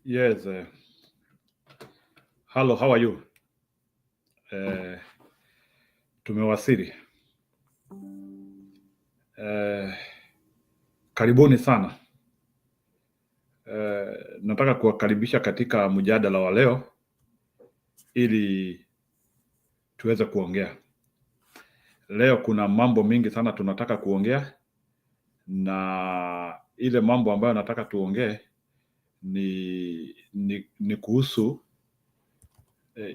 Yes. Hello, how are you? Tumewasili. Karibuni sana. Nataka kuwakaribisha katika mjadala wa leo ili tuweze kuongea. Leo kuna mambo mingi sana tunataka kuongea, na ile mambo ambayo nataka tuongee ni kuhusu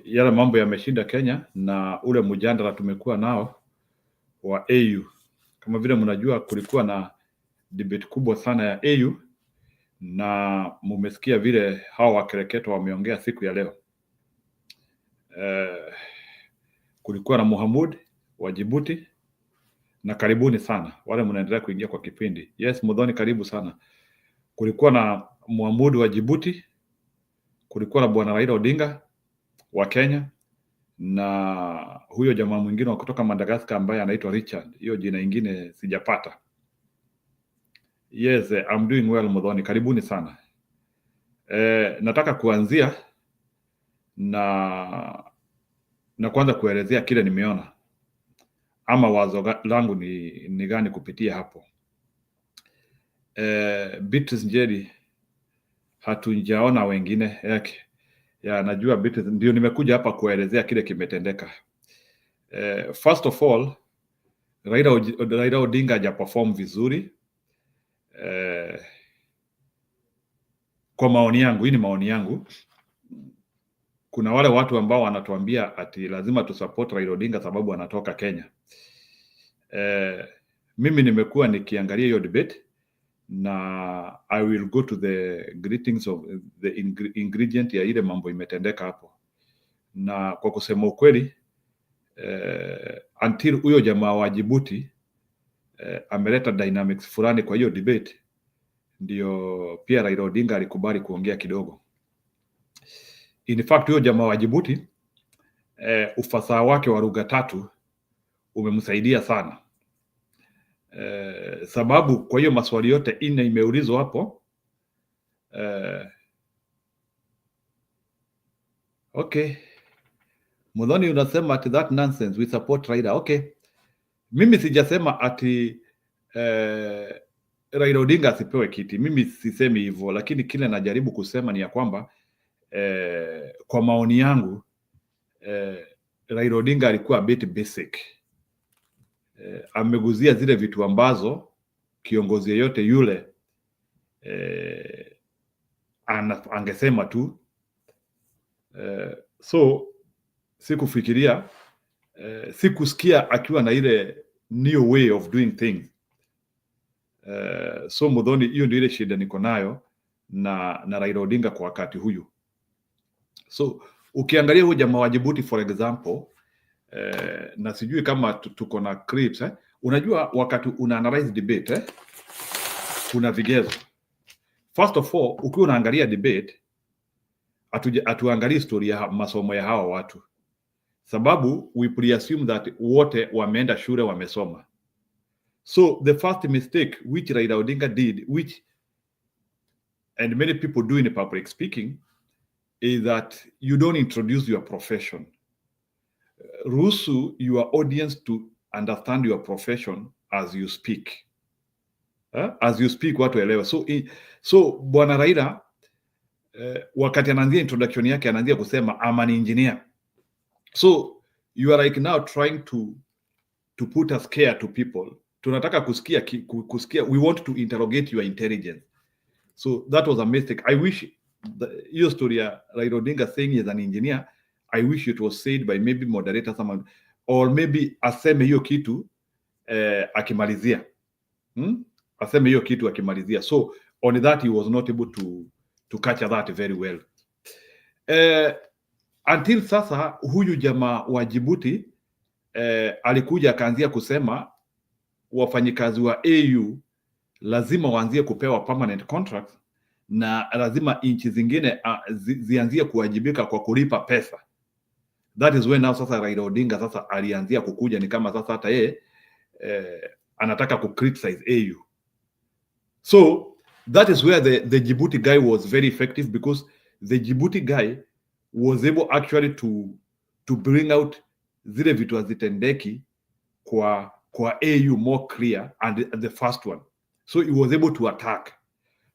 yale mambo yameshinda Kenya na ule mjadala tumekuwa nao wa AU. Kama vile mnajua kulikuwa na debate kubwa sana ya AU, na mumesikia vile hao wakereketo wameongea siku ya leo. Kulikuwa na Mohamud wa Djibouti, na karibuni sana wale mnaendelea kuingia kwa kipindi. Yes, Mudhoni, karibu sana. Kulikuwa na Mohamud wa Djibouti, kulikuwa na bwana Raila Odinga wa Kenya, na huyo jamaa mwingine wa kutoka Madagascar ambaye anaitwa Richard, hiyo jina ingine sijapata. Yes, I'm doing well Mudhoni, karibuni sana. Nataka kuanzia na kwanza kuelezea kile nimeona ama wazo langu ni gani kupitia hapo. Beatrice Njeri hatujaona wengine yake. Najua Beatrice, ndio nimekuja hapa kuelezea kile kimetendeka. First of all, Raila Odinga haja perform vizuri. Kwa maoni yangu, hii ni maoni yangu. Kuna wale watu ambao wanatuambia ati lazima tusupport Raila Odinga sababu anatoka Kenya. Mimi nimekuwa nikiangalia hiyo debate, na I will go to the greetings of the ingredient ya ile mambo imetendeka hapo. Na kwa kusema ukweli, until huyo jamaa wa Djibouti ameleta dynamics fulani kwa hiyo debate, ndio pia Raila Odinga alikubali kuongea kidogo. In fact, huyo jamaa wa Djibouti ufasaha wake wa lugha tatu umemsaidia sana. Sababu kwa hiyo maswali yote ine imeulizwa hapo. Okay. Mudhoni unasema ati that nonsense, we support Raila. Okay. Mimi sijasema ati Raila Odinga asipewe kiti. Mimi sisemi hivyo, lakini kile najaribu kusema ni ya kwamba kwa maoni yangu Raila Odinga alikuwa a bit basic. Ameguzia zile vitu ambazo kiongozi yeyote yule angesema tu. So sikufikiria, sikusikia akiwa na ile new way of doing things. So Mudhoni, hiyo ndio ile shida niko nayo na Raila Odinga kwa wakati huyu. So ukiangalia huyo jamaa wa Djibouti for example, na sijui kama tuko na clips unajua wakati una analyze debate kuna vigezo. First of all, ukiwa unaangalia debate atuangalie story ya masomo ya hawa watu, sababu we presume that wote wameenda shule wamesoma. So the first mistake which Raila Odinga did, which and many people do in public speaking, is that you don't introduce your profession. Ruhusu your audience to understand your profession as you speak. As you speak watu elewa. So bwana Raila wakati anaanzia introduction yake anaanzia kusema I'm an engineer. So you are like now trying to put a scare to people. Tunataka kusikia, we want to interrogate your intelligence. So that was a mistake. I wish hiyo story ya Raila Odinga saying he is an engineer, I wish it was said by maybe moderator someone, or maybe aseme hiyo kitu akimalizia. Aseme hiyo kitu akimalizia. So on that he was not able to catch that very well. Until sasa huyu jamaa wa Djibouti alikuja akaanzia kusema wafanyikazi wa AU lazima waanzie kupewa permanent contract, na lazima nchi zingine zianzie kuwajibika kwa kulipa pesa. That is when now sasa Raila Odinga sasa alianzia kukuja, ni kama sasa hata yeye anataka ku criticize AU. So that is where the Djibouti guy was very effective, because the Djibouti guy was able actually to bring out zile vitu hazitendeki kwa AU more clear and the first one. So he was able to attack.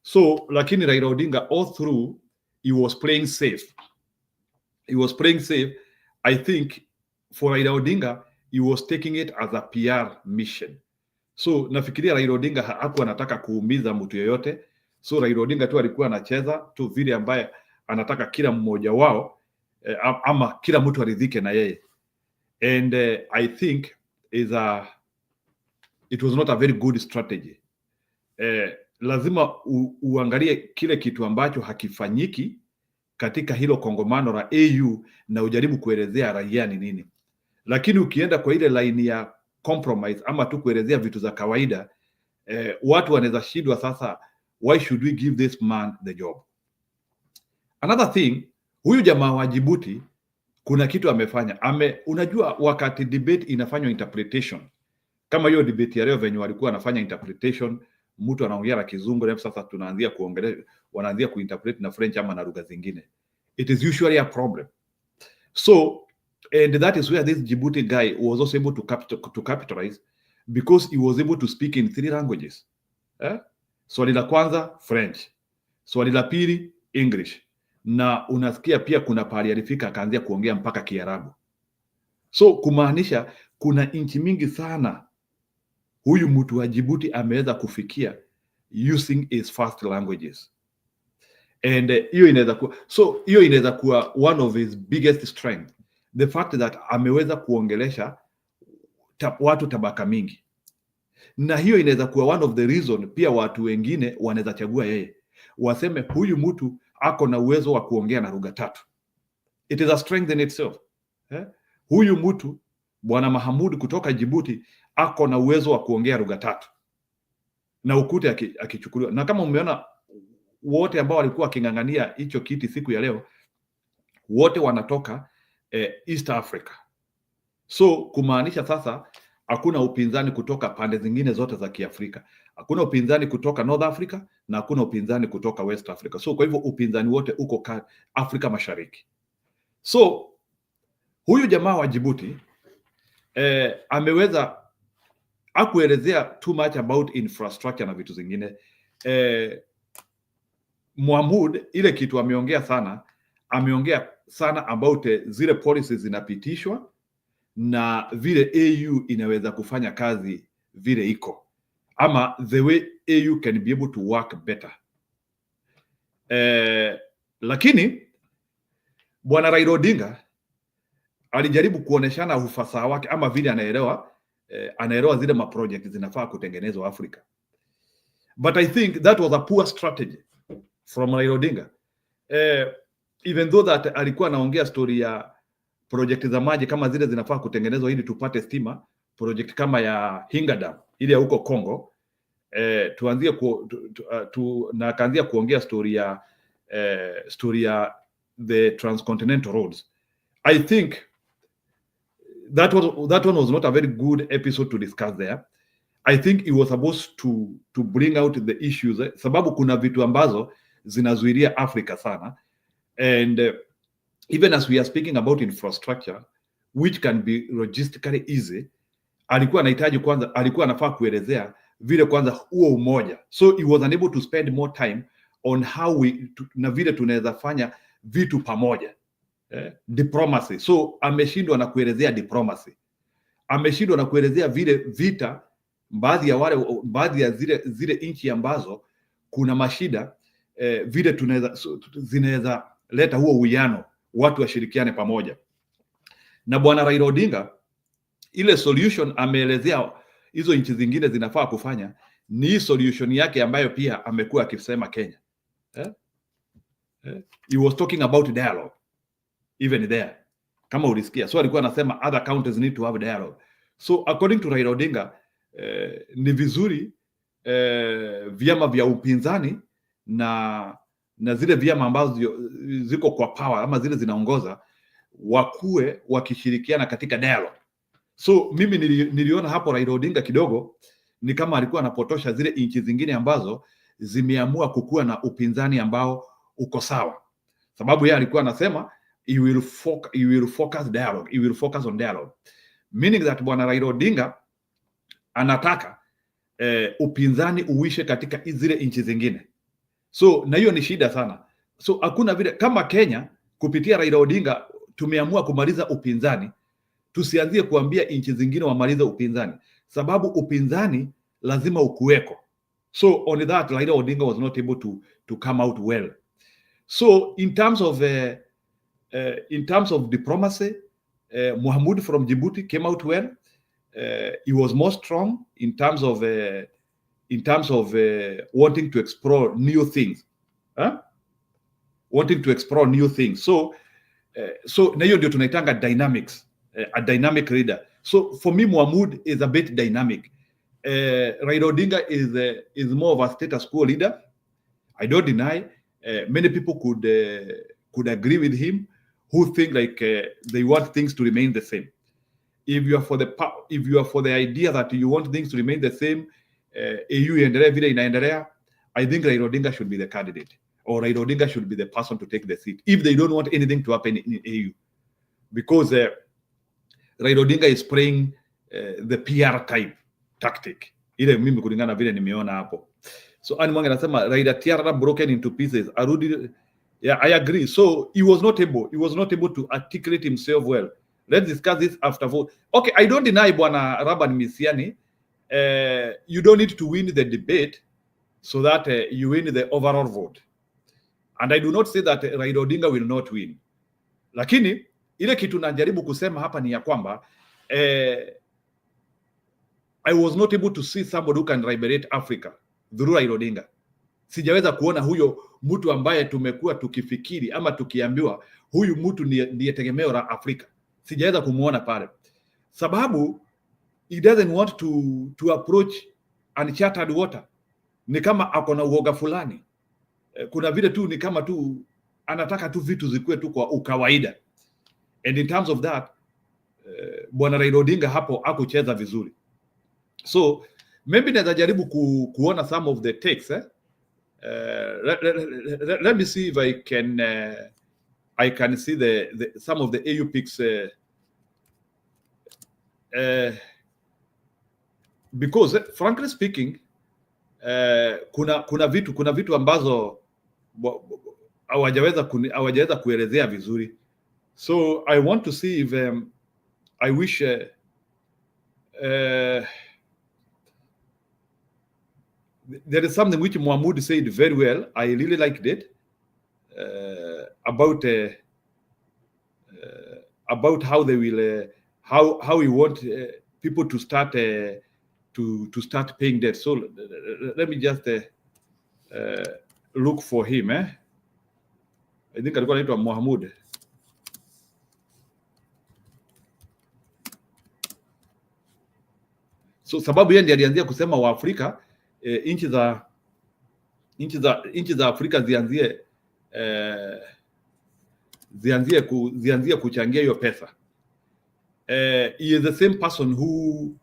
So lakini Raila Odinga all through he was playing safe. He was playing safe. I think for Raila Odinga he was taking it as a PR mission. So nafikiria Raila Odinga hakuwa anataka kuumiza mtu yoyote. So Raila Odinga tu alikuwa anacheza tu vile ambaye anataka kila mmoja wao ama kila mtu aridhike na yeye. And I think it was not a very good strategy. Lazima uangalie kile kitu ambacho hakifanyiki katika hilo kongomano la AU na ujaribu kuelezea raia ni nini. Lakini ukienda kwa ile line ya compromise ama tu kuelezea vitu za kawaida, watu wanaweza shindwa sasa, why should we give this man the job? Another thing, huyu jamaa wa Djibouti kuna kitu amefanya. Unajua wakati debate inafanywa interpretation, kama hiyo debate ya leo venye walikuwa wanafanya interpretation, mtu anaongea na Kizungu na sasa tunaanzia kuongelea, wanaanzia kuinterpret na French ama na lugha zingine. It is usually a problem. So and that is where this Djibouti guy was also able to capitalize, because he was able to speak in 3 languages. Swali la kwanza French, swali la pili English, na unasikia pia kuna pahali alifika akaanzia kuongea mpaka Kiarabu. So kumaanisha kuna nchi mingi sana huyu mtu wa Djibouti ameweza kufikia using his first languages. And hiyo inaweza kuwa one of his biggest strength, the fact that ameweza kuongelesha watu tabaka mingi, na hiyo inaweza kuwa one of the reason pia watu wengine wanaweza chagua yeye, waseme huyu mtu ako na uwezo wa kuongea na lugha 3. It is a strength in itself. Huyu mtu Bwana Mahamud kutoka Djibouti ako na uwezo wa kuongea lugha 3 na ukute akichukuliwa. Na kama umeona wote ambao walikuwa wakingangania hicho kiti siku ya leo, wote wanatoka East Africa. So kumaanisha sasa hakuna upinzani kutoka pande zingine zote za Kiafrika. Hakuna upinzani kutoka North Africa na hakuna upinzani kutoka West Africa. So kwa hivyo upinzani wote uko Afrika Mashariki. So huyu jamaa wa Djibouti ameweza akuelezea too much about infrastructure na vitu zingine. Mohamud ile kitu ameongea sana about zile policies zinapitishwa na vile AU inaweza kufanya kazi vile iko, ama the way AU can be able to work better. Lakini Bwana Raila Odinga alijaribu kuoneshana ufasaha wake ama vile anaelewa zile maproject zinafaa kutengenezwa Afrika. But I think that was a poor strategy from Raila Odinga. Even though that alikuwa anaongea story ya project za maji kama zile zinafaa kutengenezwa ili tupate stima, project kama ya Hinga Dam ile ya huko Congo, tuanzie na akaanzia kuongea story ya the transcontinental roads. I think that one was not a very good episode to discuss there. I think it was supposed to bring out the issues, sababu kuna vitu ambazo zinazuilia Afrika sana, and even as we are speaking about infrastructure which can be logistically easy, alikuwa anafaa kuelezea vile kwanza huo umoja. So he was unable to spend more time on how na vile tunaweza fanya vitu pamoja, diplomacy. So ameshindwa na kuelezea diplomacy, ameshindwa na kuelezea vile vita, baadhi ya zile nchi ambazo kuna mashida, vile zinaweza leta huo uwiano, watu washirikiane pamoja. Na Bwana Raila Odinga ile solution ameelezea hizo nchi zingine zinafaa kufanya, ni solution yake ambayo pia amekuwa akisema Kenya. He was talking about dialogue even there, kama ulisikia. So alikuwa anasema other countries need to have dialogue. So according to Raila Odinga, ni vizuri vyama vya upinzani na zile vyama ambazo ziko kwa power ama zile zinaongoza wakuwe wakishirikiana katika dialogue. So mimi niliona hapo Raila Odinga kidogo ni kama alikuwa anapotosha zile nchi zingine ambazo zimeamua kukua na upinzani ambao uko sawa, sababu yeye alikuwa anasema he will focus dialogue, he will focus on dialogue, meaning that bwana Raila Odinga anataka upinzani uishe katika zile nchi zingine. So na hiyo ni shida sana. So hakuna vile kama Kenya kupitia Raila Odinga tumeamua kumaliza upinzani, tusianzie kuambia nchi zingine wamalize upinzani, sababu upinzani lazima ukuweko. So on that Raila Odinga was not able to come out well. So in terms of diplomacy, Mohamud from Djibouti came out well. He was more strong in terms of wanting to explore new things, wanting to explore new things. So na hiyo ndio tunaitanga dynamics, a dynamic leader. So for me, Mohamud is a bit dynamic. Raila Odinga is more of a status quo leader. I don't deny. Many people could agree with him, who think like they want things to remain the same. If you are for the idea that you want things to remain the same, AU iendelee vile inaendelea, I think Raila Odinga should be the candidate, or Raila Odinga should be the person to take the seat if they don't want anything to happen in AU, because Raila Odinga is playing the PR type tactic. Ile mimi kulingana vile nimeona hapo. So Anne Mwangi anasema Raila tiara broken into pieces. Arudi, yeah, I agree. So he was not able to articulate himself well. Let's discuss this after vote. Okay, I don't deny Bwana Raban Misiani. You don't need to win the debate so that you win the overall vote. And I do not say that Raila Odinga will not win. Lakini ile kitu najaribu kusema hapa ni ya kwamba I was not able to see somebody who can liberate Africa through Raila Odinga. Sijaweza kuona huyo mtu ambaye tumekuwa tukifikiri ama tukiambiwa huyu mtu ndiye tegemeo la Afrika. Sijaweza kumuona pale, sababu he doesn't want to approach uncharted water. Ni kama ako na uoga fulani. Kuna vile tu ni kama tu anataka tu vitu zikuwe tu kwa ukawaida. And in terms of that, bwana Raila Odinga hapo hakucheza vizuri. So maybe naweza jaribu kuona some of the takes. Let me see if I can see some of the AU picks. Because frankly speaking, kuna vitu ambazo hawajaweza kuelezea vizuri. So I want to see if I wish there is something which Mohamud said very well. I really liked it about how they will how we want people to start start paying debt. So let me just look for him. I think alikuwa anaitwa Mohamud. So sababu yeye ndiye alianzia kusema wa Afrika nchi za Afrika zianzie kuchangia hiyo pesa. He is the same person who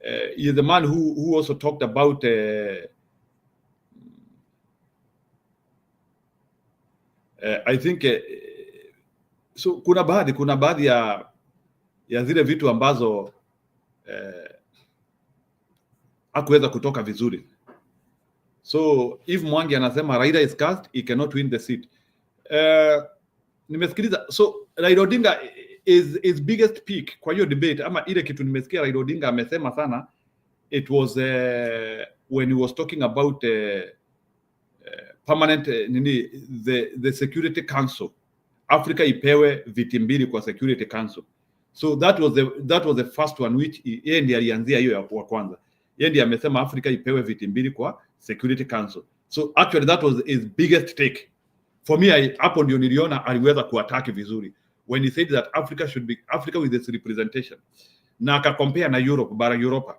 he is the man who also talked about I think so kuna baadhi ya zile vitu ambazo hakuweza kutoka vizuri. So if Mwangi anasema Raila is cast, he cannot win the seat. Nimesikiliza, so Raila Odinga is biggest peak kwa hiyo debate, ama ile kitu nimesikia Raila Odinga amesema sana, it was when he was talking about permanent the Security Council, Africa ipewe viti mbili kwa Security Council. So that was the first one which yeye ndiye alianzia hiyo ya kwanza. Yeye ndiye amesema Africa ipewe viti mbili kwa Security Council. So actually that was his biggest take. For me, hapo ndio niliona aliweza kuattack vizuri when he said that Africa should be Africa with its representation. Na akakompare na Europe, bara Europa.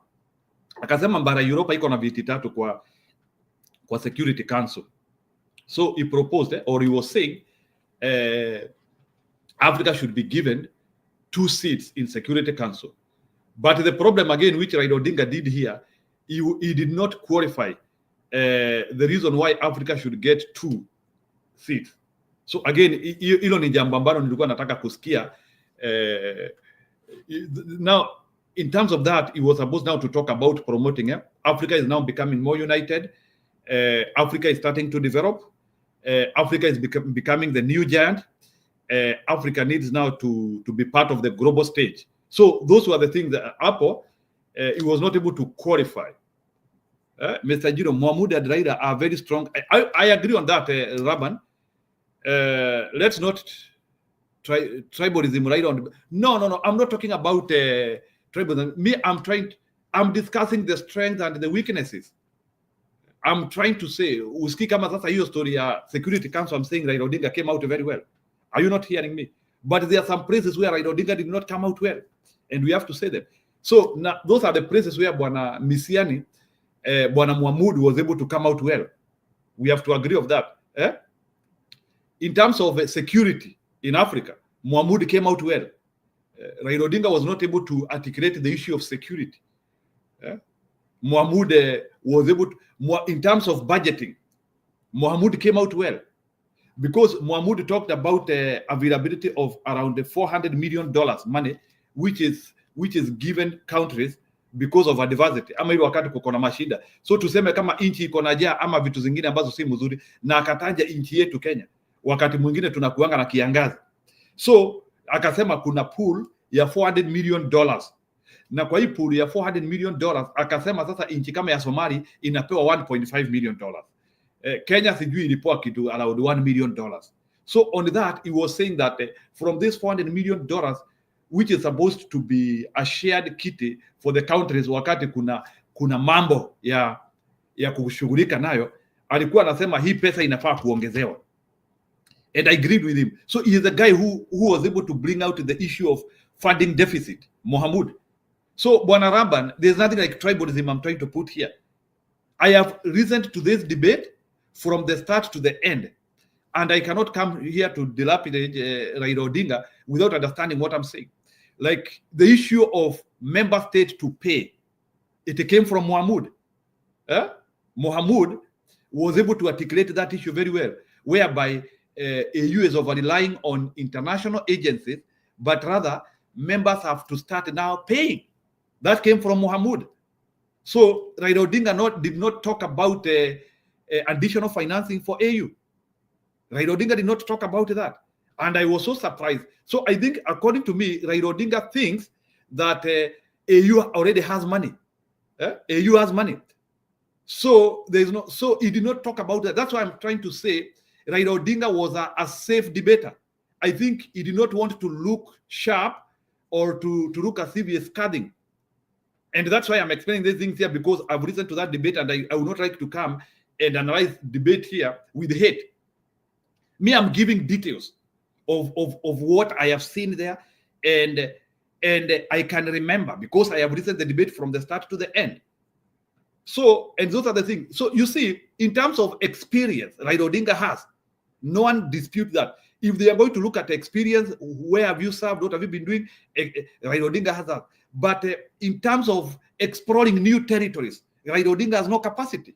Akasema bara Europa iko na viti tatu kwa Security Council. So he proposed or he was saying Africa should be given 2 seats in Security Council. But the problem again, which Raila Odinga did here, he did not qualify the reason why Africa should get 2 seats. So again, hilo ni jambo ambalo nilikuwa nataka kusikia. Now, in terms of that, he was supposed now to talk about promoting Africa is now becoming more united. Africa is starting to develop. Africa is becoming the new giant. Africa needs now to be part of the global stage. So those were the things that Apple, he was not able to qualify. Mr. Jiro, Mohamud and Raila are very strong. I agree on that, Raban. Let's not try tribalism right on. No. I'm not talking about tribalism. I'm discussing the strengths and the weaknesses. I'm trying to say, uski kama sasa hiyo story ya Security Council, I'm saying Raila Odinga came out very well. Are you not hearing me? But there are some places where Raila Odinga did not come out well, and we have to say them. So now, those are the places where Bwana Misiani, Bwana Mohamud was able to come out well. We have to agree of that. In terms of security in Africa, Mohamud came out well. Raila Odinga was not able to articulate the issue of security. Mohamud was able to, in terms of budgeting, Mohamud came out well, because Mohamud talked about availability of around $400 million money, which is given countries because of adversity, ama ile wakati kuko na mashida. So tuseme kama inchi iko na njaa ama vitu zingine ambazo si mzuri, na akataja inchi yetu Kenya, wakati mwingine tunakuanga na kiangazi. So akasema kuna pool ya $400 million, na kwa hii pool ya $400 million akasema sasa inchi kama ya Somali inapewa $1.5 million. Kenya sijui ilipewa kitu around $1 million. So on that he was saying that from this $400 million, which is supposed to be a shared kitty for the countries, wakati kuna mambo ya kushughulika nayo, alikuwa anasema hii pesa inafaa kuongezewa. And I agreed with him. So he is a guy who was able to bring out the issue of funding deficit, Mohamud. So Bwana Raban, there's nothing like tribalism I'm trying to put here. I have listened to this debate from the start to the end, and I cannot come here to dilapidate Raila Odinga without understanding what I'm saying. Like the issue of member state to pay, it came from Mohamud. Mohamud was able to articulate that issue very well, whereby AU is over relying on international agencies, but rather members have to start now paying. That came from Mohamud. So Raila Odinga did not talk about additional financing for AU. Raila Odinga did not talk about that. And I was so surprised. So I think, according to me, Raila Odinga thinks that AU already has money. AU has money. So he did not talk about that. That's why I'm trying to say Raila Odinga was a safe debater. I think he did not want to look sharp or to look as if he is scathing. And that's why I'm explaining these things here, because I've listened to that debate, and I would not like to come and analyze debate here with hate. Me, I'm giving details of what I have seen there, and I can remember because I have listened to the debate from the start to the end. So, and those are the things. So you see, in terms of experience, Raila Odinga has. No one disputes that. If they are going to look at experience, where have you served, what have you been doing, Raila Odinga has that. But in terms of exploring new territories, Raila Odinga has no capacity.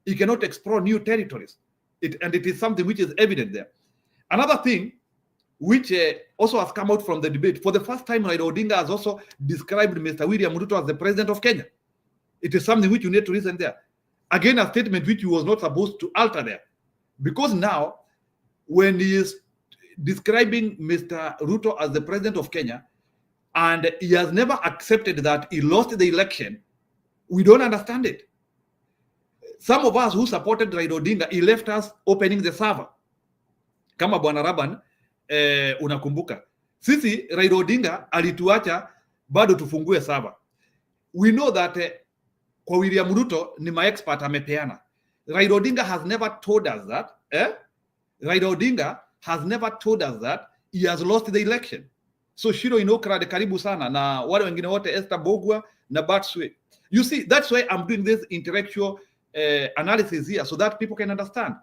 He cannot explore new territories. And it is something which is evident there. Another thing which also has come out from the debate, for the first time, Raila Odinga has also described Mr. William Ruto as the president of Kenya. It is something which you need to listen there. Again, a statement which he was not supposed to alter there. Because now, when he is describing Mr. Ruto as the president of Kenya, and he has never accepted that he lost the election, we don't understand it. Some of us who supported Raila Odinga, he left us opening the server. Kama Bwana Raban, unakumbuka. Sisi, Raila Odinga, alituacha bado tufungue server. We know that kwa William Ruto ni ma-expert amepeana. Raila Odinga has never told us that. Raila Odinga has never told us that he has lost the election. So Shiro Inokra de karibu sana na wale wengine wote Esther Bogwa na Batswe. You see, that's why I'm doing this intellectual analysis here so that people can understand.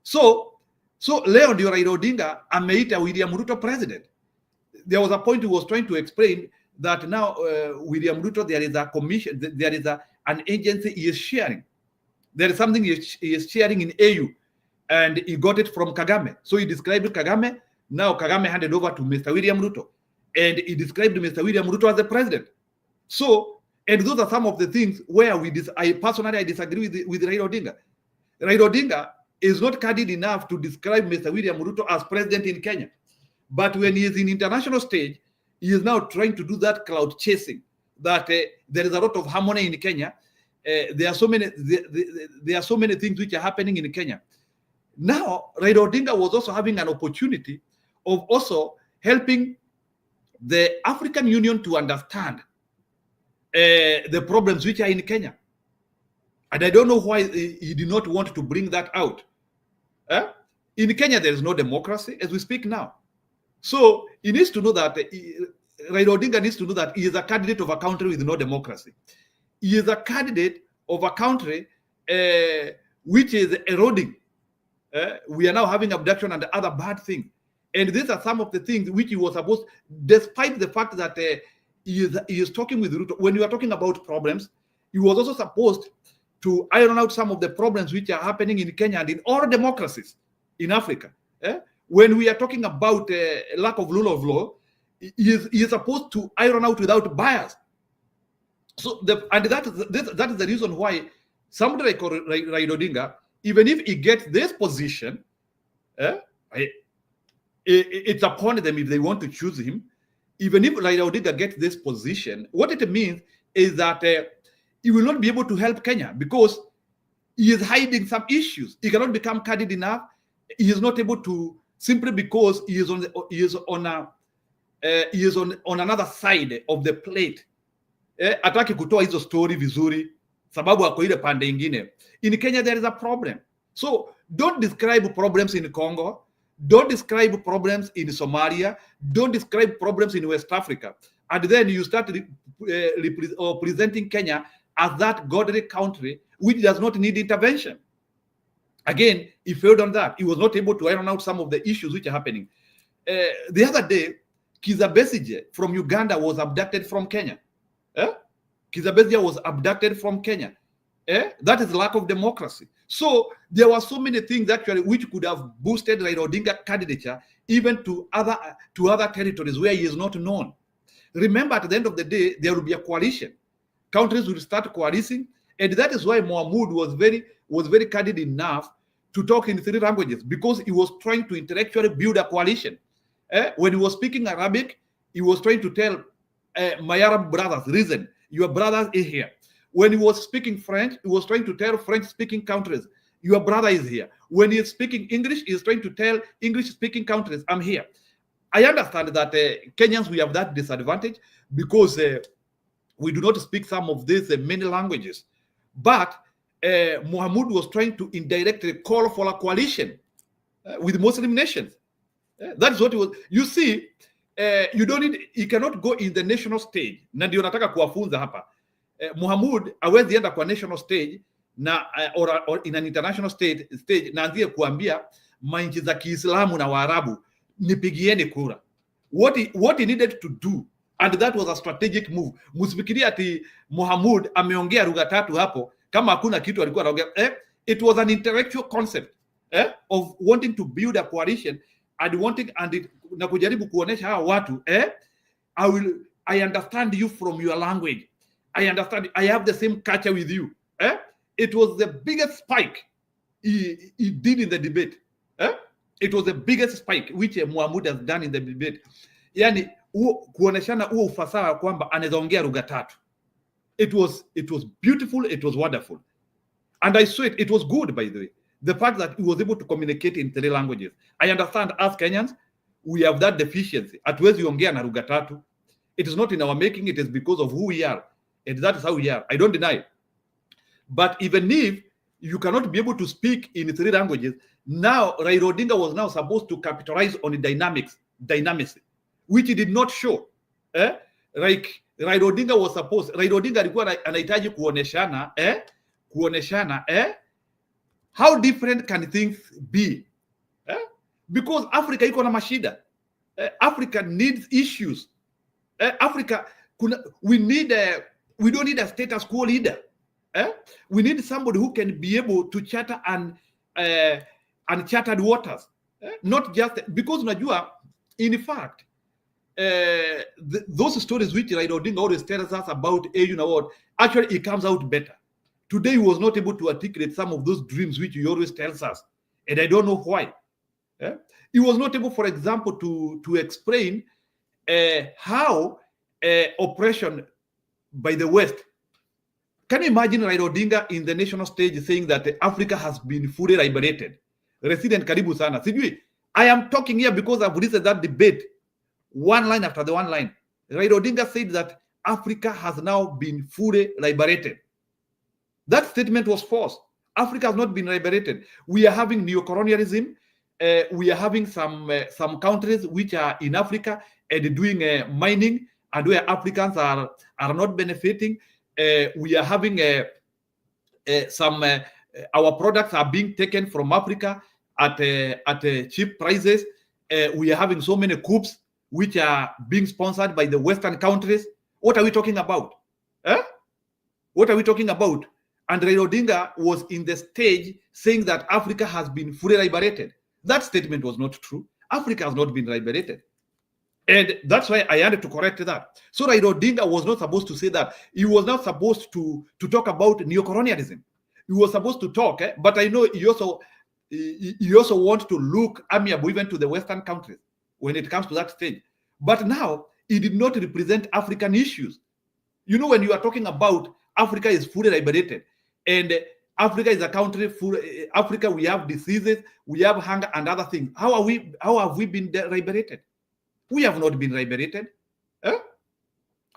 So leo ndio Raila Odinga ameita William Ruto president. There was a point he was trying to explain that now William Ruto, there is a commission, an agency he is sharing. There is something he is sharing in AU. and he got it from Kagame. So he described Kagame. Now Kagame handed over to Mr. William Ruto, and he described Mr. William Ruto as the president. So, and those are some of the things where I personally disagree with Raila Odinga. Raila Odinga is not candid enough to describe Mr. William Ruto as president in Kenya. But when he is in international stage, he is now trying to do that cloud chasing, that there is a lot of harmony in Kenya. There are so many things which are happening in Kenya. Now, Raila Odinga was also having an opportunity of also helping the African Union to understand the problems which are in Kenya. And I don't know why he did not want to bring that out. In Kenya, there is no democracy as we speak now. So he needs to know that, Raila Odinga needs to know that he is a candidate of a country with no democracy. He is a candidate of a country which is eroding. We are now having abduction and other bad things. And these are some of the things which he was supposed, despite the fact that he is talking with Ruto. When you are talking about problems, he was also supposed to iron out some of the problems which are happening in Kenya and in all democracies in Africa. When we are talking about lack of rule of law, he is supposed to iron out without bias. So that is the reason why somebody like Raila Odinga, even if he gets this position, it's upon them if they want to choose him. Even if Raila Odinga gets this position, what it means is that he will not be able to help Kenya because he is hiding some issues. He cannot become candid enough. He is not able to, simply because he is on another side of the plate. Ataki kutoa hizo story vizuri sababu ako ile pande ingine. In Kenya there is a problem. So don't describe problems in Congo, don't describe problems in Somalia, don't describe problems in West Africa, and then you start presenting Kenya as that godly country which does not need intervention. Again, he failed on that. He was not able to iron out some of the issues which are happening. The other day, Kizza Besigye from Uganda was abducted from Kenya. Kizza Besigye was abducted from Kenya. That is lack of democracy. So there were so many things actually which could have boosted Raila Odinga candidature even to other territories where he is not known. Remember, at the end of the day, there will be a coalition. Countries will start coalescing, and that is why Mohamud was very candid enough to talk in 3 languages, because he was trying to intellectually build a coalition. When he was speaking Arabic, he was trying to tell my Arab brothers, listen, your brothers is here. When he was speaking French, he was trying to tell French-speaking countries, your brother is here. When he is speaking English, he is trying to tell English-speaking countries, I'm here. I understand that Kenyans, we have that disadvantage because we do not speak some of these many languages. But Mohamud was trying to indirectly call for a coalition with Muslim nations. That's what it was. You see, you cannot go in the national stage. Na ndio nataka kuwafunza hapa. Mohamud hawezi enda kwa national stage na or in an international stage na anzie kuambia manchi za Kiislamu na Waarabu nipigieni kura. What he needed to do, and that was a strategic move. Msifikirie ati Mohamud ameongea lugha 3 hapo kama hakuna kitu alikuwa anaongea. It was an intellectual concept of wanting to build a coalition and na kujaribu kuonesha hawa watu I understand you from your language. I understand. I have the same culture with you. It was the biggest spike he did in the debate. It was the biggest spike which Mohamud has done in the debate. Yani kuoneshana huo ufasaha kwamba anaweza ongea lugha 3. It was beautiful. It was wonderful. And I saw it was good, by the way. The fact that he was able to communicate in 3 languages. I understand as Kenyans, we have that deficiency. Hatuwezi ongea na lugha 3. It is not in our making. It is because of who we are. And that is how we are. I don't deny it. But even if you cannot be able to speak in 3 languages, now Raila Odinga was now supposed to capitalize on the dynamics, which he did not show. Like Raila Odinga was supposed, Raila Odinga alikuwa anahitaji kuoneshana how different can things be? Because Africa iko na mashida. Africa needs issues. Africa, we don't need a status quo leader. We need somebody who can be able to chatter and uncharted waters. Not just because unajua, in fact, those stories which Raila Odinga always tells us about AU and what, actually it comes out better. Today he was not able to articulate some of those dreams which he always tells us, and I don't know why. He was not able, for example, to explain how oppression by the West. Can you imagine Raila Odinga in the national stage saying that Africa has been fully liberated? Resident karibu sana. Sijui, I am talking here because I've listened to that debate, one line after the one line. Raila Odinga said that Africa has now been fully liberated. That statement was false. Africa has not been liberated. We are having neo-colonialism. We are having some countries which are in Africa and doing mining, and where Africans are not benefiting. We are having our products are being taken from Africa at cheap prices. We are having so many coups which are being sponsored by the Western countries. What are we talking about? What are we talking about? And Raila Odinga was in the stage saying that Africa has been fully liberated. That statement was not true. Africa has not been liberated. And that's why I had to correct that. So Raila Odinga was not supposed to say that. He was not supposed to talk about neo-colonialism. He was supposed to talk, but I know he also want to look amiable even to the Western countries when it comes to that stage. But now, he did not represent African issues. You know, when you are talking about Africa is fully liberated, and Africa is a country full. Africa, we have diseases, we have hunger and other things. How have we been liberated? We have not been liberated.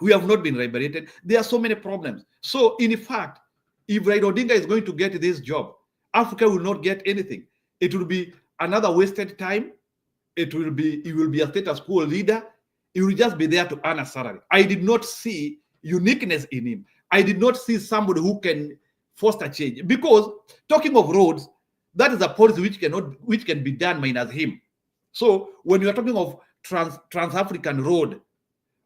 We have not been liberated. There are so many problems. So, in fact, if Raila Odinga is going to get this job, Africa will not get anything. It will be another wasted time. He will be a status quo leader. He will just be there to earn a salary. I did not see uniqueness in him. I did not see somebody who can foster change. Because talking of roads, that is a policy which can be done minus him. So when you are talking of Trans-African Road,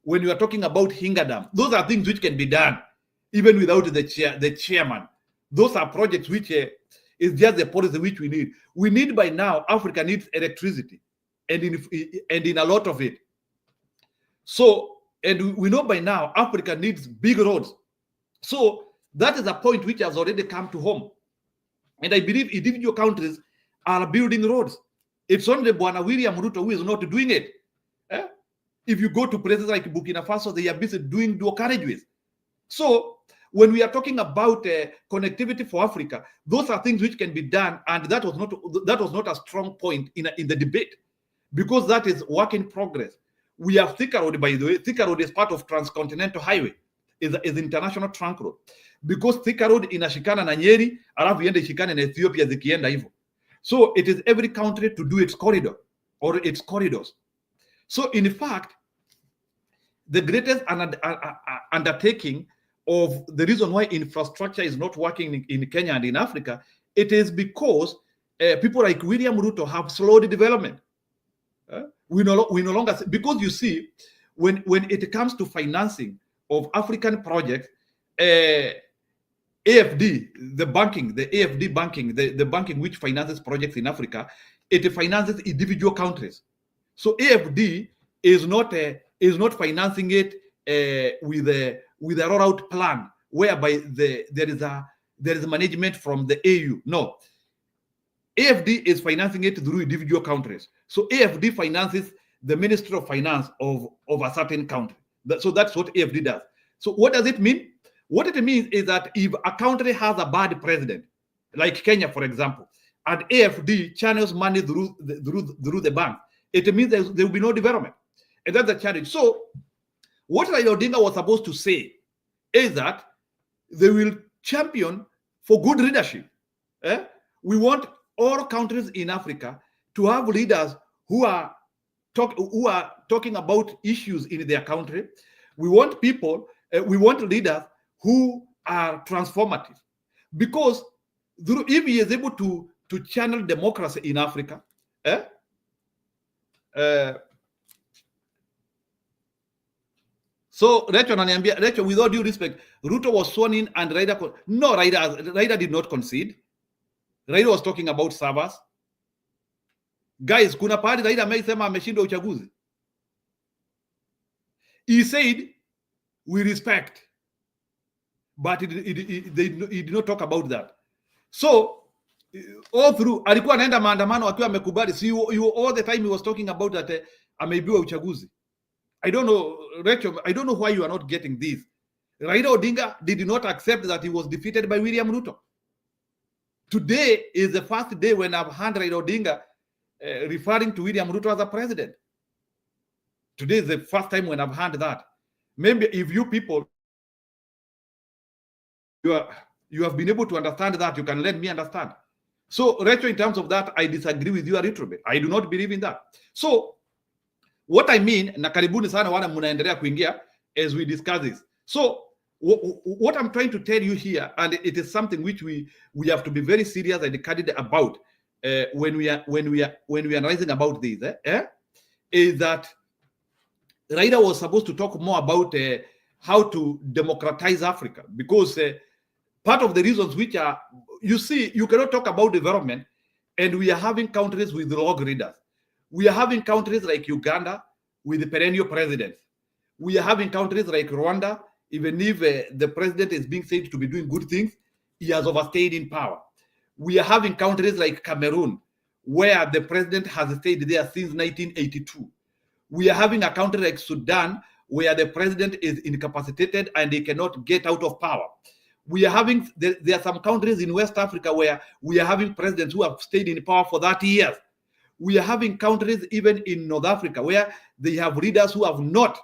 when you are talking about Hingerdam, those are things which can be done even without the chairman. Those are projects which is just the policy which we need. We need by now, Africa needs electricity, and in a lot of it. So, and we know by now, Africa needs big roads. So that is a point which has already come to home. And I believe individual countries are building roads. It's only Bwana William Ruto who is not doing it. If you go to places like Burkina Faso, they are busy doing dual carriageways. So when we are talking about connectivity for Africa, those are things which can be done, and that was not a strong point in the debate, because that is work in progress. We have Thika Road, by the way. Thika Road is part of Transcontinental Highway, is international trunk road, because Thika Road inashikana na Nyeri, alafu iende ishikane na Ethiopia zikienda hivyo. So it is every country to do its corridor or its corridors. So in fact, the greatest undertaking of the reason why infrastructure is not working in Kenya and in Africa, it is because people like William Ruto have slowed development. We no longer, because you see, when it comes to financing of African projects, AFD, the banking, the banking which finances projects in Africa, it finances individual countries. So AFD is not financing it with a rollout plan whereby there is a management from the AU. No, AFD is financing it through individual countries. So AFD finances the Ministry of Finance of a certain country. So that's what AFD does. So what does it mean? What it means is that if a country has a bad president, like Kenya, for example, and AFD channels money through the bank, it means there will be no development. And that's the challenge. So what Raila Odinga was supposed to say is that they will champion for good leadership. We want all countries in Africa to have leaders who are talking about issues in their country. We want leaders who are transformative. Because if he is able to channel democracy in Africa, so Rachel, with all due respect, Ruto was sworn in and Raila did not concede. Raila was talking about servers. Guys, kuna pahali Raila amesema ameshindwa uchaguzi. He said we respect, but they did not talk about that. So all through alikuwa anaenda maandamano akiwa amekubali. See, you all the time he was talking about that ameibiwa uchaguzi. I don't know, Rachel, I don't know why you are not getting this. Raila Odinga did not accept that he was defeated by William Ruto. Today is the first day when I've heard Raila Odinga referring to William Ruto as a president. Today is the first time when I've heard that. Maybe if you people, you have been able to understand that, you can let me understand. So, Rachel, in terms of that, I disagree with you a little bit. I do not believe in that. So, what I mean, na karibuni sana wana munaendelea kuingia as we discuss this. So, what I'm trying to tell you here, and it is something which we have to be very serious and candid about when we are analyzing about this, is that Raila was supposed to talk more about how to democratize Africa, because part of the reasons which are, you see, you cannot talk about development and we are having countries with log leaders. We are having countries like Uganda with the perennial presidents. We are having countries like Rwanda, even if the president is being said to be doing good things, he has overstayed in power. We are having countries like Cameroon, where the president has stayed there since 1982. We are having a country like Sudan, where the president is incapacitated and he cannot get out of power. We are having, there are some countries in West Africa where we are having presidents who have stayed in power for 30 years. We are having countries even in North Africa where they have leaders who have not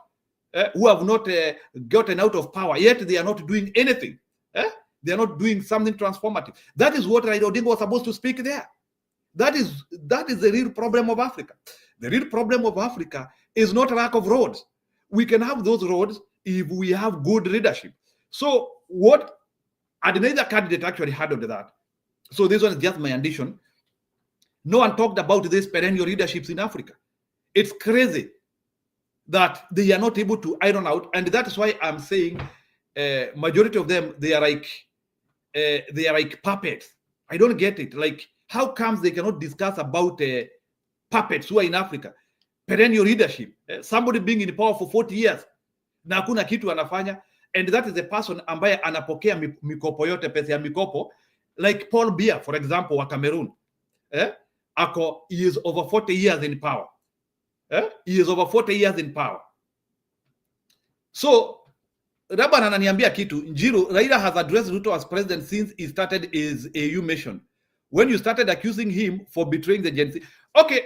gotten out of power, yet they are not doing anything. They are not doing something transformative. That is what Raila Odinga was supposed to speak there. That is the real problem of Africa. The real problem of Africa is not lack of roads. We can have those roads if we have good leadership. So what, and neither candidate actually had on that. So this one is just my addition. No one talked about this perennial leaderships in Africa. It's crazy that they are not able to iron out, and that is why I'm saying majority of them, they are like puppets. I don't get it. Like, how comes they cannot discuss about puppets who are in Africa? Perennial leadership, somebody being in power for 40 years na hakuna kitu anafanya, and that is the person ambaye anapokea mikopo yote, pesa ya mikopo, like Paul Biya, for example, wa Cameroon. He is over 40 years in power. He is over 40 years in power. So Raban ananiambia kitu, Njiru, Raila has addressed Ruto as president since he started his AU mission. When you started accusing him for betraying the Gen Z, okay,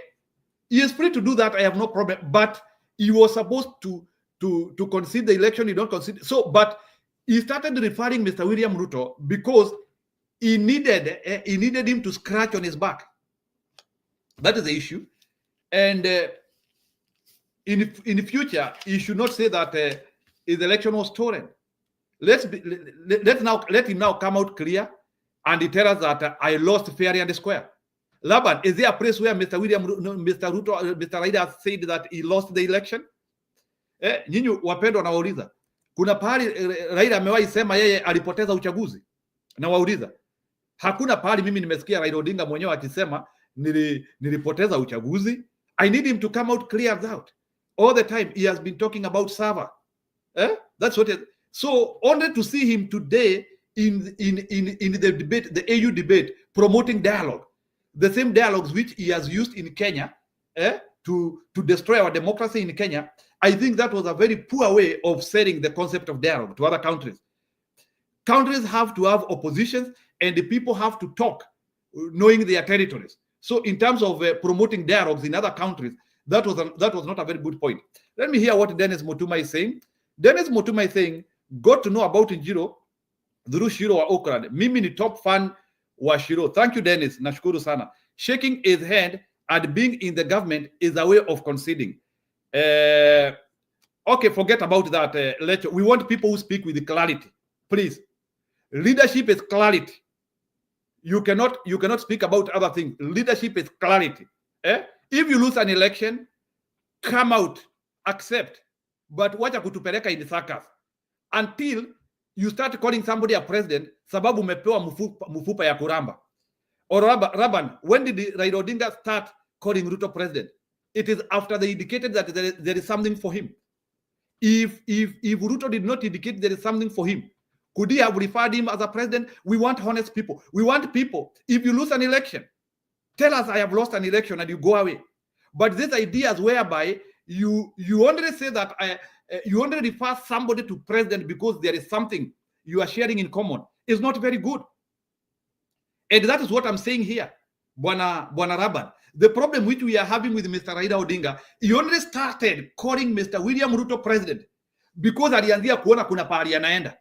he is free to do that, I have no problem, but he was supposed to concede the election. You don't concede. So, but he started referring Mr. William Ruto because he needed him to scratch on his back. That is the issue. And in the future, he should not say that his election was stolen. Let him now come out clear and he tell us that I lost fair and square. Laban, is there a place where Mr. Raila said that he lost the election? Nyinyi wapendwa, nawauliza, kuna pahali Raila amewahi sema yeye alipoteza uchaguzi? Nawauliza, hakuna pahali mimi nimesikia Raila Odinga mwenyewe akisema nilipoteza uchaguzi. I need him to come out clear out. All the time he has been talking about Sava. That's what it, so only to see him today in the debate, the AU debate, promoting dialogue, the same dialogues which he has used in Kenya to destroy our democracy in Kenya. I think that was a very poor way of selling the concept of dialogue to other countries. Countries have to have oppositions and the people have to talk, knowing their territories. So in terms of promoting dialogues in other countries, that was not a very good point. Let me hear what Dennis Mutuma is saying. Dennis Mutuma is saying, got to know about Njiro through Shiro wa Okran. Mimi ni top fan wa Shiro. Thank you, Dennis. Nashukuru sana. Shaking his head and being in the government is a way of conceding. Okay, forget about that. We want people who speak with clarity. Please. Leadership is clarity. You cannot speak about other things. Leadership is clarity. If you lose an election, come out, accept. But wacha kutupeleka in circus until you start calling somebody a president sababu umepewa mfupa ya kuramba. Or Raban, when did Raila Odinga start calling Ruto president. It is after they indicated that there is something for him. If Ruto did not indicate there is something for him, could he have referred him as a president? We want honest people. We want people. If you lose an election, tell us I have lost an election and you go away. But these ideas whereby you only say that you only refer somebody to president because there is something you are sharing in common is not very good. And that is what I'm saying here, Bwana Raban. The problem which we are having with Mr. Raila Odinga, he only started calling Mr. William Ruto president because alianzia kuona kuna pahali anaenda.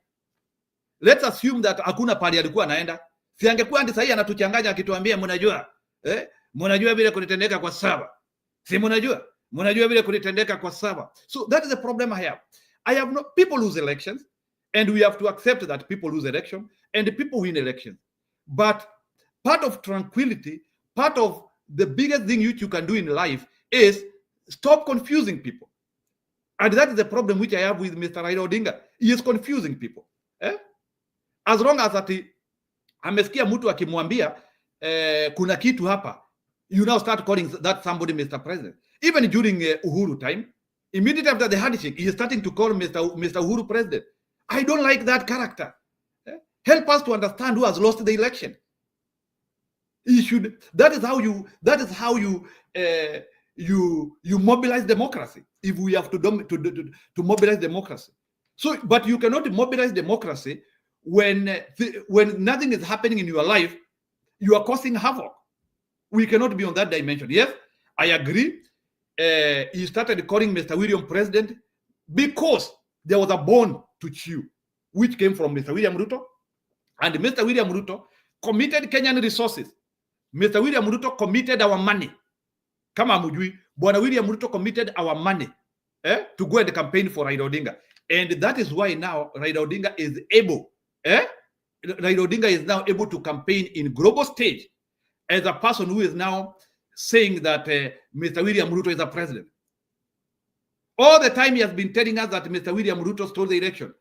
Let's assume that hakuna pahali alikuwa anaenda. Si angekuwa ndi sahi anatuchanganya akituambia mnajua vile kulitendeka kwa saba. Si mnajua vile kulitendeka kwa saba. So that is the problem I have. People lose elections and we have to accept that people lose election and people win elections. But part of tranquility, part of the biggest thing which you can do in life is stop confusing people. And that is the problem which I have with Mr. Raila Odinga. He is confusing people. As long as amesikia mtu akimwambia kuna kitu hapa, you now start calling that somebody Mr. President. Even during Uhuru time, immediately after the handshake, he is starting to call Mr. Uhuru President. I don't like that character. Help us to understand who has lost the election. That is how you mobilize democracy. If we have to mobilize democracy. So, but you cannot mobilize democracy when nothing is happening in your life. You are causing havoc. We cannot be on that dimension. Yes, I agree. He started calling Mr. William president because there was a bone to chew, which came from Mr. William Ruto, and Mr. William Ruto committed Kenyan resources. Mr. William Ruto committed our money. Kama mujui, Bwana William Ruto committed our money to go and campaign for Raila Odinga. And that is why now Raila Odinga is able, Raila Odinga is now able to campaign in global stage as a person who is now saying that Mr. William Ruto is a president. All the time he has been telling us that Mr. William Ruto stole the election.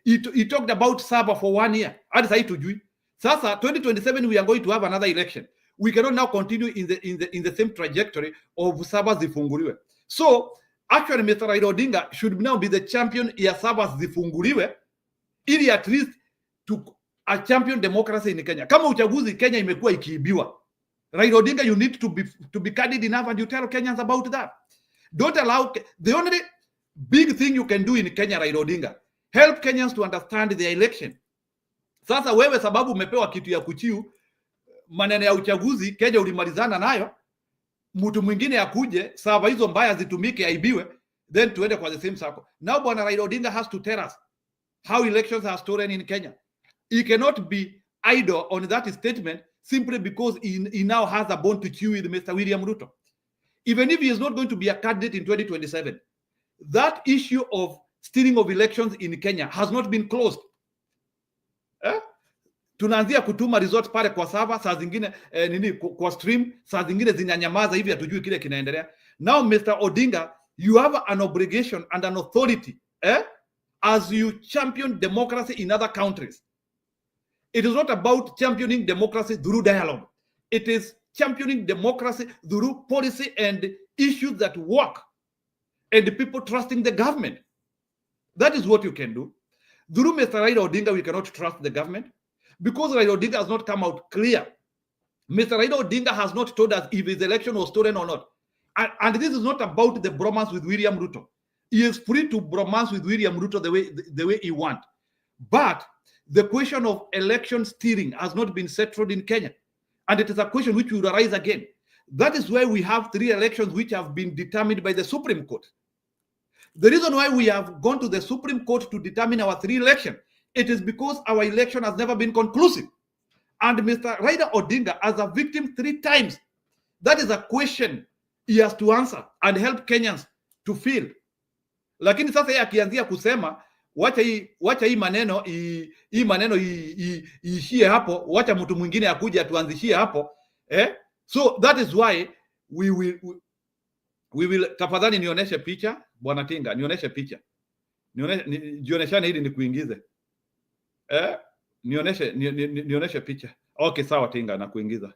He talked about Saba for 1 year. Hadi sahi tujui. Sasa 2027 we are going to have another election. We cannot now continue in the same trajectory of Saba zifunguliwe. So actually Mr. Raila Odinga should now be the champion ya Saba zifunguliwe, ili at least to a champion democracy in Kenya. Kama uchaguzi Kenya imekuwa ikiibiwa, Raila Odinga, you need to be candid enough and you tell Kenyans about that. Don't allow, the only big thing you can do in Kenya, Raila Odinga, help Kenyans to understand their election. Sasa wewe sababu umepewa kitu ya kuchiu, maneno ya uchaguzi Kenya ulimalizana nayo, mtu mwingine akuje, sababu hizo mbaya zitumike aibiwe, then tuende kwa the same circle. Now Bwana Raila Odinga has to tell us how elections are stolen in Kenya. He cannot be idle on that statement simply because he now has a bone to chew with Mr. William Ruto. Even if he is not going to be a candidate in 2027, that issue of stealing of elections in Kenya has not been closed. Tunaanzia kutuma results pale kwa server, saa zingine kwa stream, saa zingine zinanyamaza hivi hatujui kile kinaendelea. Now Mr. Odinga, you have an obligation and an authority as you champion democracy in other countries. It is not about championing democracy through dialogue. It is championing democracy through policy and issues that work and the people trusting the government. That is what you can do. Through Mr. Raila Odinga, we cannot trust the government because Raila Odinga has not come out clear. Mr. Raila Odinga has not told us if his election was stolen or not. And this is not about the bromance with William Ruto. He is free to bromance with William Ruto the way he wants. But the question of election stealing has not been settled in Kenya. And it is a question which will arise again. That is why we have 3 elections which have been determined by the Supreme Court. The reason why we have gone to the Supreme Court to determine our 3 elections, it is because our election has never been conclusive. And Mr. Raila Odinga, as a victim 3 times, that is a question he has to answer and help Kenyans to feel. Lakini sasa yeye akianzia kusema wacha hii maneno iishie hapo, wacha mtu mwingine akuje atuanzishie hapo, so that is why we will tafadhali nionyeshe picha Bwana Tinga, nionyeshe picha, jionyeshane ili nikuingize, nionyeshe picha. Okay, sawa Tinga, na kuingiza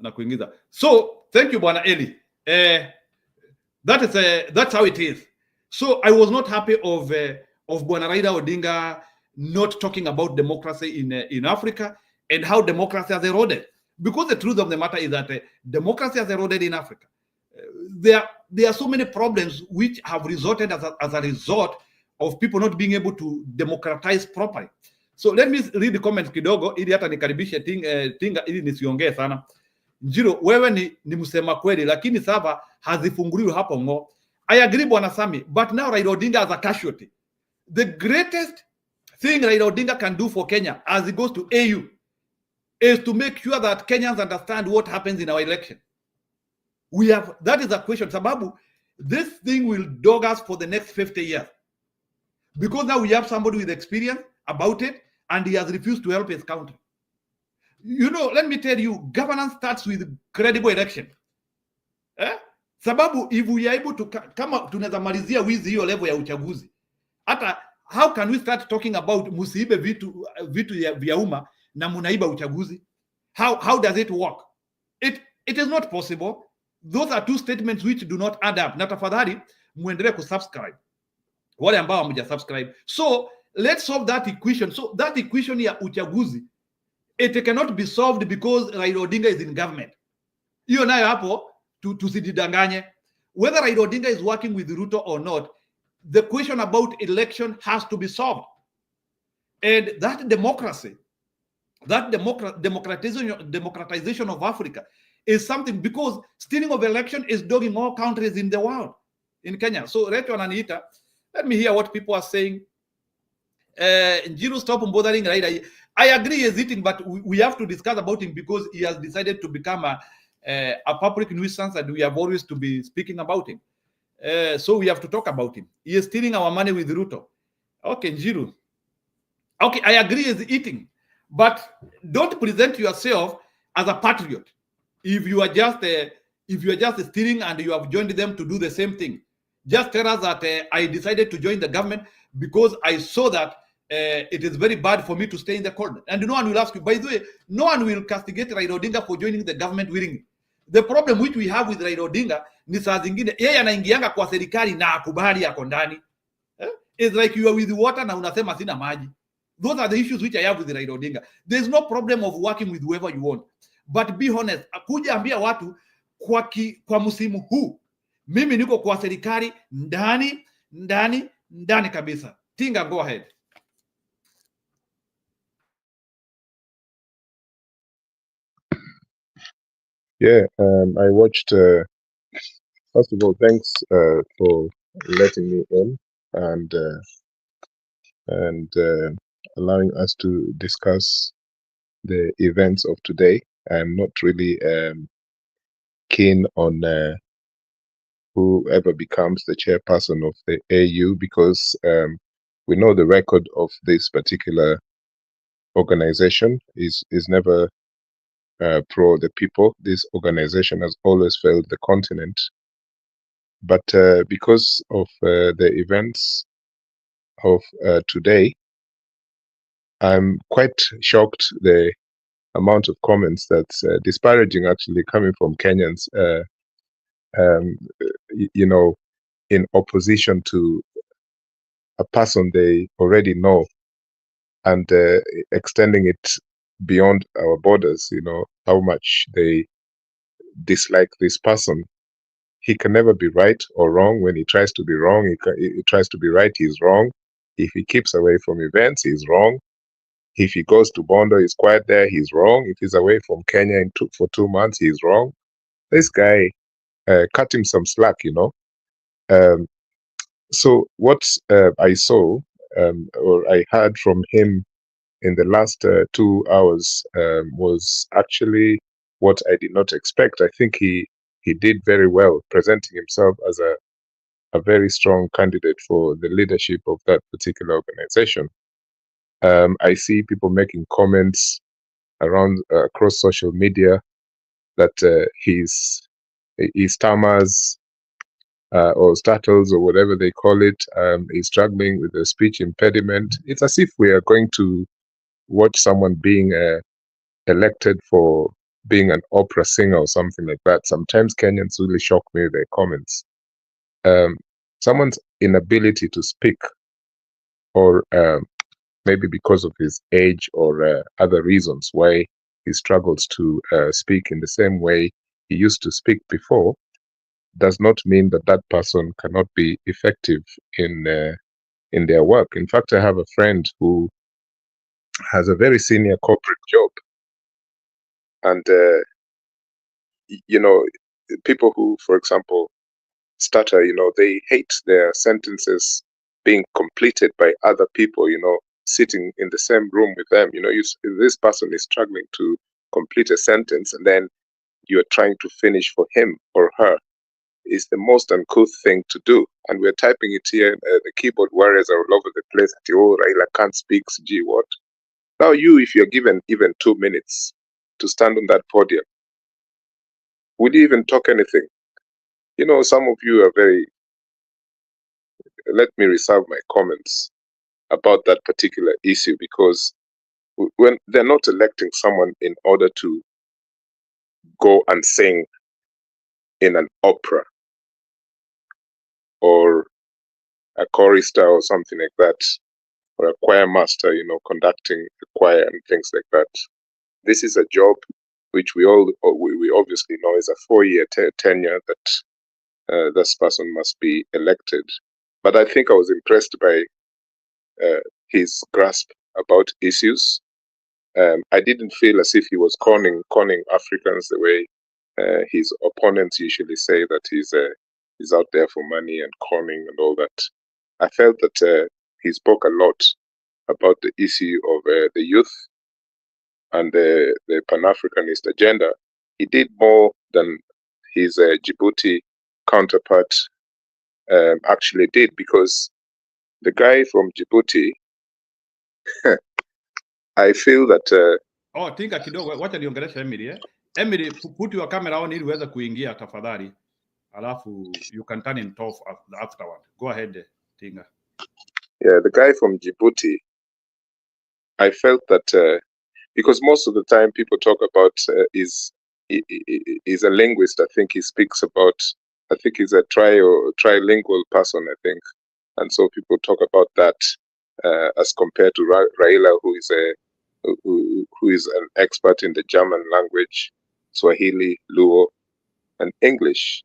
na kuingiza. So thank you Bwana Eli. That's how it is. So I was not happy of Bwana Raila Odinga not talking about democracy in Africa and how democracy has eroded. Because the truth of the matter is that democracy has eroded in Africa. There are so many problems which have resulted as a result of people not being able to democratize properly. So let me read the comments kidogo ili hata nikaribishe tinga ili nisiongee sana. Njiro, wewe ni msema kweli lakini sava hazifunguliwi hapo ngo. I agree Bwana Sami, but now Raila Odinga as a casualty. The greatest thing Raila Odinga can do for Kenya as he goes to AU is to make sure that Kenyans understand what happens in our election. That is a question. Sababu, this thing will dog us for the next 50 years. Because now we have somebody with experience about it and he has refused to help his country. You know, let me tell you, governance starts with credible election. Sababu, if we are able to, kama tunaweza malizia wizi hiyo level ya uchaguzi, hata how can we start talking about musiibe vitu vya umma na munaiba uchaguzi? How does it work? It is not possible. Those are two statements which do not add up. Na tafadhali muendelee kusubscribe wale ambao hamjasubscribe. So let's solve that equation. So that equation ya uchaguzi, it cannot be solved because Raila Odinga is in government. Hiyo nayo hapo tusidanganye. Whether Raila Odinga is working with Ruto or not, the question about election has to be solved. And that democracy, that democratization of Africa is something, because stealing of election is dogging all countries in the world, in Kenya. So Reto Ananiita, let me hear what people are saying. Njiru, stop bothering Raila. I agree he's eating, but we have to discuss about him because he has decided to become a public nuisance and we have always to be speaking about him. So we have to talk about him. He is stealing our money with Ruto. Okay, Njiru. Okay, I agree he's eating, but don't present yourself as a patriot. If you are just stealing and you have joined them to do the same thing, just tell us that I decided to join the government because I saw that it is very bad for me to stay in the cold. And no one will ask you. By the way, no one will castigate Raila Odinga for joining the government willingly. The problem which we have with Raila Odinga ni saa zingine yeye anaingianga kwa serikali na akubali yako ndani. It's like you are with water na unasema sina maji. Those are the issues which I have with Raila Odinga. There's no problem of working with whoever you want. But be honest, akuja ambia watu kwa msimu huu mimi niko kwa serikali ndani kabisa. Tinga, go ahead. Yeah, I watched, first of all, thanks for letting me in and allowing us to discuss the events of today. I'm not really keen on whoever becomes the chairperson of the AU because we know the record of this particular organization is never pro the people. This organization has always failed the continent. But because of the events of today, I'm quite shocked the amount of comments that's disparaging actually coming from Kenyans, you know, in opposition to a person they already know and extending it beyond our borders, you know, how much they dislike this person. He can never be right or wrong. When he tries to be wrong, he tries to be right, he's wrong. If he keeps away from events, he's wrong. If he goes to Bondo, he's quiet there, he's wrong. If he's away from Kenya for 2 months, he's wrong. This guy, cut him some slack, you know. So what I saw or I heard from him in the last 2 hours was actually what I did not expect. I think he did very well, presenting himself as a very strong candidate for the leadership of that particular organization. I see people making comments around across social media that he stammers or stutters or whatever they call it. He's struggling with a speech impediment. It's as if we are going to watch someone being elected for being an opera singer or something like that. Sometimes Kenyans really shock me with their comments. Someone's inability to speak, or maybe because of his age or other reasons why he struggles to speak in the same way he used to speak before, does not mean that that person cannot be effective in their work. In fact, I have a friend who has a very senior corporate job, and people who, for example, stutter, they hate their sentences being completed by other people, sitting in the same room with them. This person is struggling to complete a sentence, and then you're trying to finish for him or her. Is the most uncouth thing to do. And we're typing it here. The keyboard warriors are all over the place. Oh, Raila can't speak. Gee, what? Now if you're given even 2 minutes to stand on that podium, would you even talk anything? Some of you are very, let me reserve my comments about that particular issue, because when they're not electing someone in order to go and sing in an opera or a chorister or something like that, or a choir master, conducting a choir and things like that. This is a job which we obviously know is a 4-year tenure that this person must be elected. But I think I was impressed by his grasp about issues. I didn't feel as if he was conning Africans the way his opponents usually say, that he's out there for money and conning and all that. I felt that he spoke a lot about the issue of the youth and the Pan-Africanist agenda. He did more than his Djibouti counterpart actually did, because the guy from Djibouti, I feel that Tinga kidogo, wacha niongelesha Emily. Emily, put your camera on ili uweze kuingia tafadhali. Alafu you can turn it off afterward. Go ahead, Tinga. Yeah, the guy from Djibouti, I felt that because most of the time people talk about is a linguist. I think he speaks about, I think he's a trilingual person, I think. And so people talk about that as compared to Raila, who is an expert in the German language, Swahili, Luo, and English.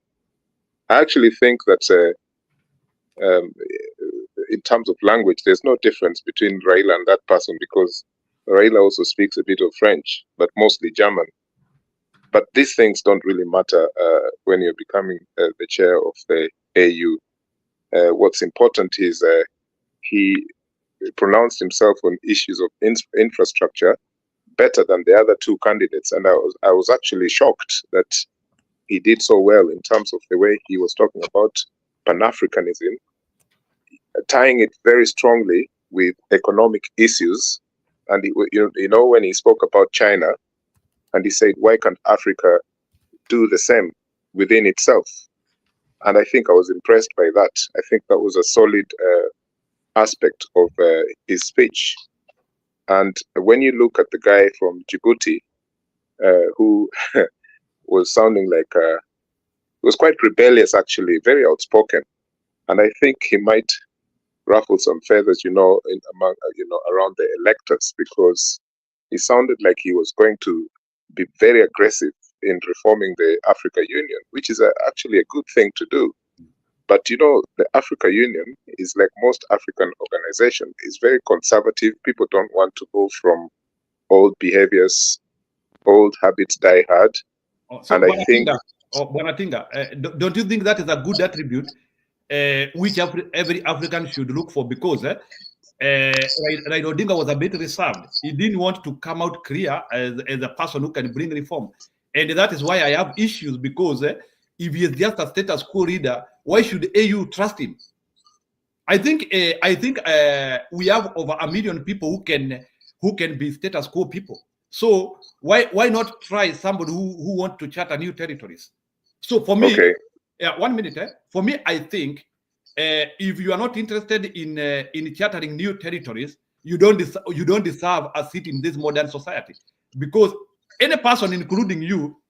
I actually think that in terms of language, there's no difference between Raila and that person, because Raila also speaks a bit of French, but mostly German. But these things don't really matter when you're becoming the chair of the AU. What's important is he pronounced himself on issues of infrastructure better than the other two candidates, and I was actually shocked that he did so well in terms of the way he was talking about Pan-Africanism, tying it very strongly with economic issues. And when he spoke about China, and he said, why can't Africa do the same within itself? And I think I was impressed by that. I think that was a solid aspect of his speech. And when you look at the guy from Djibouti, who was sounding like, was quite rebellious, actually, very outspoken. And I think he might ruffle some feathers, around the electors, because he sounded like he was going to be very aggressive in reforming the Africa Union, which is actually a good thing to do. But the Africa Union is like most African organizations, is very conservative. People don't want to go from old behaviors, old habits die hard. So, and I think, don't you think that is a good attribute which every African should look for? Because Raila Odinga was a bit reserved. He didn't want to come out clear as a person who can bring reform. And that is why I have issues, because if he is just a status quo leader, why should AU trust him? I think we have over 1 million people who can be status quo people. So why not try somebody who want to chart new territories? So for me, 1 minute. For me, I think if you are not interested in chartering new territories, you don't deserve a seat in this modern society, because Any person, including you,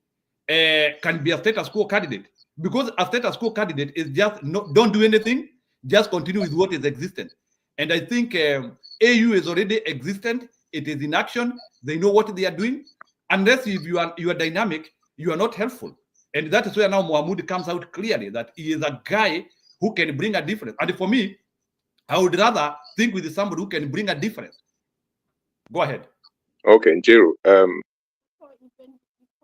can be a status quo candidate, because a status quo candidate is just don't do anything, just continue with what is existent. And I think AU is already existent. It is in action. They know what they are doing. Unless if you are dynamic, you are not helpful. And that is where now Mohamud comes out clearly that he is a guy who can bring a difference. And for me, I would rather think with somebody who can bring a difference. Go ahead. Okay, Njiru.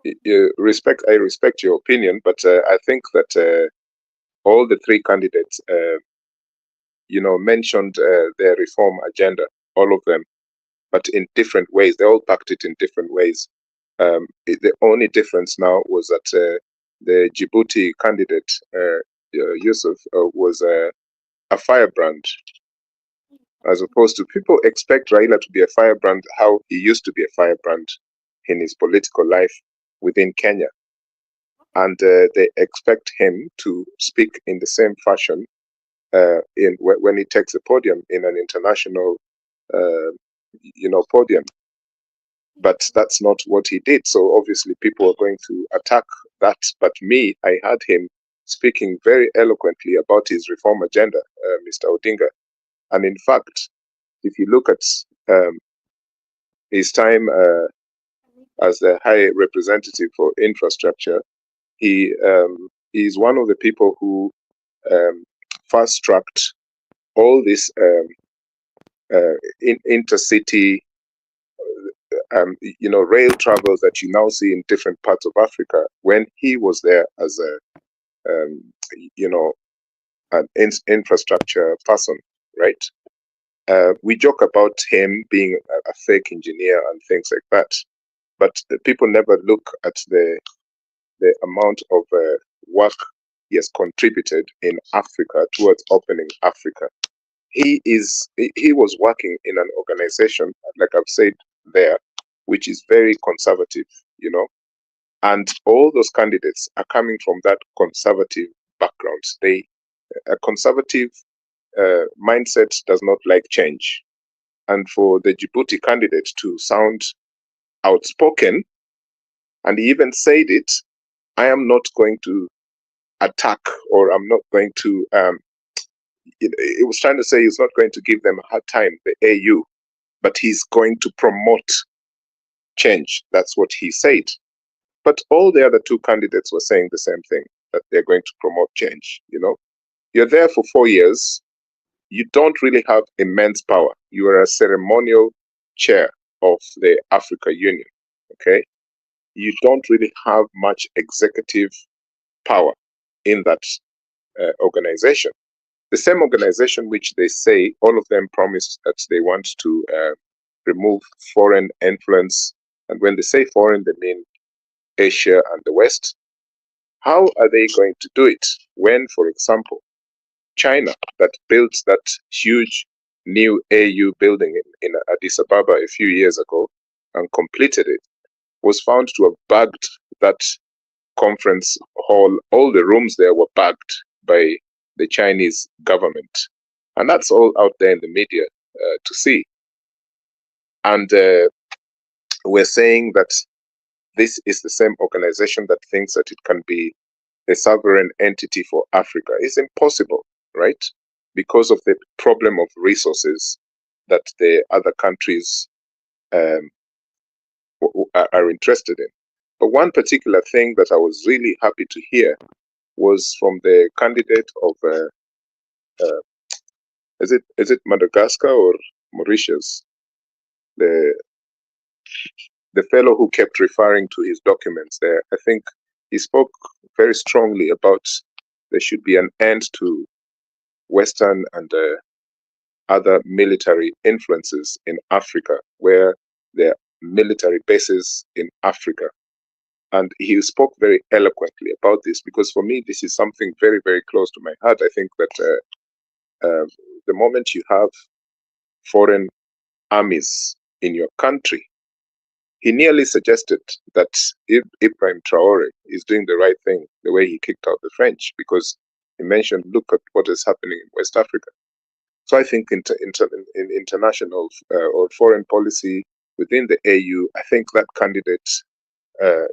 I respect your opinion, but I think that all the three candidates, mentioned their reform agenda, all of them, but in different ways. They all packed it in different ways. The only difference now was that the Djibouti candidate, Yusuf, was a firebrand, as opposed to people expect Raila to be a firebrand how he used to be a firebrand in his political life within Kenya. And they expect him to speak in the same fashion when he takes the podium in an international, podium. But that's not what he did. So obviously people are going to attack that. But me, I had him speaking very eloquently about his reform agenda, Mr. Odinga. And in fact, if you look at his time as the High Representative for Infrastructure, he is one of the people who fast-tracked all this intercity, rail travels that you now see in different parts of Africa. When he was there as an infrastructure person, right? We joke about him being a fake engineer and things like that, but people never look at the amount of work he has contributed in Africa towards opening Africa. He was working in an organization, like I've said there, which is very conservative, and all those candidates are coming from that conservative background. A conservative mindset does not like change. And for the Djibouti candidate to sound outspoken, and he even said it, I am not going to attack, or I'm not going to, he was trying to say he's not going to give them a hard time, the AU, but he's going to promote change. That's what he said. But all the other two candidates were saying the same thing, that they're going to promote change. You're there for 4 years. You don't really have immense power. You are a ceremonial chair of the Africa Union, okay? You don't really have much executive power in that organization. The same organization which they say, all of them promised that they want to remove foreign influence. And when they say foreign, they mean Asia and the West. How are they going to do it when, for example, China, that built that huge new AU building in Addis Ababa a few years ago and completed it, was found to have bagged that conference hall? All the rooms there were bagged by the Chinese government. And that's all out there in the media to see. And we're saying that this is the same organization that thinks that it can be a sovereign entity for Africa. It's impossible, right? Because of the problem of resources that the other countries are interested in. But one particular thing that I was really happy to hear was from the candidate of, is it Madagascar or Mauritius? The fellow who kept referring to his documents there, I think he spoke very strongly about there should be an end to Western and other military influences in Africa, where there are military bases in Africa. And he spoke very eloquently about this, because for me, this is something very, very close to my heart. I think that the moment you have foreign armies in your country, he nearly suggested that if Ibrahim Traore is doing the right thing, the way he kicked out the French, because he mentioned, look at what is happening in West Africa. So I think in international or foreign policy within the AU, I think that candidate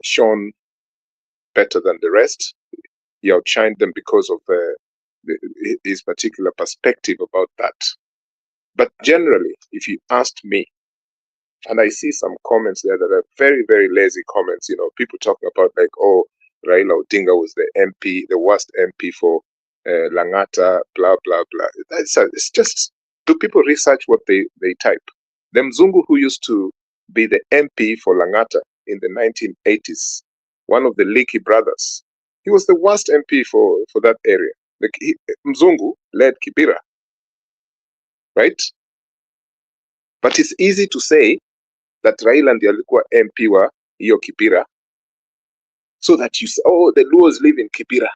shone better than the rest. He outshined them because of his particular perspective about that. But generally, if you asked me, and I see some comments there that are very, very lazy comments, people talking about like, oh, Raila Odinga was the MP, the worst MP for Langata, blah, blah, blah. It's just, do people research what they type? The Mzungu who used to be the MP for Langata in the 1980s, one of the Leakey brothers, he was the worst MP for that area. Mzungu led Kibera, right? But it's easy to say that Raila ndiye alikuwa MP wa hiyo Kibera, so that you say, oh, the Luos live in Kibera,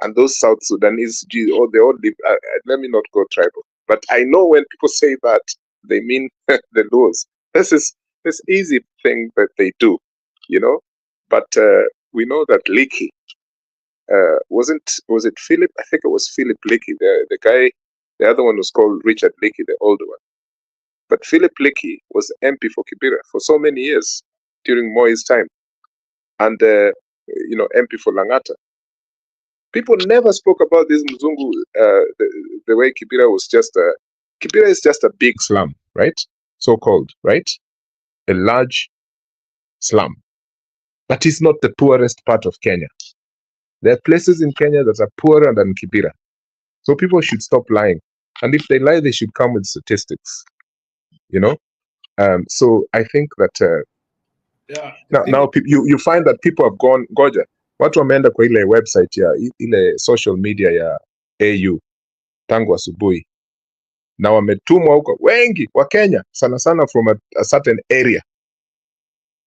and those South Sudanese, oh, they all live. Let me not go tribal, but I know when people say that, they mean the Luos. This is this easy thing that they do, But we know that Leakey, was it Philip? I think it was Philip Leakey, the guy. The other one was called Richard Leakey, the older one. But Philip Leakey was MP for Kibera for so many years during Moi's time, and MP for Langata. People never spoke about this Mzungu. The way Kibera was Kibera is just a big slum, right? So called, right? A large slum, but it's not the poorest part of Kenya. There are places in Kenya that are poorer than Kibera. So people should stop lying. And if they lie, they should come with statistics, So I think that now you find that people have gone, Goja, watu wameenda kwa ile website ya ile social media ya AU tangu asubuhi, na wametumwa huko wengi wa Kenya, sana sana from a certain area,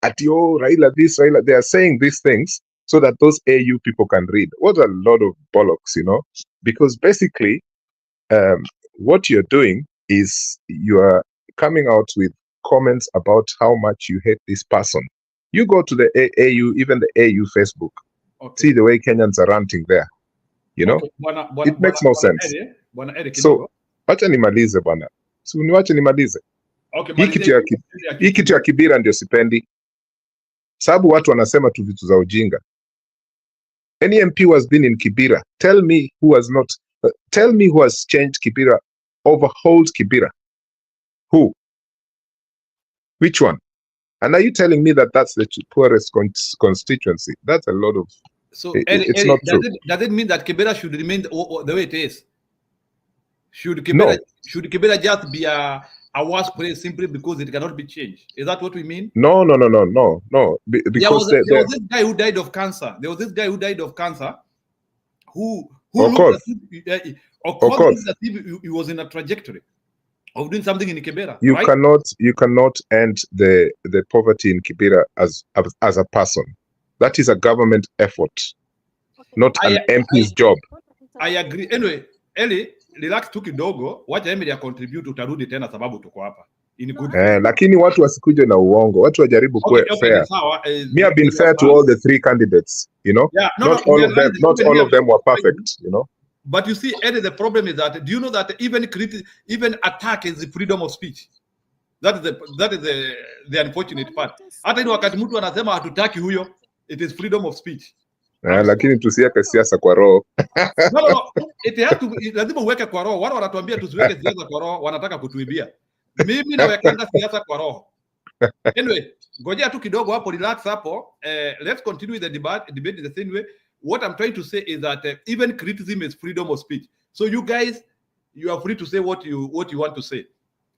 ati oh, Raila this, Raila, they are saying these things so that those AU people can read. What a lot of bollocks, because basically what you're doing is you are coming out with comments about how much you hate this person. You go to the AU, even the AU Facebook, see the way Kenyans are ranting there, it makes no sense. So wacha nimalize bwana, so niwache nimalize. Hii kitu ya Kibera ndio sipendi, sababu watu wanasema tu vitu za ujinga. Any MP who has been in Kibera, tell me who has changed Kibera, overhauled Kibera. Who? Which one? And are you telling me that that's the poorest constituency? That's a lot of... So, it's not true. Does it mean that Kibera should remain the way it is? Should Kibera just be a worse place simply because it cannot be changed? Is that what we mean? No. Because there was this guy who died of cancer. There was this guy who died of cancer who looked as if he was in a trajectory of doing something in Kibera. You cannot end the poverty in Kibera as a person. That is a government effort, not an MP's job. I agree. Anyway, Eli, relax tu kidogo, wacha Emily ya contribute, utarudi tena sababu tuko hapa. Lakini watu wasikuje na uongo, watu wajaribu kuwa fair. Me have been fair to all the three candidates, Yeah, not all of them were perfect, But you see, Eddie, the problem is that, do you know that even attack is the freedom of speech? That is the unfortunate part. Hata ni wakati mtu anasema hatutaki huyo, it is freedom of speech. Lakini tusiweke siasa kwa roho. No. Lazima uweke kwa roho. Wale wanatuambia tusiweke siasa kwa roho, wanataka kutuibia. Mimi nawekanga siasa kwa roho. Anyway, ngojea tu kidogo hapo, relax hapo. Let's continue the debate in the same way. What I'm trying to say is that even criticism is freedom of speech. So you guys, you are free to say what you want to say.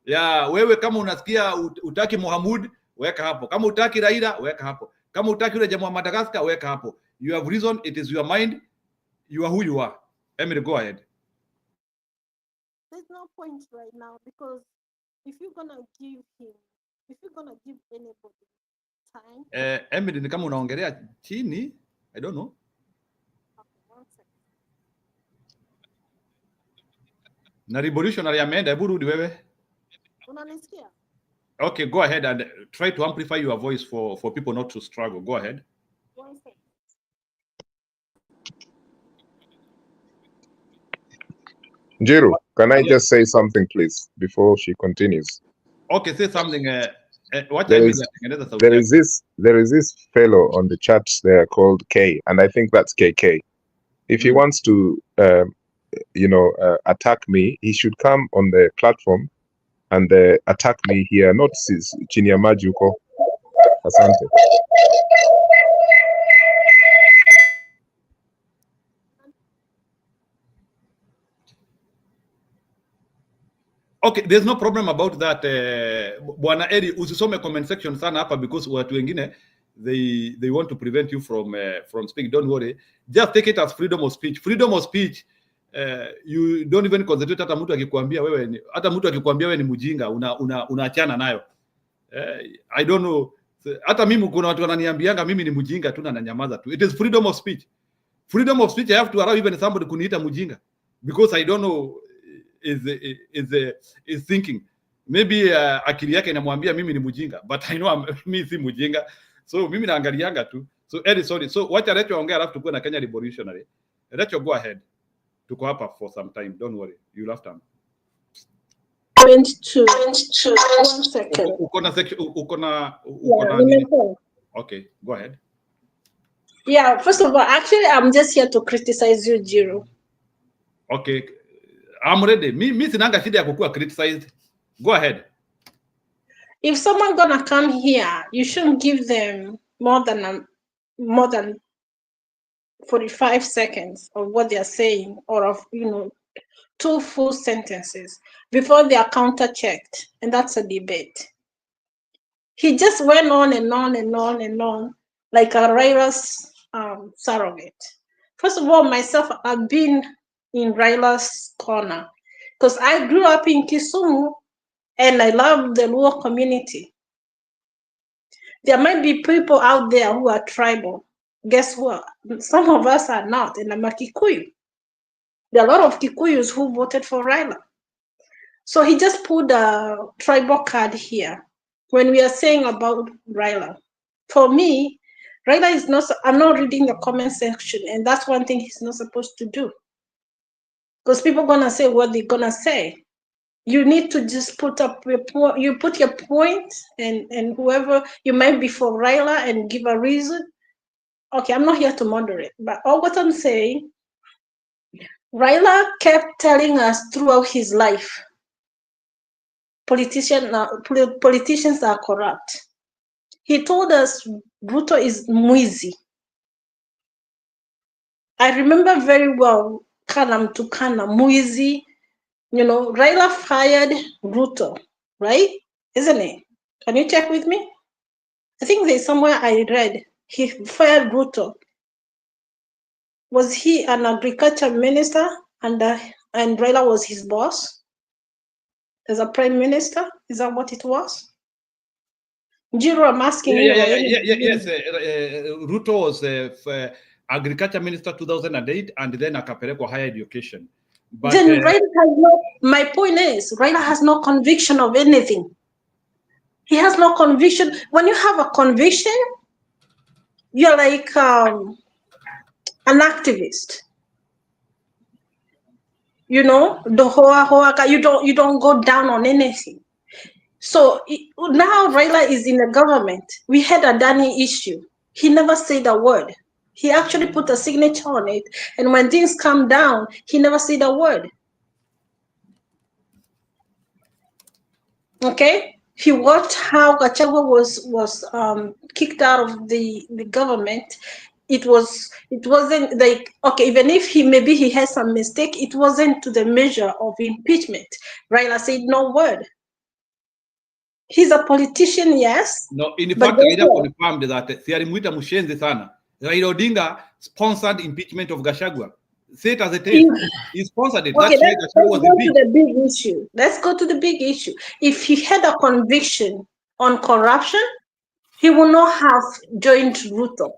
Yeah, wewe kama unasikia utaki Mohamud, weka hapo. Kama utaki Raila, weka hapo. Kama utaki yule jamaa wa Madagascar, weka hapo. You have reason, it is your mind. You are who you are. Emily, go ahead. There's no point right now, because if you're gonna give anybody time. Emily, ni kama unaongelea chini, I don't know. Na revolutionary ameenda, hebu rudi wewe. Unanisikia? Okay, go ahead and try to amplify your voice for people not to struggle. Go ahead. Njiru, can I just say something, please, before she continues? Okay, say something. There is this fellow on the chat there called K, and I think that's KK. If he wants to, attack me, he should come on the platform and attack me here, not chini ya maji huko. Asante. Okay, there's no problem about that. Bwana Eri, usisome comment section sana hapa because watu wengine they want to prevent you from speaking. Don't worry. Just take it as freedom of speech. Freedom of speech, you don't even concentrate. Hata mtu akikwambia wewe ni mjinga, unaachana nayo. I don't know. Hata mimi kuna watu wananiambianga mimi ni mjinga tu na nanyamaza tu. It is freedom of speech. Freedom of speech, I have to allow even somebody kuniita mjinga because I don't know is thinking maybe akili yake inamwambia mimi ni mjinga, but I know mimi si mjinga, so mimi naangalianga tu. So Eddie, sorry, so wacha Rachel ongea alafu tukue na Kenya Revolutionary. Rachel, go ahead, tuko hapa for some time, don't worry, you'll have time. 22 1 second. Uko na okay, go ahead. Yeah, first of all, actually I'm just here to criticize you, Jiro. Okay, I'm ready. Me sinanga shida ya kukua criticized. Go ahead. If someone gonna come here, you shouldn't give them more than 45 seconds of what they're saying, or of 2 full sentences before they are counter checked, and that's a debate. He just went on and on and on and on like a Raila's surrogate. First of all, myself, I've been in Raila's corner because I grew up in Kisumu and I love the Luo community. There might be people out there who are tribal. Guess what? Some of us are not, and I'm a Kikuyu. There are a lot of Kikuyus who voted for Raila. So he just put a tribal card here when we are saying about Raila. For me, Raila is not, I'm not reading the comment section, and that's one thing he's not supposed to do. Because people are gonna say what they're gonna say. You need to just put up your point, you put your point, and whoever, you might be for Raila and give a reason. Okay, I'm not here to moderate, but all what I'm saying, Raila kept telling us throughout his life, politicians are corrupt. He told us Ruto is mwizi. I remember very well, Kanam to Kana, mwizi. Raila fired Ruto, right? Isn't it? Can you check with me? I think there's somewhere I read he fired Ruto. Was he an agriculture minister and Raila was his boss as a prime minister? Is that what it was? Jiro, I'm asking you. Yes. Ruto was agriculture minister 2008 and then akapelekwa higher education. But then Raila has my point is, Raila has no conviction of anything. He has no conviction. When you have a conviction, you're like an activist. The hoa, you don't go down on anything. So now Raila is in the government. We had a Dani issue. He never said a word. He actually put a signature on it. And when things come down, he never said a word. Okay? He watched how Gachagua was kicked out of the government. It wasn't like, okay, even if maybe he has some mistake, it wasn't to the measure of impeachment. Raila said no word. He's a politician, yes. No, in fact, Raila confirmed that Siarimwita Mushenzi sana. Raila Odinga sponsored impeachment of Gachagua. Say it as it is. He sponsored it. Okay, That's why Gachagua was impeached. the big issue. Let's go to the big issue. If he had a conviction on corruption, he would not have joined Ruto.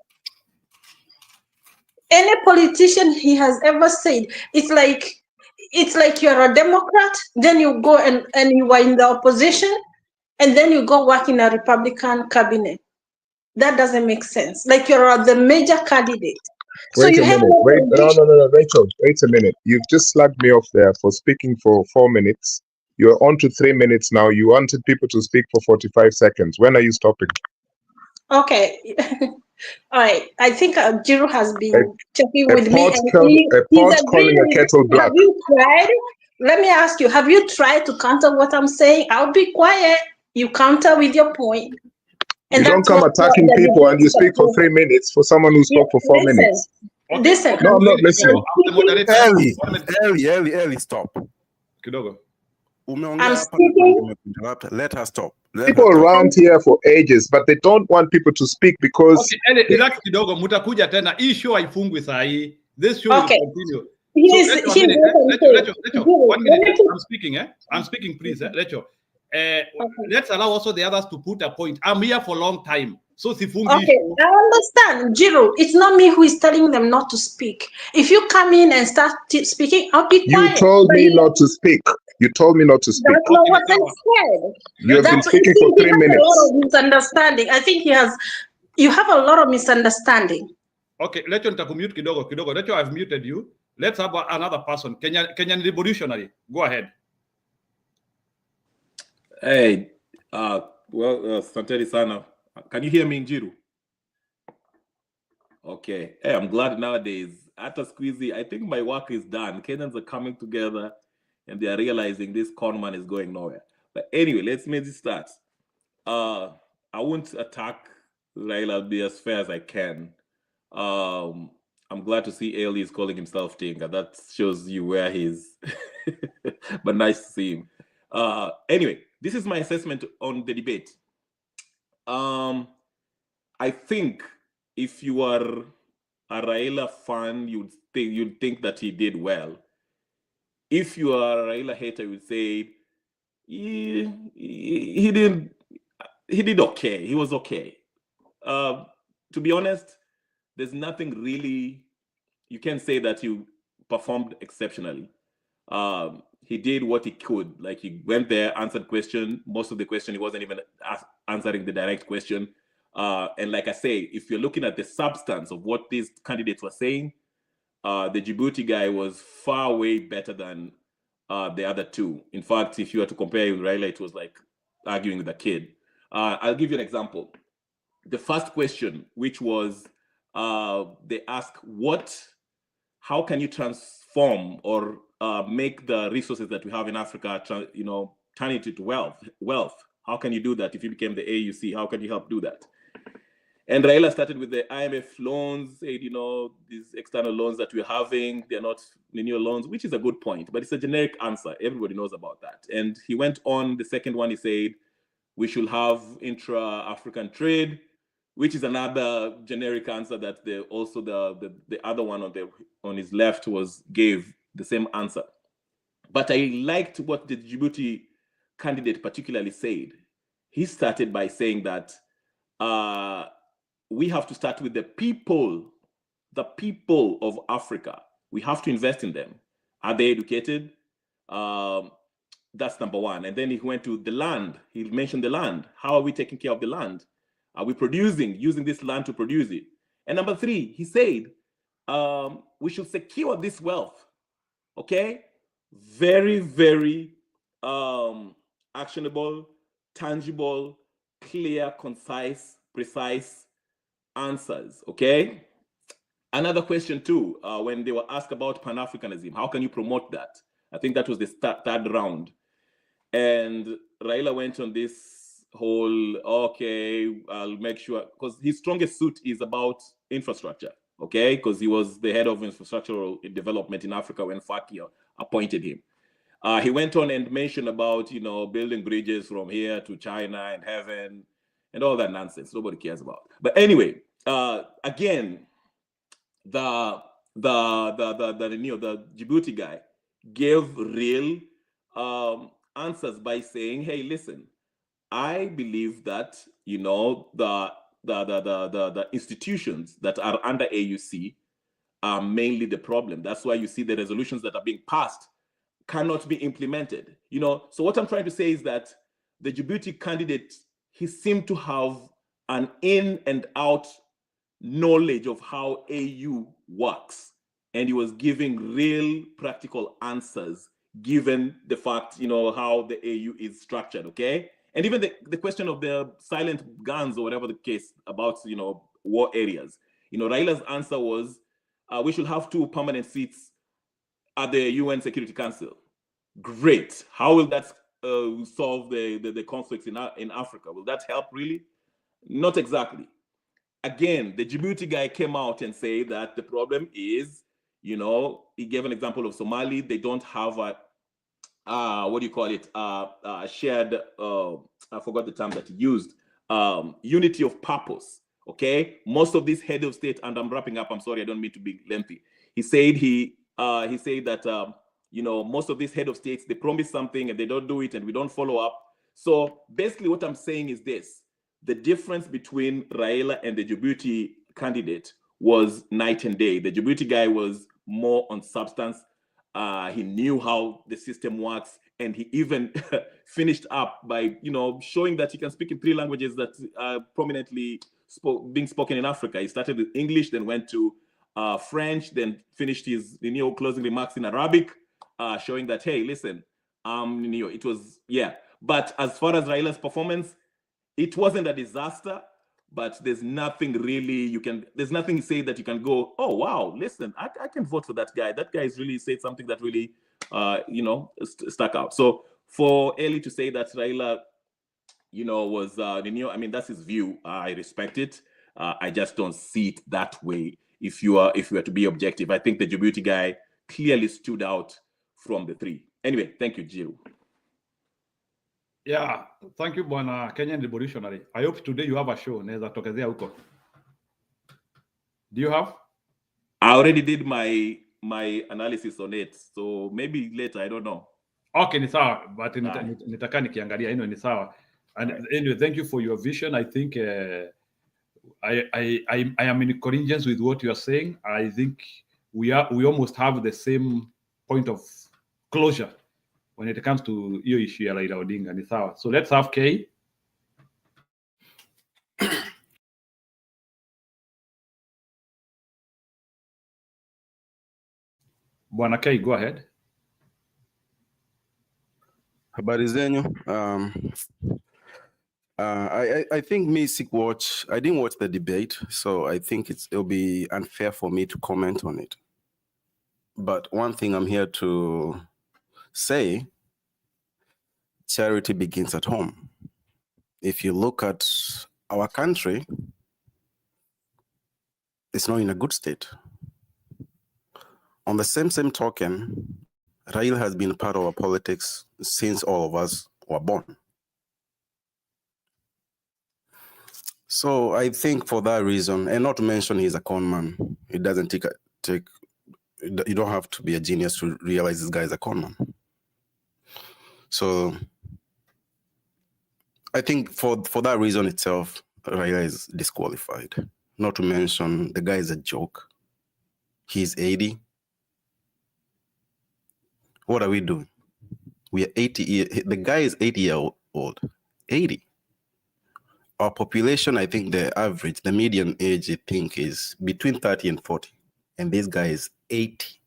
Any politician he has ever said, it's like you're a Democrat, then you go and you are in the opposition, and then you go work in a Republican cabinet. That doesn't make sense. Like you're the major candidate. Wait a minute. No, Rachel, wait a minute. You've just slugged me off there for speaking for 4 minutes. You're on to 3 minutes now. You wanted people to speak for 45 seconds. When are you stopping? Okay. All right. I think Jiro has A, been checking a with me, pot, and a he's pot calling a agreeing. kettle black. Have you tried? Let me ask you, have you tried to counter what I'm saying? I'll be quiet. You counter with your point. And You don't that's come what attacking the people and you debate's speak for supposed. 3 minutes for someone who spoke for 4 Listen, minutes. Okay, listen. okay. No, I'm not listening. I'm the moderator. Early, 1 minute. early, stop. Kidogo. I'm speaking. Let her stop. People rant here for ages, but they don't want people to speak because... Okay, Eli, relax kidogo, mutakuja tena. Hii show haifungwi saa hii. This show Okay. will continue. He's So, what I'm saying. Lecho, Jiro, 1 minute. let me I'm speaking, I'm speaking, please, Lecho. Okay. Let's allow also the others to put a point. I'm here for a long time. So sifungi Okay, show. I understand. Jiro, it's not me who is telling them not to speak. If you come in and start speaking, I'll be You quiet. told me not to speak. You told me not to speak. That's not Okay, what I Nikawa. said. You have been That's, speaking see, for he 3 has a minutes. lot of misunderstanding. I think you have a lot of misunderstanding. Okay, Lecho nitakumute kidogo. Lecho, I've muted you. Let's have another person. Kenyan Revolutionary. Go ahead. Hey, Santeri Sana. Can you hear me, Njiru? Okay. Hey, I'm glad nowadays, after Squeezy, I think my work is done. Kenyans are coming together and they are realizing this conman is going nowhere. But anyway, let's make this start. I won't attack Raila. I'll be as fair as I can. I'm glad to see Ailey is calling himself Tinga. That shows you where he's. But nice to see him. Anyway, this is my assessment on the debate. I think if you are a Raila fan, you'd think that he did well. If you are a Raila hater, you would say he did okay. He was okay. To be honest, there's nothing really you can say that he performed exceptionally. He did what he could. Like, he went there, answered question. Most of the question, he wasn't even answering the direct question. And like I say, if you're looking at the substance of what these candidates were saying, the Djibouti guy was far way better than the other two. In fact, if you were to compare with Raila, it was like arguing with a kid. I'll give you an example. The first question, which was, they ask, how can you transform or make the resources that we have in Africa, turn it into wealth? How can you do that if you became the AUC? How can you help do that? And Raila started with the IMF loans, said, these external loans that we're having, they're not linear loans, which is a good point, but it's a generic answer. Everybody knows about that. And he went on, the second one, he said, we should have intra-African trade, which is another generic answer that the other one on his left gave the same answer. But I liked what the Djibouti candidate particularly said. He started by saying that we have to start with the people of Africa. We have to invest in them. Are they educated? That's number one. And then he went to the land. He mentioned the land. How are we taking care of the land? Are we using this land to produce it? And number three, he said, we should secure this wealth. Okay? Very, very actionable, tangible, clear, concise, precise answers. Okay? Another question too, when they were asked about Pan-Africanism, how can you promote that? I think that was the third round. And Raila went on this whole, okay, I'll make sure, because his strongest suit is about infrastructure, okay? Because he was the head of infrastructural development in Africa when Faki appointed him. He went on and mentioned about, building bridges from here to China and heaven and all that nonsense nobody cares about. But anyway, again, the Djibouti guy gave real answers by saying, hey, listen, I believe that the institutions that are under AUC are mainly the problem. That's why you see the resolutions that are being passed cannot be implemented. So what I'm trying to say is that the Djibouti candidate, he seemed to have an in and out knowledge of how AU works, and he was giving real practical answers given the fact, how the AU is structured, okay? And even the question of the silent guns or whatever the case about, war areas. Raila's answer was, we should have 2 permanent seats at the UN Security Council. Great. How will that solve the conflicts in Africa? Will that help really? Not exactly. Again, the Djibouti guy came out and said that the problem is, he gave an example of Somali. They don't have a shared, I forgot the term that he used, unity of purpose. Okay, most of these head of state, and I'm wrapping up, I'm sorry, I don't mean to be lengthy. He said that most of these head of states, they promise something and they don't do it and we don't follow up. So basically what I'm saying is this: the difference between Raila and the Djibouti candidate was night and day. The Djibouti guy was more on substance. He knew how the system works, and he even finished up by, showing that he can speak in 3 languages that are prominently being spoken in Africa. He started with English, then went to French, then finished his closing remarks in Arabic, showing that, hey, listen, it was, yeah. But as far as Raila's performance, it wasn't a disaster. But there's nothing really there's nothing to say that you can go, oh, wow, listen, I can vote for that guy. That guy's really said something that really, stuck out. So for Eli to say that Raila, was that's his view. I respect it. I just don't see it that way. If you are to be objective, I think the Djibouti guy clearly stood out from the 3. Anyway, thank you, Jill. Yeah, thank you, Bwana Kenyan Revolutionary. I hope today you have a show. Naweza tokezea huko. Do you have? I already did my analysis on it, so maybe later, I don't know. Okay, ni sawa, but nitaka nikiangalia. Anyway, ni sawa. And anyway, thank you for your vision. I think I am in coincidence with what you are saying. I think we almost have the same point of closure when it comes to hiyo issue ya Raila Odinga. Ni sawa. So let's have K. Bwana K, go ahead. Habari zenyu. I think I didn't watch the debate, so I think it'll be unfair for me to comment on it. But one thing I'm here to say, charity begins at home. If you look at our country, it's not in a good state. On the same token, Raila has been part of our politics since all of us were born. So I think for that reason, and not to mention he's a con man, it doesn't you don't have to be a genius to realize this guy is a con man. So I think for that reason itself, Raila is disqualified. Not to mention the guy is a joke. He's 80. What are we doing? We are 80 the guy is 80 years old. 80. Our population, I think the median age, I think, is between 30 and 40. And this guy is 80.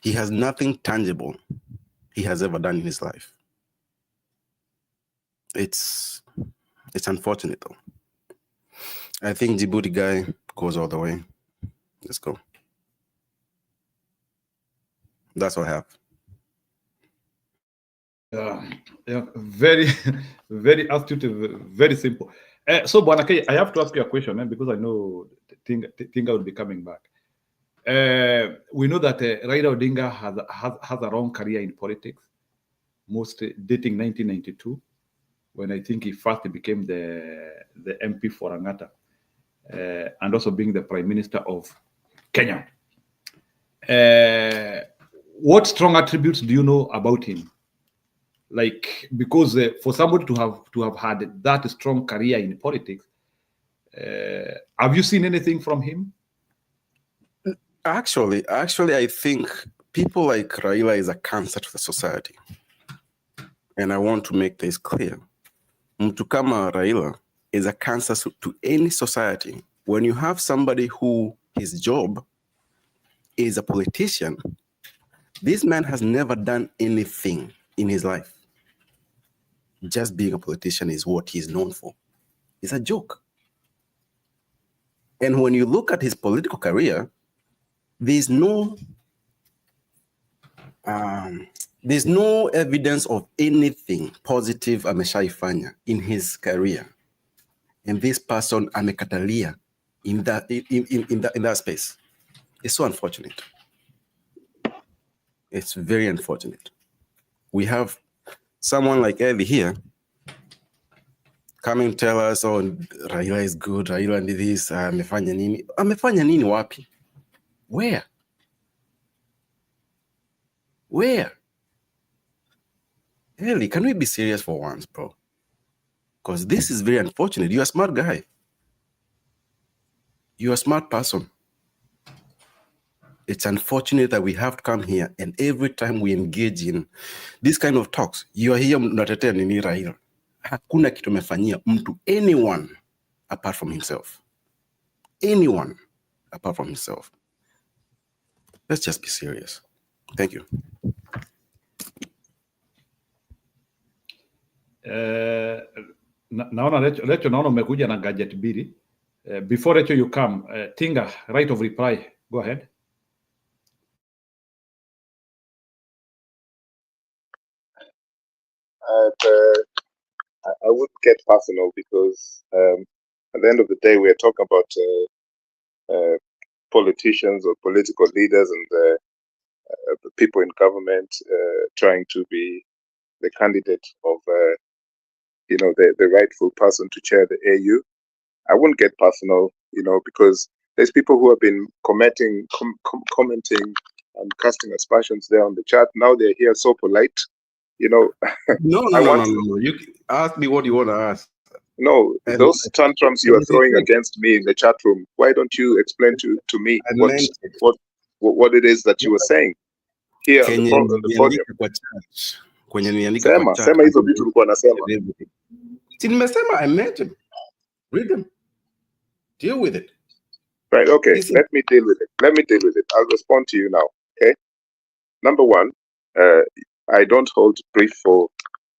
He has nothing tangible he has ever done in his life. It's unfortunate, though. I think Djibouti guy goes all the way. Let's go. That's what I have. Yeah, very, very astute, very simple. So, Bwana K, I have to ask you a question, because I know Tinga will be coming back. We know that Raila Odinga has a long career in politics, mostly dating 1992, when I think he first became the MP for Angata, and also being the Prime Minister of Kenya. What strong attributes do you know about him? Like, because for somebody to have had that strong career in politics, have you seen anything from him? Actually, I think people like Raila is a cancer to the society. And I want to make this clear. Mtu kama Raila is a cancer to any society. When you have somebody who his job is a politician. This man has never done anything in his life. Just being a politician is what he's known for. It's a joke. And when you look at his political career, there's no evidence of anything positive ameshaifanya in his career. And this person amekatalia in that space. It's so unfortunate. It's very unfortunate. We have someone like Eddie here come and tell us, oh, Raila is good, Raila did this, amefanya nini. Amefanya nini wapi? Where? Eddie, can we be serious for once, bro? Because this is very unfortunate. You're a smart guy. You're a smart person. It's unfortunate that we have to come here and every time we engage in this kind of talks, you are here mnatetea nini Raila. Hakuna kitu mefanyia mtu, anyone apart from himself. Anyone apart from himself. Let's just be serious. Thank you. Naona Lecho naona umekuja na gadget mbili. Before Lecho you come, Tinga, right of reply. Go ahead. I wouldn't get personal because at the end of the day, we're talking about politicians or political leaders and the people in government trying to be the candidate of the rightful person to chair the AU. I wouldn't get personal, because there's people who have been commenting and casting aspersions there on the chat. Now they're here so polite, No. You ask me what you want to ask. No, those tantrums you are throwing against me in the chat room, why don't you explain to me what it is that you were saying here on the podium? Sema hizo vitu ulikuwa nasema. Nimesema, I meant to read them. Deal with it. Right, okay. Let me deal with it. I'll respond to you now, okay? Number one, I don't hold brief for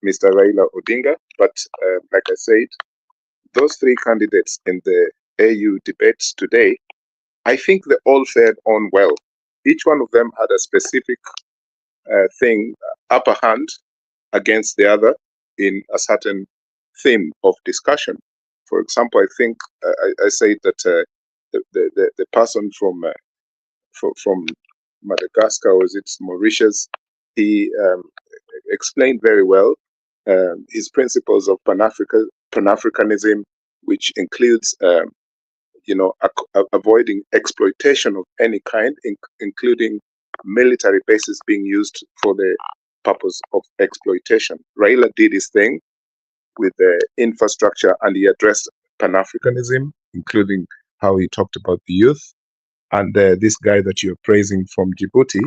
Mr. Raila Odinga, but like I said, those three candidates in the AU debates today, I think they all fared on well. Each one of them had a specific upper hand against the other in a certain theme of discussion. For example, I think I said that the person from Madagascar, or is it Mauritius, he explained very well his principles of Pan-Africanism, which includes avoiding exploitation of any kind, including military bases being used for the purpose of exploitation. Raila did his thing with the infrastructure, and he addressed Pan-Africanism, including how he talked about the youth. And this guy that you're praising from Djibouti,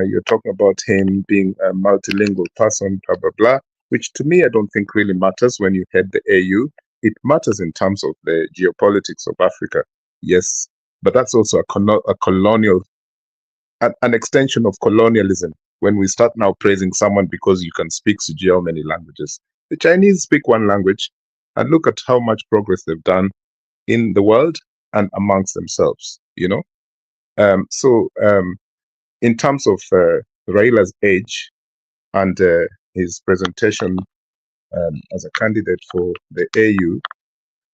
you're talking about him being a multilingual person, blah, blah, blah, which to me I don't think really matters when you head the AU. It matters in terms of the geopolitics of Africa, yes, but that's also a colonial, an extension of colonialism. When we start now praising someone because you can speak so many languages. The Chinese speak one language, and look at how much progress they've done in the world and amongst themselves, So in terms of Raila's age and his presentation as a candidate for the AU,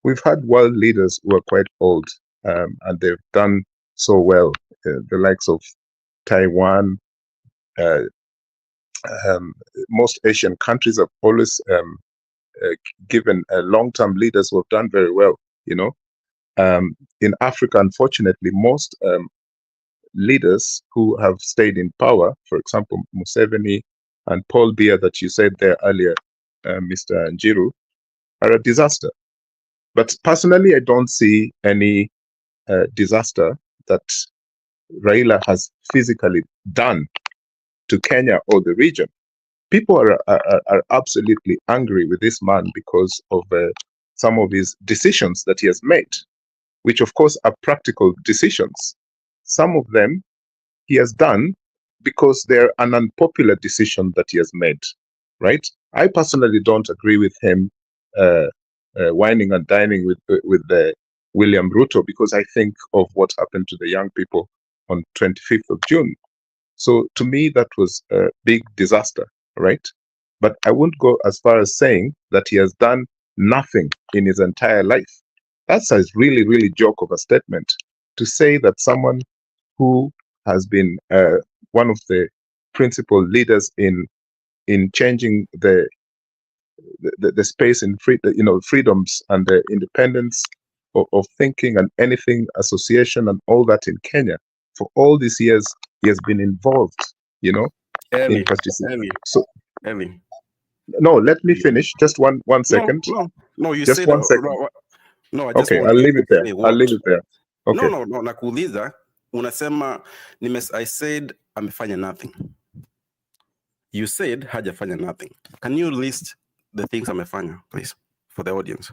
we've had world leaders who are quite old, and they've done so well. The likes of Taiwan, most Asian countries have always given long-term leaders who have done very well, in Africa, unfortunately, most leaders who have stayed in power, for example, Museveni and Paul Biya that you said there earlier, Mr. Njiru, are a disaster. But personally, I don't see any disaster that Raila has physically done to Kenya or the region. People are absolutely angry with this man because of some of his decisions that he has made, which of course are practical decisions. Some of them he has done because they're an unpopular decision that he has made, right? I personally don't agree with him whining and dining with William Ruto, because I think of what happened to the young people on 25th of June. So to me, that was a big disaster, right? But I wouldn't go as far as saying that he has done nothing in his entire life. That's a really, really joke of a statement to say that someone who has been one of the principal leaders in changing the space in freedoms and the independence of thinking and anything association and all that in Kenya. For all these years, he has been involved, in participation. So, no, let me finish. Just one second. No, you just said 1 second. No, I just okay, want I'll you leave to it there. say I'll what. leave it there. Okay. No, nakuuliza unasema I said amefanya nothing. You said hajafanya nothing. Can you list the things amefanya, please, for the audience?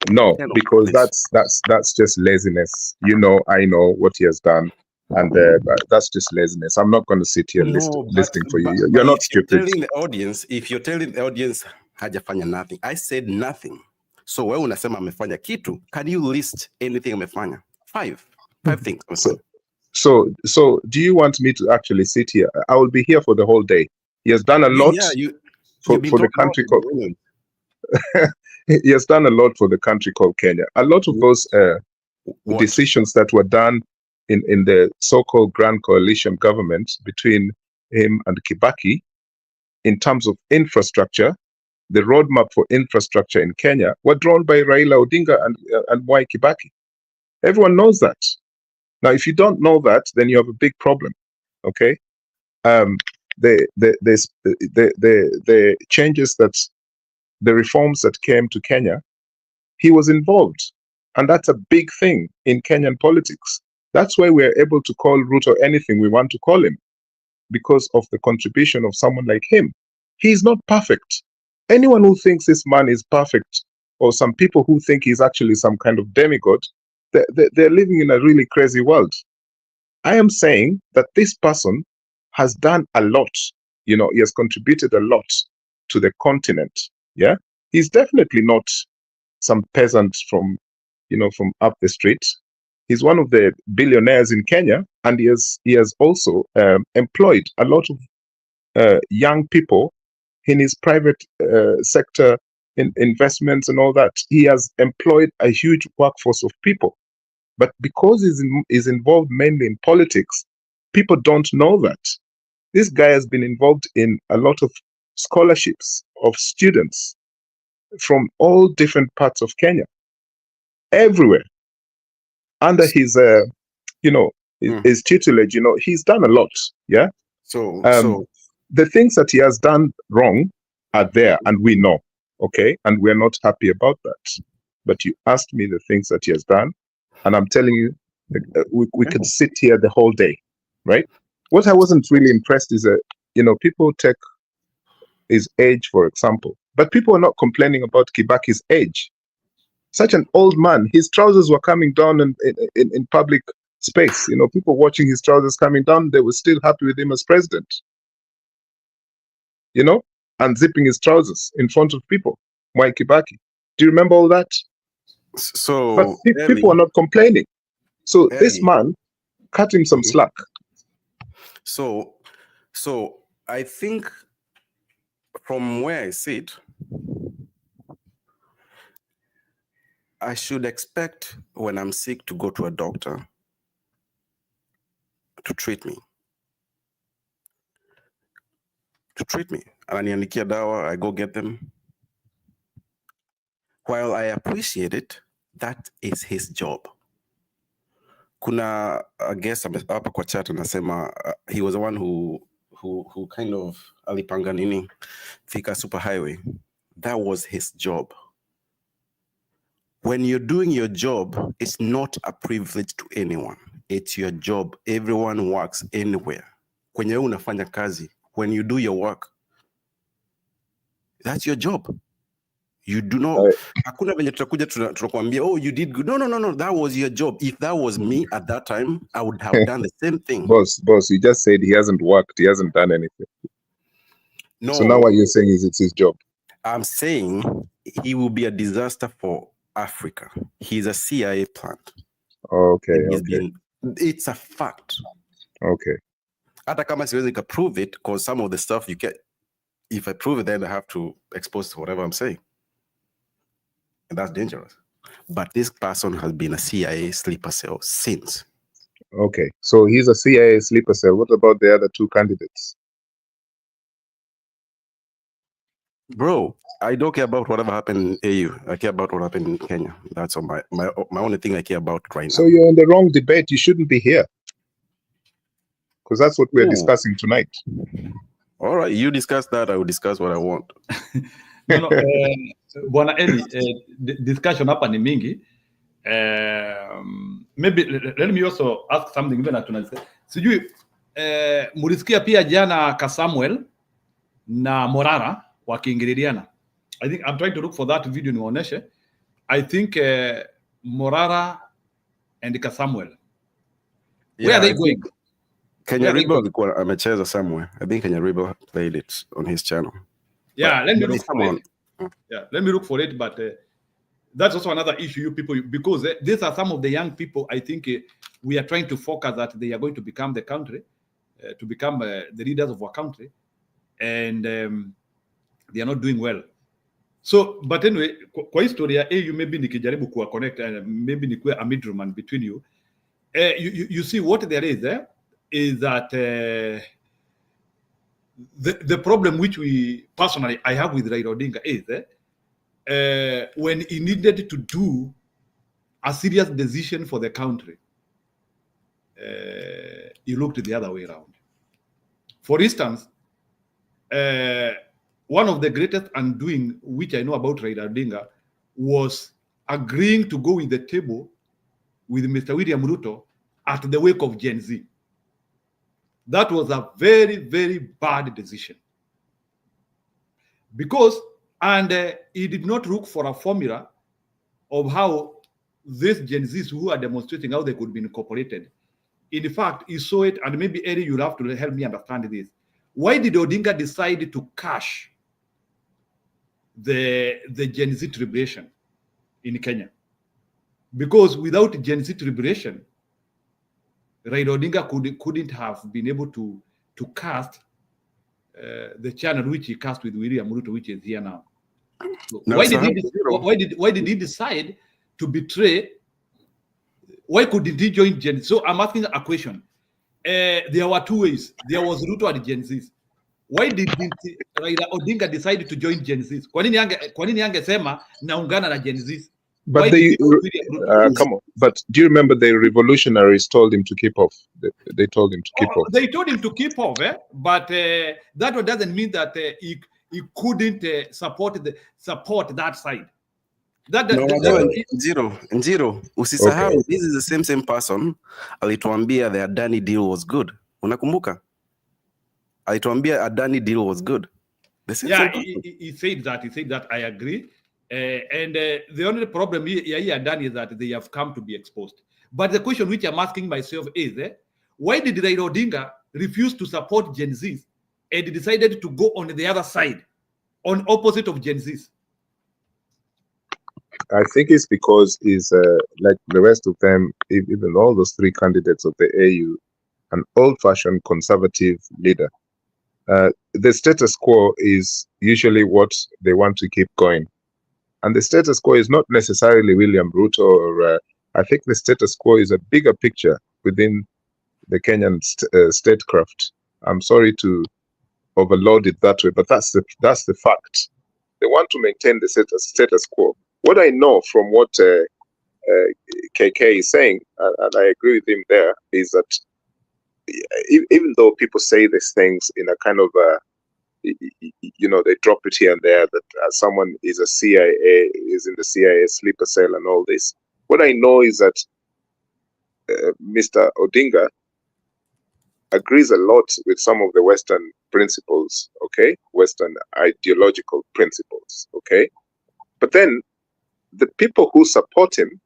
No, Yeah, no, because please. that's just laziness. I know what he has done, and that's just laziness. I'm not going to sit here listening for you. You're not stupid. If you're telling the audience hajafanya nothing, I said nothing. So wewe unasema amefanya kitu. Can you list anything amefanya? Five things amefanya. So do you want me to actually sit here? I will be here for the whole day. He has done a lot for the country called. He has done a lot for the country called Kenya. A lot of those decisions that were done in the so-called Grand Coalition government between him and Kibaki, in terms of infrastructure, the roadmap for infrastructure in Kenya were drawn by Raila Odinga and Mwai Kibaki. Everyone knows that. Now, if you don't know that, then you have a big problem. Okay, the changes the reforms that came to Kenya, he was involved, and that's a big thing in Kenyan politics. That's why we're able to call Ruto anything we want to call him, because of the contribution of someone like him. He's not perfect. Anyone who thinks this man is perfect, or some people who think he's actually some kind of demigod, they're living in a really crazy world. I am saying that this person has done a lot. He has contributed a lot to the continent. Yeah, he's definitely not some peasant from up the street. He's one of the billionaires in Kenya, and he has also employed a lot of young people in his private sector in investments and all that. He has employed a huge workforce of people. But because he's involved mainly in politics, people don't know that. This guy has been involved in a lot of scholarships of students from all different parts of Kenya, everywhere, under his his tutelage. He's done a lot. Yeah. So the things that he has done wrong are there, and we know. Okay, and we're not happy about that. But you asked me the things that he has done, and I'm telling you, we could sit here the whole day, right? What I wasn't really impressed is that people take his age, for example, but people are not complaining about Kibaki's age. Such an old man, his trousers were coming down in public space. People watching his trousers coming down, they were still happy with him as president. Unzipping his trousers in front of people. Mwai Kibaki. Do you remember all that? So but people are not complaining. So this man, cut him some slack. So I think from where I sit, I should expect when I'm sick to go to a doctor to treat me. Ananiandikia dawa, I go get them. While I appreciate it, that is his job. Kuna, I guess, hapa kwa chat anasema he was the one who kind of alipanga nini Thika Superhighway. That was his job. When you're doing your job, it's not a privilege to anyone. It's your job. Everyone works anywhere. Kwenye unafanya kazi, when you do your work, that's your job. You do not. Hakuna venye tutakuja tunakuambia, oh, you did good. No. That was your job. If that was me at that time, I would have done the same thing. Boss, you just said he hasn't worked. He hasn't done anything. No. So now what you're saying is it's his job. I'm saying he will be a disaster for Africa. He's a CIA plant. Okay. It's a fact. Okay. Hata kama siwezi ka prove it, because some of the stuff you get, if I prove it, then I have to expose whatever I'm saying. And that's dangerous. But this person has been a CIA sleeper cell since. Okay. So he's a CIA sleeper cell. What about the other two candidates? Bro, I don't care about whatever happened in AU. I care about what happened in Kenya. That's all my only thing I care about right now. So you're in the wrong debate. You shouldn't be here. Because that's what we're discussing tonight. All right, you discuss that. I will discuss what I want. Bwana Eli, discussion hapa ni mingi. Maybe let me also ask something even tunasema. Sijui mulisikia pia jana ka Samuel na Morara wakiingiliana. I think I'm trying to look for that video niwaoneshe. I think Morara and ka Samuel. Where are they going? Kenya Rebel alikuwa amecheza somewhere. I think Kenya Rebel played it on his channel. Yeah, let me look for it. Yeah, let me look for it. But that's also another issue, you people, because these are some of the young people. I think we are trying to focus that they are going to become the country, to become the leaders of our country, and they are not doing well. So, but anyway, kwa historia you maybe nikijaribu kuwa connect, maybe nikuwe a middleman between you. You see what there is that the problem which we personally I have with Raila Odinga is when he needed to do a serious decision for the country, he looked the other way around. For instance, one of the greatest undoing which I know about Raila Odinga was agreeing to go with the table with Mr. William Ruto at the wake of Gen Z. That was a very, very bad decision. Because, and he did not look for a formula of how these Gen Zs who are demonstrating how they could be incorporated. In fact, he saw it, and maybe Eddie, you'll have to help me understand this. Why did Odinga decide to cash the Gen Z tribulation in Kenya? Because without Gen Z tribulation, Raila Odinga couldn't have been able to cast the channel which he cast with William Ruto, which is here now. So why did he decide to betray? Why couldn't he join Gen Z? So I'm asking a question. There were two ways. There was Ruto and Gen Z. Why did Raila Odinga decide to join Gen Z? Kwa nini angesema naungana na Gen Z? But come on. But do you remember the revolutionaries told him to keep off? They told him to keep off. They told him to keep off, but that doesn't mean that he couldn't support that side. Nziro, usisahau, okay. This is the same person alituambia the Adani deal was good. Unakumbuka? Alituambia Adani deal was good. He said that. I agree. And the only problem here done is that they have come to be exposed. But the question which I'm asking myself is, why did Raila Odinga refuse to support Gen Z and decided to go on the other side, on opposite of Gen Z? I think it's because he's like the rest of them, even all those three candidates of the AU, an old-fashioned conservative leader. The status quo is usually what they want to keep going. And the status quo is not necessarily William Ruto, or I think the status quo is a bigger picture within the Kenyan statecraft. I'm sorry to overload it that way, but that's the fact. They want to maintain the status quo. What I know from what KK is saying, and I agree with him there, is that even though people say these things in a kind of they drop it here and there, that someone is in the CIA sleeper cell and all this. What I know is that Mr. Odinga agrees a lot with some of the Western principles, okay? Western ideological principles, okay? But then the people who support him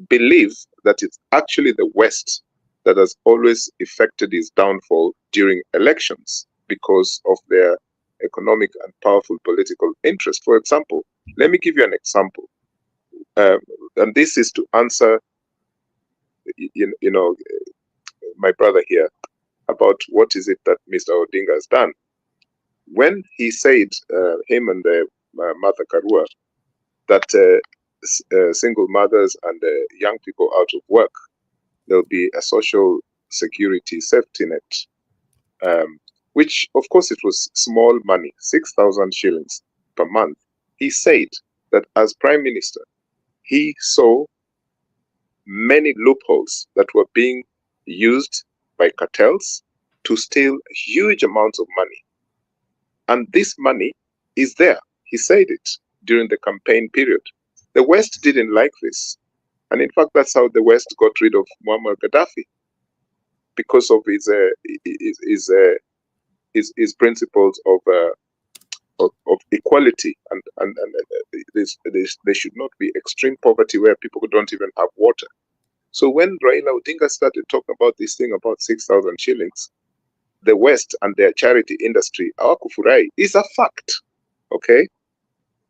believe that it's actually the West that has always effected his downfall during elections because of their economic and powerful political interest. For example, let me give you an example. And this is to answer, my brother here about what is it that Mr. Odinga has done. When he said, him and Martha Karua, that single mothers and young people out of work, there'll be a social security safety net, which of course it was small money, 6,000 shillings per month. He said that as Prime Minister, he saw many loopholes that were being used by cartels to steal huge amounts of money. And this money is there. He said it during the campaign period. The West didn't like this. And in fact, that's how the West got rid of Muammar Gaddafi, because of his principles of equality and there should not be extreme poverty where people don't even have water. So when Raila Odinga started talking about this thing about 6,000 shillings, the West and their charity industry, hawakufurahi, is a fact, okay?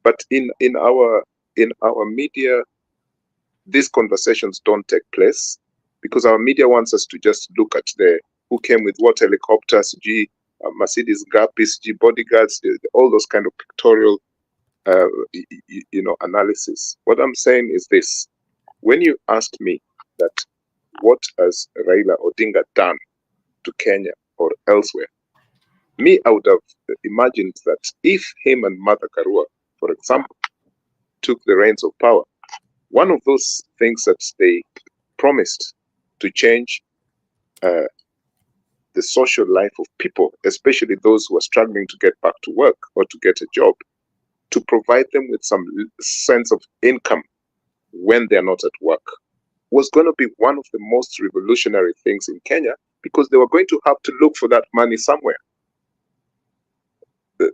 But in our media, these conversations don't take place because our media wants us to just look at who came with what helicopters, Mercedes Gapis, bodyguards, all those kind of pictorial, analysis. What I'm saying is this: when you asked me that what has Raila Odinga done to Kenya or elsewhere, I would have imagined that if him and Martha Karua, for example, took the reins of power, one of those things that they promised to change the social life of people, especially those who are struggling to get back to work or to get a job, to provide them with some sense of income when they're not at work, was going to be one of the most revolutionary things in Kenya, because they were going to have to look for that money somewhere.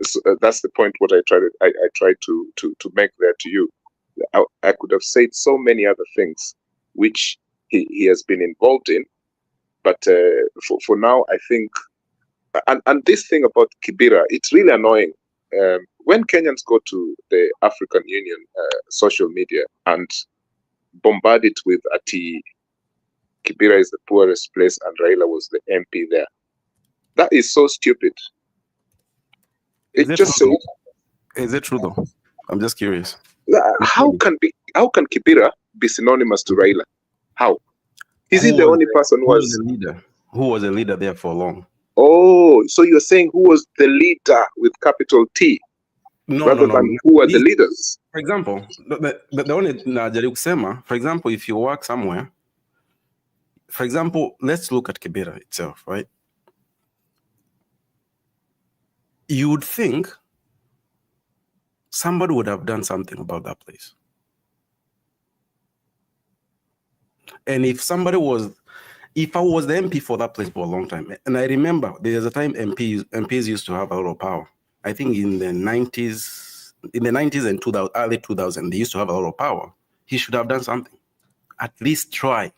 So that's the point. What I tried to make there to you. I could have said so many other things which he has been involved in, but for now, I think, and this thing about Kibera, it's really annoying. When Kenyans go to the African Union social media and bombard it with Ati, Kibera is the poorest place and Raila was the MP there. That is so stupid. Is it true though? I'm just curious. How can Kibera be synonymous to Raila? How? Is he the only person who was the leader? Who was a leader there for long? Oh, so you're saying who was the leader with capital T, rather than who are the leaders? For example, the only najaribu kusema, for example, if you work somewhere, for example, let's look at Kibera itself, right? You would think somebody would have done something about that place. And if I was the MP for that place for a long time, and I remember there's a time MPs used to have a lot of power. I think in the 90s and 2000, early 2000, they used to have a lot of power. He should have done something. At least try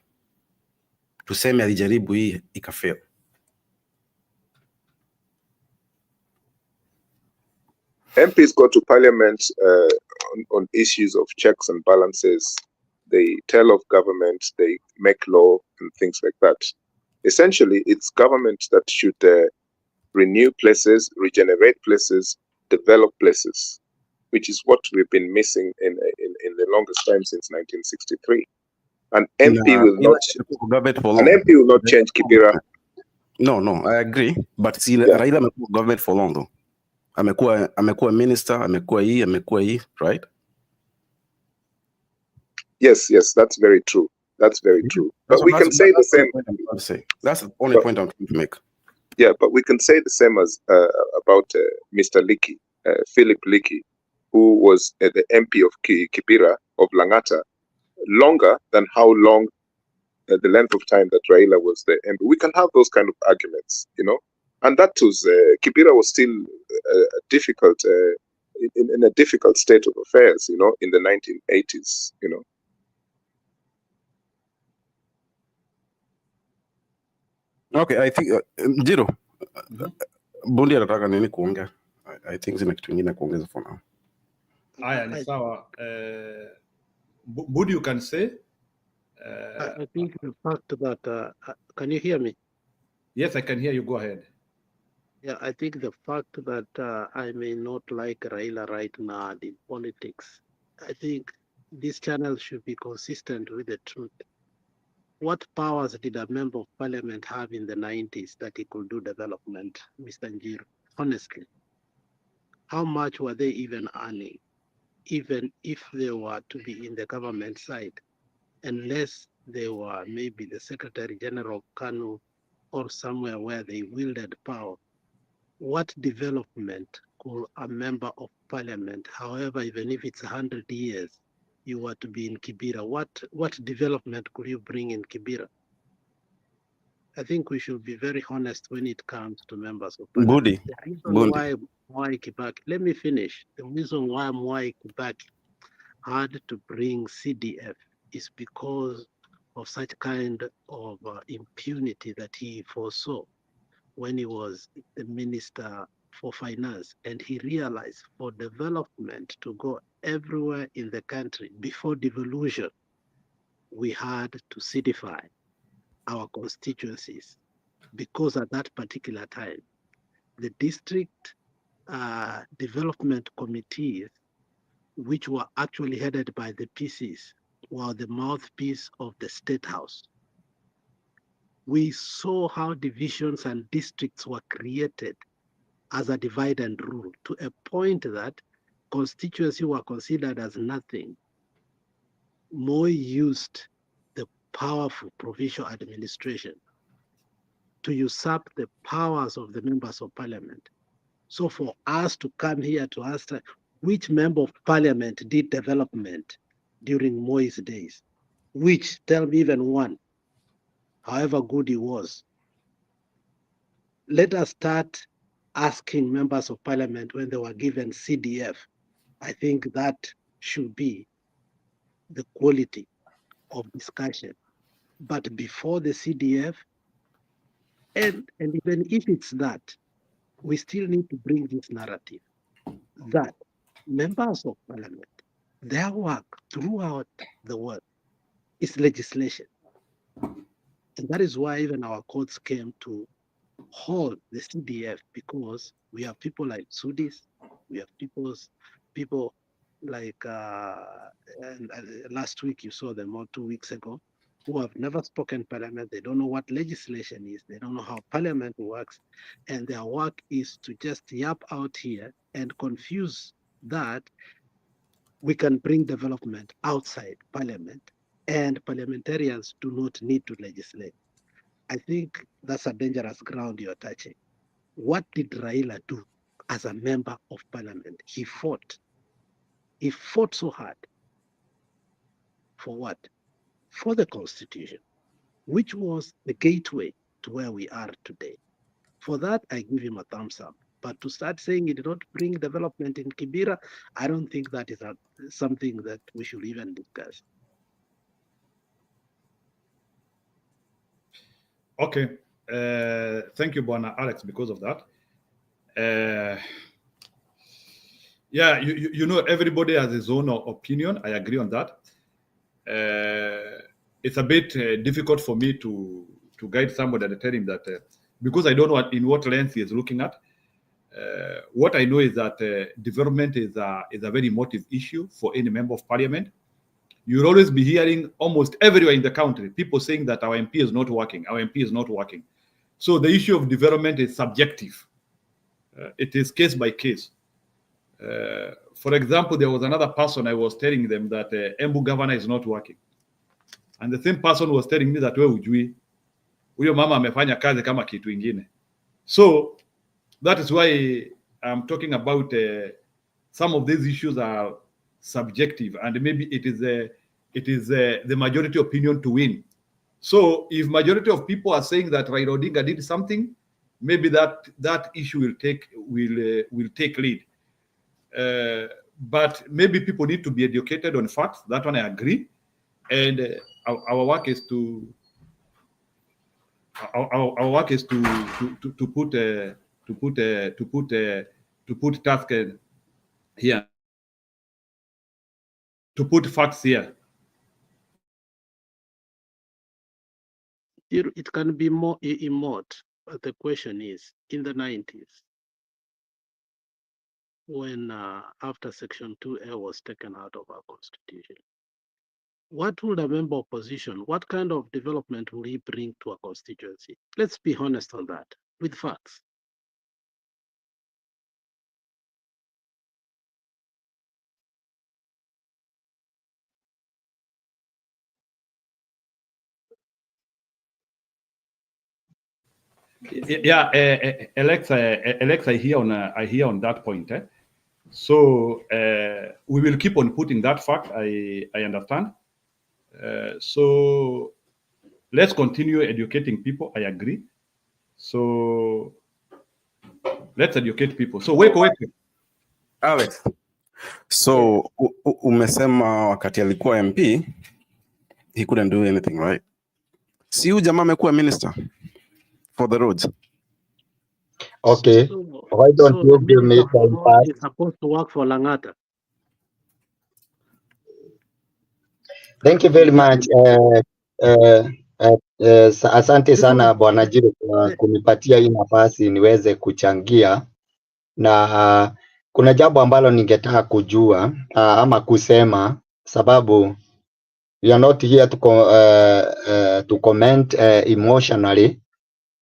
to say alijaribu hii ikafail. MPs go to parliament on issues of checks and balances. They tell of government, they make law and things like that. Essentially, it's government that should renew places, regenerate places, develop places, which is what we've been missing in the longest time since 1963. An MP will not change Kibera. No, I agree. But see, Raila amekuwa government for long though. Amekuwa minister, amekuwa hii, right? Yes, that's very true. That's very true. But we can say the same. That's the only point I'm trying to make. Yeah, but we can say the same as about Mr. Liki, Philip Liki, who was the MP of Kibera of Langata, longer than how long the length of time that Raila was the MP. We can have those kind of arguments, and that was Kibera was still a difficult in a difficult state of affairs, you know, in the 1980s, you know. Okay, I think Jiro, Bundi anataka nini kuongea? I think sina kitu kingine kuongeza for now. Aya, ni sawa. Bundi, you can say. I think the fact that can you hear me? Yes, I can hear you. Go ahead. Yeah, I think the fact that I may not like Raila right now in politics, I think this channel should be consistent with the truth. What powers did a member of parliament have in the 90s that he could do development, Mr. Njiru? Honestly, how much were they even earning, even if they were to be in the government side, unless they were maybe the Secretary General of Kanu or somewhere where they wielded power? What development could a member of parliament, however, even if it's 100 years, you were to be in Kibera, what development could you bring in Kibera? I think we should be very honest when it comes to members of parliament. The reason why Mwai Kibaki, let me finish. The reason why Mwai Kibaki had to bring CDF is because of such kind of impunity that he foresaw when he was the Minister for Finance, and he realized for development to go everywhere in the country before devolution, we had to codify our constituencies, because at that particular time, the district development committees, which were actually headed by the PCs, were the mouthpiece of the State House. We saw how divisions and districts were created as a divide and rule, to a point that constituencies were considered as nothing. Moi used the powerful provincial administration to usurp the powers of the members of parliament. So for us to come here to ask which member of parliament did development during Moi's days, which, tell me even one, however good he was. Let us start asking members of parliament when they were given CDF. I think that should be the quality of discussion. But before the CDF, and even if it's that, we still need to bring this narrative that members of parliament, their work throughout the world is legislation. And that is why even our courts came to hold the CDF, because we have people like Sudis, we have people like last week you saw them, or 2 weeks ago, who have never spoken parliament. They don't know what legislation is. They don't know how parliament works. And their work is to just yap out here and confuse that we can bring development outside parliament, and parliamentarians do not need to legislate. I think that's a dangerous ground you're touching. What did Raila do as a member of parliament? He fought. He fought so hard. For what? For the constitution, which was the gateway to where we are today. For that, I give him a thumbs up. But to start saying it did not bring development in Kibera, I don't think that is something that we should even discuss. Okay. Thank you, Bwana Alex, because of that. Yeah, you know, everybody has his own opinion. I agree on that. It's a bit difficult for me to guide somebody and tell him that because I don't know in what lens he is looking at. What I know is that development is a very emotive issue for any member of parliament. You'll always be hearing almost everywhere in the country people saying that our MP is not working, our MP is not working. So the issue of development is subjective. It is case by case. For example, there was another person I was telling them that Embu governor is not working. And the same person was telling me that we ujui, huyo mama amefanya kazi kama kitu ingine. So that is why I'm talking about some of these issues are subjective, and maybe it is the majority opinion to win. So if majority of people are saying that Raila Odinga did something, maybe that issue will take lead. but maybe people need to be educated on facts. That one I agree. And our work is to our work is to put task here, to put facts here. It can be more remote, but the question is, in the 90s, when after Section 2A was taken out of our constitution, what would a member of opposition, what kind of development will he bring to a constituency? Let's be honest on that, with facts. Yeah, Alex, I hear on that point. So we will keep on putting that fact. I understand. So let's continue educating people. I agree. So let's educate people. So wake. Alex, so umesema wakati alikuwa MP he couldn't do anything, right? Si huyu jamaa amekuwa minister for the roads. Okay, So, why don't you give me time pass? Is supposed to work for Langata. Thank you very much. Asante sana Bwana Jiro kwa kunipatia hii nafasi niweze kuchangia, na kuna jambo ambalo ningetaka kujua ama kusema, sababu we are not here to comment emotionally,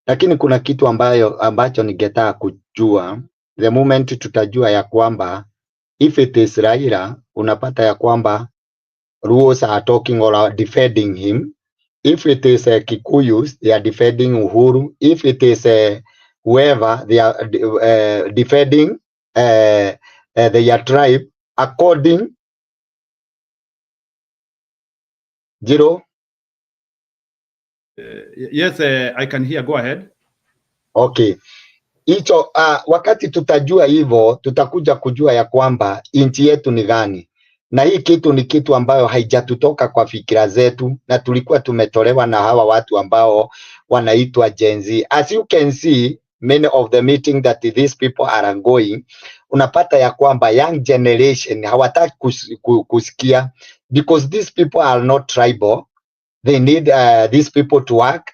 lakini kuna kitu ambacho ningetaka kujua. The moment tutajua ya kwamba if it is Raila, unapata ya kwamba Luos are talking or are defending him. If it is Kikuyus, they are defending Uhuru. If it is whoever, they are defending their tribe according. Jiro? Yes, I can hear. Go ahead. Okay. Hicho wakati tutajua hivyo, tutakuja kujua ya kwamba nchi yetu ni gani, na hii kitu ni kitu ambayo haijatutoka kwa fikira zetu, na tulikuwa tumetolewa na hawa watu ambao wanaitwa Gen Z. As you can see, many of the meeting that these people are going, unapata ya kwamba young generation hawataki kusikia, because these people are not tribal. They need these people to work.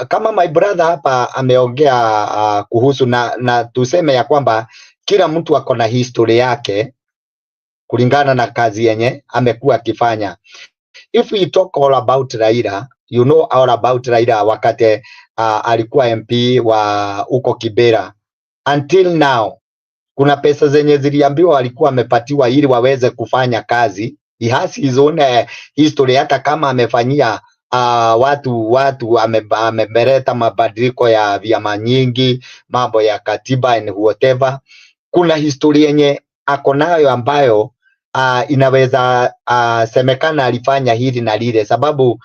Kama my brother hapa ameongea kuhusu na tuseme ya kwamba kila mtu ako na history yake kulingana na kazi yenye amekuwa akifanya. If we talk all about Raila, you know all about Raila wakati alikuwa MP wa uko Kibera. Until now, kuna pesa zenye ziliambiwa walikuwa amepatiwa ili waweze kufanya kazi. He has his own history, hata kama amefanyia watu amemeleta mabadiliko ya vyama nyingi, mambo ya katiba and whatever. Kuna historia yenye ako nayo ambayo inaweza semekana alifanya hili na lile, sababu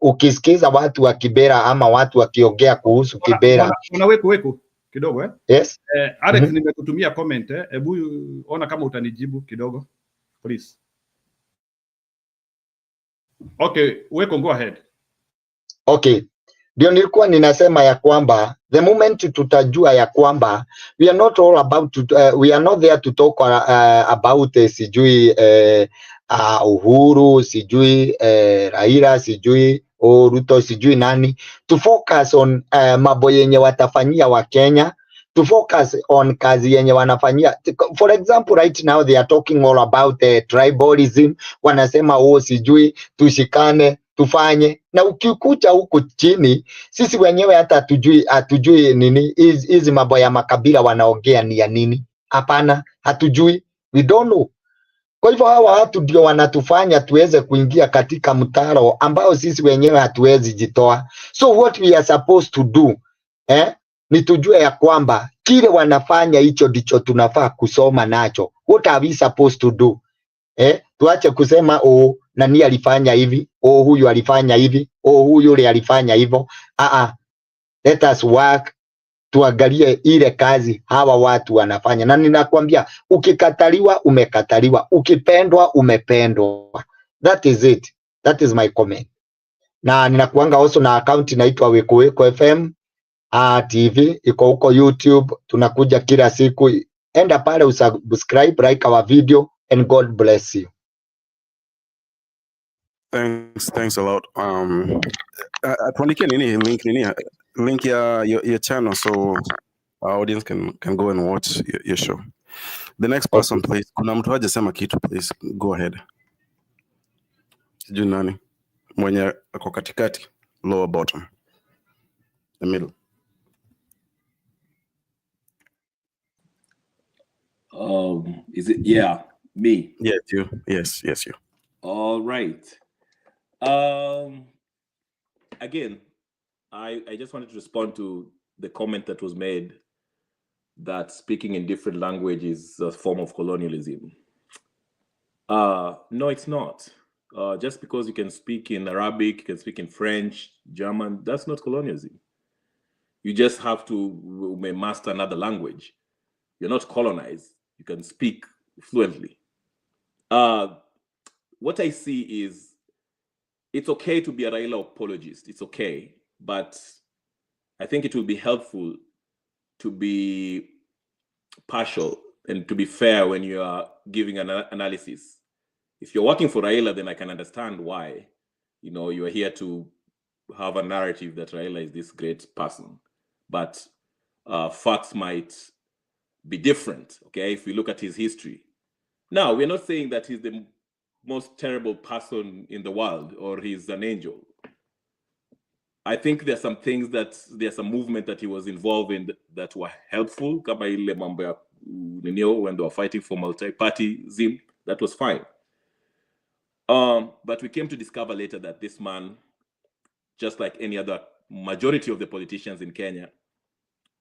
ukisikiza watu wa Kibera ama watu wakiongea kuhusu Kibera. Unaweko kidogo Yes. Alex, nimekutumia comment hebu ona kama utanijibu kidogo please. Okay, weko, go ahead. Okay. Ndio nilikuwa ninasema ya kwamba the moment tutajua ya kwamba we are not all about we are not there to talk about sijui Uhuru, sijui Raila, sijui Ruto, sijui nani, to focus on mambo yenye watafanyia wa Kenya, to focus on kazi yenye wanafanyia. For example, right now they are talking all about tribalism. Wanasema sijui tushikane tufanye, na ukikuja huku chini sisi wenyewe hata hatujui nini hizi mambo ya makabila wanaongea ni ya nini. Hapana, hatujui, we don't know. Kwa hivyo hawa watu ndio wanatufanya tuweze kuingia katika mtaro ambao sisi wenyewe hatuwezi jitoa. So what we are supposed to do ni tujue ya kwamba kile wanafanya hicho ndicho tunafaa kusoma nacho. What are we supposed to do? Tuache kusema nani alifanya hivi, huyu alifanya hivi, huyu yule alifanya hivyo. Let us work tuangalie ile kazi hawa watu wanafanya, na ninakwambia ukikataliwa umekataliwa, ukipendwa umependwa. That is it. That is my comment. Na ninakuanga also na account inaitwa Weko FM TV, iko huko YouTube, tunakuja kila siku. Enda pale usubscribe, like our video, and God bless you. Thanks a lot. Tuandikie link your channel so our audience can go and watch your show. The next person, okay, please. Kuna mtu hajasema kitu, please go ahead. Sijui nani mwenye ako katikati, lower bottom, the middle. Is it? Yeah, me. Yes, you. Yes, you. All right. Again, I just wanted to respond to the comment that was made that speaking in different languages is a form of colonialism. No, it's not. Just because you can speak in Arabic, you can speak in French, German, that's not colonialism. You just have to master another language. You're not colonized. You can speak fluently. What I see is it's okay to be a Raila apologist. It's okay. But I think it will be helpful to be partial and to be fair when you are giving an analysis. If you're working for Raila, then I can understand why, you are here to have a narrative that Raila is this great person. But facts might be different, okay, if we look at his history. Now, we're not saying that he's the most terrible person in the world or he's an angel. I think there's some things there's a movement that he was involved in that were helpful. Kama ile mambo ya when they were fighting for multi-partyism, that was fine. But we came to discover later that this man, just like any other majority of the politicians in Kenya,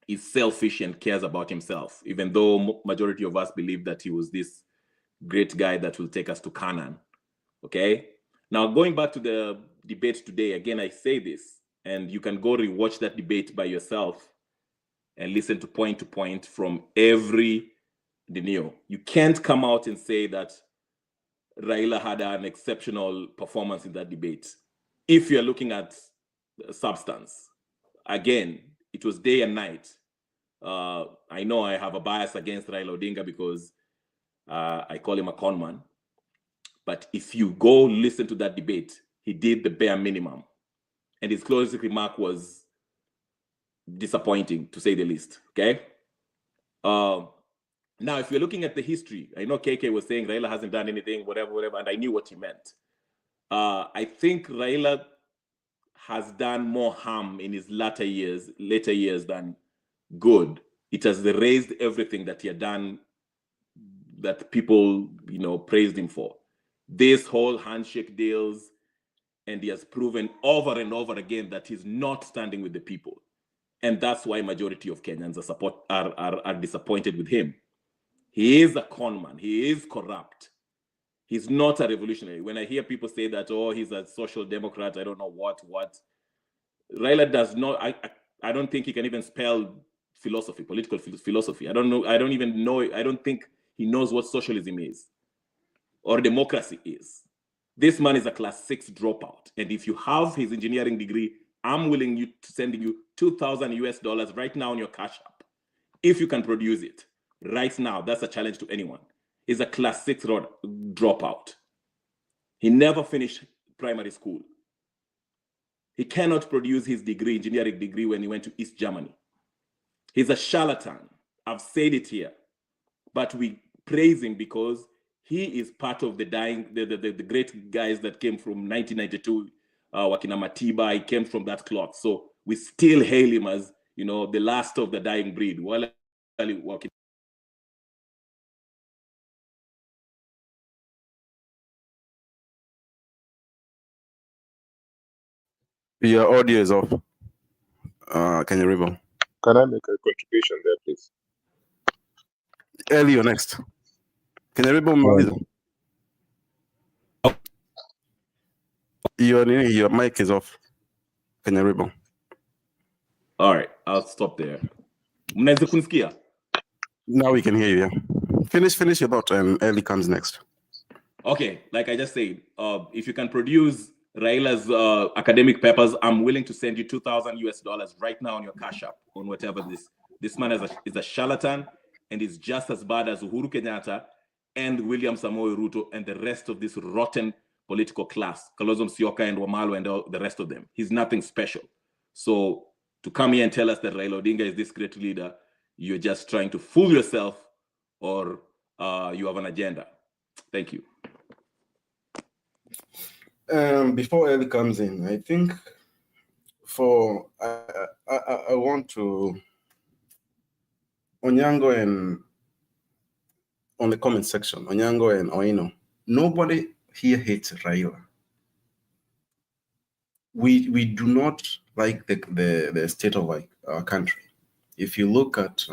is selfish and cares about himself, even though majority of us believe that he was this great guy that will take us to Canaan. Okay? Now, going back to the debate today, again, I say this, and you can go rewatch that debate by yourself and listen to point from every Dineo. You can't come out and say that Raila had an exceptional performance in that debate. If you're looking at substance, again, it was day and night. I know I have a bias against Raila Odinga because I call him a con man. But if you go listen to that debate, he did the bare minimum. And his closing remark was disappointing, to say the least, okay? Now, if you're looking at the history, I know KK was saying Raila hasn't done anything, whatever, and I knew what he meant. I think Raila has done more harm in his later years than good. It has erased everything that he had done that people, praised him for. This whole handshake deals, and he has proven over and over again that he's not standing with the people. And that's why majority of Kenyans are disappointed with him. He is a con man. He is corrupt. He's not a revolutionary. When I hear people say that, oh, he's a social democrat, I don't know what. Raila does not, I don't think he can even spell philosophy, political philosophy. I don't know. I don't even know. I don't think he knows what socialism is or democracy is. This man is a class 6 dropout. And if you have his engineering degree, I'm willing to sending you $2,000 right now on your Cash App. If you can produce it right now, that's a challenge to anyone. He's a class 6 dropout. He never finished primary school. He cannot produce his degree, engineering degree, when he went to East Germany. He's a charlatan. I've said it here. But we praise him because he is part of the great guys that came from 1992, Wakina Matiba. He came from that cloth. So we still hail him as, the last of the dying breed. Your audio is off. Can you rebel? Can I make a contribution there, please? Ellie, you're next. Can you rebel? Your mic is off. Can you rebel? All right, I'll stop there. Mnaweza kunisikia? Now we can hear you. Yeah. Finish your thought, and Ellie comes next. Okay, like I just said, if you can produce Raila's academic papers, I'm willing to send you $2,000 right now on your Cash App, on whatever this man is a charlatan, and is just as bad as Uhuru Kenyatta and William Samoei Ruto and the rest of this rotten political class, Kalonzo Musyoka and Wamalo and all the rest of them. He's nothing special. So to come here and tell us that Raila Odinga is this great leader, you're just trying to fool yourself, or you have an agenda. Thank you. Before Ellie comes in, I think I want to Onyango and on the comment section, Onyango and Oino, nobody here hates Raila. We do not like the state of our country. If you look at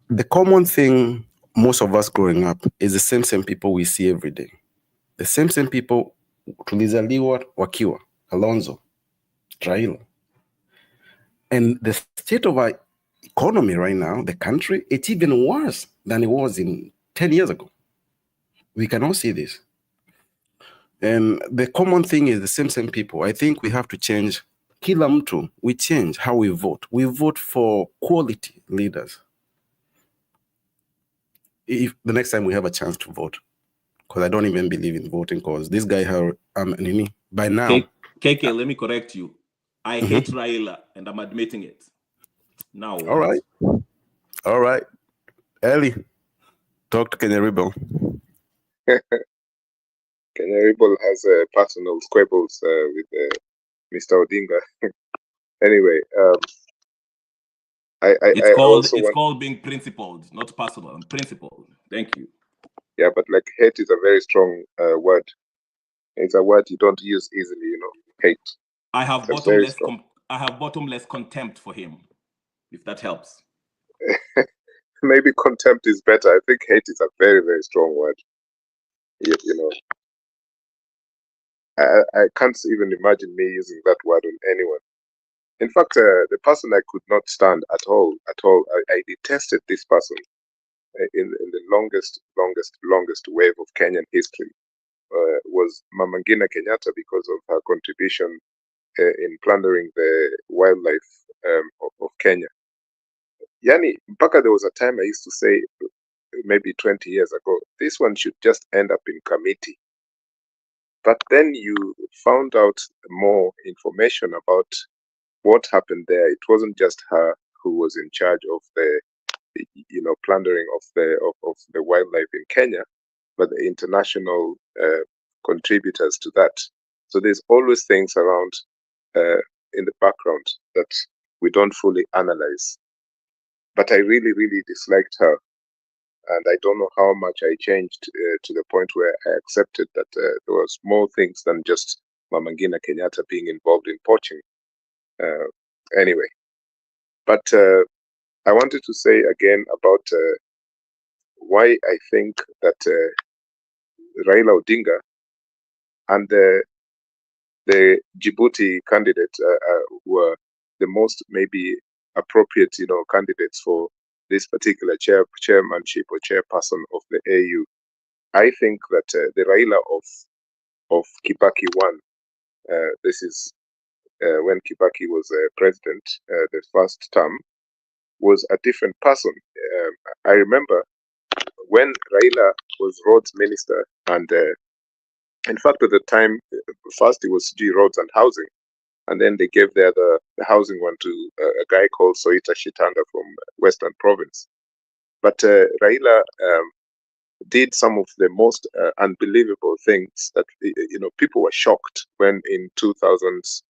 the common thing, most of us growing up is the same people we see every day. The same people tulizaliwa wakiwa Kalonzo, Raila. And the state of our economy right now, the country, it's even worse than it was in 10 years ago. We can all see this. And the common thing is the same people. I think we have to change. Kila mtu, we change how we vote. We vote for quality leaders. If the next time we have a chance to vote, because I don't even believe in voting, because this guy by now. KK, let me correct you. I hate Raila, and I'm admitting it. Now what? All right. Ellie, talk to Kenya Rebel. Kenya Rebel has personal squabbles with Mr. Odinga. Anyway, it's called being principled, not personal. I'm principled. Thank you. Yeah, but like hate is a very strong word. It's a word you don't use easily, hate. I have bottomless contempt for him, if that helps. Maybe contempt is better. I think hate is a very, very strong word. I can't even imagine me using that word on anyone. In fact, the person I could not stand at all. I detested this person in the longest wave of Kenyan history. Was Mama Ngina Kenyatta, because of her contribution in plundering the wildlife of Kenya. Yani, mpaka there was a time I used to say, maybe 20 years ago, this one should just end up in committee. But then you found out more information about what happened there. It wasn't just her who was in charge of the plundering of the wildlife in Kenya, but the international contributors to that. So there's always things around in the background that we don't fully analyze. But I really, really disliked her. And I don't know how much I changed to the point where I accepted that there was more things than just Mama Ngina Kenyatta being involved in poaching. Anyway, but I wanted to say again about why I think that Raila Odinga and the Djibouti candidate were the most maybe appropriate, candidates for this particular chairmanship or chairperson of the AU. I think that the Raila of Kibaki won. This is when Kibaki was president, the first term, was a different person. I remember when Raila was roads minister, and in fact at the time, first it was G Roads and Housing, and then they gave the housing one to a guy called Soita Shitanda from Western Province. But Raila did some of the most unbelievable things that people were shocked when in 2000s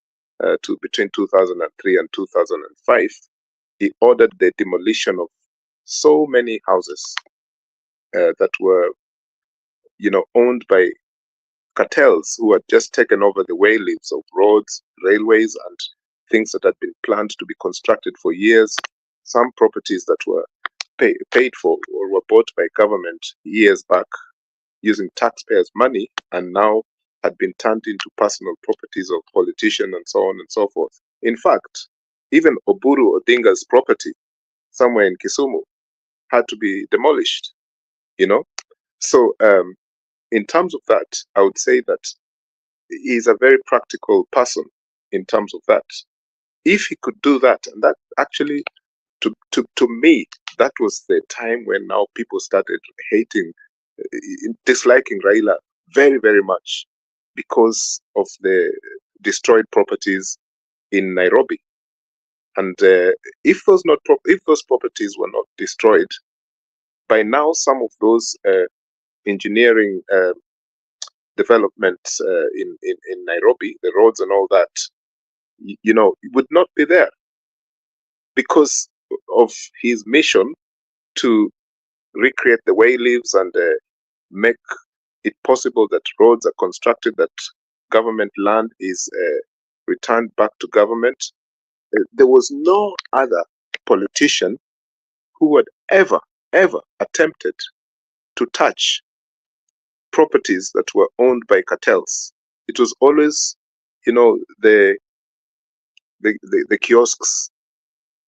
between 2003 and 2005 he ordered the demolition of so many houses that were owned by cartels who had just taken over the waylifts of roads, railways, and things that had been planned to be constructed for years. Some properties that were paid for or were bought by government years back using taxpayers' money, and now had been turned into personal properties of politicians and so on and so forth. In fact, Even Oburu Odinga's property somewhere in Kisumu had to be demolished, you know. So in terms of that, I would say that he's a very practical person in terms of that. If he could do that, and that actually, to me, that was the time when now people started hating, disliking Raila very, very much because of the destroyed properties in Nairobi. And if those properties were not destroyed, by now some of those engineering developments in Nairobi, the roads and all that, you know, would not be there because of his mission to recreate the way he lives and make it possible that roads are constructed, that government land is returned back to government. There was no other politician who had ever attempted to touch properties that were owned by cartels. It was always, you know, the kiosks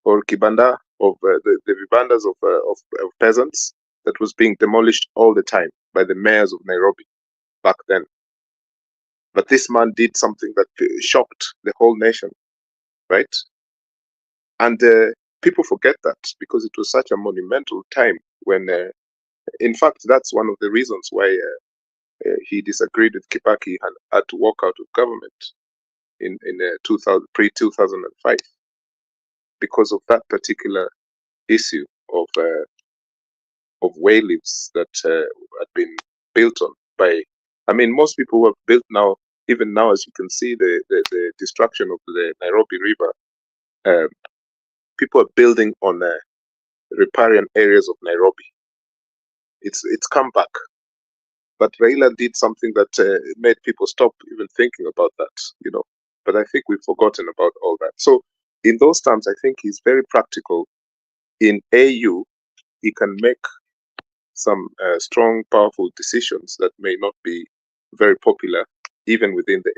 or kibanda of the vibandas of peasants that was being demolished all the time by the mayors of Nairobi back then. But this man did something that shocked the whole nation, right? And people forget that because it was such a monumental time when, in fact, that's one of the reasons why he disagreed with Kibaki and had to walk out of government in pre-2005 because of that particular issue of way lives that had been built on by, I mean, most people who have built now, even now, as you can see, the destruction of the Nairobi River, people are building on riparian areas of Nairobi. It's come back. But Raila did something that made people stop even thinking about that, you know. But I think we've forgotten about all that. So in those terms, I think he's very practical. In AU, he can make some strong, powerful decisions that may not be very popular, even within the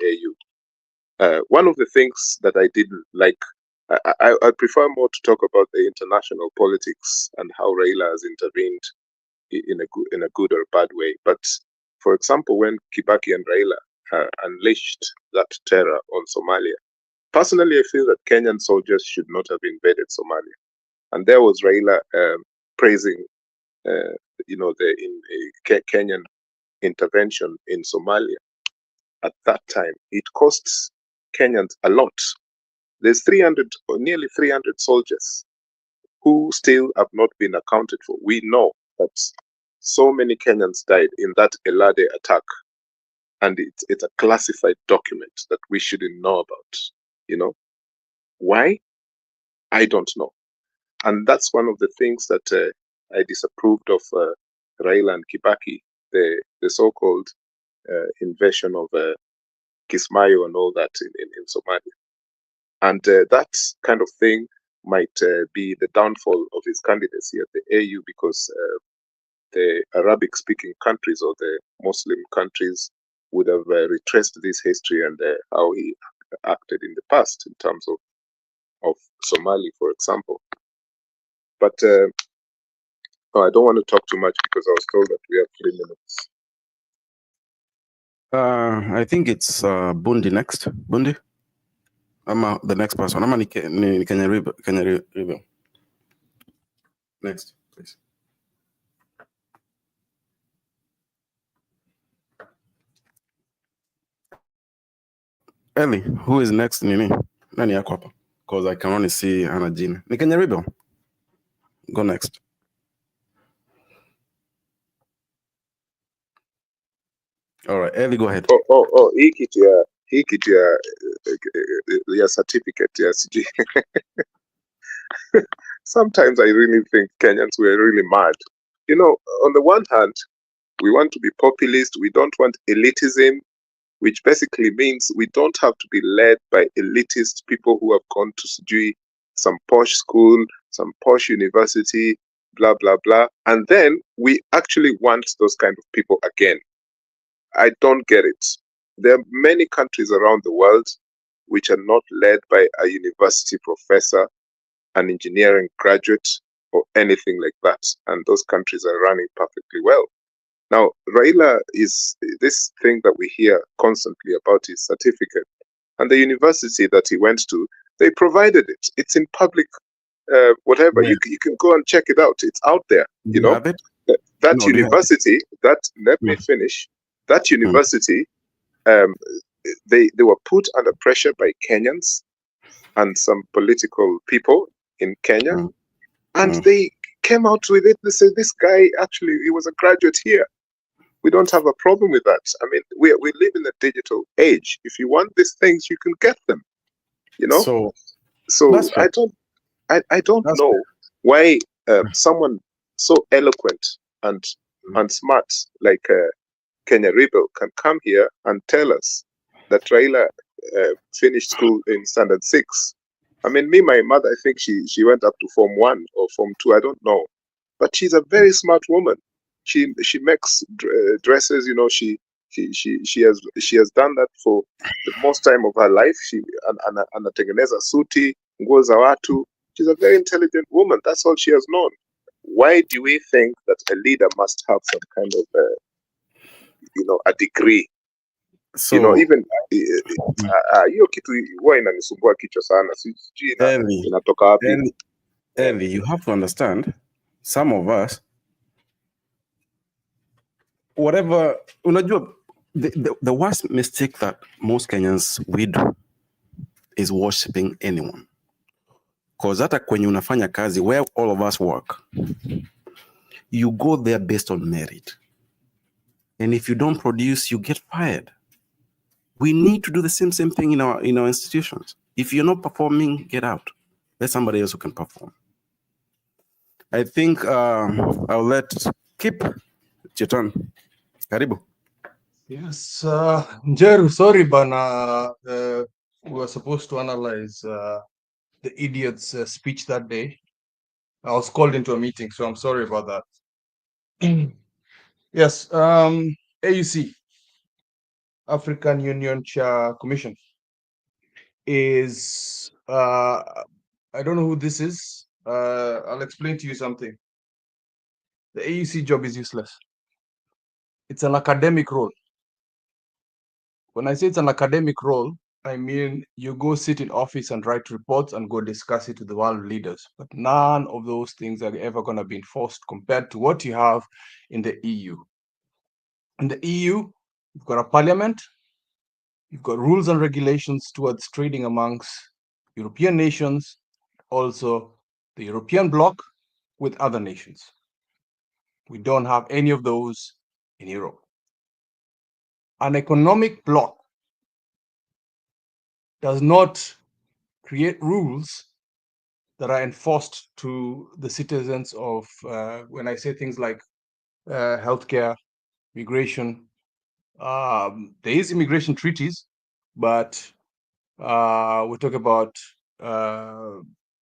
AU. One of the things that I didn't like, I prefer more to talk about the international politics and how Raila has intervened in a good or bad way. But for example, when Kibaki and Raila unleashed that terror on Somalia, personally, I feel that Kenyan soldiers should not have invaded Somalia. And there was Raila praising, you know, the Kenyan intervention in Somalia at that time. It costs Kenyans a lot. There's 300 or nearly 300 soldiers who still have not been accounted for. We know that so many Kenyans died in that Elade attack, and it's a classified document that we shouldn't know about. You know why? I don't know, and that's one of the things that I disapproved of Raila and Kibaki, the so-called invasion of Kismayo and all that in Somalia, and that kind of thing might be the downfall of his candidacy at the AU because the Arabic-speaking countries or the Muslim countries would have retraced this history and how he acted in the past in terms of Somali, for example. But no, I don't want to talk too much because I was told that we have 3 minutes. I think it's Bundi next. Bundi? I'm the next person. I'm Kenya River. Next, please. Ellie, who is next? Nini? Nani yako hapa? Because I can only see Anna Jean. Ni Kenya River. Go next. All right, Ellie, go ahead. Hii kitu ya certificate ya CG. Sometimes I really think Kenyans were really mad. You know, on the one hand, we want to be populist. We don't want elitism, which basically means we don't have to be led by elitist people who have gone to some posh school, some posh university, blah, blah, blah. And then we actually want those kind of people again. I don't get it. There are many countries around the world which are not led by a university professor, an engineering graduate, or anything like that. And those countries are running perfectly well. Now, Raila is this thing that we hear constantly about his certificate, and the university that he went to, they provided it. It's in public, whatever. Yeah. You can go and check it out. It's out there. Do you have it? That No, do you have it? university. Let me finish. That university, they were put under pressure by Kenyans and some political people in Kenya, and they came out with it. They said, this guy, actually, he was a graduate here. We don't have a problem with that. I mean, we live in a digital age. If you want these things, you can get them. You know. So that's fair. I don't know why someone so eloquent and smart like Kenya Rebel can come here and tell us that Raila finished school in standard 6. I mean, my mother, I think she went up to Form 1 or Form 2, I don't know. But she's a very smart woman. She makes dresses, you know, she has done that for the most time of her life. She anatengeneza suti, nguo za watu. She's a very intelligent woman. That's all she has known. Why do we think that a leader must have some kind of a degree? So, you know, even hiyo kitu huwa inanisumbua kichwa sana. Sijui inatoka wapi. Ellie, you have to understand, some of us, whatever, unajua, the worst mistake that most Kenyans we do is worshipping anyone. Because hata kwenye unafanya kazi, where all of us work, you go there based on merit. And if you don't produce, you get fired. We need to do the same thing in our institutions. If you're not performing, get out. Let somebody else who can perform. I think I'll let Kip. It's your turn. Karibu. Yes, Njeru, sorry, Bana. We were supposed to analyze the idiot's speech that day. I was called into a meeting, so I'm sorry about that. Yes, AUC, African Union Chair Commission, is, I don't know who this is. I'll explain to you something. The AUC job is useless. It's an academic role. When I say it's an academic role, I mean you go sit in office and write reports and go discuss it with the world leaders. But none of those things are ever going to be enforced compared to what you have in the EU. In the EU, you've got a parliament, you've got rules and regulations towards trading amongst European nations, also the European bloc with other nations. We don't have any of those in Europe. An economic bloc does not create rules that are enforced to the citizens of, when I say things like healthcare, migration, there is immigration treaties, but we talk about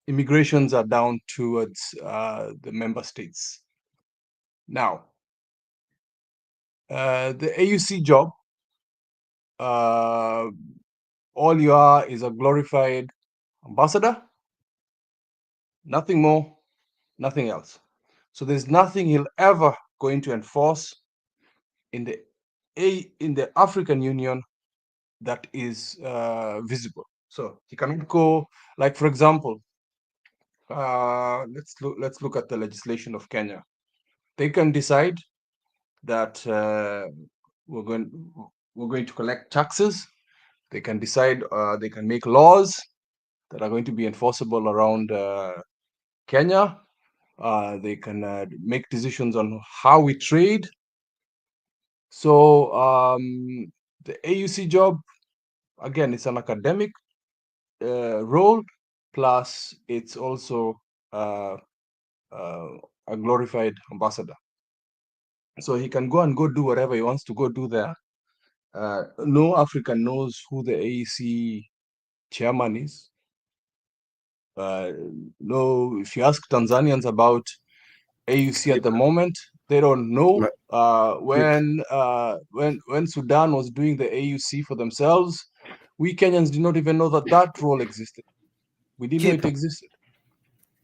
immigrations are down towards the member states. Now, the AUC job, all you are is a glorified ambassador, nothing more, nothing else. So there's nothing he'll ever going to enforce in the African Union that is visible. So he cannot go, like for example, let's look at the legislation of Kenya. They can decide that we're going to collect taxes. They can decide, they can make laws that are going to be enforceable around Kenya. They can make decisions on how we trade. So the AUC job, again, it's an academic role, plus it's also a glorified ambassador. So he can go and do whatever he wants to go do there. No African knows who the AEC chairman is. No, if you ask Tanzanians about AUC at the moment, they don't know. When Sudan was doing the AUC for themselves, We Kenyans did not even know that role existed. We didn't know it existed.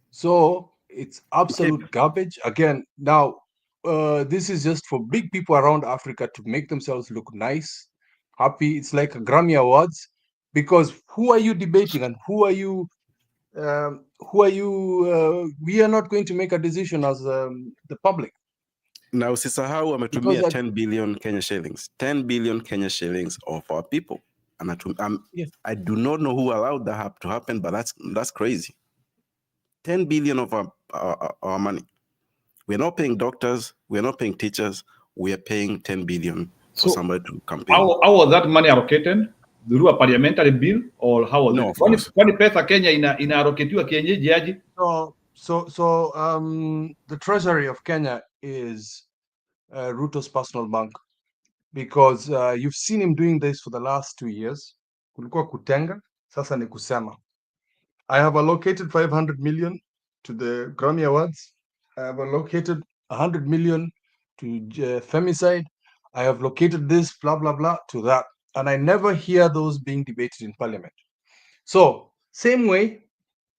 So it's absolute garbage. Again, now this is just for big people around Africa to make themselves look nice, happy. It's like a Grammy Awards, because who are you debating and who are you? We are not going to make a decision as the public. Now, usisahau ametumia 10 billion Kenya shillings. 10 billion Kenya shillings of our people. And I do not know who allowed that to happen, but that's crazy. 10 billion of our money. We're not paying doctors, we're not paying teachers, we are paying 10 billion for somebody to campaign. How was that money allocated? Through a parliamentary bill, or how was it? Kwani pesa Kenya inaallocatiwa kienyeji aje? So the treasury of Kenya is Ruto's personal bank, because you've seen him doing this for the last 2 years. Kulikuwa kutenga, sasa ni kusema. I have allocated 500 million to the Grammy Awards. I have allocated 100 million to femicide. I have located this, blah, blah, blah, to that. And I never hear those being debated in parliament. So, same way,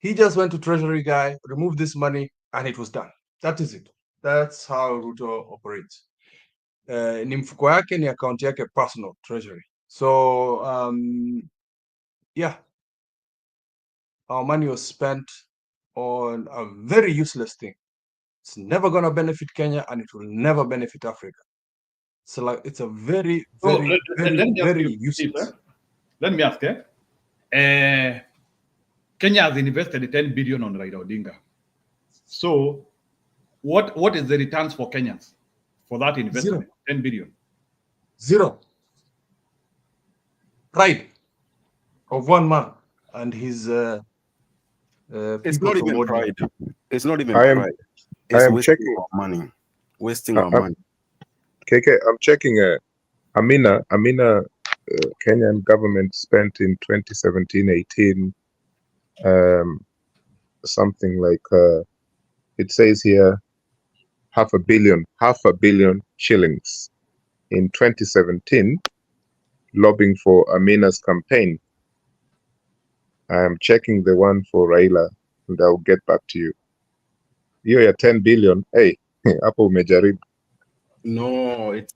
he just went to treasury guy, removed this money, and it was done. That is it. That's how Ruto operates. Ni mfuko yake, ni account yake, personal treasury. So, yeah. Our money was spent on a very useless thing. It's never going to benefit Kenya, and it will never benefit Africa. So, like, it's a very, very, very useless. Let me ask, Kenya has invested 10 billion on Raila Odinga. So, what is the returns for Kenyans for that investment? 10 billion. Zero. Pride of one man and his. It's not even pride. It's not even pride. It's wasting our money. Wasting our money. KK, I'm checking. Amina, Kenyan government spent in 2017-18 something like it says here half a billion shillings in 2017 lobbying for Amina's campaign. I am checking the one for Raila and I'll get back to you. Hiyo ya 10 billion, hey, hapo umejaribu. No, it's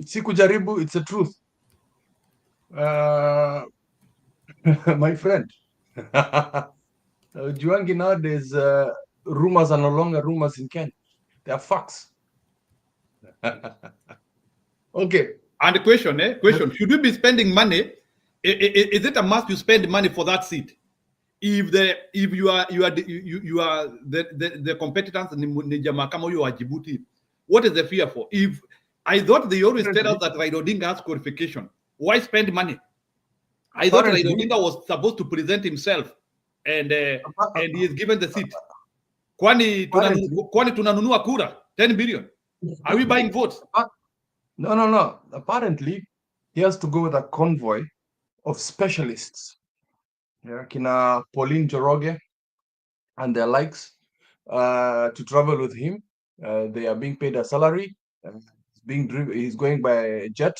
kujaribu, it's the truth. My friend. Juangi, nowadays, rumors are no longer rumors in Kenya. They are facts. Okay. And the question, should we be spending money? Is it a must to spend money for that seat? If you are the competitors ni jamaa kama huyo wa Djibouti, what is the fear for? If I thought they always tell us that Raila Odinga has qualification, why spend money? I thought Raila Odinga was supposed to present himself and he is given the seat. Kwani tunanunua kura 10 billion? Are we buying votes? No. Apparently, he has to go with a convoy of specialists. Yeah, Kina Pauline Joroge and their likes to travel with him. They are being paid a salary. He's going by a jet.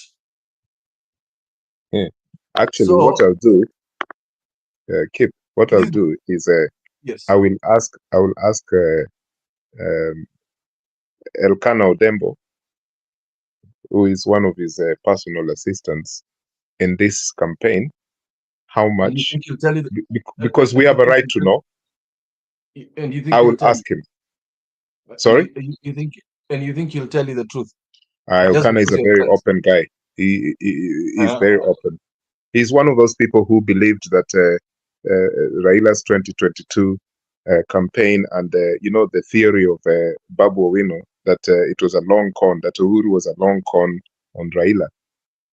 Yeah. Actually, what I'll do, Kip, what I'll do is yes. I will ask Elkanah Odembo, who is one of his personal assistants in this campaign, how much, you think he'll tell you because we have a right to know. And you think I will ask him. Sorry? You think he'll tell you the truth? Elkanah is a very open guy. He is very open. He's one of those people who believed that Raila's 2022 campaign and the theory of Babu Owino, that it was a long con, that Uhuru was a long con on Raila.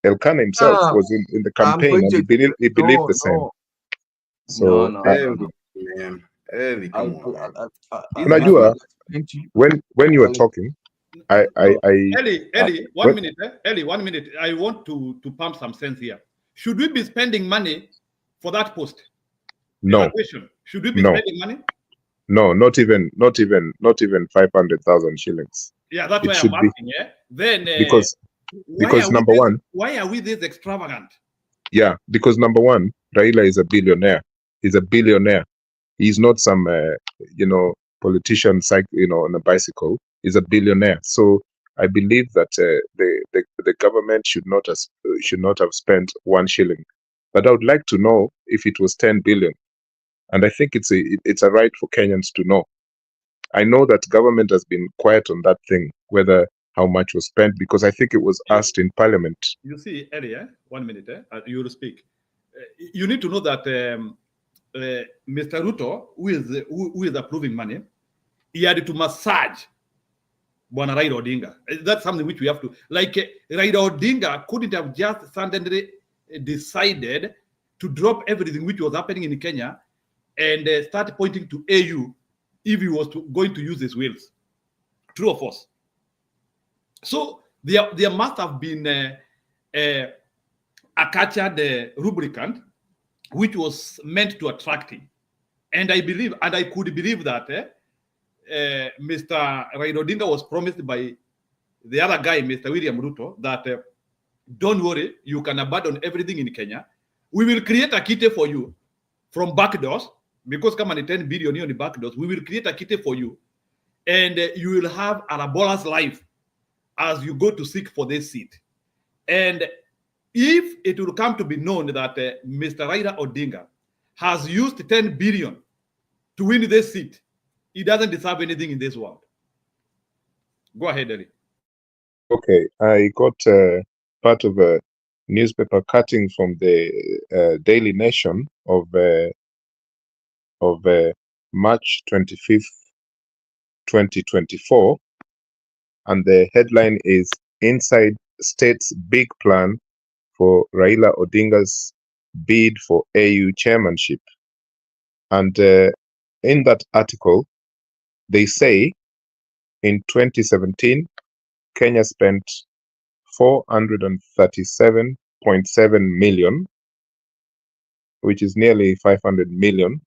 Elkanah himself was in the campaign and he believed the same. So unajua, when you are talking, Eli, 1 minute. Eli, 1 minute. I want to pump some sense here. Should we be spending money for that post? No. Should we be spending money? No, not even 500,000 shillings. Yeah, that's why I'm asking. Yeah. Then because Because number one, why are we this extravagant? yeah, because number one, Raila is a billionaire. He's a billionaire. He's not some, politician, on a bicycle. He's a billionaire. So I believe that the government should not have spent 1 shilling. But I would like to know if it was 10 billion. And I think it's a right for Kenyans to know. I know that government has been quiet on that thing, whether how much was spent, because I think it was asked in parliament. You see, earlier, 1 minute, you will speak. You need to know that Mr. Ruto, who is approving money, he had to massage Bwana Raila Odinga. That's something which we have to, Raila Odinga couldn't have just suddenly decided to drop everything which was happening in Kenya and start pointing to AU if he was going to use his wheels. True or false? So there must have been a captured rubricant which was meant to attract him. And I believe, and I could believe that Mr. Raila Odinga was promised by the other guy, Mr. William Ruto, that don't worry, you can abandon everything in Kenya. We will create a kite for you from back doors, because come on, 10 billion on the back doors. We will create a kite for you, and you will have a laborious life as you go to seek for this seat. And if it will come to be known that Mr. Raila Odinga has used 10 billion to win this seat, he doesn't deserve anything in this world. Go ahead, Eli. Okay, I got part of a newspaper cutting from the Daily Nation of March 25th, 2024, and the headline is "Inside State's Big Plan for Raila Odinga's Bid for AU Chairmanship." And in that article, they say in 2017, Kenya spent 437.7 million, which is nearly 500 million,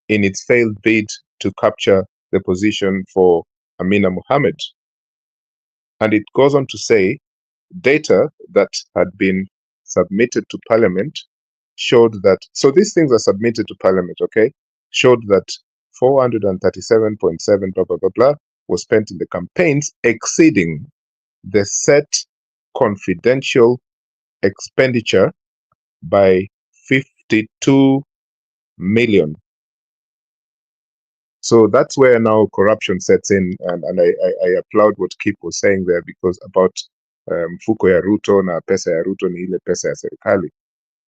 in its failed bid to capture the position for Amina Mohammed. And it goes on to say data that had been submitted to Parliament showed that, so these things are submitted to Parliament, okay, showed that 437.7 blah, blah, blah, blah was spent in the campaigns, exceeding the set confidential expenditure by 52 million. So that's where now corruption sets in, and I applaud what Kip was saying there, because about mfuko ya Ruto na pesa ya Ruto ni ile pesa ya serikali.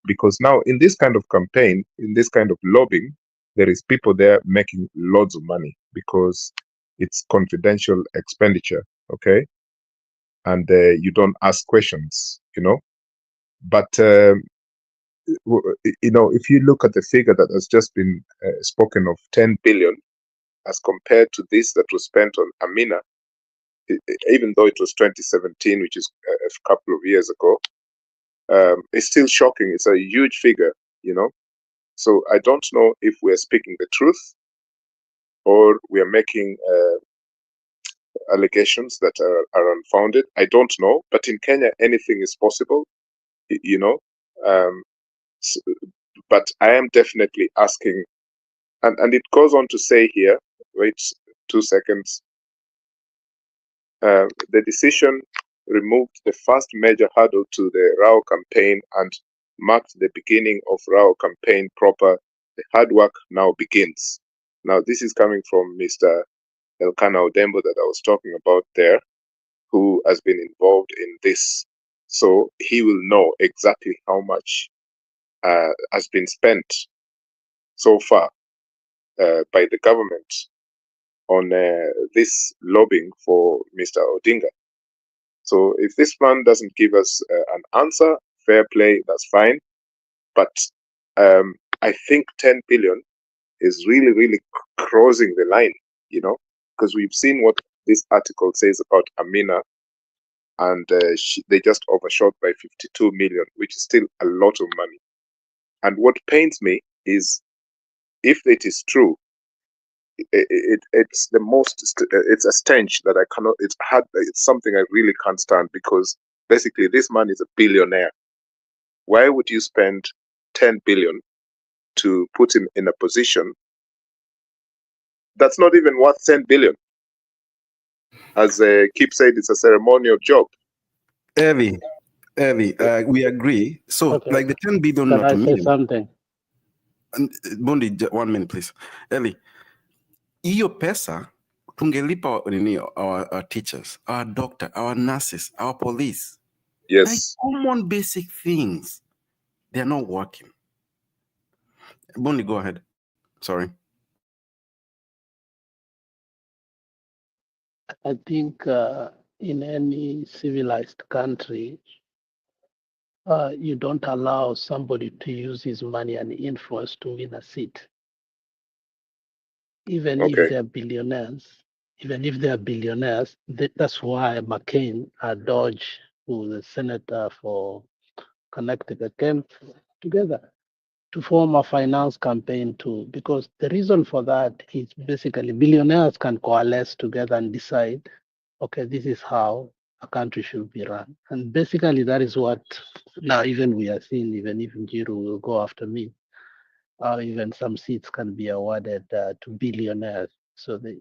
Because now in this kind of campaign, in this kind of lobbying, there is people there making loads of money because it's confidential expenditure, okay? And you don't ask questions, But, if you look at the figure that has just been spoken of, 10 billion, as compared to this that was spent on Amina, even though it was 2017, which is a couple of years ago, it's still shocking. It's a huge figure, So I don't know if we're speaking the truth or we are making allegations that are unfounded. I don't know. But in Kenya, anything is possible, But I am definitely asking, and it goes on to say here, wait 2 seconds. The decision removed the first major hurdle to the Rao campaign and marked the beginning of Rao campaign proper. The hard work now begins. Now, this is coming from Mr. Elkanah Odembo that I was talking about there, who has been involved in this. So he will know exactly how much has been spent so far by the government on this lobbying for Mr. Odinga. So if this man doesn't give us an answer, fair play, that's fine. But I think 10 billion is really, really crossing the line, because we've seen what this article says about Amina, and they just overshot by 52 million, which is still a lot of money. And what pains me is, if it is true, it's the most, it's a stench that I cannot, it's something I really can't stand, because basically this man is a billionaire. Why would you spend 10 billion to put him in a position that's not even worth 10 billion? As Kip said, it's a ceremonial job. Evi, we agree. So, Okay. like the 10 billion, Can not I a say million. something? Bondi, 1 minute, please. Eli, hiyo pesa tungelipa nini, our teachers, our doctor, our nurses, our police. Yes. Like common basic things. They're not working. Bondi, go ahead. Sorry. I think in any civilized country, you don't allow somebody to use his money and influence to win a seat. Even if Okay. they're billionaires, that's why McCain, Dodge, who was a senator for Connecticut, came together to form a finance campaign too, because the reason for that is basically billionaires can coalesce together and decide, okay, this is how a country should be run. And basically that is what now even we are seeing, even if Njiru will go after me, even some seats can be awarded to billionaires. So the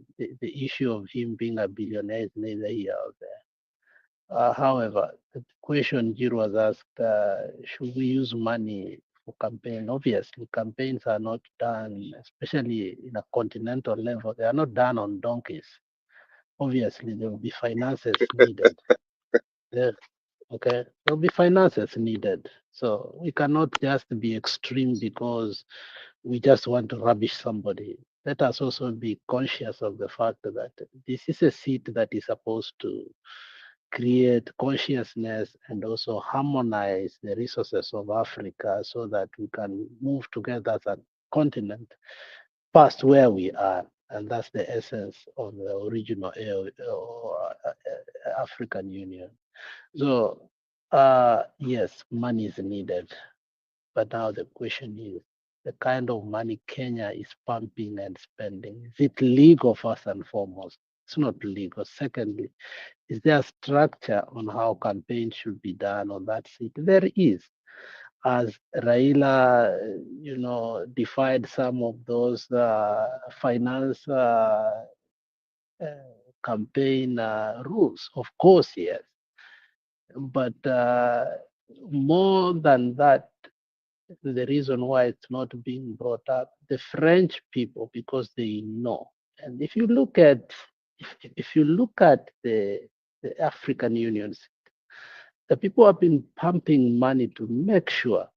issue of him being a billionaire is neither here or there. However, the question Jiro was asked, should we use money for campaign? Obviously, campaigns are not done, especially in a continental level, they are not done on donkeys. Obviously, there will be finances needed. Okay, there will be finances needed. So we cannot just be extreme because we just want to rubbish somebody. Let us also be conscious of the fact that this is a seat that is supposed to create consciousness and also harmonize the resources of Africa so that we can move together as a continent past where we are. And that's the essence of the original African Union. So, yes, money is needed. But now the question is, the kind of money Kenya is pumping and spending, is it legal first and foremost? It's not legal. Secondly, is there a structure on how campaigns should be done on that seat? There is. As Raila, defied some of those finance campaign rules. Of course, yes. But more than that, the reason why it's not being brought up, the French people, because they know. And if you look at the African unions, the people have been pumping money to make sure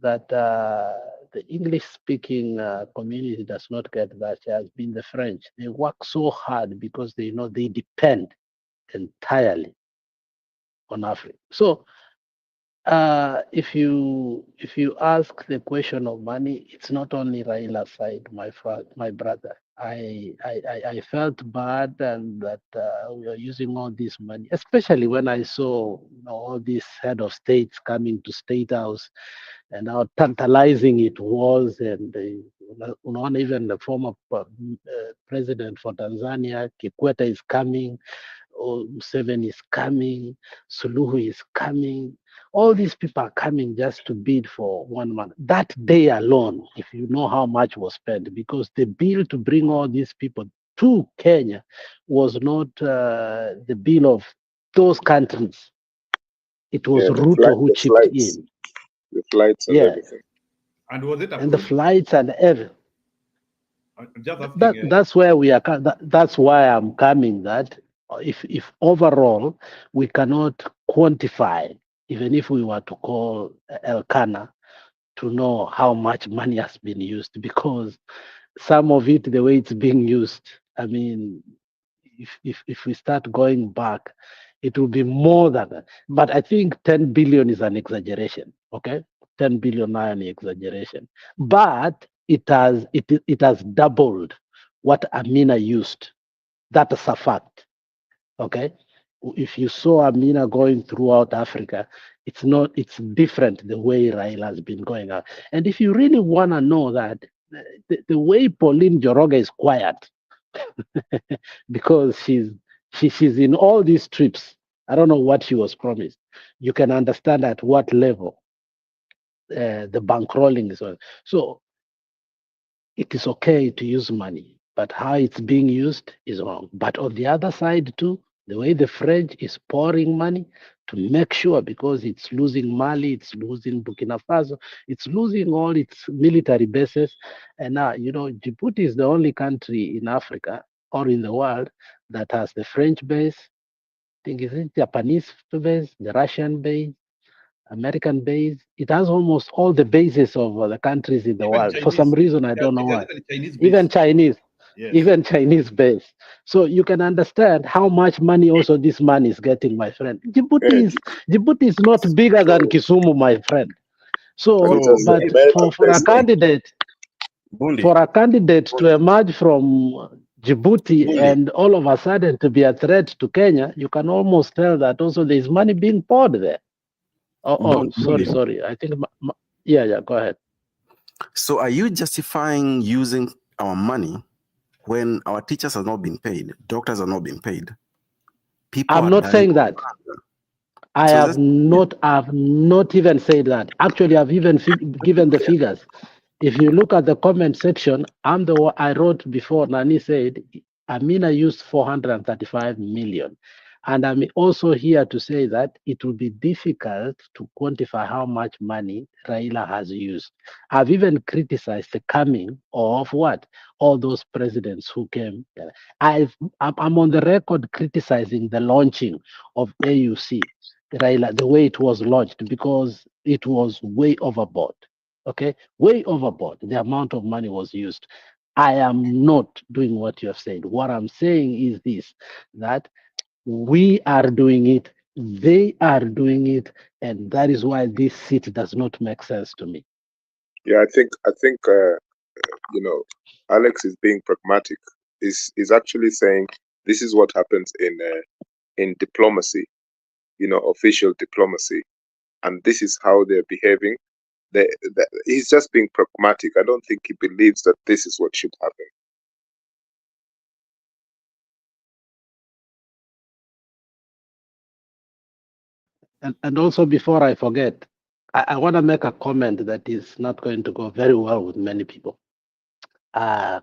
that the English-speaking community does not get that. It has been the French. They work so hard because they know they depend entirely on Africa. So if you ask the question of money, it's not only Raila's side, my brother. I felt bad and that we are using all this money, especially when I saw all these head of states coming to State House and how tantalizing it was. And even the former president for Tanzania, Kikwete, is coming. Museveni is coming, Suluhu is coming. All these people are coming just to bid for 1 month. That day alone, if you know how much was spent, because the bill to bring all these people to Kenya was not the bill of those countries. It was Ruto who chipped in. The flights and everything. And was it approved? And the flights and everything. Just asking, That's where we are. That's why I'm coming. That if overall we cannot quantify, even if we were to call Elkanah to know how much money has been used, because some of it, the way it's being used, I mean, if we start going back, it will be more than that. But I think 10 billion is an exaggeration. Okay, 10 billion are an exaggeration, but it has doubled what Amina used. That is a fact. Okay, if you saw Amina going throughout Africa, it's different the way Raila has been going out. And if you really want to know that, the way Pauline Joroga is quiet, because she's in all these trips, I don't know what he was promised. You can understand at what level the bankrolling is on. So it is okay to use money, but how it's being used is wrong. But on the other side too, the way the French is pouring money to make sure, because it's losing Mali, it's losing Burkina Faso, it's losing all its military bases. And now, Djibouti is the only country in Africa or in the world that has the French base, I think it's the Japanese base, the Russian base, American base. It has almost all the bases of the countries in the Even world. For some Chinese, reason, I don't know it has why. even Chinese Even base. Chinese, Yes. even Chinese base. So you can understand how much money also this man is getting, my friend. Djibouti is not bigger than Kisumu, my friend. So, And it has but American for a base there. candidate, to emerge from Djibouti and all of a sudden to be a threat to Kenya, you can almost tell that also there is money being poured there. Sorry. I think, yeah, go ahead. So are you justifying using our money when our teachers have not been paid, doctors are not being paid? People I'm are not dying saying of that. hunger. I So have not even said that. Actually, I've even given the figures. If you look at the comment section, I wrote before Nani said, Amina used 435 million. And I'm also here to say that it will be difficult to quantify how much money Raila has used. I've even criticized the coming of what? All those presidents who came. I'm on the record criticizing the launching of AUC, Raila, the way it was launched, because it was way overboard. Okay, way overboard. The amount of money was used. I am not doing what you have said. What I'm saying is this, that we are doing it, they are doing it, and that is why this seat does not make sense to me. Yeah, I think Alex is being pragmatic. Is actually saying this is what happens in diplomacy, official diplomacy, and this is how they're behaving. He's just being pragmatic. I don't think he believes that this is what should happen. And also, before I forget, I want to make a comment that is not going to go very well with many people. I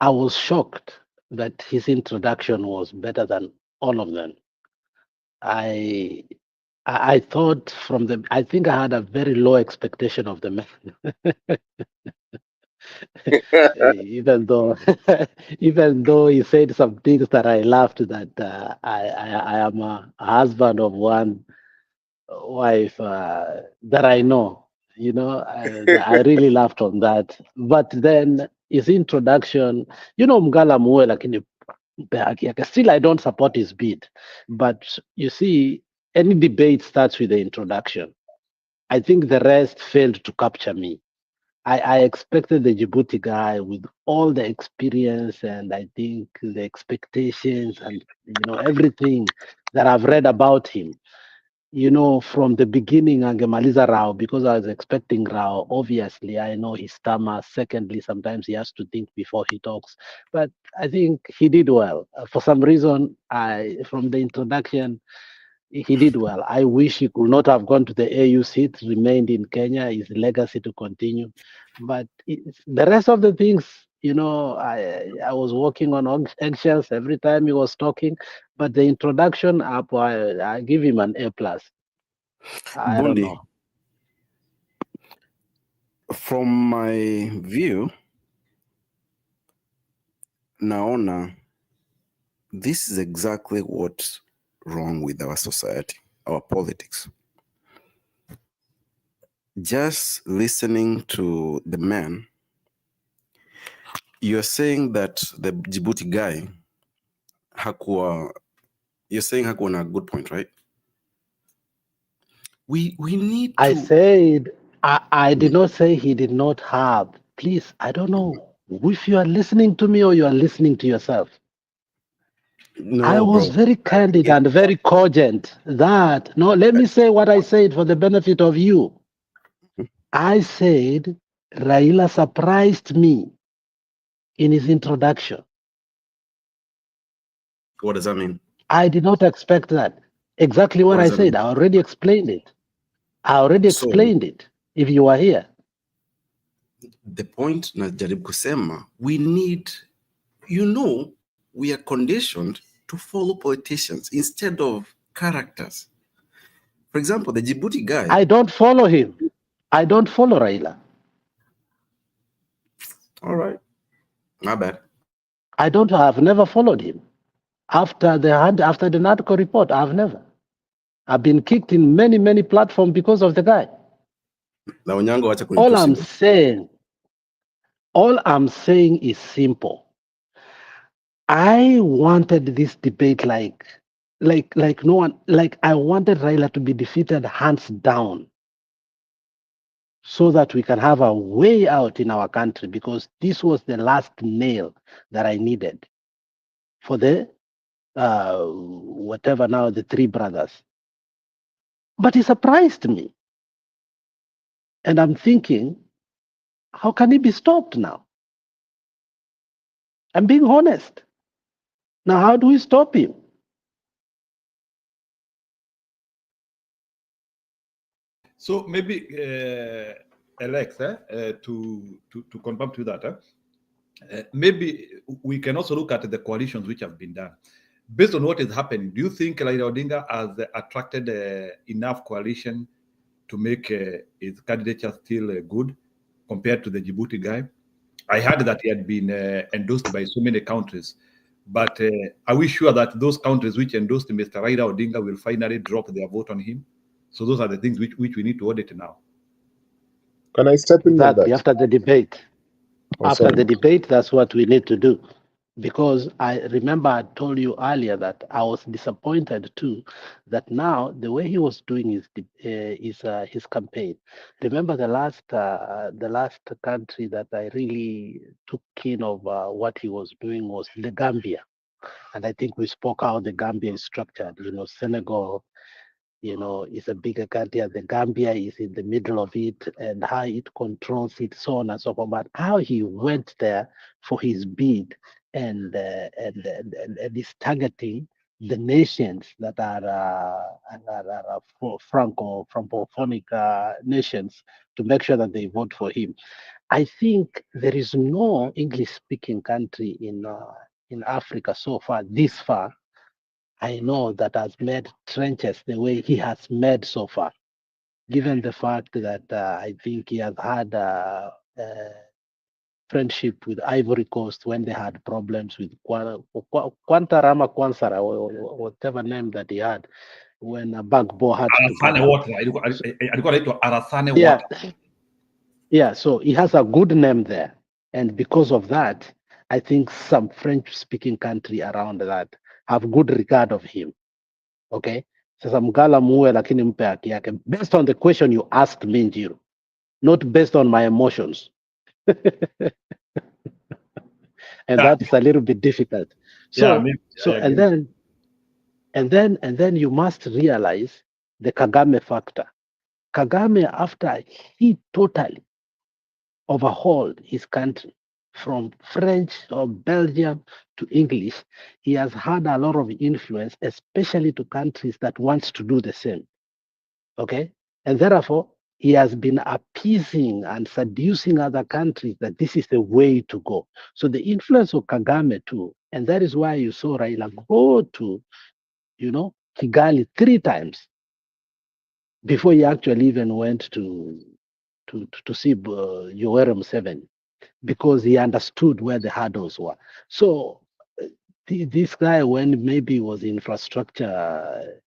was shocked that his introduction was better than all of them. I thought I think I had a very low expectation of the man. Even though even though he said some things that I laughed, that I am a husband of one wife that I know, I really laughed on that. But then his introduction, Mgala Muwe, lakini still I don't support his bid. But you see, any debate starts with the introduction. I think the rest failed to capture me. I expected the Djibouti guy with all the experience, and I think the expectations and everything that I've read about him. From the beginning, angemaliza Rao, because I was expecting Rao. Obviously, I know he stammers. Secondly, sometimes he has to think before he talks. But I think he did well. For some reason, from the introduction, he did well. I wish he could not have gone to the AU seat, remained in Kenya, his legacy to continue. But the rest of the things, I was walking on eggshells every time he was talking. But the introduction, I give him an A+. I don't know. From my view, naona this is exactly what's wrong with our society, our politics. Just listening to the man, you're saying that the Djibouti guy you're saying hakuwa na good point, right? We need to... I said, I did not say he did not have. Please, I don't know if you are listening to me or you are listening to yourself. No, I was bro. very candid and very cogent that, no, let me say what I said for the benefit of you. I said, Raila surprised me in his introduction. What does that mean? I did not expect that. Exactly what Or I is that said. I already explained it. If you were here. The point najaribu kusema, we need, we are conditioned to follow politicians instead of characters. For example, the Djibouti guy. I don't follow him. I don't follow Raila. All right. My bad. I've never followed him. After the Narco report, I've never. I've been kicked in many, many platforms because of the guy. All I'm saying is simple. I wanted this debate like no one, I wanted Raila to be defeated hands down so that we can have a way out in our country, because this was the last nail that I needed for the whatever now, the three brothers. But he surprised me. And I'm thinking, how can he be stopped now? I'm being honest. Now, how do we stop him? So maybe, Alex, to confirm to that, maybe we can also look at the coalitions which have been done. Based on what is happening, do you think Raila Odinga has attracted enough coalition to make his candidature still good compared to the Djibouti guy? I heard that he had been endorsed by so many countries, but are we sure that those countries which endorsed Mr. Raila Odinga will finally drop their vote on him? So those are the things which we need to audit now. Can I step in on that? After the debate. After the debate, that's what we need to do. Because I remember I told you earlier that I was disappointed too, that now the way he was doing his campaign. Remember the last country that I really took in of what he was doing was the Gambia, and I think we spoke how the Gambia is structured. Senegal, is a bigger country. The Gambia is in the middle of it, and how it controls it, so on and so forth. But how he went there for his bid and is targeting the nations that are francophonic nations to make sure that they vote for him. I think there is no English-speaking country in Africa so far, this far, I know, that has made trenches the way he has made so far, given the fact that I think he has had friendship with Ivory Coast when they had problems with Kwantarama Kwansara, or whatever name that he had, when Bagbo had to Yeah, so he has a good name there. And because of that, I think some French-speaking country around that have good regard of him. Okay? Sasa mgala muwe lakini mpe haki yake. Based on the question you asked me, Njiru, not based on my emotions. And that's a little bit difficult. So, and then you must realize the Kagame factor. Kagame, after he totally overhauled his country from French or Belgium to English, he has had a lot of influence, especially to countries that wants to do the same. Okay? And therefore, he has been appeasing and seducing other countries that this is the way to go. So the influence of Kagame too, and that is why you saw Raila go to, Kigali 3 times before he actually even went to see Yoweri Museveni, because he understood where the hurdles were. So this guy, when maybe was infrastructure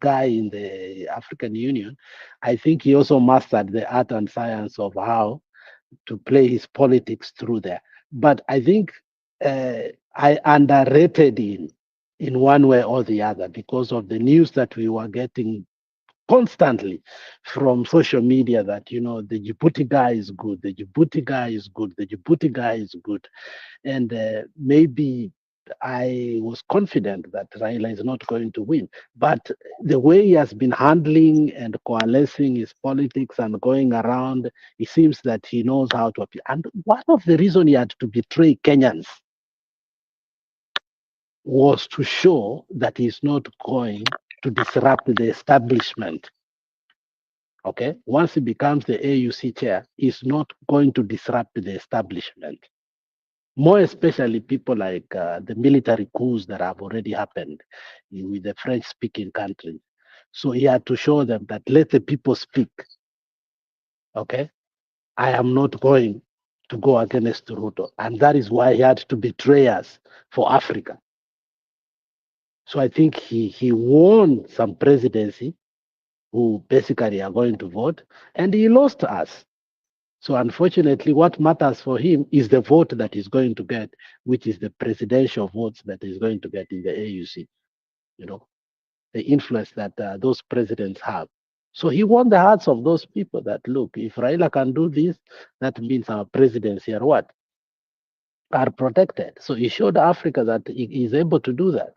guy in the African Union, I think he also mastered the art and science of how to play his politics through there. But I think I underrated him in one way or the other because of the news that we were getting constantly from social media that, the Djibouti guy is good, the Djibouti guy is good, the Djibouti guy is good. And maybe I was confident that Raila is not going to win. But the way he has been handling and coalescing his politics and going around, it seems that he knows how to appeal. And one of the reasons he had to betray Kenyans was to show that he's not going to disrupt the establishment. Okay, once he becomes the AUC chair, he's not going to disrupt the establishment. More especially people like the military coups that have already happened with the French-speaking countries. So he had to show them that let the people speak. Okay, I am not going to go against Ruto, and that is why he had to betray us for Africa. So I think he won some presidency who basically are going to vote, and he lost us. So unfortunately, what matters for him is the vote that he's going to get, which is the presidential votes that he's going to get in the AUC. You know, the influence that those presidents have. So he won the hearts of those people that look, if Raila can do this, that means our presidents here what? Are protected. So he showed Africa that he is able to do that.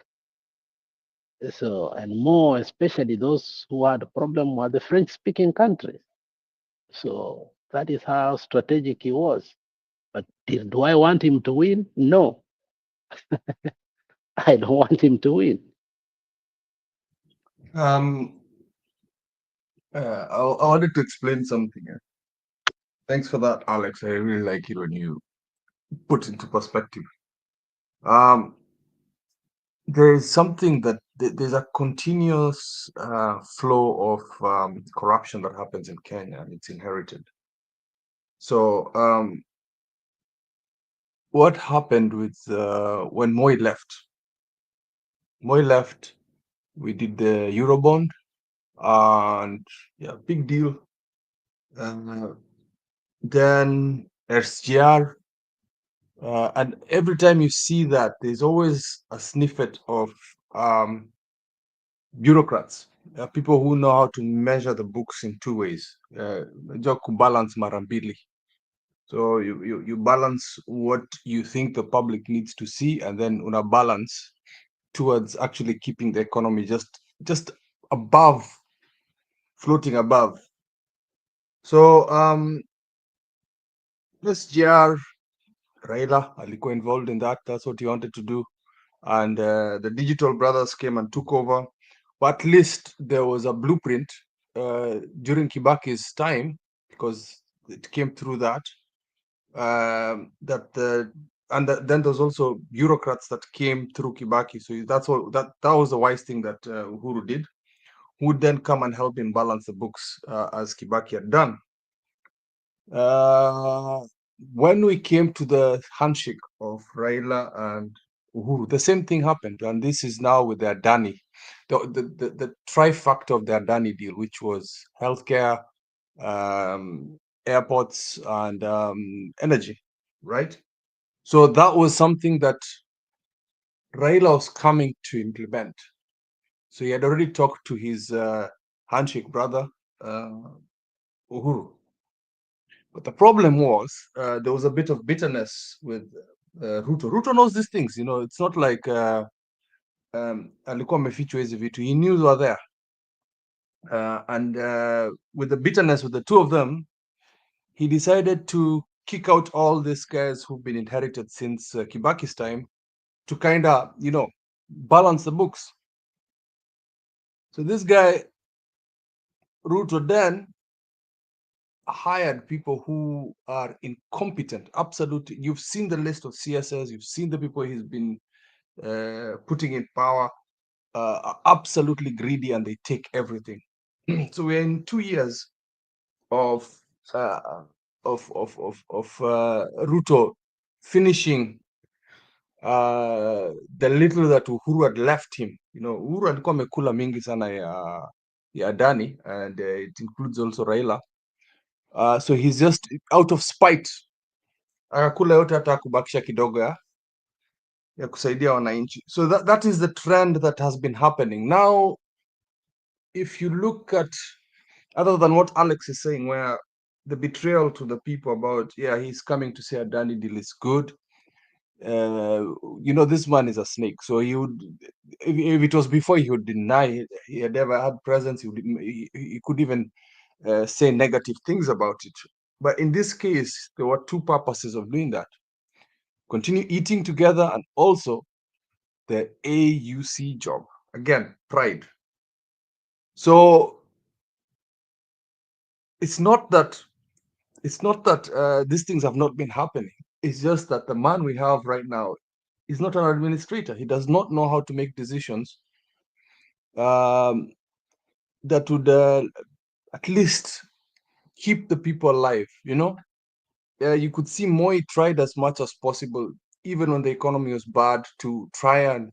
So, and more especially those who had a problem were the French-speaking countries. So that is how strategic he was. But do I want him to win? No. I don't want him to win. I wanted to explain something. Thanks for that, Alex. I really like it when you put into perspective. There is something that there's a continuous flow of corruption that happens in Kenya, and it's inherited. So what happened with when Moi left? Moi left. We did the Eurobond, and yeah, big deal. Then SGR, and every time you see that, there's always a snippet of bureaucrats, people who know how to measure the books in two ways. Balance mara mbili. So you balance what you think the public needs to see, and then una balance towards actually keeping the economy just above, floating above. So SGR, Raila alikuwa involved in that. That's what he wanted to do. And the digital brothers came and took over. But at least there was a blueprint during Kibaki's time, because it came through that. Then there's also bureaucrats that came through Kibaki. So that was the wise thing that Uhuru did, who would then come and help him balance the books as Kibaki had done. When we came to the handshake of Raila and Uhuru, the same thing happened, and this is now with the Adani, the trifecta of the Adani deal, which was healthcare, airports, and energy, right? So that was something that Raila was coming to implement. So he had already talked to his handshake brother, Uhuru. But the problem was there was a bit of bitterness with Ruto. Ruto knows these things, it's not like alikuwa amefichwa hizi vitu. He knew they were there. And with the bitterness with the two of them, he decided to kick out all these guys who've been inherited since Kibaki's time to kind of, balance the books. So this guy, Ruto, then hired people who are incompetent, absolutely. You've seen the list of CSS, you've seen the people he's been putting in power, are absolutely greedy, and they take everything. So we're in 2 years of Ruto finishing the little that Uhuru had left him. Uhuru alikuwa amekula mingi sana ya Adani, and it includes also Raila. So he's just out of spite, akakula yote hata kubakisha kidogo ya kusaidia wananchi. So that is the trend that has been happening. Now, if you look at, other than what Alex is saying, where the betrayal to the people about, he's coming to say Adani deal is good. This man is a snake. So he would, if it was before, he would deny he had ever had presence. He could even say negative things about it. But in this case, there were two purposes of doing that: continue eating together, and also the AUC job. Again, pride. So it's not that these things have not been happening. It's just that the man we have right now is not an administrator. He does not know how to make decisions that would at least keep the people alive. You could see Moi tried as much as possible, even when the economy was bad, to try and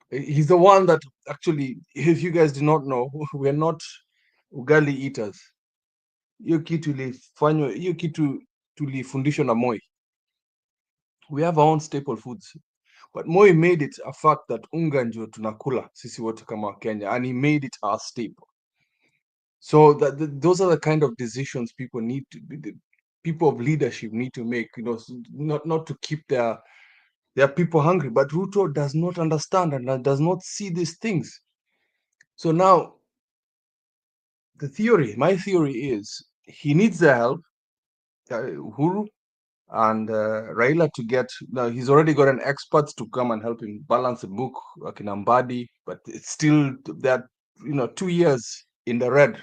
he's the one that actually, if you guys do not know, we're not ugali eaters. Hiyo kitu tulifundishwa na Moi. We have our own staple foods, but Moi made it a fact that unga ndio tunakula sisi wote kama Kenya, and he made it our staple. So those are the kind of decisions people need to be, the people of leadership need to make, not to keep their people hungry. But Ruto does not understand and does not see these things. So now my theory is he needs the help, Uhuru and Raila, to get. Now he's already got an expert to come and help him balance the book, like in Ambadi, but it's still that 2 years in the red.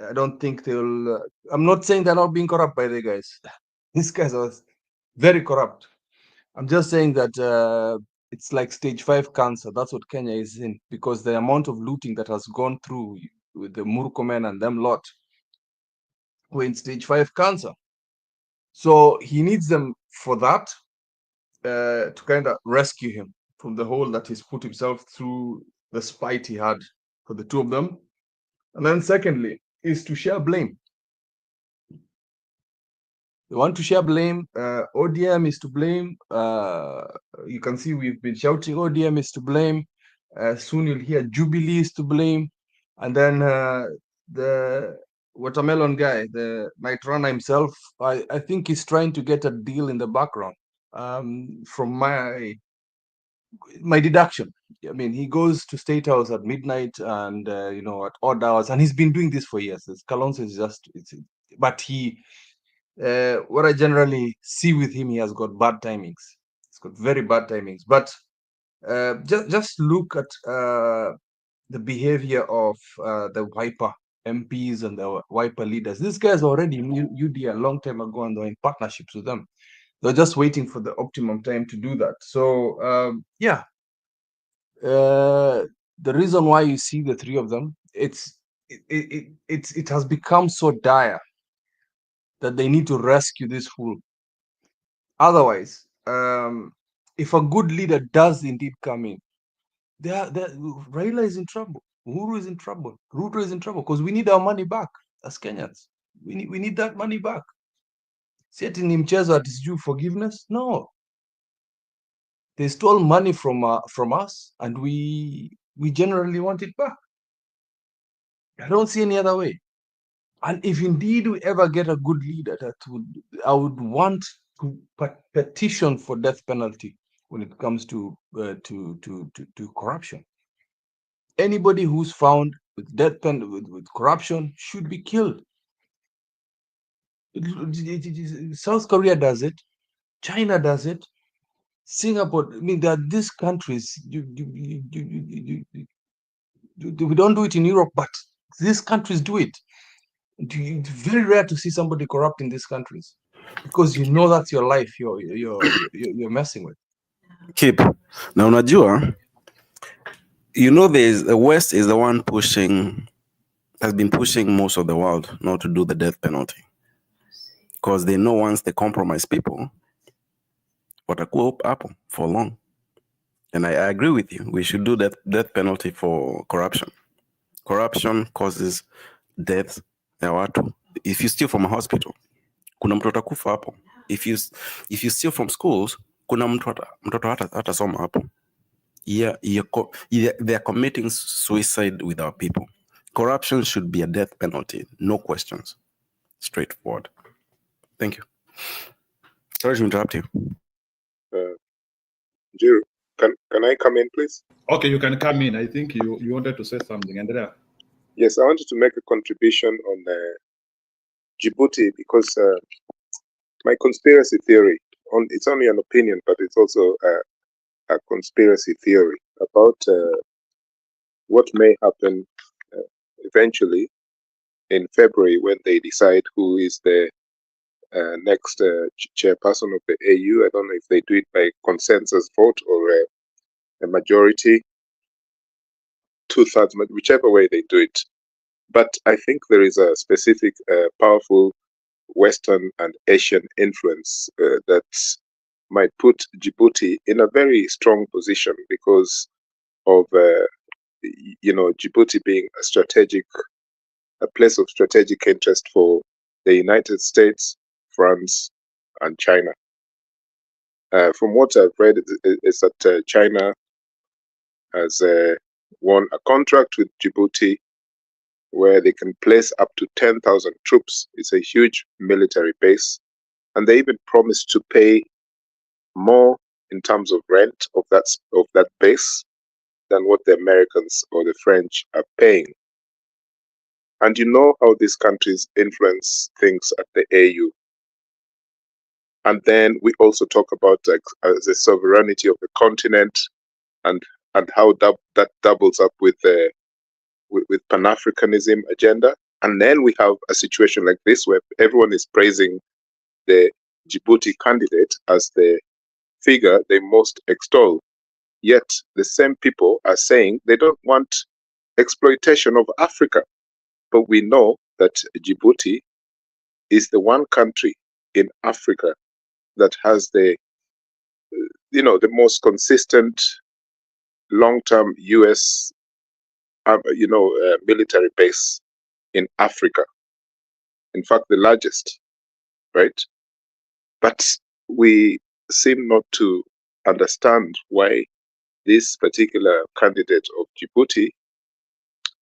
I don't think they'll. I'm not saying they're not being corrupt by the guys. These guys are very corrupt. I'm just saying that it's like stage 5 cancer. That's what Kenya is in, because the amount of looting that has gone through with the Murkomen and them lot, we're in stage 5 cancer. So he needs them for that, to kind of rescue him from the hole that he's put himself through, the spite he had for the two of them. And then secondly is to share blame. They want to share blame. ODM is to blame. You can see we've been shouting ODM is to blame. Soon you'll hear Jubilee is to blame. And then the watermelon guy, the night runner himself, I think he's trying to get a deal in the background. From my deduction. I mean, he goes to State House at midnight and at odd hours, and he's been doing this for years. Kalonzo is but he. What I generally see with him, he has got bad timings. He's got very bad timings. But just look at the behavior of the Wiper MPs and the Wiper leaders. These guys already knew UD a long time ago, and they're in partnerships with them. They're just waiting for the optimum time to do that. So the reason why you see the three of them, it has become so dire that they need to rescue this fool. Otherwise, if a good leader does indeed come in, Raila is in trouble, Uhuru is in trouble, Ruto is in trouble, because we need our money back as Kenyans. We need that money back. See it in mchezo at due forgiveness? No. They stole money from us, and we generally want it back. I don't see any other way. And if indeed we ever get a good leader, I would want to petition for death penalty when it comes to corruption. Anybody who's found with death penalty with corruption should be killed. South Korea does it, China does it, Singapore. I mean, there are these countries. We don't do it in Europe, but these countries do it. It's very rare to see somebody corrupt in these countries, because that's your life you're messing with. Keep. Now unajua, the West is the one has been pushing most of the world not to do the death penalty, because they know once they compromise people, watakuwa hapo for long. And I agree with you. We should do that death penalty for corruption. Corruption causes death ya watu. If you steal from a hospital, kuna mtu atakufa hapo. If you steal from schools, kuna mtoto hatasoma hapo. Yeah, they're committing suicide with our people. Corruption should be a death penalty, no questions. Straightforward. Thank you. Sorry to interrupt you. Jiru, can I come in, please? Okay, you can come in. I think you wanted to say something, Andrea. Yes, I wanted to make a contribution on Djibouti, because my conspiracy theory, it's only an opinion, but it's also a conspiracy theory about what may happen eventually in February when they decide who is the next chairperson of the AU. I don't know if they do it by consensus vote or a majority, 2/3, whichever way they do it. But I think there is a specific powerful Western and Asian influence that might put Djibouti in a very strong position because of Djibouti being a place of strategic interest for the United States, France, and China. From what I've read, is that China has won a contract with Djibouti where they can place up to 10,000 troops. It's a huge military base, and they even promised to pay more in terms of rent of that base than what the Americans or the French are paying. And you know how these countries influence things at the AU. And then we also talk about the sovereignty of the continent and how that doubles up with Pan-Africanism agenda. And then we have a situation like this where everyone is praising the Djibouti candidate as the figure they most extol. Yet the same people are saying they don't want exploitation of Africa. But we know that Djibouti is the one country in Africa that has the most consistent long-term US military base in Africa. In fact, the largest, right? But we seem not to understand why this particular candidate of Djibouti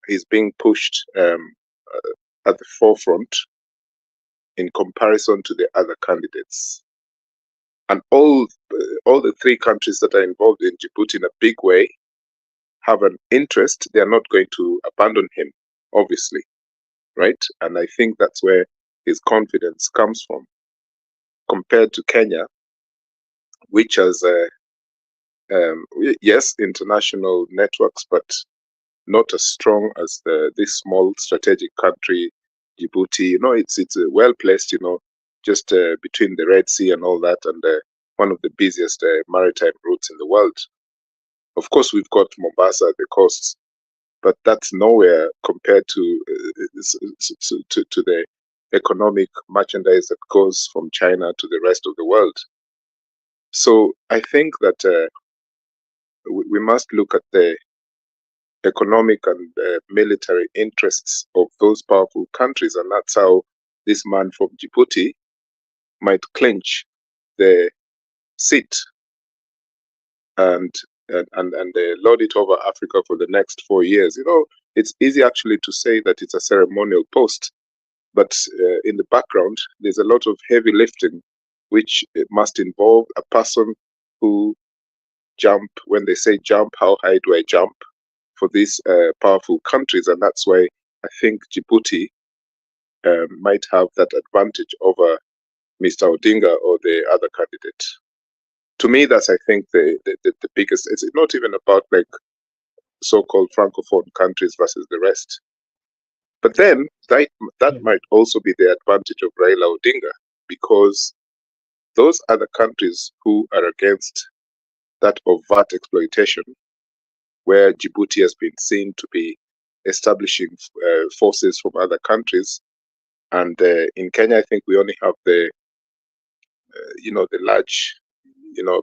is being pushed at the forefront in comparison to the other candidates. And all the three countries that are involved in Djibouti in a big way have an interest. They are not going to abandon him, obviously, right? And I think that's where his confidence comes from, compared to Kenya, which has, yes, international networks, but not as strong as this small strategic country, Djibouti. It's well placed, just between the Red Sea and all that, and one of the busiest maritime routes in the world. Of course, we've got Mombasa at the coast, but that's nowhere compared to the economic merchandise that goes from China to the rest of the world. So I think that we must look at the economic and military interests of those powerful countries, and that's how this man from Djibouti might clinch the seat and lord it over Africa for the next 4 years. It's easy actually to say that it's a ceremonial post, but in the background, there's a lot of heavy lifting, which must involve a person who when they say jump, how high do I jump for these powerful countries? And that's why I think Djibouti might have that advantage over Mr. Odinga or the other candidate. To me, that's, I think, the biggest. It's not even about like so-called francophone countries versus the rest. But then that might also be the advantage of Raila Odinga, because those other countries who are against that overt exploitation, where Djibouti has been seen to be establishing forces from other countries, and in Kenya, I think we only have the large,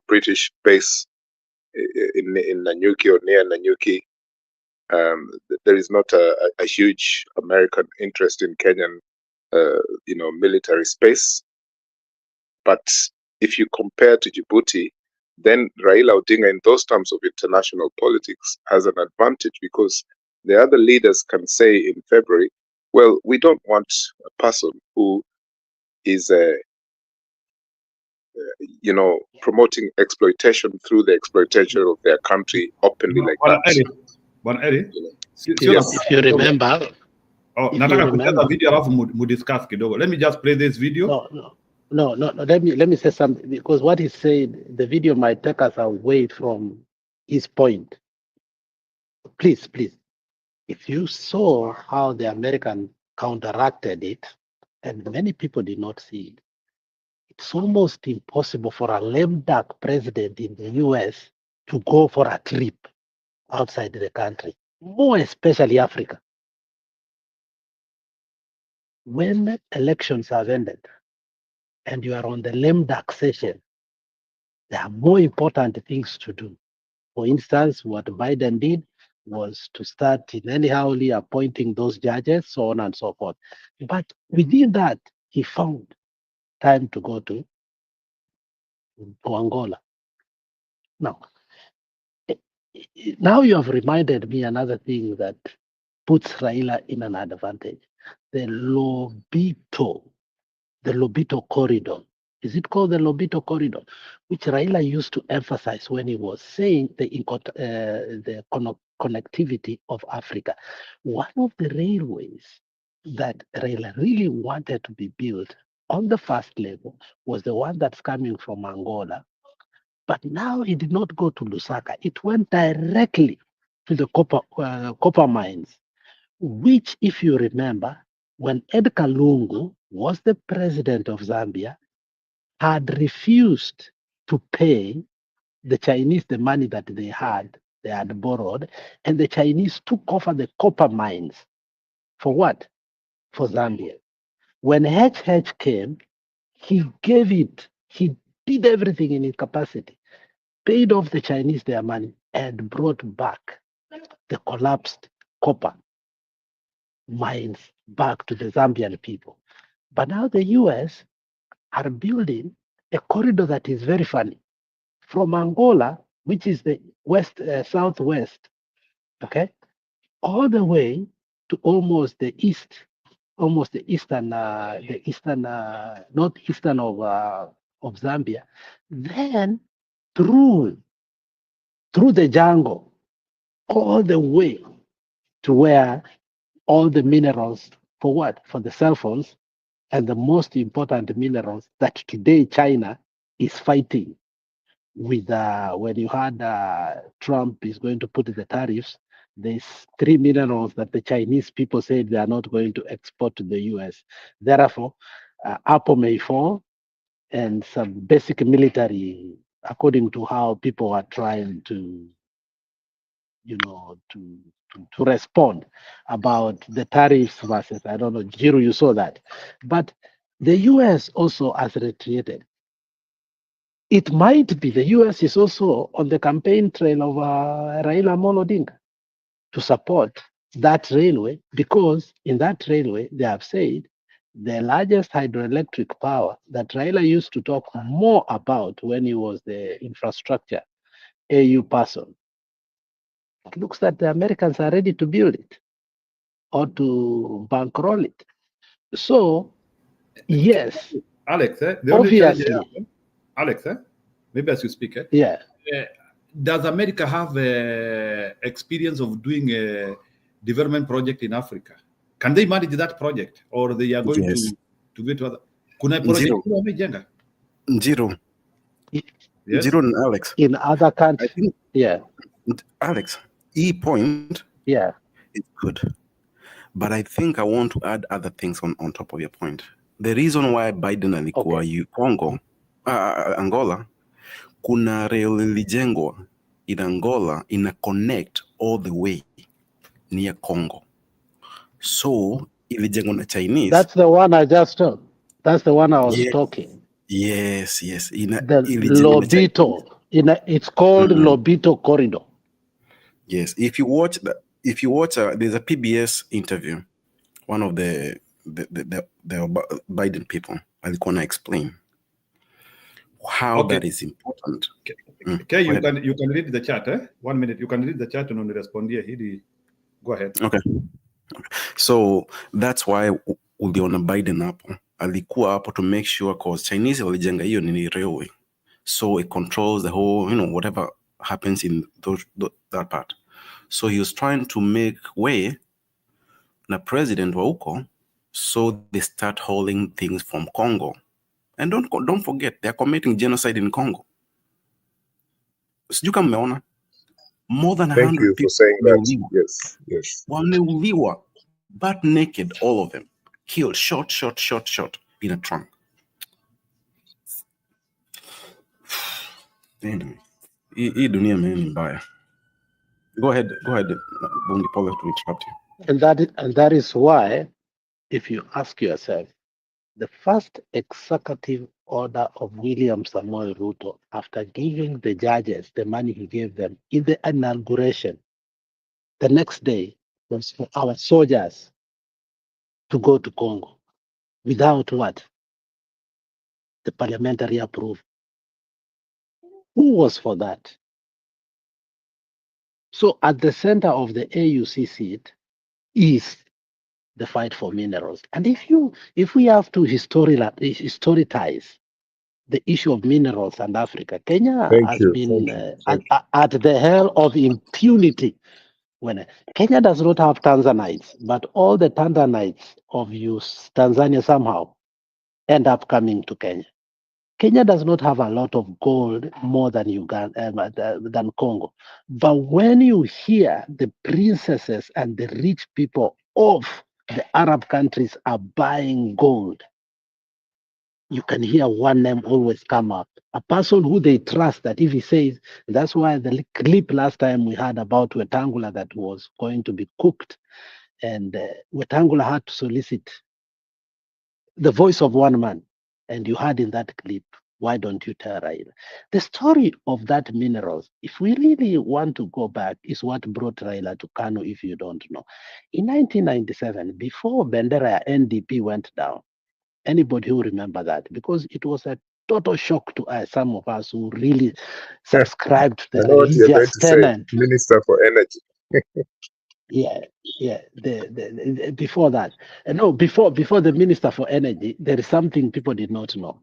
British base in Nanyuki or near Nanyuki. There is not a huge American interest in Kenyan, military space. But if you compare to Djibouti, then Raila Odinga, in those terms of international politics, has an advantage, because the other leaders can say in February, well, we don't want a person who is promoting exploitation through the exploitation of their country openly like that. Bwana Eri, If you remember, nataka kucheza video alafu mudiscuss kidogo. Let me just play this video. no. No. Let me say something, because what he said, the video might take us away from his point. Please, if you saw how the American counteracted it, and many people did not see it, it's almost impossible for a lame duck president in the US to go for a trip outside the country, more especially Africa. When elections have ended and you are on the lame duck session, there are more important things to do. For instance, what Biden did was to start in anyhowly appointing those judges, so on and so forth. But within that, he found time to go to Angola. Now, now you have reminded me another thing that puts Raila in an advantage. The Lobito corridor. Is it called the Lobito corridor? Which Raila used to emphasize when he was saying the connectivity of Africa. One of the railways that Raila really wanted to be built on the first level was the one that's coming from Angola. But now it did not go to Lusaka. It went directly to the copper mines, which, if you remember, when Edgar Lungu was the president of Zambia, had refused to pay the Chinese the money that they had borrowed, and the Chinese took over the copper mines. For what? For Zambia. When HH came, he gave it, he did everything in his capacity, paid off the Chinese their money, and brought back the collapsed copper mines back to the Zambian people. But now the US are building a corridor that is very funny. From Angola, which is the southwest, okay, all the way to almost the eastern, northeastern of Zambia, then through the jungle, all the way to where all the minerals, for what? For the cell phones, and the most important minerals that today China is fighting with. When you had Trump is going to put the tariffs, there's 3 minerals that the Chinese people said they are not going to export to the US. Therefore, Apple may fall, and some basic military, according to how people are trying to, to respond about the tariffs versus, I don't know, Jiro, you saw that. But the US also has retreated. It might be the US is also on the campaign trail of Raila Amolo Odinga to support that railway, because in that railway, they have said the largest hydroelectric power that Raila used to talk more about when he was the infrastructure AU person. It looks that the Americans are ready to build it or to bankroll it. So, yes, Alex, the only challenge I obviously, have, Alex, maybe as you speak, yeah. Does America have experience of doing a development project in Africa? Can they manage that project, or they are going Yes. to go to other? Kuna project wamejenga? Zero. Yes. Zero and Alex. In other countries, I think, yeah. Alex, point Yeah. is good. But I think I want to add other things on top of your point. The reason why Biden alikuwa Angola, kuna rail ilijengwa in Angola ina connect all the way near Congo. So ilijengwa na Chinese. That's the one I just told. That's the one I was talking. Yes. The Lobito. It's called Lobito Corridor. Yes. If you watch there's a PBS interview. One of the Biden people, alikuwa na explain how that is important. Okay, you can read the chat. 1 minute. You can read the chat and respond here. Go ahead. Okay. So that's why uliona Biden hapo alikuwa hapo to make sure, cause Chinese walijenga hiyo nini railway, so it controls the whole, whatever happens in that part. So he was trying to make way na president wa huko, so they start hauling things from Congo And don't forget, they're committing genocide in Congo. Sijui kama mmeona, more than Thank 100 you for people saying that. wameuliwa. Yes, yes. Wameuliwa, butt naked, all of them. Killed, shot in a trunk. Anyway, hii dunia ni mbaya. Go ahead, Bungi Paul, to interrupt you. And that is why, if you ask yourself, the first executive order of William Samoei Ruto, after giving the judges the money he gave them in the inauguration, the next day was for our soldiers to go to Congo without what? The parliamentary approval. Who was for that? So at the center of the AUC seat is the fight for minerals. And if we have to historicize the issue of minerals and Africa, Kenya Thank has you. been Thank you. at the hell of impunity. When Kenya does not have Tanzanites, but all the Tanzanites of Tanzania somehow end up coming to Kenya. Kenya does not have a lot of gold more than Uganda, than Congo. But when you hear the princesses and the rich people of the Arab countries are buying gold, you can hear one name always come up. A person who they trust, that if he says, that's why the clip last time we had about Wetangula that was going to be cooked, and Wetangula had to solicit the voice of one man. And you heard in that clip, why don't you tell Raila? The story of that minerals, if we really want to go back, is what brought Raila to Kano, if you don't know. In 1997, before Bendera NDP went down, anybody who remember that? Because it was a total shock to us, some of us who really subscribed to I the know what you're going religious to say. tenet. Minister for Energy. Yeah. Before that, no, before the Minister for Energy, there is something people did not know.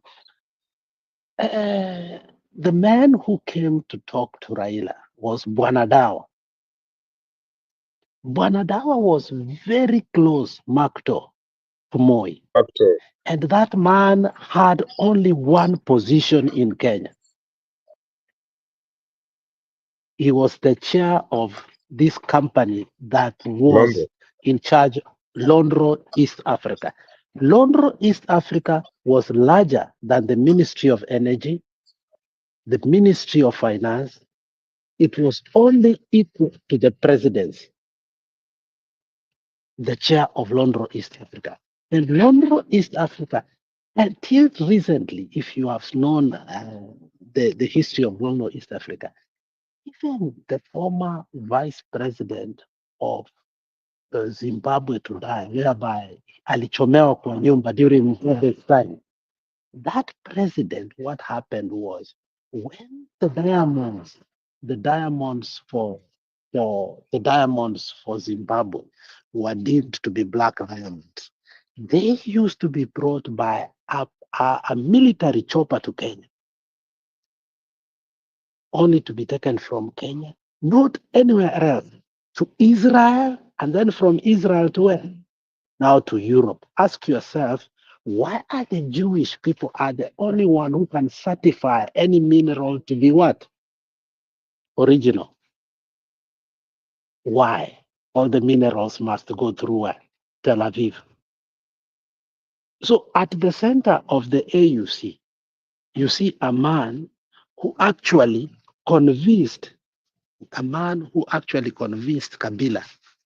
The man who came to talk to Raila was Bwana Dawa. Bwana Dawa was very close, Makto, to Moi. Actor. And that man had only one position in Kenya. He was the chair of this company that was London. in charge, Londro East Africa. Londro East Africa was larger than the Ministry of Energy, the Ministry of Finance. It was only equal to the presidency, the chair of Londro East Africa. And Londro East Africa, until recently, if you have known the history of Londro East Africa, even the former vice president of Zimbabwe to die, whereby alichomewa kwa nyumba during this time. That president, what happened was, when the diamonds for Zimbabwe were deemed to be black diamonds, they used to be brought by a military chopper to Kenya, only to be taken from Kenya, not anywhere else, to Israel, and then from Israel to where? Now to Europe. Ask yourself, why are the Jewish people are the only one who can certify any mineral to be what? Original. Why? All the minerals must go through where? Tel Aviv. So at the center of the AUC, you see a man who actually convinced Kabila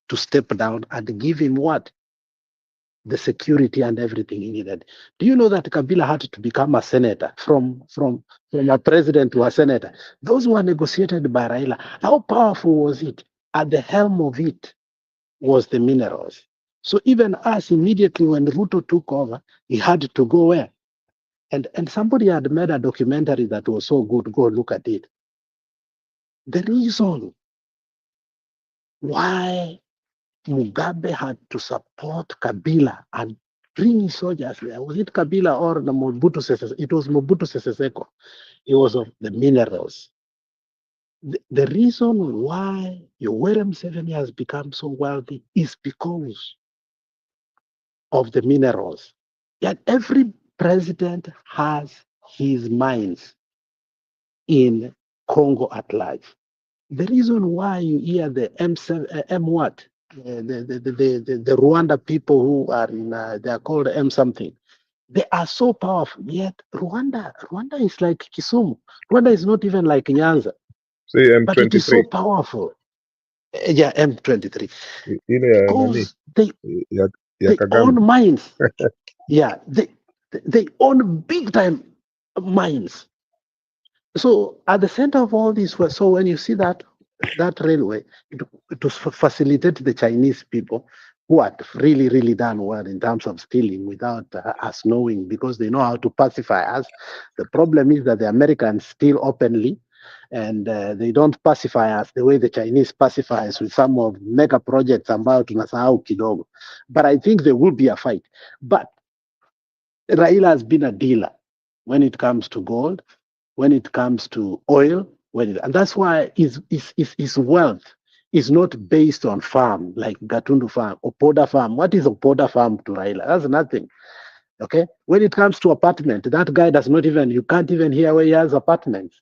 to step down and give him what? The security and everything he needed. Do you know that Kabila had to become a senator from a president to a senator? Those were negotiated by Raila. How powerful was it? At the helm of it was the minerals. So even us, immediately when Ruto took over, he had to go where? And somebody had made a documentary that was so good. Go look at it. The reason why Mugabe had to support Kabila and bring soldiers there. Was it Kabila or the Mobutu Sese Seko? It was Mobutu Sese Seko. It was of the minerals. The reason why Yoweri Museveni has become so wealthy is because of the minerals. Yet every president has his minds in Congo at large. The reason why you hear the M what? The Rwanda people who are in, they are called M something. They are so powerful. Yet Rwanda is like Kisumu. Rwanda is not even like Nyanza, say but it is so M23 powerful. Yeah, M23. ile ya nani Because they ya own Kagame. mines. Yeah, they own big time mines. So at the center of all this, so when you see that railway, it was facilitate the Chinese people who had really done well in terms of stealing without us knowing, because they know how to pacify us. The problem is that the Americans steal openly, and they don't pacify us the way the Chinese pacify us with some of mega projects ambayo tunasahau kidogo. But I think there will be a fight. But Raila has been a dealer when it comes to gold, when it comes to oil, and that's why his wealth is not based on farm like Gatundu farm, Opoda farm. What is Opoda farm to Raila? That's nothing. Okay. When it comes to apartment, that guy does not even, you can't even hear where he has apartments.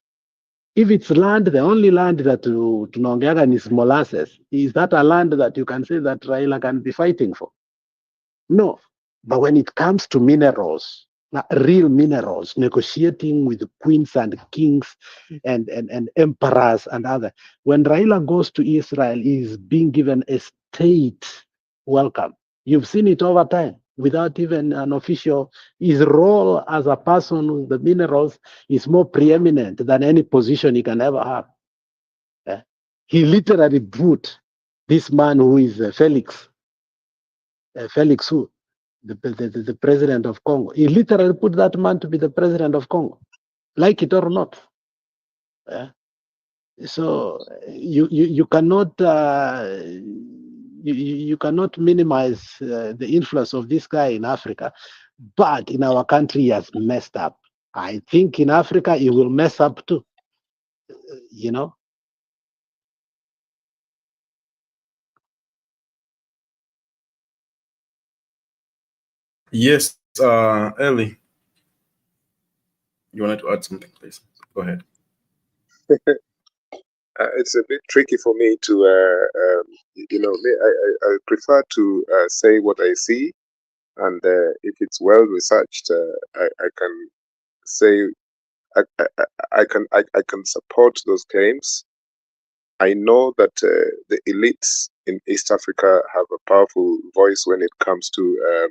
If it's land, the only land that tunaongeaga is molasses. Is that a land that you can say that Raila can be fighting for? No. But when it comes to minerals, real minerals, negotiating with the queens and kings and emperors and other, when Raila goes to Israel, he's being given a state welcome. You've seen it over time without even an official. His role as a person with the minerals is more preeminent than any position he can ever have. He literally put this man who is Felix who? The president of Congo. He literally put that man to be the president of Congo, like it or not. So you cannot you cannot minimize the influence of this guy in Africa, but in our country he has messed up. I think in Africa he will mess up too. You know. Yes, Ellie, you wanted to add something, please. Go ahead. It's a bit tricky for me to, I prefer to say what I see, and if it's well researched, I can say I can support those claims. I know that the elites in East Africa have a powerful voice when it comes to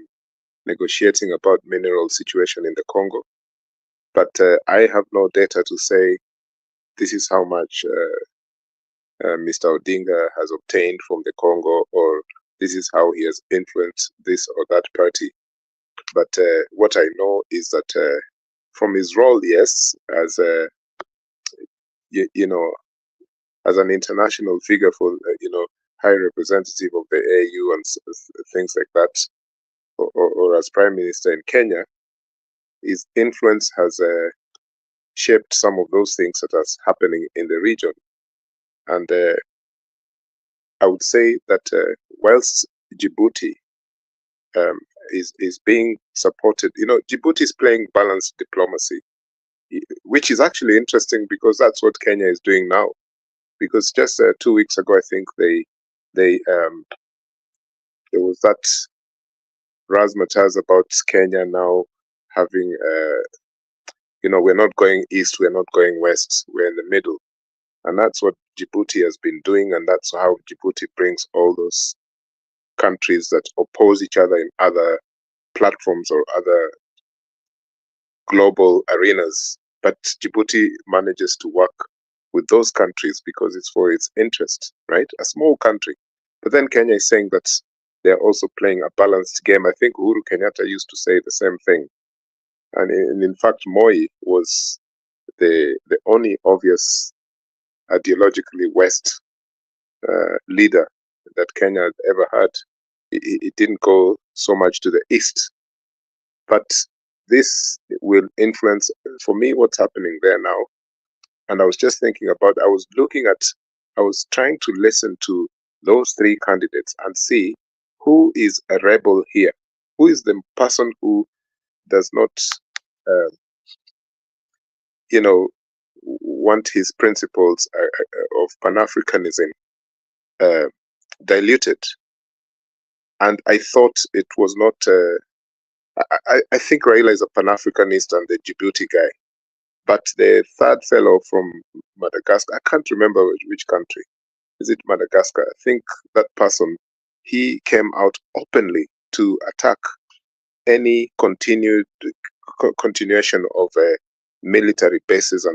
negotiating about mineral situation in the Congo, but I have no data to say this is how much Mr. Odinga has obtained from the Congo, or this is how he has influenced this or that party. But what I know is that from his role, yes, as as an international figure for high representative of the AU and things like that, or as prime minister in Kenya, his influence has shaped some of those things that are happening in the region. And I would say that whilst Djibouti is being supported, Djibouti is playing balanced diplomacy, which is actually interesting because that's what Kenya is doing now. Because just 2 weeks ago, I think there was that razzmatazz about Kenya now having, we're not going east, we're not going west, we're in the middle. And that's what Djibouti has been doing, and that's how Djibouti brings all those countries that oppose each other in other platforms or other global arenas. But Djibouti manages to work with those countries because it's for its interest, right? A small country. But then Kenya is saying that they're also playing a balanced game. I think Uhuru Kenyatta used to say the same thing. And in fact, Moi was the only obvious ideologically West leader that Kenya had ever had. It didn't go so much to the East. But this will influence, for me, what's happening there now. And I was just thinking about, I was trying to listen to those three candidates and see who is a rebel here. Who is the person who does not, want his principles of Pan-Africanism diluted. And I thought it was not. I think Raila is a Pan-Africanist and the Djibouti guy, but the third fellow from Madagascar, I can't remember which country. Is it Madagascar? I think that person, he came out openly to attack any continuation of military bases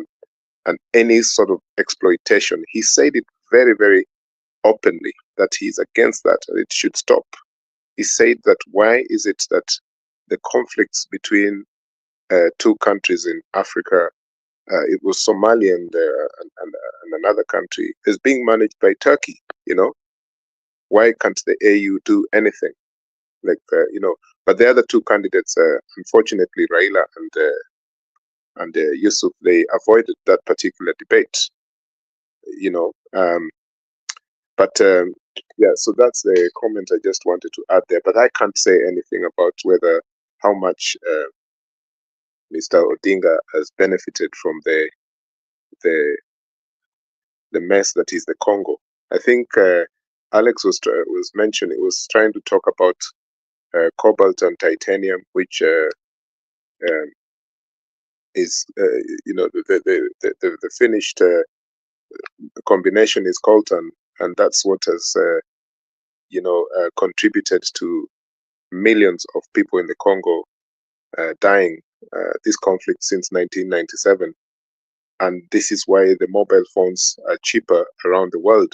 and any sort of exploitation. He said it very, very openly that he's against that and it should stop. He said that why is it that the conflicts between two countries in Africa, it was Somalia and another country, is being managed by Turkey. Why can't the AU do anything? But the other two candidates, unfortunately, Raila and Yusuf, they avoided that particular debate. Yeah, so that's the comment I just wanted to add there. But I can't say anything about how much Mr. Odinga has benefited from the mess that is the Congo. I think Alex was trying to talk about cobalt and titanium, which is the finished combination is coltan, and that's what has contributed to millions of people in the Congo dying this conflict since 1997. And this is why the mobile phones are cheaper around the world,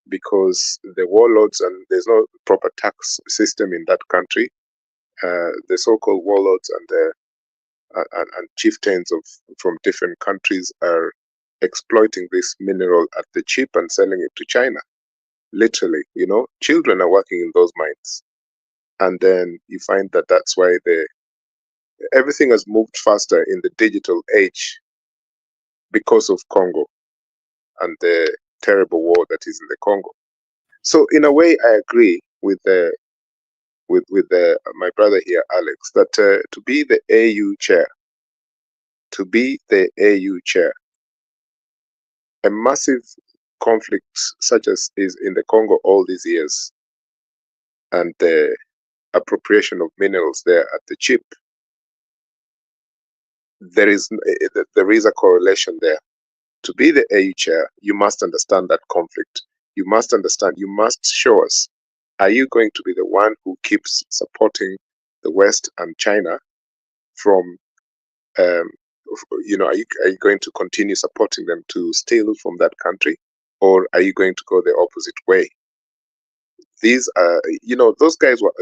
because the warlords, and there's no proper tax system in that country, the so-called warlords and chieftains from different countries are exploiting this mineral at the cheap and selling it to China. Literally, children are working in those mines. And then you find that that's why everything has moved faster in the digital age because of Congo and the terrible war that is in the Congo. So in a way, I agree with my brother here, Alex, that to be the AU chair, a massive conflict such as is in the Congo all these years, and the appropriation of minerals there at the cheap, there is a correlation there. To be the AU chair, you must understand that conflict. You must show us, are you going to be the one who keeps supporting the West and China from, are you going to continue supporting them to steal from that country? Or are you going to go the opposite way? These are, those guys were,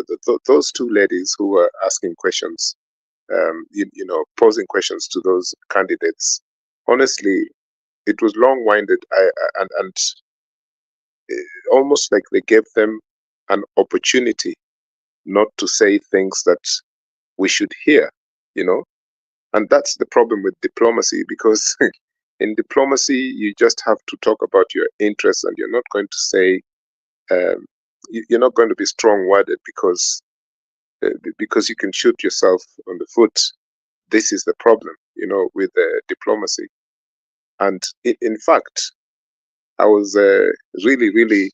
those two ladies who were asking questions, posing questions to those candidates. Honestly, it was long-winded, and almost like they gave them an opportunity not to say things that we should hear, and that's the problem with diplomacy, because in diplomacy you just have to talk about your interests, and you're not going to say, you're not going to be strong-worded because you can shoot yourself on the foot. This is the problem, with diplomacy. And in fact, I was really, really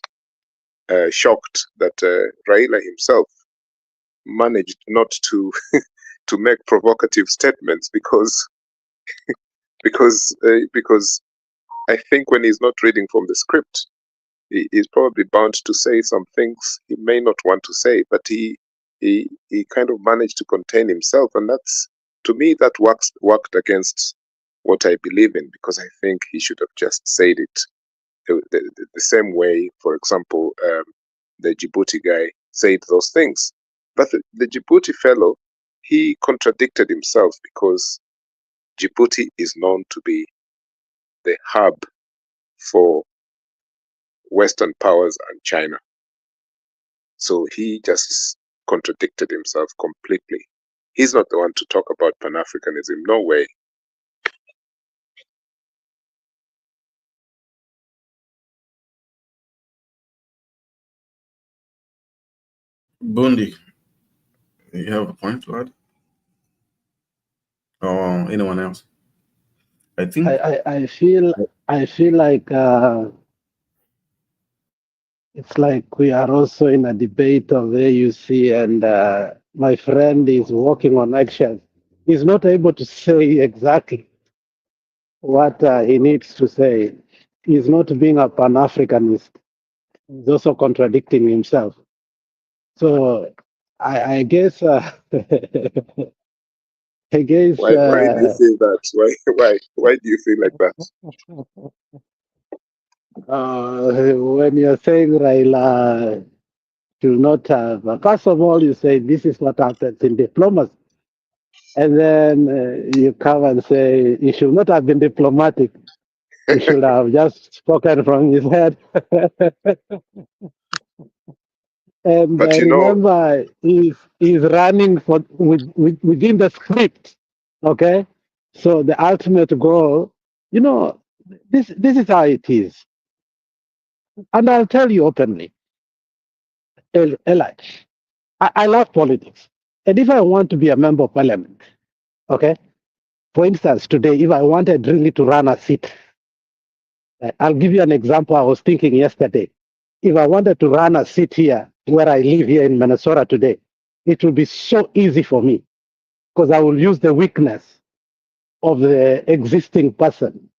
shocked that Raila himself managed not to to make provocative statements, because I think when he's not reading from the script, he's probably bound to say some things he may not want to say, but he kind of managed to contain himself, and that's, to me, that worked against what I believe in, because I think he should have just said it the same way, for example, the Djibouti guy said those things. But the Djibouti fellow, he contradicted himself, because Djibouti is known to be the hub for Western powers and China. So he just contradicted himself completely. He's not the one to talk about Pan-Africanism. No way. Bundi, you have a point to add? or anyone else? I think I feel like it's like we are also in a debate of AUC, and my friend is walking on eggshells. He's not able to say exactly what he needs to say. He's not being a Pan-Africanist. He's also contradicting himself. So I guess I guess Why do you feel that? Why do you feel like that? when you're saying Raila should not have, first of all, you say this is what happens in diplomacy, and then you come and say he should not have been diplomatic. He should have just spoken from his head. And But you know, remember, he's running for within the script. Okay, so the ultimate goal, you know, this is how it is, and I'll tell you openly, Eli, I love politics, and if I want to be a member of parliament, okay, for instance, today, if I wanted really to run a seat, I'll give you an example. I was thinking yesterday, if I wanted to run a seat here where I live here in Minnesota today, it would be so easy for me because I will use the weakness of the existing person.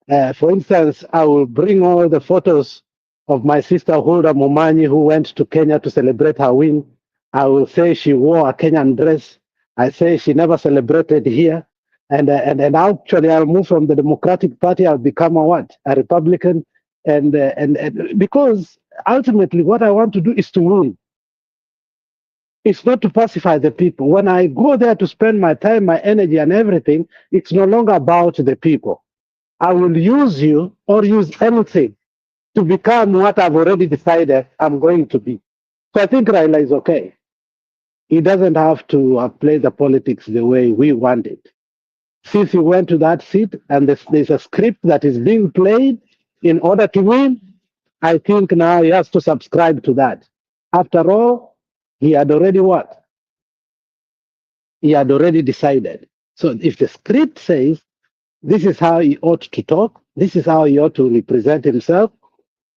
For instance, I will bring all the photos of my sister Hulda Momanyi, who went to Kenya to celebrate her win. I will say she wore a Kenyan dress. I say she never celebrated here. And actually, I'll move from the Democratic Party. I'll become a what? A Republican. And because ultimately, what I want to do is to win. It's not to pacify the people. When I go there to spend my time, my energy, and everything, it's no longer about the people. I will use you or use anything to become what I've already decided I'm going to be. So I think Raila is okay. He doesn't have to play the politics the way we want it. Since he went to that seat and there's a script that is being played in order to win, I think now he has to subscribe to that. After all, he had already what? He had already decided. So if the script says this is how he ought to talk, this is how he ought to represent himself,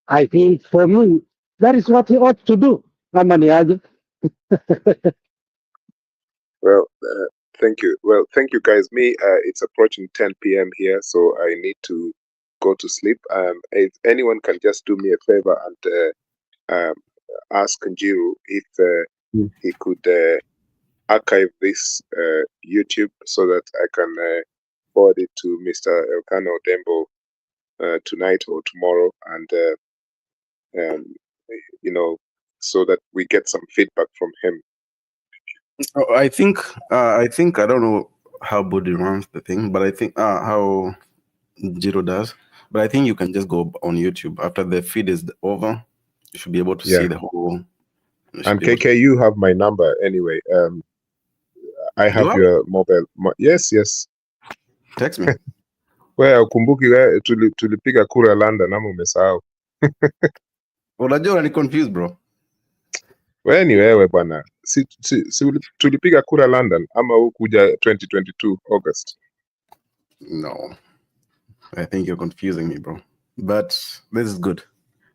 I think for me, that is what he ought to do. Amaniago. well, thank you. Well, thank you, guys. Me, it's approaching 10 p.m. here, so I need to go to sleep. If anyone can just do me a favor and ask Njiru if he could archive this YouTube so that I can forward it to Mr. Elkano Dembo tonight or tomorrow, and you know, so that we get some feedback from him. I think I don't know how Budi runs the thing, but I think how Jiro does. But I think you can just go on YouTube after the feed is over. You should be able to see the whole. And KK, you have my number anyway. I have your mobile. Yes. Text me. Wewe ukumbuki wewe tulipiga kura London ama umesahau? Unajua ni confused bro. Wewe ni wewe bwana. Si tulipiga kura London ama hukuja 2022 August? No. I think you're confusing me, bro. But this is good.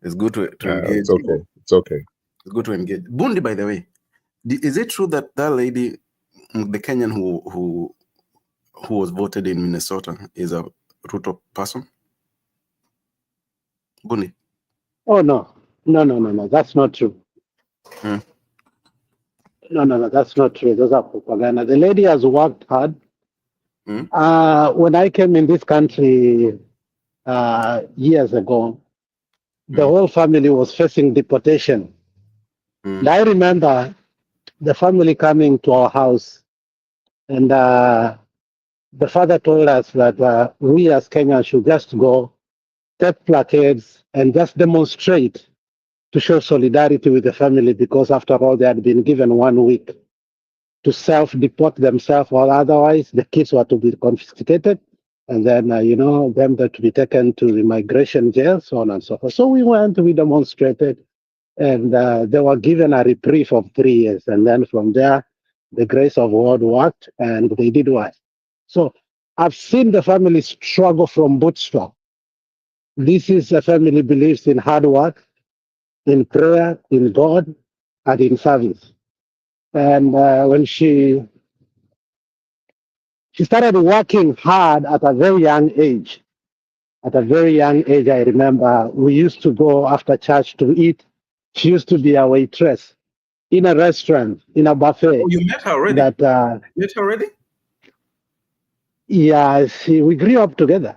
It's good to engage. It's okay. It's okay. It's good to engage. Bundi, by the way, is it true that lady, the Kenyan who was voted in Minnesota, is a Ruto person? Bundi? Oh, no. That's not true. No, that's not true. Those are propaganda. The lady has worked hard. When I came in this country years ago, the whole family was facing deportation. And I remember the family coming to our house, and the father told us that we as Kenyans should just go, take placards, and just demonstrate to show solidarity with the family, because after all, they had been given 1 week to self-deport themselves, or otherwise the kids were to be confiscated, and then, them to be taken to the immigration jail, so on and so forth. So we went, we demonstrated, and they were given a reprieve of 3 years. And then from there, the grace of God worked, and they did what? So I've seen the family struggle from bootstrap. This is a family believes in hard work, in prayer, in God, and in service. And when she started working hard at a very young age. At a very young age, I remember we used to go after church to eat. She used to be a waitress in a restaurant, in a buffet. Oh, you met her already? That Met her already? yeah, we grew up together.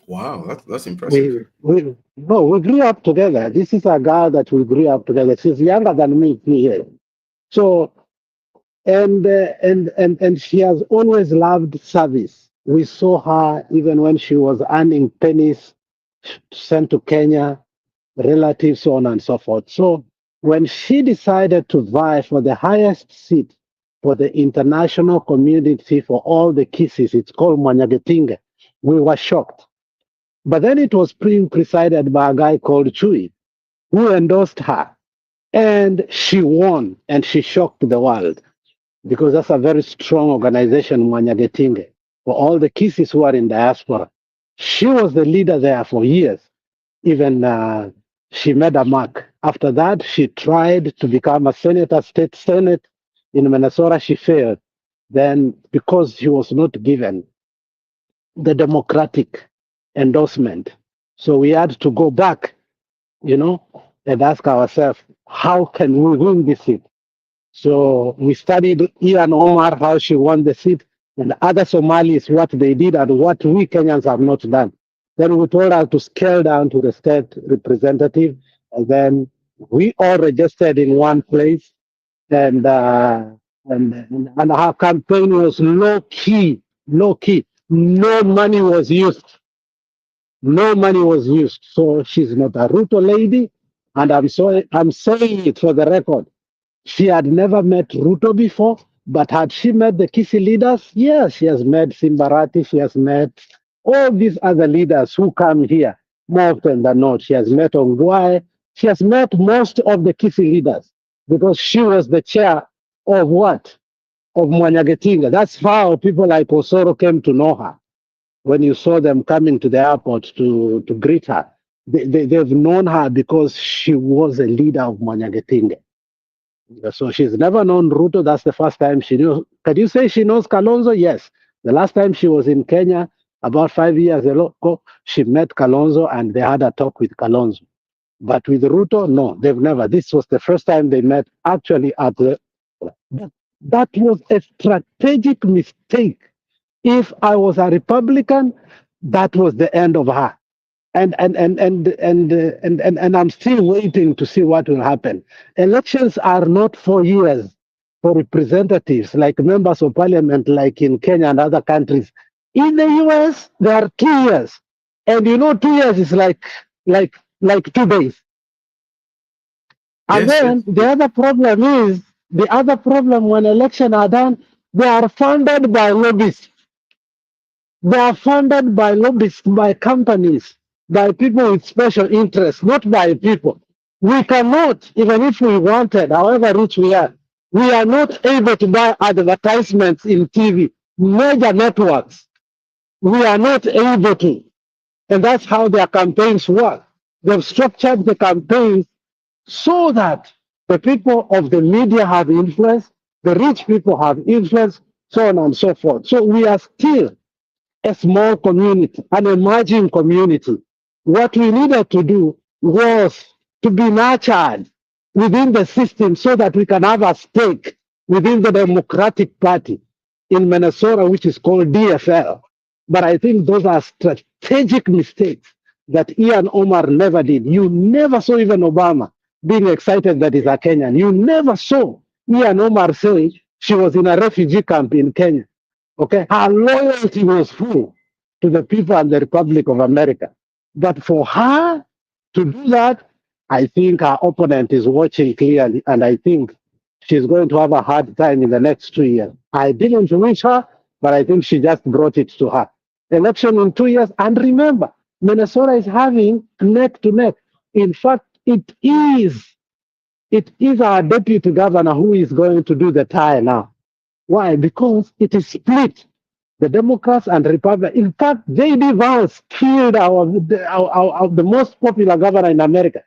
Wow, that's impressive. We grew up together. This is a girl that we grew up together. She's younger than me, 3 years. So and she has always loved service. We saw her even when she was earning pennies sent to Kenya, relatives, so on and so forth. So when she decided to vie for the highest seat for the international community for all the kisses, it's called Manyagetinga, we were shocked. But then it was presided by a guy called Chui, who endorsed her. And she won, and she shocked the world because that's a very strong organization, Manyagetinga, for all the kisses who are in diaspora. She was the leader there for years. Even she made a mark. After that, she tried to become a senator, state senate in Minnesota. She failed. Then, because she was not given the democratic endorsement, so we had to go back, and ask ourselves, how can we win this seat? So we studied Ian Omar, how she won the seat, and other Somalis, what they did and what we Kenyans have not done. Then we told her to scale down to the state representative, and then we all registered in one place, and our campaign was low key, low key. No money was used. No money was used. So she's not a Ruto lady, and I'm saying it for the record. She had never met Ruto before, but had she met the Kisi leaders? Yes, she has met Simbarati, she has met all these other leaders who come here more often than not. She has met Ongwae, she has met most of the Kisi leaders because she was the chair of what? Of Mwanyagetinga. That's how people like Osoro came to know her. When you saw them coming to the airport to greet her, they've known her because she was a leader of Mwanyagetinga. So she's never known Ruto. That's the first time she knew. Can you say she knows Kalonzo? Yes. The last time she was in Kenya, about 5 years ago, she met Kalonzo and they had a talk with Kalonzo. But with Ruto, no, they've never. This was the first time they met actually at the. That was a strategic mistake. If I was a Republican, that was the end of her. And I'm still waiting to see what will happen. Elections are not 4 years for representatives, like members of parliament, like in Kenya and other countries. In the US, they are 2 years, and 2 years is like 2 days. And Yes, then the other problem when elections are done, they are funded by lobbyists. They are funded by lobbyists, by companies, by people with special interests, not by people. We cannot, even if we wanted, however rich we are not able to buy advertisements in TV, major networks. We are not able to. And that's how their campaigns work. They've structured the campaigns so that the people of the media have influence, the rich people have influence, so on and so forth. So we are still a small community, an emerging community. What we needed to do was to be nurtured within the system so that we can have a stake within the Democratic Party in Minnesota, which is called DFL. But I think those are strategic mistakes that Ian Omar never did. You never saw even Obama being excited that he's a Kenyan. You never saw Ian Omar say she was in a refugee camp in Kenya. Okay, her loyalty was full to the people and the Republic of America. But for her to do that, I think her opponent is watching clearly, and I think she's going to have a hard time in the next 2 years. I didn't wish her, but I think she just brought it to her. Election in 2 years, and remember, Minnesota is having neck to neck. In fact, it is our deputy governor who is going to do the tie now. Why? Because it is split. the Democrats and Republicans. In fact, J.D. Vance killed the most popular governor in America.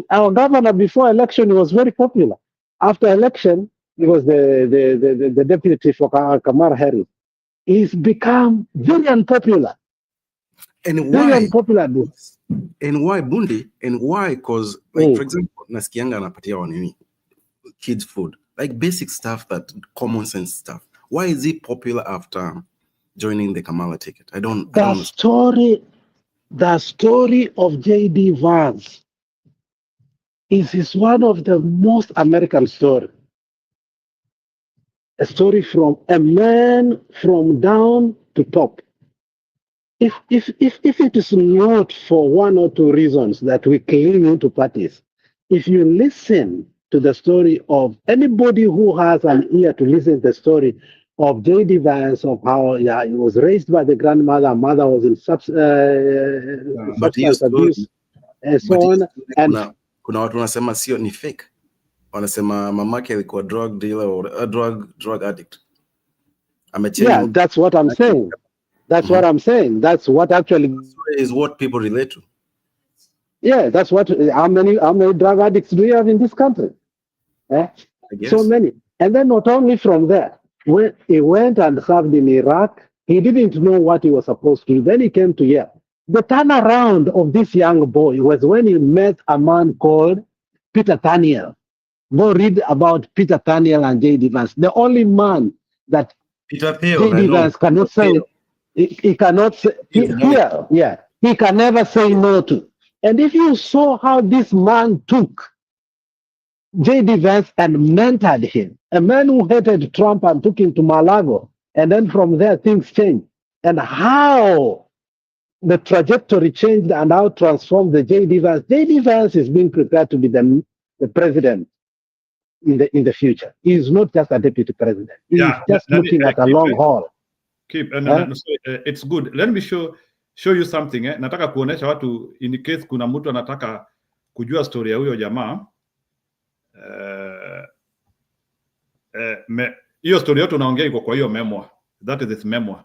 Our governor before election was very popular. After election, he was the deputy for Kamala Harris. He's become very unpopular. And Very why? unpopular. And why, Bundi? And why? Because, like, for example, nasikianga anapatia wanini kids food, like basic stuff, that common sense stuff. Why is he popular after joining the Kamala ticket? I don't. The story of J.D. Vance is one of the most American stories. A story from a man from down to top. If it is not for one or two reasons that we cling into parties, if you listen to the story of anybody who has an ear to listen to the story of J.D. Vance, of how he was raised by the grandmother, mother was in substance abuse, and so on. And kuna watu wanasema sio ni fake. Wanasema mamake alikuwa drug dealer or a drug addict. Yeah, that's what I'm saying. That's what I'm saying. That's what actually is what people relate to. Yeah, that's what. How many drug addicts do you have in this country? So many. And then not only from there, when he went and served in Iraq, he didn't know what he was supposed to do. Then he came to here. The turnaround of this young boy was when he met a man called Peter Thaniel. Go read about Peter Thaniel and J.D. Vance. The only man that J.D. Vance cannot say, he cannot say, he can never say no to. And if you saw how this man took J.D. Vance and mentored him, a man who hated Trump and took him to Malago, and then from there things changed, and how the trajectory changed and how transformed the J.D. Vance. J.D. Vance is being prepared to be the president in the future. He is not just a deputy president. He is just looking at a long haul. It's good. Let me show you something. Nataka kuonesha watu, in case kuna mtu anataka kujua story ya huyo jamaa. Hiyo story yote unaongea iko kwa hiyo memoir. That is his memoir.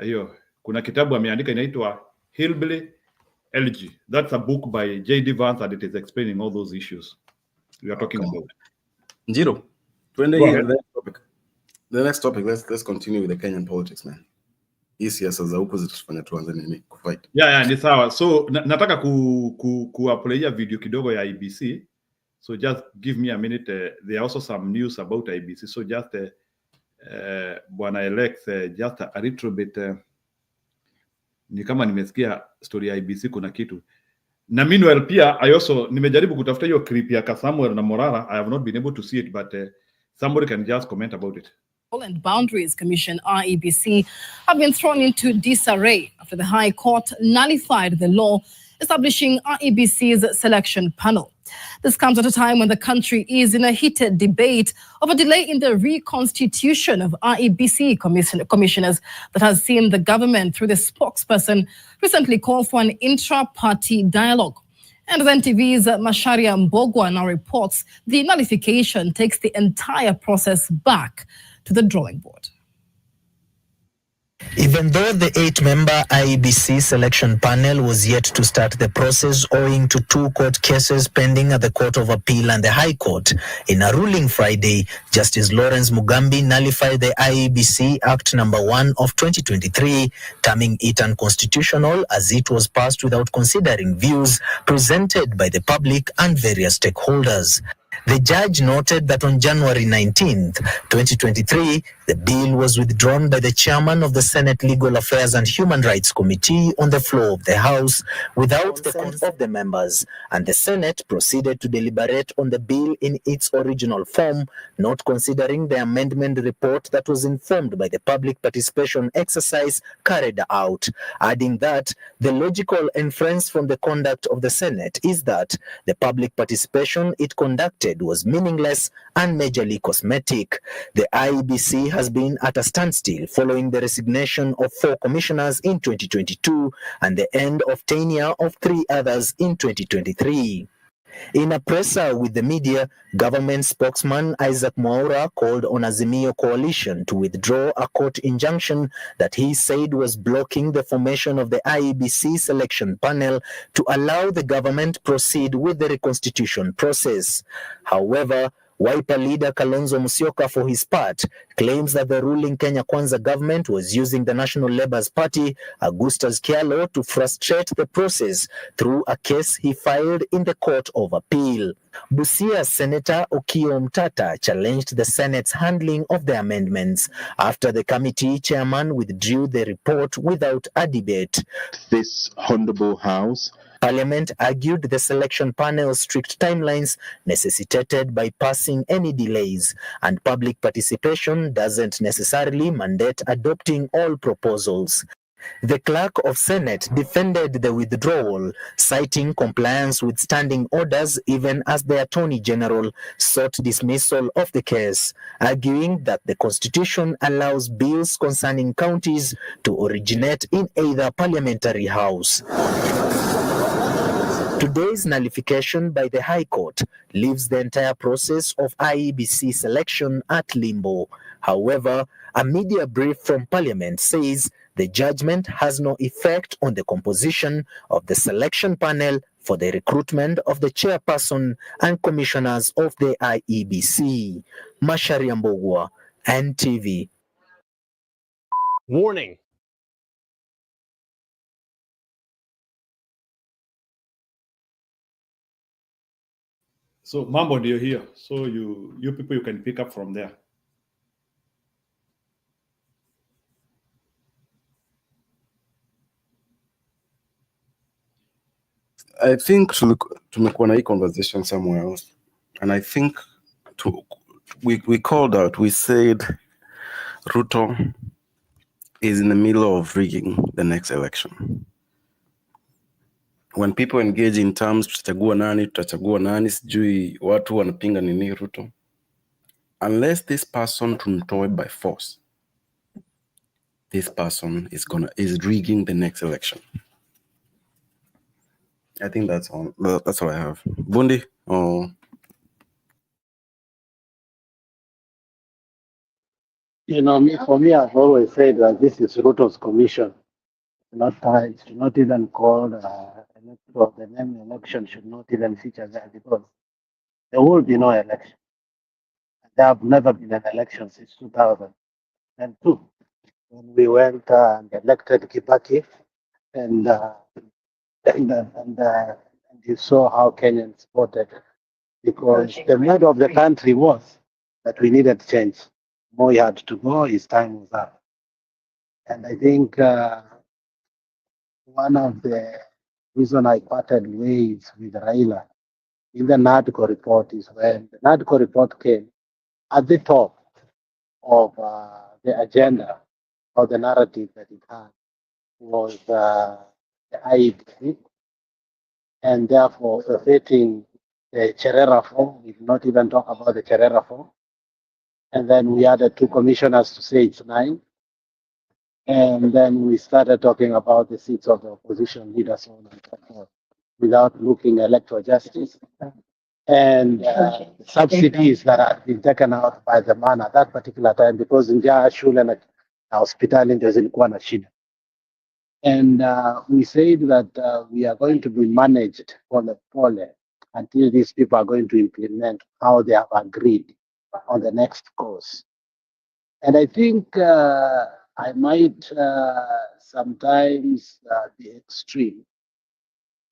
Hiyo kuna kitabu ameandika inaitwa Hillbilly Elegy. That's a book by J.D. Vance and it is explaining all those issues we are talking about. Njiro, the next topic, let's continue with the Kenyan politics, man. Hii siasa za huko zitufanya tuanze nini kufight. Yeah, ni sawa. So nataka kuaplaya video kidogo ya IBC. So just give me a minute. There are also some news about IBC. So just bwana Alex, just a little bit. Ni kama nimesikia story ya IBC kuna kitu. Na meanwhile pia I also nimejaribu kutafuta hiyo clip ya Samuel na Morara. I have not been able to see it, but somebody can just comment about it. And Boundaries Commission, IEBC, have been thrown into disarray after the High Court nullified the law establishing IEBC's selection panel. This comes at a time when the country is in a heated debate of a delay in the reconstitution of IEBC commissioners that has seen the government, through the spokesperson, recently call for an intra-party dialogue. And as NTV's Masharia Mbogwa now reports, the nullification takes the entire process back to the drawing board. Even though the 8-member IEBC selection panel was yet to start the process owing to 2 court cases pending at the Court of Appeal and the High Court, in a ruling Friday, Justice Lawrence Mugambi nullified the IEBC Act No. 1 of 2023, terming it unconstitutional as it was passed without considering views presented by the public and various stakeholders. The judge noted that on January 19th, 2023, the bill was withdrawn by the chairman of the Senate Legal Affairs and Human Rights Committee on the floor of the House without the consent of the members, and the Senate proceeded to deliberate on the bill in its original form, not considering the amendment report that was informed by the public participation exercise carried out, adding that the logical inference from the conduct of the Senate is that the public participation it conducted was meaningless and majorly cosmetic. The IEBC has been at a standstill following the resignation of 4 commissioners in 2022 and the end of tenure of 3 others in 2023. In a presser with the media, government spokesman Isaac Mwaura called on Azimio coalition to withdraw a court injunction that he said was blocking the formation of the IEBC selection panel to allow the government proceed with the reconstitution process. However, Wiper leader Kalonzo Musyoka, for his part, claims that the ruling Kenya Kwanza government was using the National Labour's Party, Augustus Kialo, to frustrate the process through a case he filed in the Court of Appeal. Busia Senator Okiya Omtata challenged the Senate's handling of the amendments after the committee chairman withdrew the report without a debate. This Honorable House Parliament argued the selection panel's strict timelines necessitated bypassing any delays, and public participation doesn't necessarily mandate adopting all proposals. The clerk of Senate defended the withdrawal, citing compliance with standing orders even as the Attorney General sought dismissal of the case, arguing that the Constitution allows bills concerning counties to originate in either parliamentary house. Today's nullification by the High Court leaves the entire process of IEBC selection at limbo. However, a media brief from Parliament says the judgment has no effect on the composition of the selection panel for the recruitment of the chairperson and commissioners of the IEBC. Macharia Mbogwa, NTV. Warning. So mambo ndio hiyo. So you people, you can pick up from there. I think tumekuwa na hii conversation somewhere else, and I think we called out, we said Ruto is in the middle of rigging the next election. When people engage in terms, tutachagua nani, sijui watu wanapinga nini Ruto. Unless this person tumtoe by force, this person is rigging the next election. I think that's all I have. Bundi? Oh. You know, for me, I've always said that this is Ruto's commission, not tied, not even called electoral. The name election should not even feature there because there will be no election. There have never been an election since 2002 when we went and elected Kibaki, and you saw how Kenyans voted, because the mood of the country was that we needed change. Moi had to go, his time was up. And I think one of the reasons I parted ways with Raila in the NADCO report is when the NADCO report came, at the top of the agenda or the narrative that it had was the IEBC, and therefore affecting the Chere reform. We did not even talk about the Chere reform. And then we added 2 commissioners to say it's 9. And then we started talking about the seats of the opposition leaders, so on and so forth, without looking at electoral justice. And subsidies that had been taken out by the man at that particular time, because in shule na hospitali ndio zilikuwa na shida. And we said that we are going to be managed pole until these people are going to implement how they have agreed on the next course. And I think I might sometimes be extreme,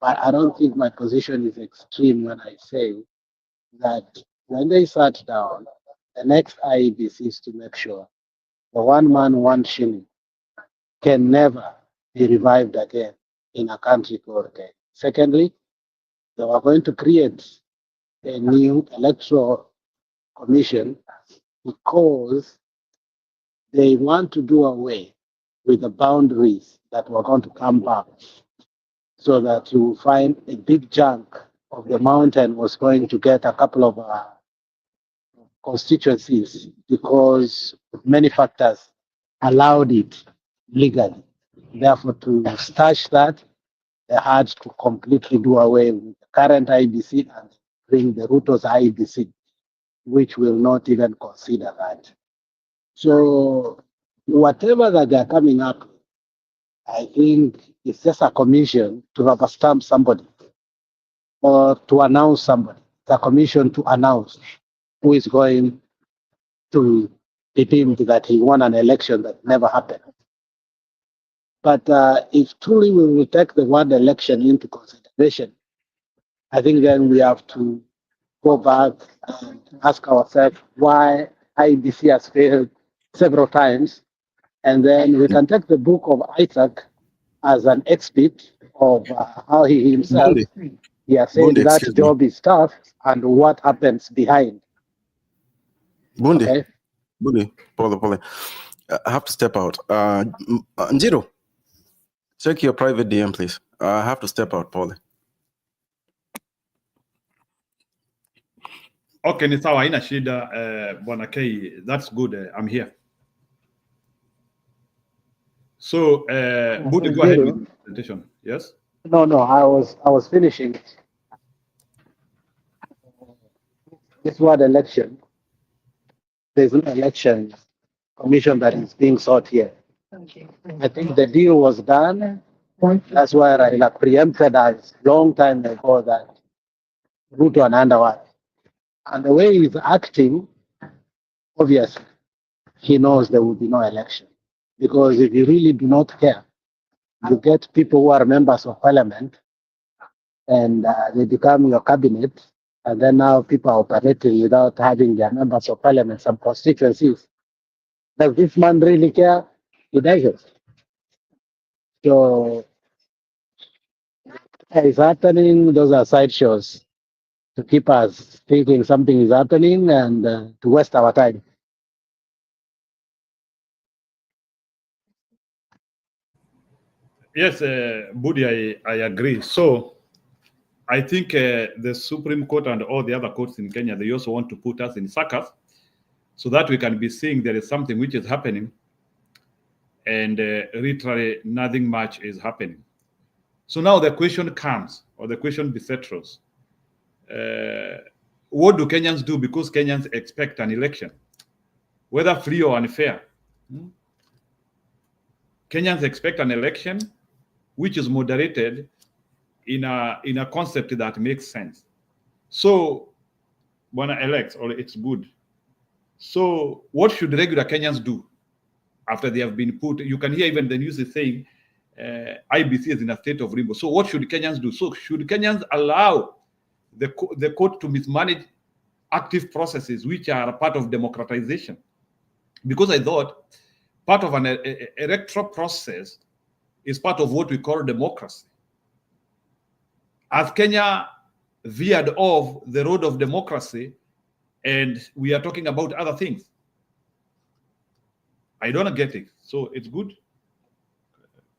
but I don't think my position is extreme when I say that when they sat down, the next IEBC is to make sure the 1 man, 1 shilling can never be revived again in a country called Kenya. Secondly, they were going to create a new electoral commission because they want to do away with the boundaries that were going to come back, so that you find a big chunk of the mountain was going to get a couple of constituencies because many factors allowed it legally. Therefore, to stash that, they had to completely do away with the current IBC and bring the Ruto's IBC, which will not even consider that. So whatever that they're coming up with, I think it's just a commission to rubber stamp somebody or to announce somebody. It's a commission to announce who is going to be deemed that he won an election that never happened. But if truly we will take the word election into consideration, I think then we have to go back and ask ourselves why IBC has failed several times. And then we can take the book of Isaac as an exhibit of how he himself, he has said that job is tough and what happens behind. Bundi, Okay. Bundi, Pole. I have to step out. Njiro, check your private DM, please. I have to step out, Pole. Okay, ni sawa, haina shida. Bwana K, that's good. I'm here. So, Bundi, go ahead with the presentation. Yes? No, I was finishing. This word election. There's no election commission that is being sought here. Okay. I think the deal was done. That's why Raila preempted us long time ago that Ruto and Underwood. And the way he's acting, obviously, he knows there will be no election. Because if you really do not care, you get people who are members of parliament and they become your cabinet, and then now people are operating without having their members of parliament, some constituencies. Does this man really care? He doesn't. So it's happening, those are sideshows to keep us thinking something is happening and to waste our time. Yes, Budi, I agree. So I think the Supreme Court and all the other courts in Kenya, they also want to put us in circus so that we can be seeing there is something which is happening and literally nothing much is happening. So now the question comes, or the question besets us. What do Kenyans do? Because Kenyans expect an election, whether free or unfair. Kenyans expect an election which is moderated in a concept that makes sense. So, Bwana elects, or it's good. So, what should regular Kenyans do after they have been put? You can hear even the news is saying IBC is in a state of limbo. So, what should Kenyans do? So, should Kenyans allow the court to mismanage active processes which are a part of democratization? Because I thought part of an electoral process is part of what we call democracy. As Kenya veered off the road of democracy, and we are talking about other things. I don't get it. So it's good.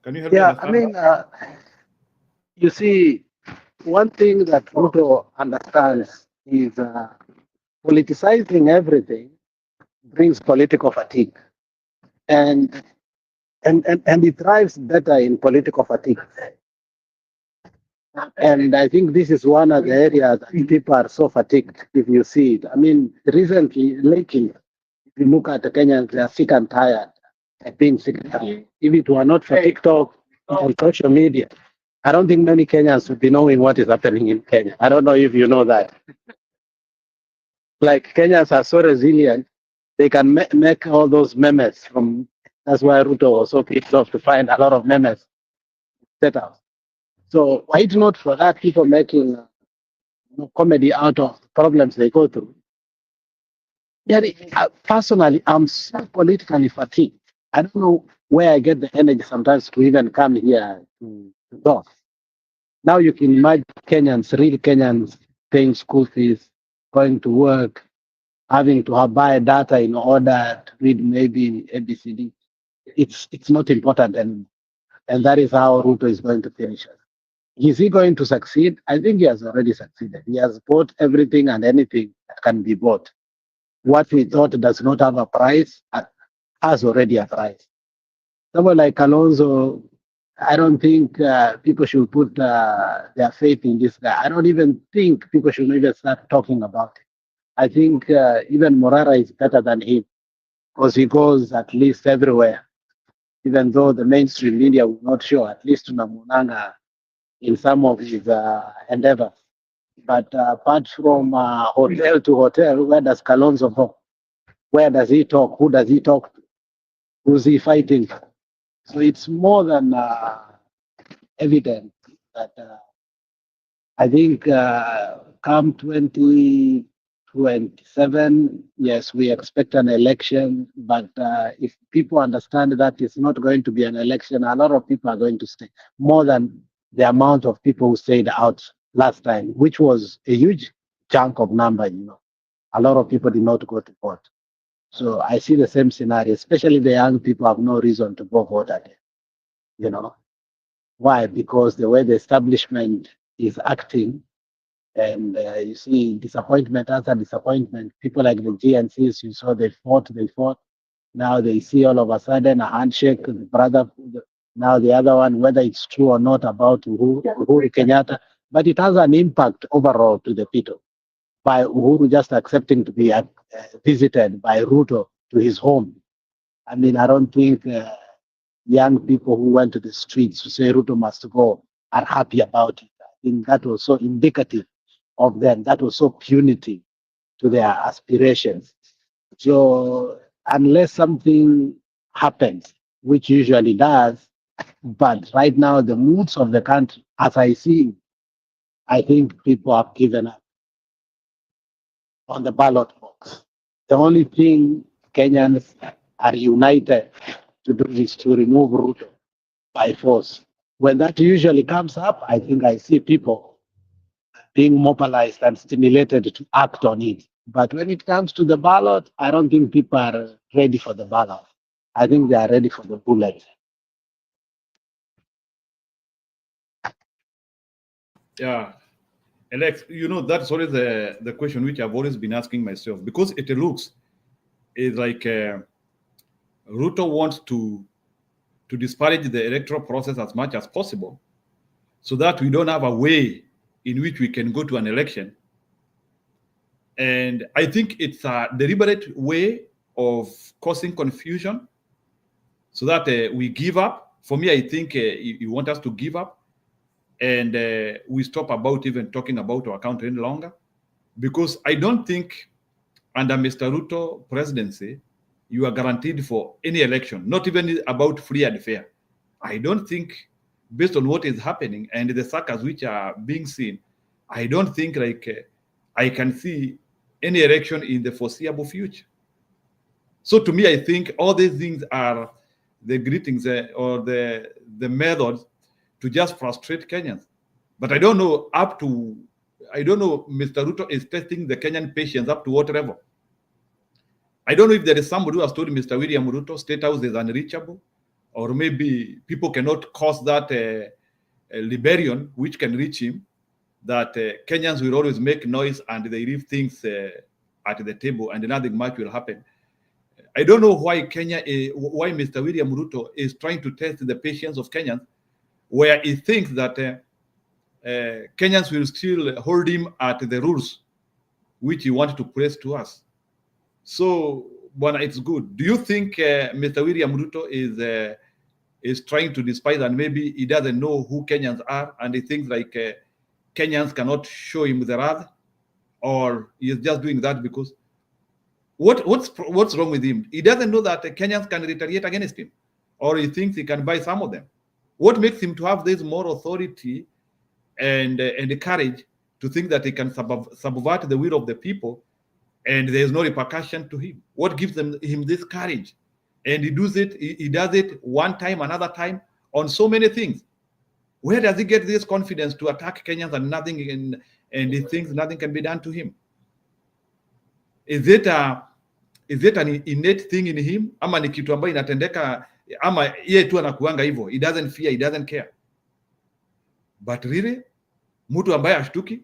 Can you help me understand? I mean, you see, one thing that Ruto understands is politicizing everything brings political fatigue. And it thrives better in political fatigue. And I think this is one of the areas that people are so fatigued, if you see it. I mean, lately, if you look at the Kenyans, they are sick and tired of being sick and tired. If it were not for TikTok and social media, I don't think many Kenyans would be knowing what is happening in Kenya. I don't know if you know that. Like, Kenyans are so resilient, they can make all those memes from, that's why Ruto was so pissed off to find a lot of memes set up. So why it not for that, people making comedy out of problems they go through? Yeah, personally, I'm so politically fatigued. I don't know where I get the energy sometimes to even come here to talk. Now you can imagine Kenyans, real Kenyans, paying school fees, going to work, having to buy data in order to read maybe ABCD. It's not important, and that is how Ruto is going to finish us. Is he going to succeed? I think he has already succeeded. He has bought everything and anything that can be bought. What we thought does not have a price has already a price. Someone like Kalonzo I don't think people should put their faith in this guy. I don't even think people should even start talking about it. I think even Morara is better than him because he goes at least everywhere, even though the mainstream media will not show, at least Tunamunanga in some of his endeavors. But apart from hotel to hotel, where does Kalonzo go? Where does he talk? Who does he talk to? Who's he fighting? So it's more than evident that I think come 2027, yes, we expect an election. But if people understand that it's not going to be an election, a lot of people are going to stay, more than the amount of people who stayed out last time, which was a huge chunk of number. A lot of people did not go to vote. So I see the same scenario, especially the young people have no reason to go vote again. Why? Because the way the establishment is acting, and you see disappointment after disappointment. People like the GNCs, you saw they fought. Now they see all of a sudden a handshake, the brother. Now the other one, whether it's true or not about Uhuru Kenyatta, but it has an impact overall to the people. By Uhuru just accepting to be visited by Ruto to his home. I mean, I don't think young people who went to the streets to say Ruto must go are happy about it. I think that was so indicative of them. That was so punitive to their aspirations. So unless something happens, which usually does, but right now the moods of the country, as I see, I think people have given up on the ballot box. The only thing Kenyans are united to do is to remove Ruto by force. When that usually comes up, I think I see people being mobilized and stimulated to act on it. But when it comes to the ballot, I don't think people are ready for the ballot. I think they are ready for the bullet. Yeah. Alex, that's always the question which I've always been asking myself, because it looks like Ruto wants to disparage the electoral process as much as possible so that we don't have a way in which we can go to an election. And I think it's a deliberate way of causing confusion so that we give up. For me, I think you want us to give up and we stop about even talking about our country any longer. Because I don't think under Mr. Ruto presidency, you are guaranteed for any election, not even about free and fair. I don't think, based on what is happening and the circles which are being seen, I don't think I can see any election in the foreseeable future. So to me, I think all these things are the greetings or the methods to just frustrate Kenyans. But I don't know Mr. Ruto is testing the Kenyan patience up to what level. I don't know if there is somebody who has told Mr. William Ruto State House is unreachable, or maybe people cannot cause that liberion which can reach him, that Kenyans will always make noise and they leave things at the table and nothing much will happen. I don't know why why Mr. William Ruto is trying to test the patience of Kenyans, where he thinks that Kenyans will still hold him at the rules which he wanted to press to us. So, Bwana, it's good. Do you think Mr. William Ruto is trying to despise, and maybe he doesn't know who Kenyans are and he thinks like Kenyans cannot show him the wrath, or he is just doing that because what's wrong with him? He doesn't know that Kenyans can retaliate against him, or he thinks he can buy some of them. What makes him to have this moral authority and the courage to think that he can subvert the will of the people and there is no repercussion to him? What gives him this courage? And he does it one time, another time, on so many things. Where does he get this confidence to attack Kenyans and he thinks nothing can be done to him? Is it an innate thing in him, ama ni kitu ambayo inatendeka, ama yeye tu anakuanga hivyo? He doesn't fear, he doesn't care. But really, mtu ambaye ashtuki.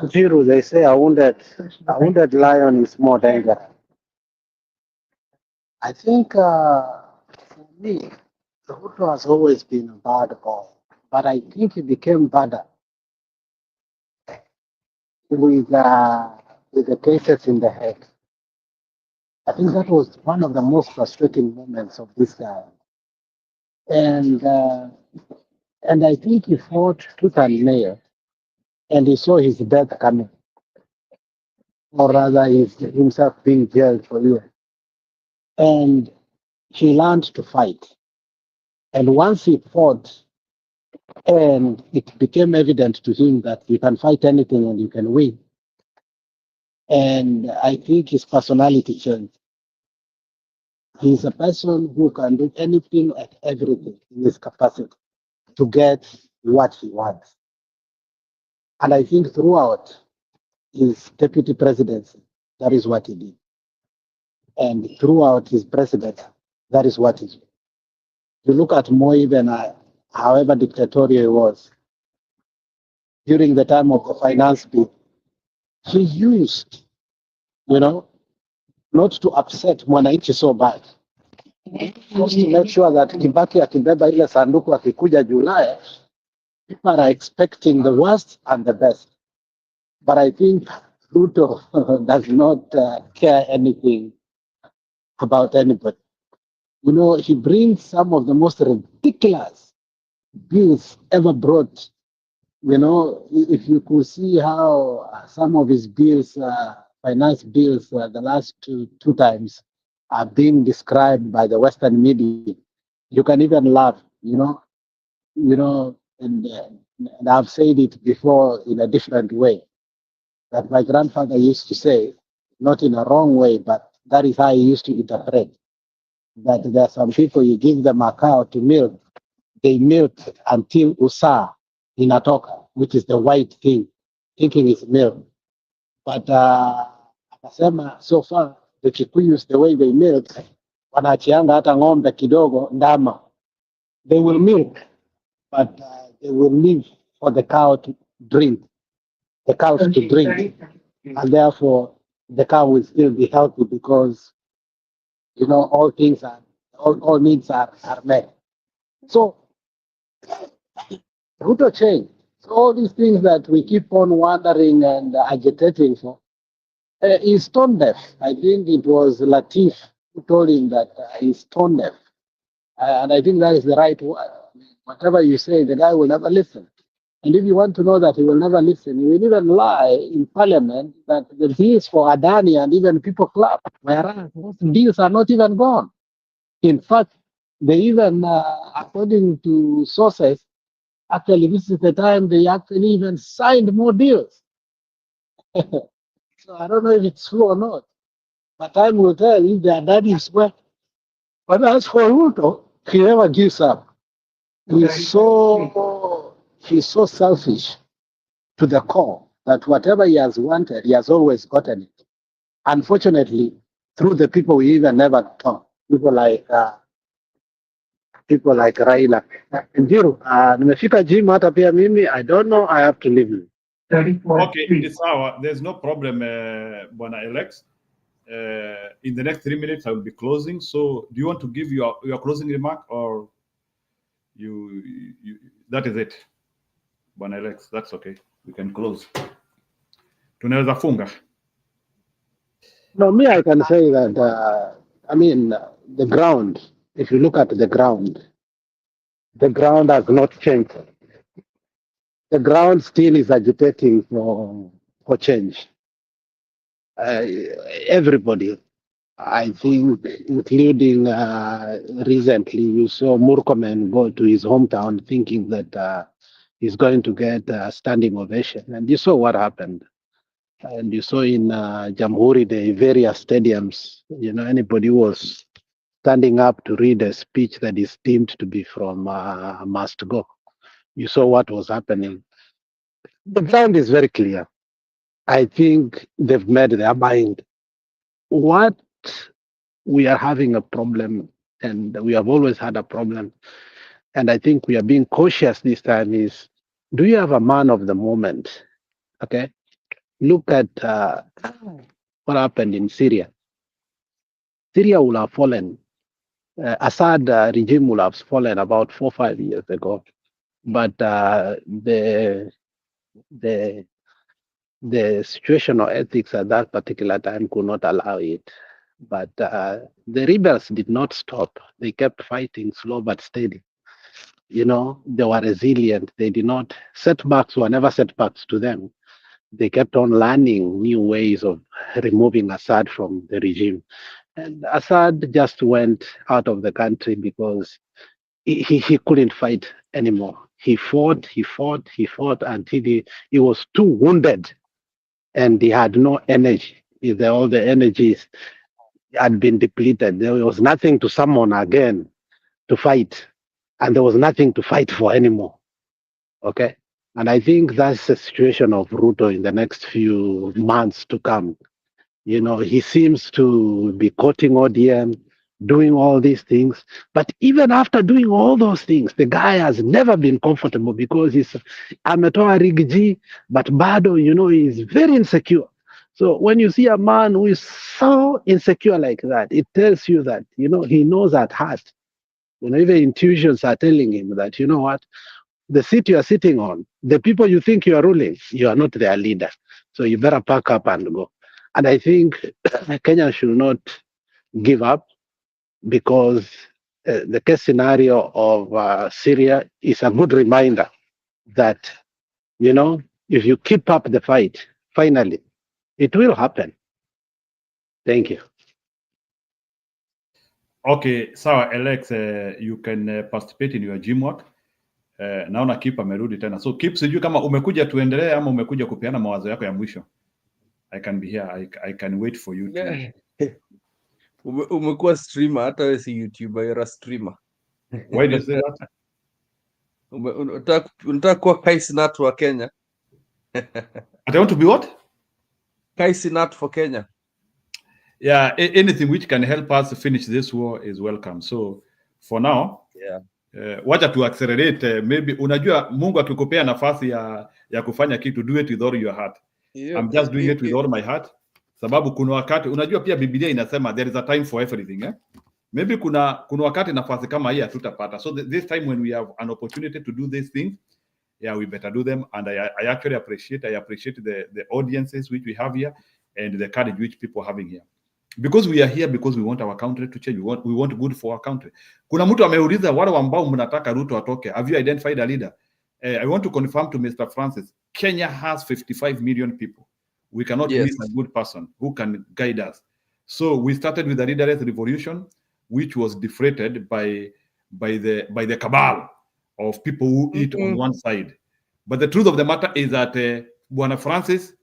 Zero, they say a wounded lion is more dangerous. I think for me, Ruto has always been a bad boy, but I think he became badder with the cases in the head. I think that was one of the most frustrating moments of this guy, and I think he fought tooth and nail, and he saw his death coming, or rather, himself being jailed for years, and he learned to fight. And once he fought, and it became evident to him that you can fight anything and you can win. And I think his personality changed. He's a person who can do anything and everything in his capacity to get what he wants. And I think throughout his deputy presidency, that is what he did. And throughout his presidency, that is what he did. You look at Moi, even however dictatorial he was, during the time of the finance bill, he used, not to upset mwananchi so bad, just to make sure that Kibaki akibeba ile sanduku akikuja July, people are expecting the worst and the best. But I think Ruto does not care anything about anybody. He brings some of the most ridiculous bills ever brought. If you could see how some of his bills, finance bills, the last two times are being described by the Western media, you can even laugh. And I've said it before in a different way, that my grandfather used to say, not in a wrong way, but that is how he used to interpret, that there are some people, you give them a cow to milk, they milk until usaa inatoka, which is the white thing, thinking it's milk. But akasema, so far, the Kikuyus, the way they milk, wanaachianga hata ng'ombe kidogo, ndama. They will milk, but they will leave for the cow to drink, the cows to drink. And therefore, the cow will still be healthy because, all things are, all needs are met. So, Ruto changed. So all these things that we keep on wondering and agitating for, he's tone deaf. I think it was Latif who told him that he's tone deaf. And I think that is the right word. Whatever you say, the guy will never listen. And if you want to know that he will never listen, he will even lie in parliament that the deals for Adani and even people clap, whereas those deals are not even gone. In fact, they even, according to sources, actually this is the time they actually even signed more deals. So I don't know if it's true or not, but time will tell if the Adani is well. But as for Ruto, he never gives up. He's so selfish to the core that whatever he has wanted, he has always gotten it. Unfortunately, through the people we even never talk, people like Raila. Ndio, nimefika gym hata pia mimi, I don't know, I have to leave you. Okay, it's our, there's no problem, Bwana Alex. In the next 3 minutes, I will be closing. So do you want to give your closing remark, or you that is it? Bwana Alex, that's okay. We can close. Tunaweza funga. No, me, I can say that, the ground, if you look at the ground has not changed. The ground still is agitating for change. Everybody, I think, including recently, you saw Murkomen go to his hometown thinking that he's going to get a standing ovation. And you saw what happened. And you saw in Jamhuri Day, various stadiums, anybody who was standing up to read a speech that is deemed to be from must go. You saw what was happening. The ground is very clear. I think they've made their mind. What we are having a problem, and we have always had a problem, and I think we are being cautious this time, is, do you have a man of the moment? Okay. Look at what happened in Syria. Syria would have fallen. Assad regime would have fallen about 4 or 5 years ago, but the situational ethics at that particular time could not allow it. But the rebels did not stop. They kept fighting, slow but steady. You know, they were resilient. They did not, setbacks were never setbacks to them. They kept on learning new ways of removing Assad from the regime. And Assad just went out of the country because he couldn't fight anymore. He fought until he was too wounded and he had no energy. All the energies had been depleted. There was nothing to summon again to fight, and there was nothing to fight for anymore. Okay? And I think that's the situation of Ruto in the next few months to come. You know, he seems to be quoting ODM, doing all these things. But even after doing all those things, the guy has never been comfortable because he's ametoa rigiji, but bado, you know, he's very insecure. So when you see a man who is so insecure like that, it tells you that, you know, he knows at heart. You know, even intuitions are telling him that, you know what, the seat you are sitting on, the people you think you are ruling, you are not their leader. So you better pack up and go. And I think Kenya should not give up because the case scenario of Syria is a good reminder that, you know, if you keep up the fight, finally, it will happen. Thank you. Okay, sawa Alex, you can participate in your gym work. Naona Kip amerudi tena. So Kip, sijui kama umekuja tuendelee ama umekuja kupeana mawazo yako ya mwisho. I can be here. I can wait for you to... Umekuwa streamer, hata wewe si YouTuber, you're a streamer. Why do you say that? Unataka kuwa Kai Sinat wa Kenya. I want to be what? Kai Sinat for Kenya. Yeah, anything which can help us finish this war is welcome. So for now, yeah. Wacha to accelerate, maybe unajua Mungu akikupea nafasi ya kufanya kitu, do it with all your heart. I'm just doing it with all my heart. Sababu kuna wakati unajua pia Biblia inasema there is a time for everything, eh? Maybe kuna wakati nafasi kama hii hatutapata. So this time when we have an opportunity to do these things, yeah, we better do them. And I actually appreciate the audiences which we have here and the courage which people are having here. Because we are here because we want our country to change. We want good for our country. Kuna mtu ameuliza wale ambao mnataka Ruto atoke. Have you identified a leader? I want to confirm to Mr. Francis, Kenya has 55 million people. We cannot miss a good person who can guide us. So we started with the leaderless revolution, which was deflated by the cabal of people who eat on one side. But the truth of the matter is that Bwana Francis,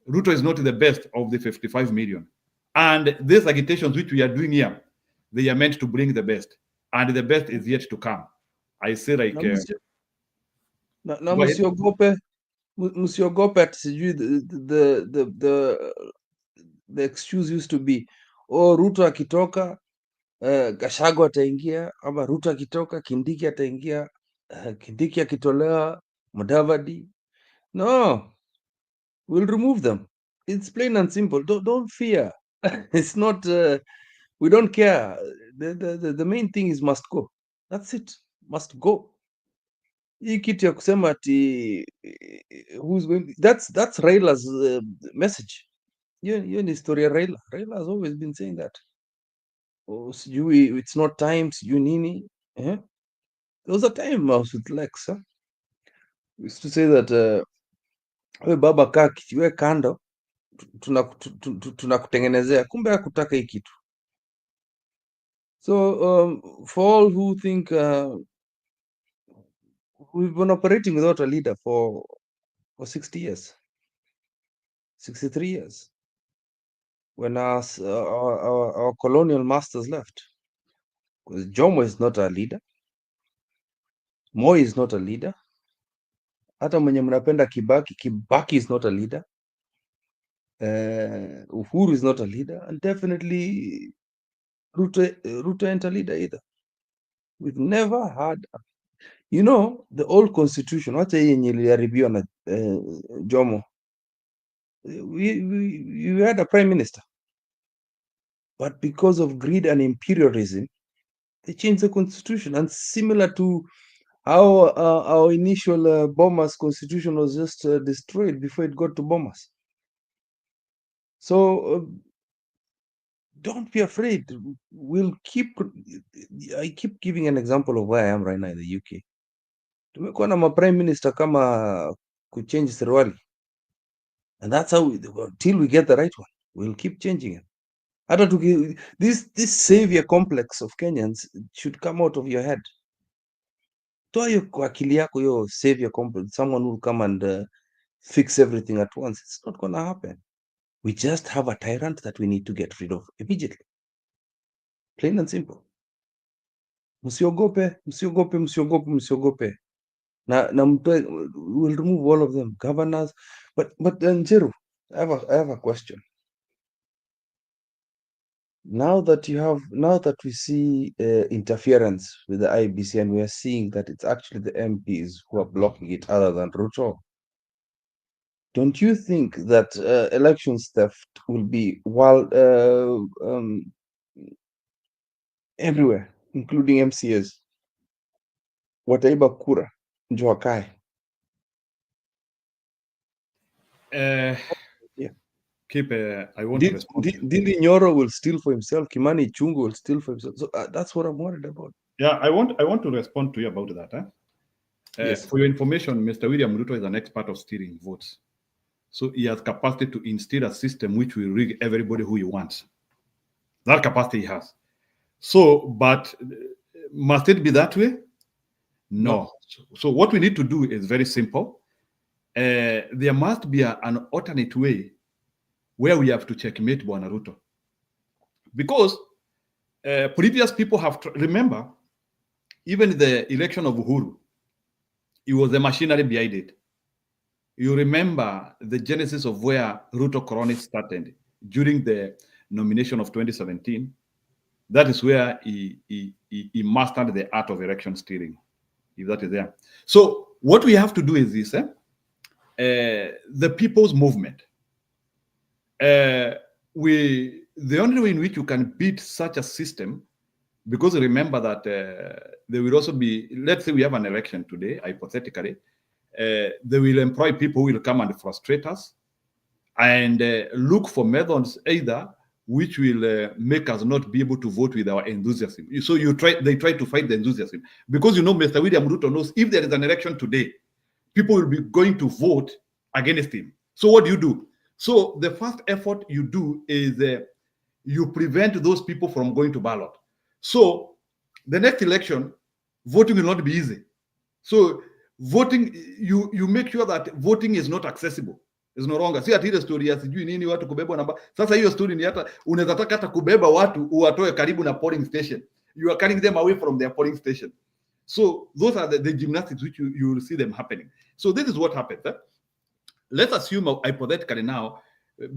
Ruto is not the best of the 55 million. And these agitations which we are doing here, they are meant to bring the best. And the best is yet to come. I say like... Na msiogope ati sijui the excuse used to be, oh, Ruto akitoka Gachagua ataingia, ama Ruto akitoka Kindiki ataingia, Kindiki akitolewa Mudavadi. No, we'll remove them. It's plain and simple. Don't fear. It's not we don't care. The main thing is must go. That's it. Must go. Hii kitu ya kusema ati who's going, that's Raila's message. Hiyo ni story ya Raila. Raila has always been saying that. Oh, sijui it's not time, sijui nini. There was a time I was with Lex. We used to say that we baba kaa we kando, tunakutengenezea, kumbe hakutaka hii kitu. So for all who think we've been operating without a leader for 60 years, 63 years, when our colonial masters left. Jomo is not a leader. Moi is not a leader. Hata mwenye mnapenda Kibaki is not a leader. Uhuru is not a leader, and definitely Ruto ain't a leader either. We've never had, you know, the old constitution. Wacha yenye iliharibiwa na Jomo. We had a prime minister. But because of greed and imperialism, they changed the constitution. And similar to how our initial Bomas constitution was just destroyed before it got to Bomas. So don't be afraid. I keep giving an example of where I am right now in the UK. Tumekuwa na prime minister kama kuchange Serwali. And that's how till we get the right one, we'll keep changing it. Hata this savior complex of Kenyans should come out of your head. Toa hiyo kwa akili yako, hiyo savior complex, someone who will come and fix everything at once. It's not going to happen. We just have a tyrant that we need to get rid of immediately. Plain and simple. Msiogope, msiogope, msiogope, msiogope. We'll remove all of them, governors. But Njeru, I have a question. Now that we see interference with the IBC, and we are seeing that it's actually the MPs who are blocking it other than Ruto, don't you think that elections theft will be everywhere, including MCAs? Wataiba kura ndio wakae. I want to respond. Dili Nyoro will steal for himself. Kimani Chungu will steal for himself. So that's what I'm worried about. Yeah, I want to respond to you about that. Yes. For your information, Mr. William Ruto is an expert of stealing votes. So he has capacity to instill a system which will rig everybody who he wants. That capacity he has. So, but must it be that way? No. So what we need to do is very simple. There must be an alternate way where we have to checkmate Bwana Ruto. Because previous people have, remember, even the election of Uhuru, it was the machinery behind it. You remember the genesis of where Ruto Coronic started during the nomination of 2017. That is where he mastered the art of election stealing, if that is there. So what we have to do is this, the people's movement. The only way in which you can beat such a system, because remember that there will also be, let's say we have an election today, hypothetically, they will employ people who will come and frustrate us and look for methods either which will make us not be able to vote with our enthusiasm. So they try to fight the enthusiasm. Because Mr. William Ruto knows if there is an election today, people will be going to vote against him. So what do? So the first effort you do is you prevent those people from going to ballot. So the next election, voting will not be easy. So voting, you make sure that voting is not accessible. It's no longer. Si ati ile story ya sijui nini watu kubebwa namba. Sasa hiyo story ni hata unaweza taka hata kubeba watu uwatoe karibu na polling station. You are carrying them away from their polling station. So those are the gymnastics which you will see them happening. So this is what happens. Let's assume hypothetically now,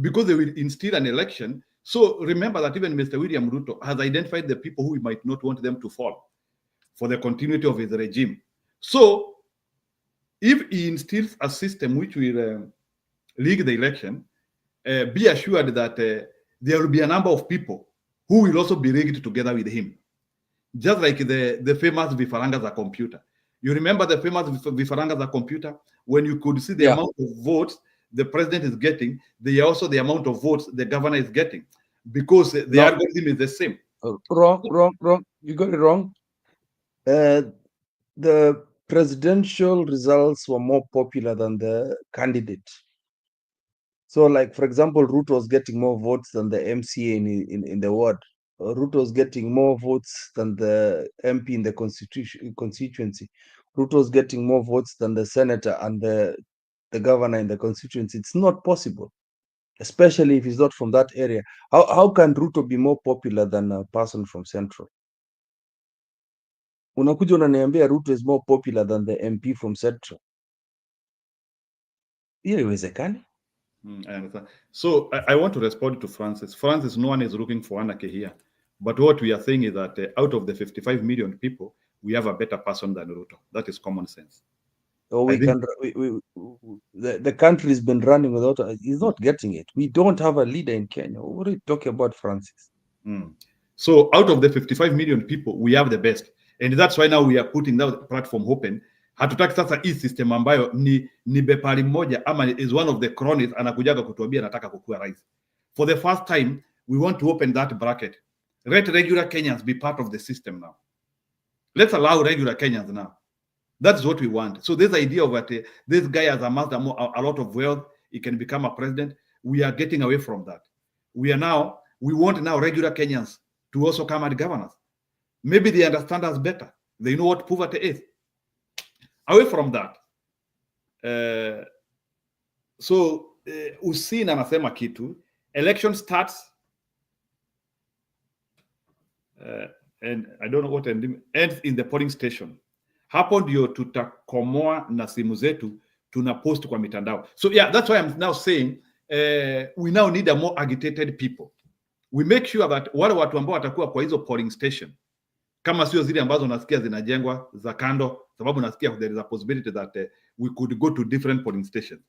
because they will instill an election. So remember that even Mr. William Ruto has identified the people who might not want them to fall for the continuity of his regime. So if he instills a system which will rig the election, be assured that there will be a number of people who will also be rigged together with him. Just like the famous Vifaranga computer. You remember the famous Vifaranga computer? When you could see the amount of votes the president is getting, they are also the amount of votes the governor is getting, because the algorithm is the same. Wrong. You got it wrong. The presidential results were more popular than the candidate. So, like, for example, Ruto was getting more votes than the MCA in the ward. Ruto was getting more votes than the MP in the constituency. Ruto was getting more votes than the senator and the governor in the constituency. It's not possible, especially if he's not from that area. How can Ruto be more popular than a person from Central? Unakuja unaniambia Ruto is more popular than the MP from Central. Hiyo iwezekani? I understand. So I want to respond to Francis. Francis, no one is looking for anarchy here. But what we are saying is that out of the 55 million people, we have a better person than Ruto. That is common sense. The country has been running without. He's not getting it. We don't have a leader in Kenya. What are you talking about, Francis? So out of the 55 million people, we have the best. And that's why now we are putting that platform open. Hatutaki sasa hii system ambayo ni bepari mmoja ama is one of the cronies anakujaga kutuambia nataka kukua rais. For the first time, we want to open that bracket. Let regular Kenyans be part of the system now. Let's allow regular Kenyans now. That's what we want. So this idea of that this guy has amassed a lot of wealth, he can become a president. We are getting away from that. We want now regular Kenyans to also come as governors. Maybe they understand us better. They know what poverty is. Away from that. Hussein anasema kitu. Election starts and I don't know what ends in the polling station. Hapo ndio tutakomoa na simu zetu tuna post kwa mitandao. So yeah, that's why I'm now saying we now need a more agitated people. We make sure that wale watu ambao watakuwa kwa hizo polling station, kama sio zile ambazo nasikia zinajengwa za kando, sababu nasikia there is a possibility that we could go to different polling stations.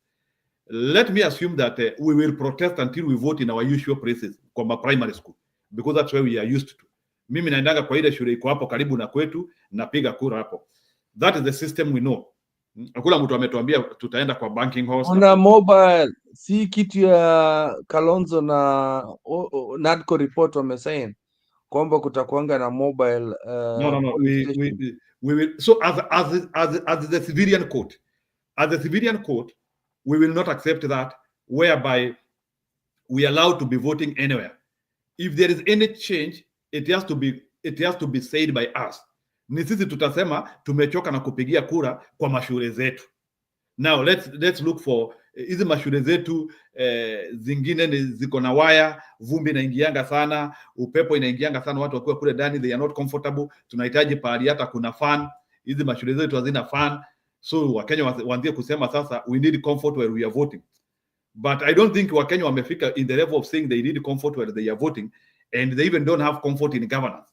Let me assume that we will protest until we vote in our usual places, kwa primary school, because that's where we are used to. Mimi naendanga kwa ile shule iko hapo karibu na kwetu, napiga kura hapo. That is the system we know. Hakuna mtu ametuambia tutaenda kwa banking house. On a mobile, si kitu ya Kalonzo na NADCO report wamesema kwamba kutakuanga na mobile No. We will. So as the civilian court, we will not accept that, whereby we are allowed to be voting anywhere. If there is any change, it has to be said by us. Ni sisi tutasema tumechoka na kupigia kura kwa mashule zetu. Now let's look for hizi mashule zetu zingine ni ziko na waya, vumbi inaingianga sana, upepo inaingianga sana, watu wakiwa kule ndani they are not comfortable. Tunahitaji pahali hata kuna fan. Hizi mashule zetu hazina fan. So Wakenya waanzie kusema sasa we need comfort where we are voting. But I don't think Wakenya wamefika in the level of saying they need comfort where they are voting, and they even don't have comfort in governance.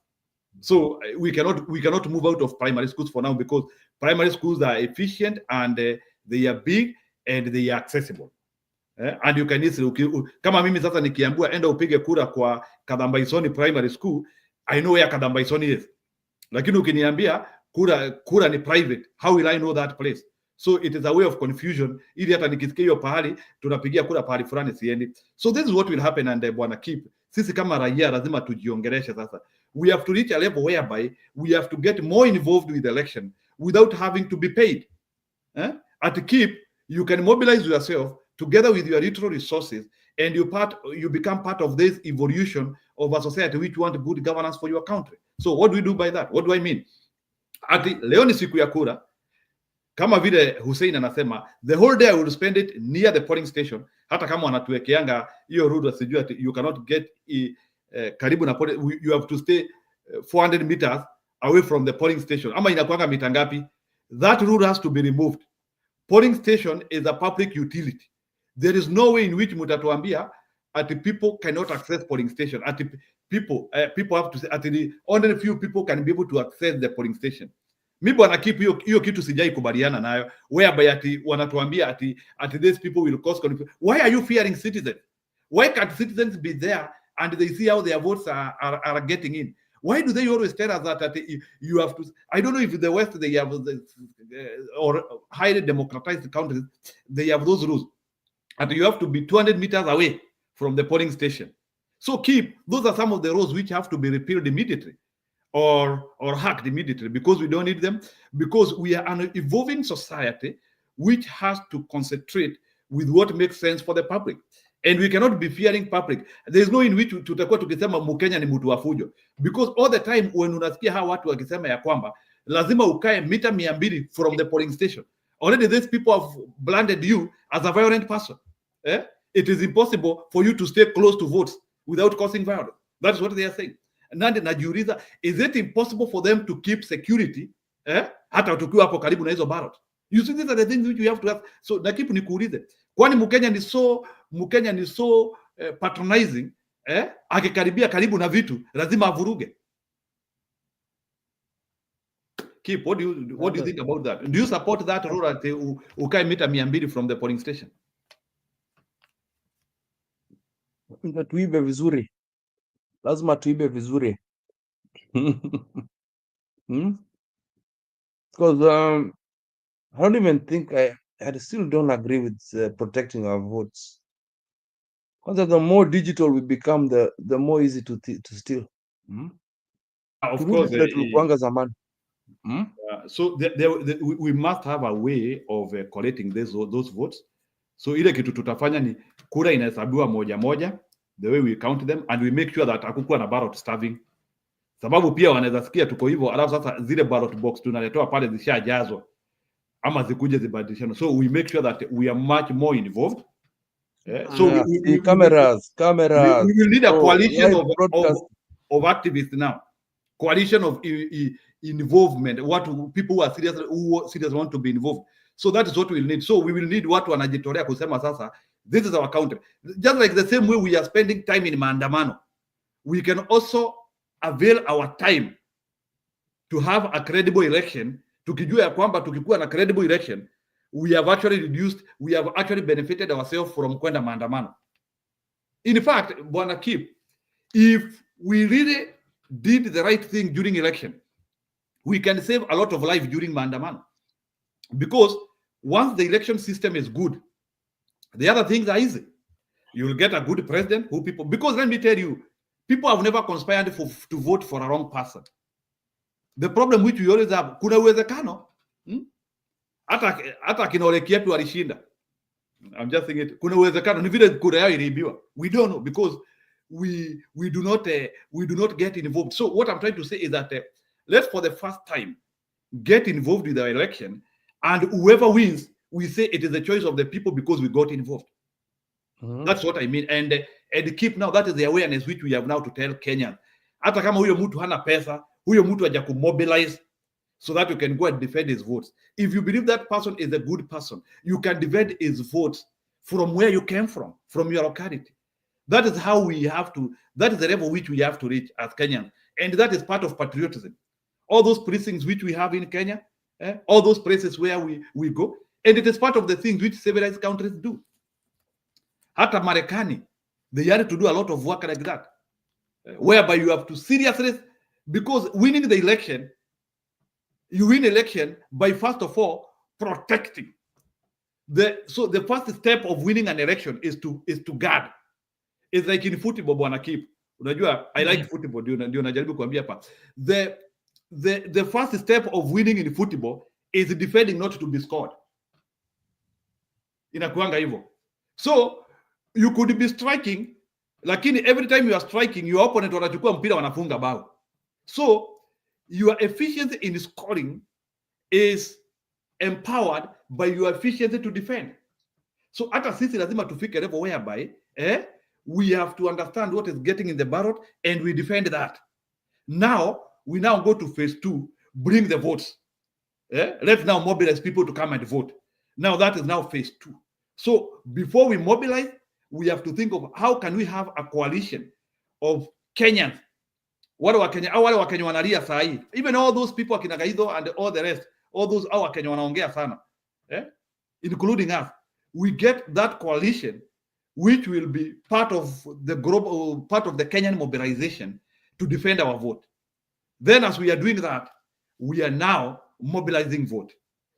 So we cannot move out of primary schools for now, because primary schools are efficient and they are big and they are accessible. And you can easily, kama mimi sasa nikiambiwa enda upige kura kwa Kadambaisoni primary school, I know where Kadambaisoni is. Lakini ukiniambia kura ni private, how will I know that place? So it is a way of confusion, ili hata nikisikia hiyo pahali tunapigia kura pahali fulani siendi. So this is what will happen, and bwana keep, sisi kama raia lazima tujiongeleshe sasa. We have to reach a level whereby we have to get more involved with the election without having to be paid. At KEEP, you can mobilize yourself together with your little resources, and you become part of this evolution of a society which want good governance for your country. So what do we do by that? What do I mean? Ati leo ni siku ya kura, kama vile Hussein anasema, the whole day I will spend it near the polling station. Hata kama wanatuwekeanga hiyo rule sijui ati you cannot get karibu na polling, you have to stay 400 meters away from the polling station. Ama inakuanga mita ngapi? That rule has to be removed. Polling station is a public utility. There is no way in which mutatuambia ati people cannot access polling station. Ati people have to say ati only few people can be able to access the polling station. Mi bwana keep hiyo kitu sijai kubaliana nayo, whereby ati wanatuambia ati these people will cause confusion. Why are you fearing citizens? Why can't citizens be there and they see how their votes are getting in? Why do they always tell us that you have to? I don't know if the West they have or highly democratized countries they have those rules, and you have to be 200 meters away from the polling station. So those are some of the rules which have to be repealed immediately, or hacked immediately, because we don't need them, because we are an evolving society which has to concentrate with what makes sense for the public. And we cannot be fearing public. There is no in which tutakuwa tukisema Mkenya ni mtu wa fujo, because all the time when unasikia hawa watu wakisema ya kwamba lazima ukae mita 200 from the polling station, already these people have branded you as a violent person. It is impossible for you to stay close to votes without causing violence. That's what they are saying. Nandi najiuliza, is it impossible for them to keep security hata tukiwa hapo karibu na hizo ballot? You see, these are the things which you have to have. So nakipu nikuulize, kwani Mkenya ni so patronizing, akikaribia karibu na vitu lazima avuruge? Keep, what do you think about that? Do you support that rule at ukae mita 200 from the polling station? Tuibe vizuri. lazima tuibe vizuri. Because I don't even think I still don't agree with protecting our votes. Because the more digital we become, the more easy to steal. Of Turudi course, vile tulikuanga zamani. so we must have a way of collecting those votes. So ile kitu tutafanya ni kura inahesabiwa moja moja, the way we count them, and we make sure that hakukuwa na ballot stuffing, sababu pia wanaweza sikia tuko hivyo, alafu sasa zile ballot box tunaletoa pale zishajazwa ama zikuje zibadilishane. So we make sure that we are much more involved. So Cameras. We will need a coalition of activists now, coalition of involvement, people who are serious want to be involved. So that is what we will need. So we will need watu wanajitolea kusema sasa, this is our country. Just like the same way we are spending time in maandamano, we can also avail our time to have a credible election, tukijua ya kwamba tukikuwa na credible election, we have actually benefited ourselves from kwenda maandamano. In fact, Bwana Kip, if we really did the right thing during election, we can save a lot of life during maandamano. Because once the election system is good, the other things are easy. You will get a good president because let me tell you, people have never conspired to vote for a wrong person. The problem which we always have, kuna uwezekano hata kina Ole Kietu alishinda. I'm just saying it. Kuna uwezekano ni vile kura yao iliibiwa. We don't know because we do not get involved. So what I'm trying to say is that let's for the first time get involved with the election, and whoever wins, we say it is the choice of the people because we got involved. That's what I mean. And keep now, that is the awareness which we have now to tell Kenyans. Hata kama huyo mtu hana pesa, huyo mtu haja kumobilize so that you can go and defend his votes. If you believe that person is a good person, you can defend his votes from where you came from your locality. That is how we have to, that is the level which we have to reach as Kenyans. And that is part of patriotism. All those precincts which we have in Kenya, all those places where we go, and it is part of the things which civilized countries do. Hata Marekani, they had to do a lot of work like that, whereby you have to seriously, because winning the election, you win election by first of all protecting. So the first step of winning an election is to guard. It's like in football, Bwana Kip. Unajua, I like football. Ndio najaribu kuambia hapa. The first step of winning in football is defending not to be scored. Inakuanga hivyo. So you could be striking, lakini every time you are striking, your opponent wanachukua mpira wanafunga bao. So your efficiency in scoring is empowered by your efficiency to defend. So hata sisi lazima tufike level whereby we have to understand what is getting in the ballot and we defend that. Now we now go to phase 2, bring the votes. Let's now mobilize people to come and vote. Now that is now phase 2. So before we mobilize, we have to think of how can we have a coalition of Kenyans. Wale Wakenya wanalia saa hii. Even all those people akina Gaidho and all the rest, all those Wakenya wanaongea sana, including us. We get that coalition which will be part of the global, part of the Kenyan mobilization to defend our vote. Then as we are doing that, we are now mobilizing vote.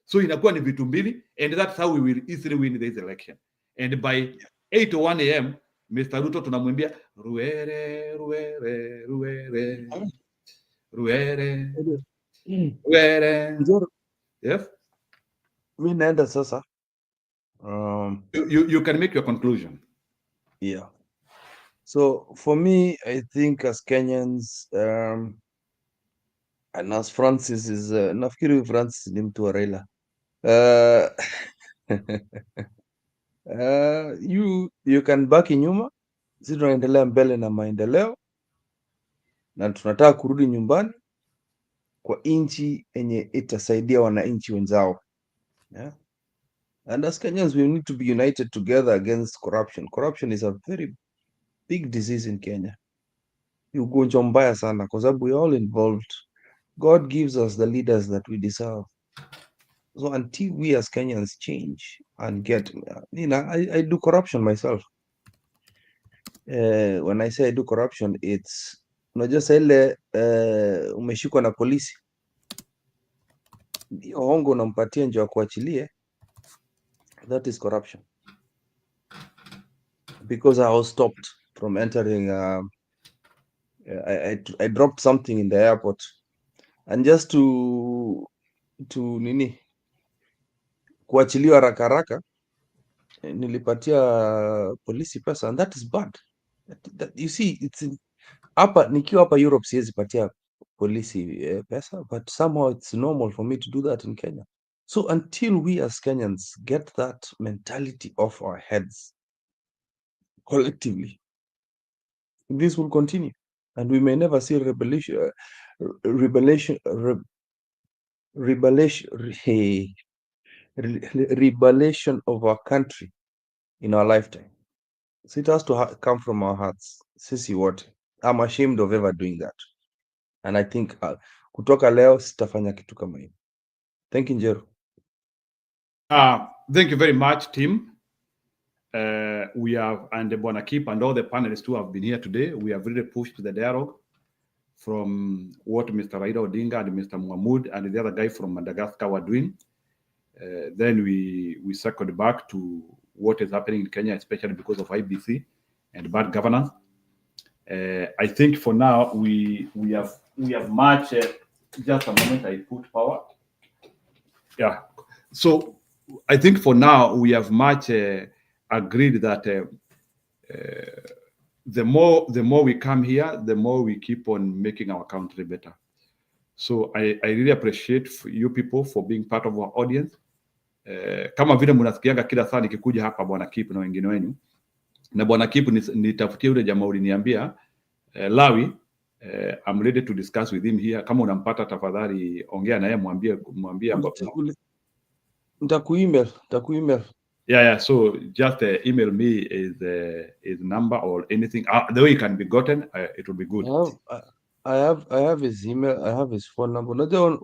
So inakuwa ni vitu mbili, and that's how we will easily win this election. And by 8:01 a.m., Mr. Ruto tunamwambia Ruere, Ruere, Ruere, Ruere, Ruere. Yes? Mi naenda sasa. You can make your conclusion. Yeah. So for me, I think as Kenyans, and as Francis is, nafikiri Francis ni mtu wa Raila. You can baki nyuma, sisi tunaendelea mbele na maendeleo, na tunataka kurudi nyumbani kwa nchi yenye itasaidia wananchi wenzao. Yeah. And as Kenyans, we need to be united together against corruption. Corruption is a very big disease in Kenya. Ni ugonjwa mbaya sana kwa sababu we are all involved. God gives us the leaders that we deserve. So until we as Kenyans change and get, I do corruption myself. when I say I do corruption, it's unajua saa ile umeshikwa na polisi, hiyo hongo unampatia ndio akuachilie, that is corruption. Because I was stopped from entering, I dropped something in the airport, and just to nini kuachiliwa haraka haraka, nilipatia polisi pesa, and that is bad. You see, it's hapa nikiwa hapa Europe siwezi patia polisi pesa, but somehow it's normal for me to do that in Kenya. So until we as Kenyans get that mentality off our heads collectively, this will continue, and we may never see rebellion of our country in our lifetime. So it has to come from our hearts. Sisi wote, I'm ashamed of ever doing that, and I think kutoka leo sitafanya kitu kama hiyo. Thank you, Njeru. Thank you very much, Tim. We have, and Bwana Kip and all the panelists who have been here today, we have really pushed the dialogue from what Mr. Raila Odinga and Mr. Mohamud and the other guy from Madagascar were doing. Then we circled back to what is happening in Kenya, especially because of IBC and bad governance. I think for now we have much. Just a moment, I put power. Yeah. So I think for now we have much agreed that the more we come here, the more we keep on making our country better. So I really appreciate you people for being part of our audience. Kama vile mnasikianga kila saa nikikuja hapa Bwana Kip na wengine wenu, na Bwana Kip nitafutie yule jamaa uliniambia Lawi, I'm ready to discuss with him here. Kama unampata tafadhali ongea naye, mwambie nitakuemail. Yeah. So just email me his number or anything. The way it can be gotten, it will be good. I have his email. I have his phone number. Unajua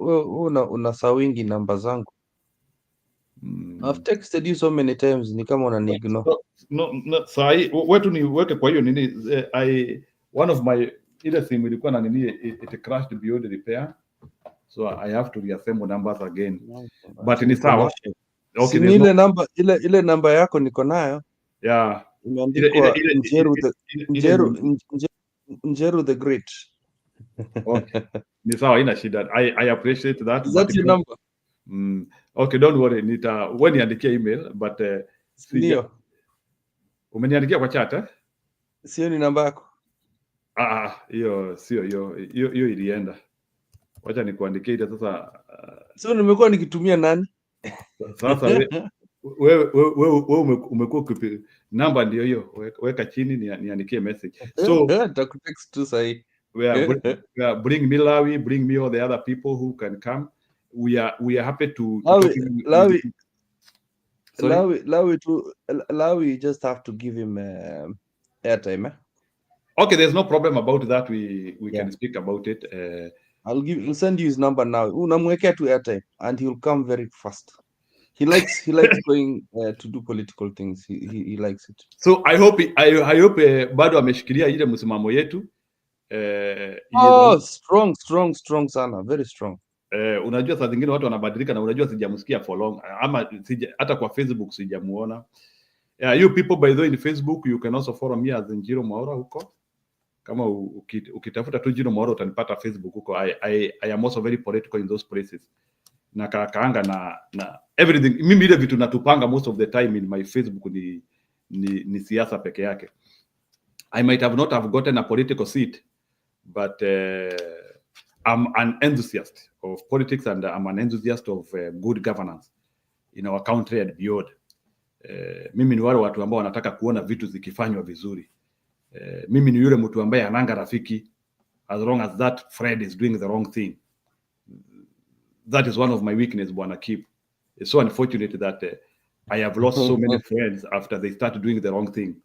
unasawingi namba zangu. I've texted you so many times, ni kama unaniignore. No, sahi wetu ni weke kwa hiyo nini, one of my ile simu ilikuwa na nini, it crashed beyond repair, so I have to reassemble numbers again. But ni sawa. Okay, si ile namba yako niko nayo. Yeah. Imeandikwa Njeru the Great. Okay. Ni sawa, ina shida. I appreciate that. Is that your number? Okay, don't worry. When niandikia email, but ndio. Umeniandikia kwa chat Sio ni namba yako. Hiyo sio hiyo ilienda. Wacha nikuandikie ile sasa. So nimekuwa nikitumia nani? Sasa wewe umekuwa namba ndio hiyo, weka chini niandikie message. So nitakutext tu sahi. Bring me Lawi, bring me all the other people who can come. We are happy to Lawi, you just have to give him airtime. Okay, there's no problem about that. We can speak about it. I'll send you his number now. Unamwekea tu airtime and he'll come very fast. He likes going to do political things. He likes it. So I hope bado ameshikilia ile msimamo yetu. Strong sana, very strong. Unajua saa zingine watu wanabadilika, na unajua sijamsikia for long, ama hata kwa Facebook sijamuona. You people, by the way, in Facebook you can also follow me as Njiro Mwaura huko. Kama ukitafuta tu Njiro Mwaura utanipata Facebook huko. I am also very political in those places. Na kaanga na everything. Mimi ile vitu natupanga most of the time in my Facebook ni siasa peke yake. I might have not have gotten a political seat, but I'm an enthusiast of politics, and I'm an enthusiast of good governance in our country and beyond. Mimi ni wale watu ambao wanataka kuona vitu zikifanywa vizuri. Mimi ni yule mtu ambaye ananga rafiki as long as that friend is doing the wrong thing. That is one of my weakness, Bwana Kip. It's so unfortunate that I have lost so many friends after they start doing the wrong thing.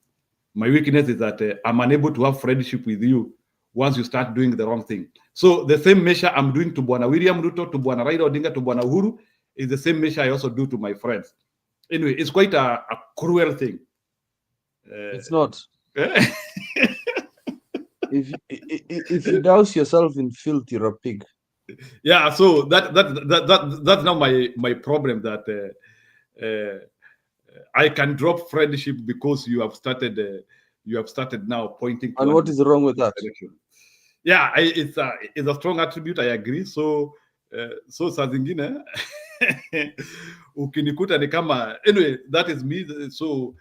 My weakness is that I'm unable to have friendship with you once you start doing the wrong thing. So the same measure I'm doing to Bwana William Ruto, to Bwana Raila Odinga, to Bwana Uhuru is the same measure I also do to my friends. Anyway, it's quite a cruel thing. It's not. If you douse yourself in filth, you're a pig. Yeah, so that's not my problem, that I can drop friendship because you have started now pointing to And what is wrong with that? direction. Yeah, it's a strong attribute, I agree. So so saa zingine ukinikuta ni kama, anyway, that is me. So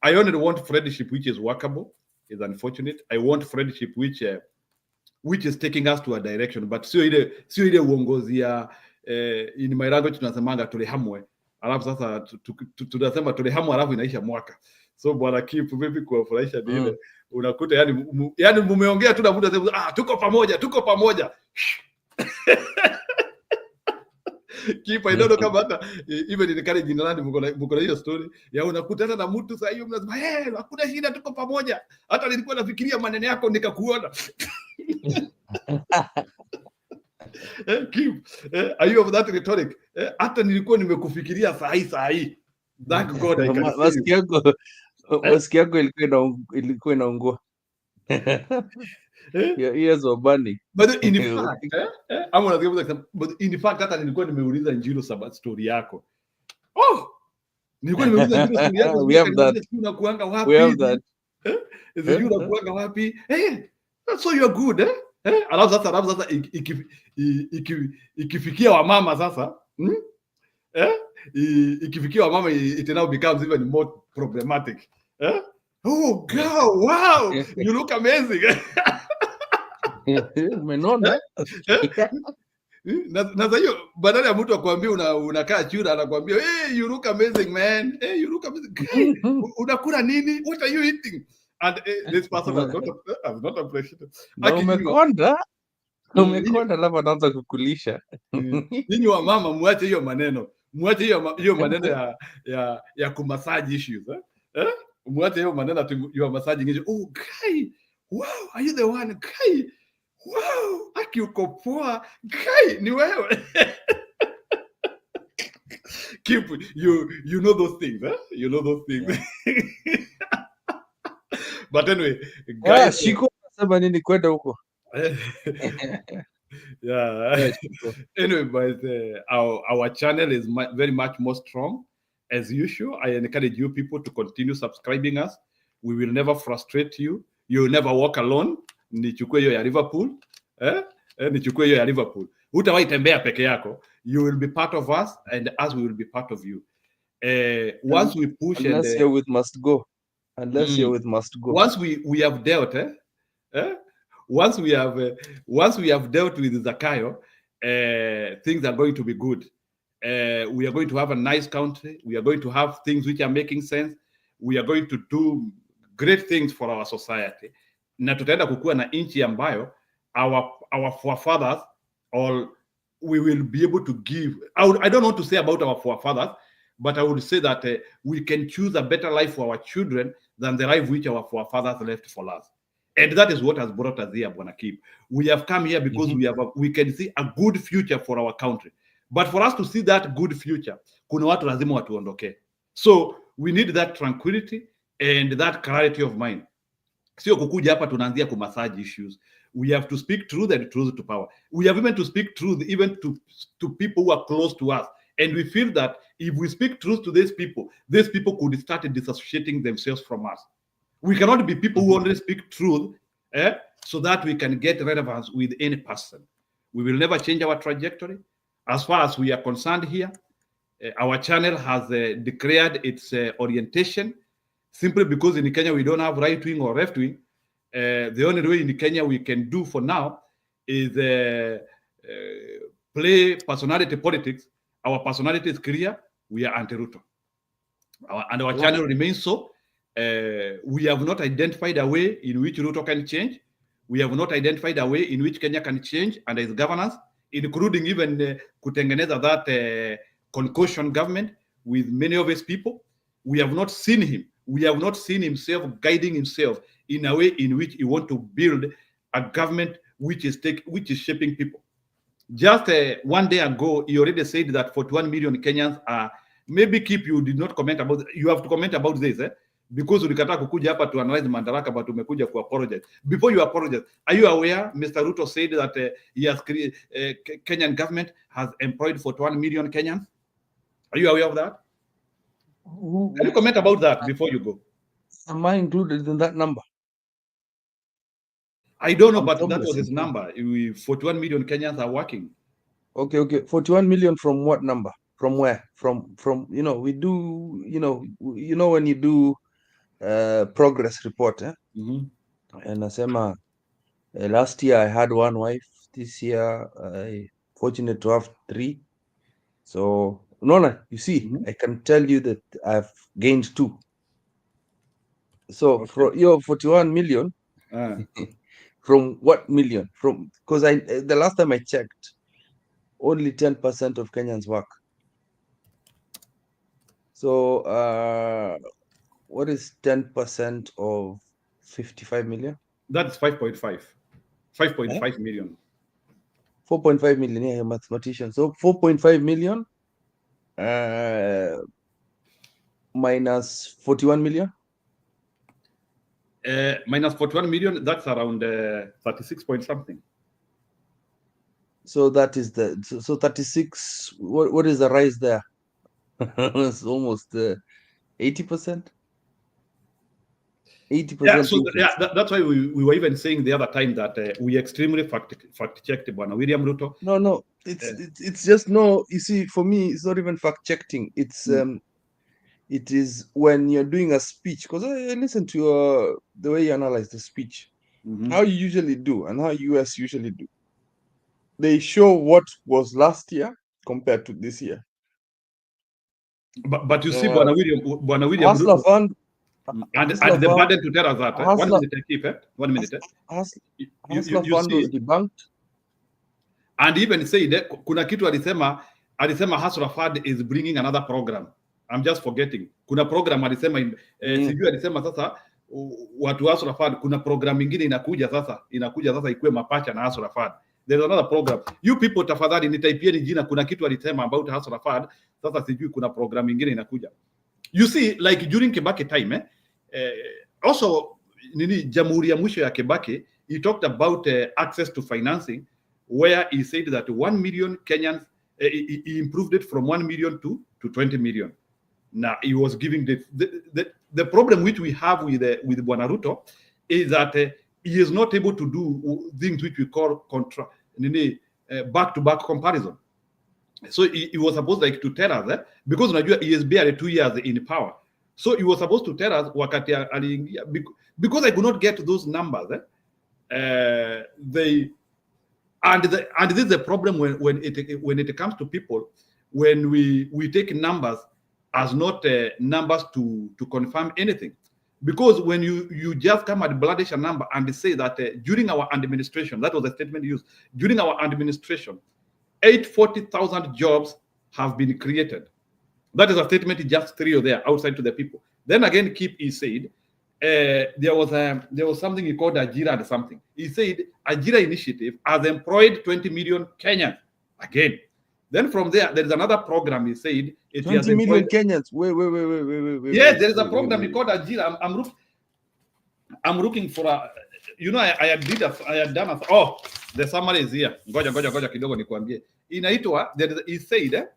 I only want friendship which is workable. Is unfortunate. I want friendship which is taking us to a direction, but sio ile uongozi ya in my language tunasemanga tulihamwe, alafu sasa tunasema tulihamwe alafu inaisha mwaka. So bwana Kip, vipi kuwafurahisha ni ile unakuta yani mumeongea tu na mtu anasema tuko pamoja Kip, I don't know kama hata even in kale jina lani mko na hiyo story ya unakutana na mtu sasa hiyo mnasema hakuna shida, tuko pamoja, hata nilikuwa nafikiria maneno yako nikakuona. Kip, are you of that rhetoric? Hata nilikuwa nimekufikiria saa hii. Thank God I can maski yako ilikuwa inaungua. Your ears were burning. But in fact, hata nilikuwa nimeuliza Njiro story yako. Nilikuwa nimeuliza Njiro story yako. We have that. Unakuanga wapi? We have that. Unakuanga wapi? So you're good, Alafu sasa ikifikia wamama sasa, ikifikia wamama, it now becomes even more problematic. Oh girl, wow, you look amazing. Umenona? Na sasa hiyo badala ya mtu akwambia unakaa chura, anakuambia hey, you look amazing man. Hey, you look amazing. Unakula nini? What are you eating? And this person has not appreciated. Umekonda labda anaanza kukulisha. Ninyi wa mama muache hiyo maneno. Muache hiyo maneno ya kumassage issues, muache hiyo maneno ya massaging issues. Oh guy, wow, are you the one guy? Wow, aki uko poa guy, ni wewe. Keep you know those things, you know those things. But anyway, guys, Shiko nasema nini kwenda huko? Yeah. Anyway, but our channel is very much more strong as usual. I encourage you people to continue subscribing us. We will never frustrate you. You will never walk alone. Nichukue hiyo ya Liverpool, nichukue hiyo ya Liverpool. Hutawahi tembea peke yako. You will be part of us, and us we will be part of you. Once we push, unless you're with must go. Unless you're with must go. Once we have dealt, once we have dealt with Zakayo, things are going to be good. We are going to have a nice country. We are going to have things which are making sense. We are going to do great things for our society. Na tutaenda kukua na nchi ambayo our forefathers, or we will be able to give. I don't want to say about our forefathers, but I would say that we can choose a better life for our children than the life which our forefathers left for us. And that is what has brought us here, Bwana Kip. We have come here because we can see a good future for our country. But for us to see that good future, kuna watu lazima watuondoke. So we need that tranquility and that clarity of mind. Sio kukuja hapa tunaanzia kumassage issues. We have to speak truth and truth to power. We have even to speak truth even to people who are close to us. And we feel that if we speak truth to these people could start disassociating themselves from us. We cannot be people who only speak truth so that we can get relevance with any person. We will never change our trajectory. As far as we are concerned here, our channel has declared its orientation simply because in Kenya we don't have right wing or left wing. The only way in Kenya we can do for now is play personality politics. Our personality is clear. We are anti-Ruto. And our channel remains so. We have not identified a way in which Ruto can change. We have not identified a way in which Kenya can change under his governance, including even kutengeneza that concussion government with many of his people. We have not seen him. We have not seen himself guiding himself in a way in which he wants to build a government which is shaping people. Just one day ago, he already said that 41 million Kenyans are. Maybe Keep, you did not comment about. You have to comment about this. because ulikataa kukuja hapa to analyze Madaraka, but umekuja ku apologize. Before you apologize, are you aware Mr. Ruto said that Kenyan government has employed 41 million Kenyans? Are you aware of that? Can you comment about that before you go? Am I included in that number? I don't know, I'm but that was jobless. his number. 41 million Kenyans are working. Okay. 41 million from what number? From where? From we do, when you do progress report, and Asema, last year I had one wife. This year I fortunate to have 3. So you see, I can tell you that I've gained 2. So for your 41 million, from what million? From, because the last time I checked, only 10% of Kenyans work. So what is 10% of 55 million? That's 5.5. 5.5 million. 4.5 million, yeah, mathematician. So 4.5 million minus 41 million? Minus 41 million, that's around 36 point something. So that is so 36. What is the rise there? It's almost 80%. 80%. Yeah, so that's why we were even saying the other time that we extremely fact-checked William Ruto. No, it's just no. You see, for me, it's not even fact-checking. It's it is when you're doing a speech, because I listen to the way you analyze the speech, how you usually do and how US usually do. They show what was last year compared to this year. But you see, Bwana William Hustler Ruto, Fund, and the burden to tell us that. 1 minute, I keep it. 1 minute. Hustler Fund was debunked. And even say that kuna kitu alisema Hustler Fund is bringing another program. I'm just forgetting. Kuna program alisema sijui alisema sasa watu Hustler Fund kuna program nyingine inakuja sasa ikuwe mapacha na Hustler Fund. There's another program. You people tafadhali nitaipieni jina, kuna kitu alisema about Hustler Fund, sasa sijui kuna program nyingine inakuja. You see, like during Kibaki time, also jamhuri ya mwisho ya Kibaki, he talked about access to financing, where he said that 1 million Kenyans, he improved it from 1 million to 20 million. Now he was giving the problem which we have with Bwana Ruto is that he is not able to do things which we call back-to-back comparison. So he was supposed to tell us because he is barely 2 years in power. So he was supposed to tell us wakati aliingia, because I could not get those numbers. And this is the problem when it comes to people, when we take numbers as not numbers to confirm anything. Because when you just come at bloodish a number and say that during our administration, that was the statement used, during our administration, 840,000 jobs have been created. That is a statement he just threw there outside to the people. Then again, he said, there was something he called Ajira and something. He said, Ajira initiative has employed 20 million Kenyans. Again. Then from there is another program, he said. 20 million Kenyans. Wait. Yes, there is a program he called Ajira. I'm looking for a, I had done the summary is here. Ngoja kidogo nikuambie. Inaitwa, he said,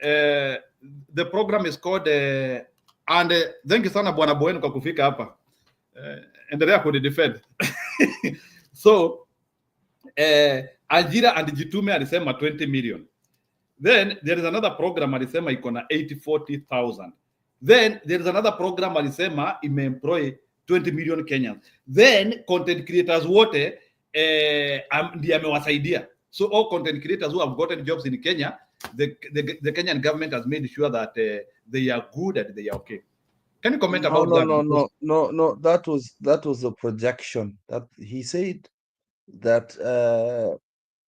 the program is called, and thank you sana Bwana Bowen kwa kufika hapa. Endelea kudefend. So, Ajira and Jitume alisema 20 million. Then there is another program alisema iko na 80,000. Then there is another program alisema imeemploy 20 million Kenyans. Then content creators wote ndiye amewasaidia. So all content creators who have gotten jobs in Kenya, the Kenyan government has made sure that they are good and they are okay. Can you comment about that? No. That was a projection that he said that.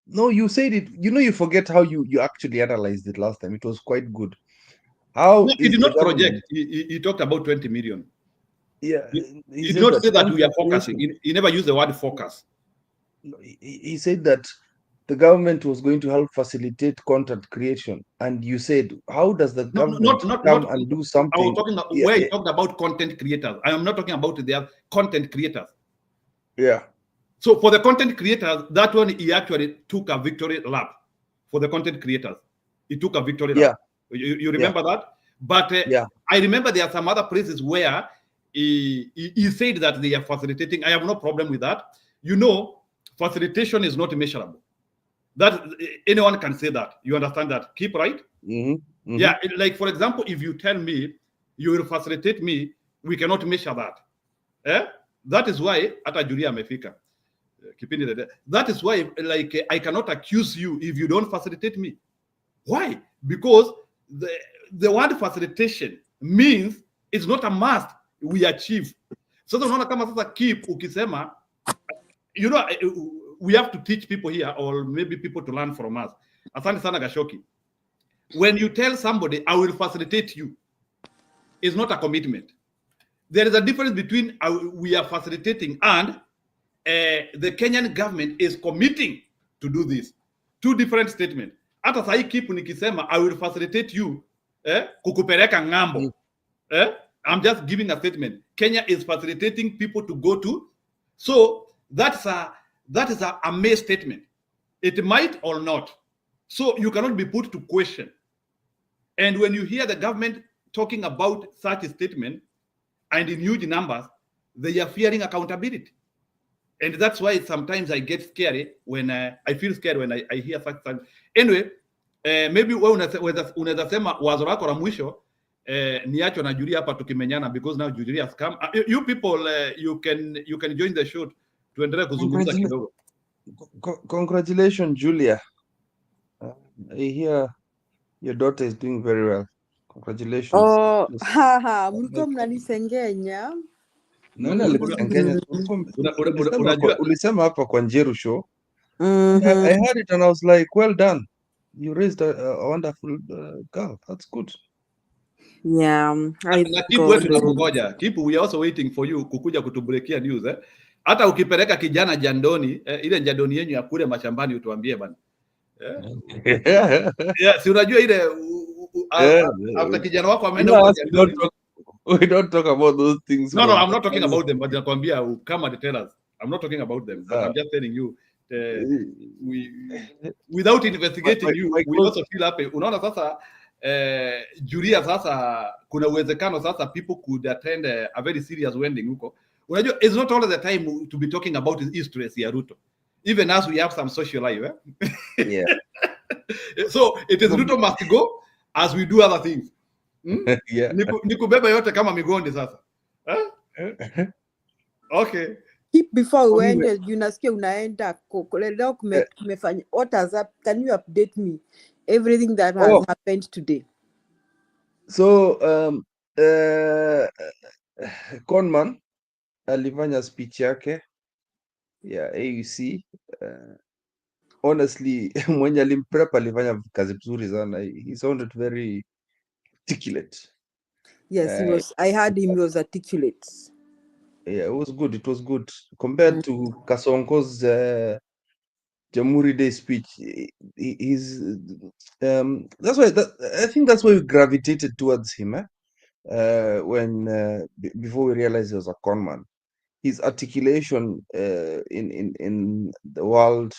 No, you said it. You forget how you actually analyzed it last time. It was quite good. He did not project. He talked about 20 million. Yeah, he did not say that we are focusing. He never used the word focus. He said that the government was going to help facilitate content creation, and you said, how does the government come and do something? I was talking about where you talked about content creators. I am not talking about their content creators. Yeah. So for the content creators, that one he actually took a victory lap. For the content creators, he took a victory lap. You remember that? But I remember there are some other places where he said that they are facilitating. I have no problem with that. You know, facilitation is not measurable. That anyone can say that. You understand that? Keep right? Yeah, like for example, if you tell me you will facilitate me, we cannot measure that. That is why hata Julia amefika. That is why, like, I cannot accuse you if you don't facilitate me. Why? Because the word facilitation means it's not a must we achieve. So unaona kama sasa keep ukisema, you know, we have to teach people here, or maybe people to learn from us. Asante sana Gashoki. When you tell somebody I will facilitate you, it's not a commitment. There is a difference between we are facilitating and the Kenyan government is committing to do this. Two different statements. Hata sahi keep nikisema I will facilitate you kukupeleka ngambo. I'm just giving a statement. Kenya is facilitating people to go to. So that is a mere statement. It might or not. So you cannot be put to question. And when you hear the government talking about such a statement and in huge numbers, they are fearing accountability. And that's why sometimes I get scary when I feel scared when I hear such things. Anyway, maybe unaweza sema wazo lako la mwisho niacho na Julia hapa tukimenyana, because now Julia has come. You people, you can join the show tuendelee kuzungumza kidogo. Congratulations, Julia. I hear your daughter is doing very well. Congratulations. Oh, haha, mlikuwa mnanisengenya. Nani alikusengenya? Ulisema hapa kwa Njeru show. I heard it and I was like, well done. You raised a wonderful girl. That's good. Yeah. Keep, we are also waiting for you kukuja kutubreakia news. Hata ukipeleka kijana jandoni, ile jandoni yenyu ya kule mashambani utuambie bana. Yeah, si unajua ile after kijana wako ameenda kwa jandoni. We don't talk about those things. No, I'm not talking about them, but nakwambia come and tell us. I'm not talking about them, but I'm just telling you, without investigating you, we also feel happy. Unaona sasa Julia sasa kuna uwezekano sasa people could attend a very serious wedding huko. Unajua, it's not all the time to be talking about his history ya Ruto. Even as we have some social life. Yeah. So it is Ruto must go as we do other things. Yeah. Nikubeba yote kama migondi sasa. Okay. Keep before we end, you nasikia unaenda leo kumefanya. What has happened? Can you update me everything that has happened today? So Conman alifanya speech yake ya AUC. Honestly, mwenye alimprep alifanya kazi mzuri sana. He sounded very articulate. Yes, he was. I heard him, he was articulate. Yeah, it was good. It was good compared to Kasonko's Jamhuri Day speech. He's that's why I think that's why we gravitated towards him. When before we realized he was a con man, his articulation in the world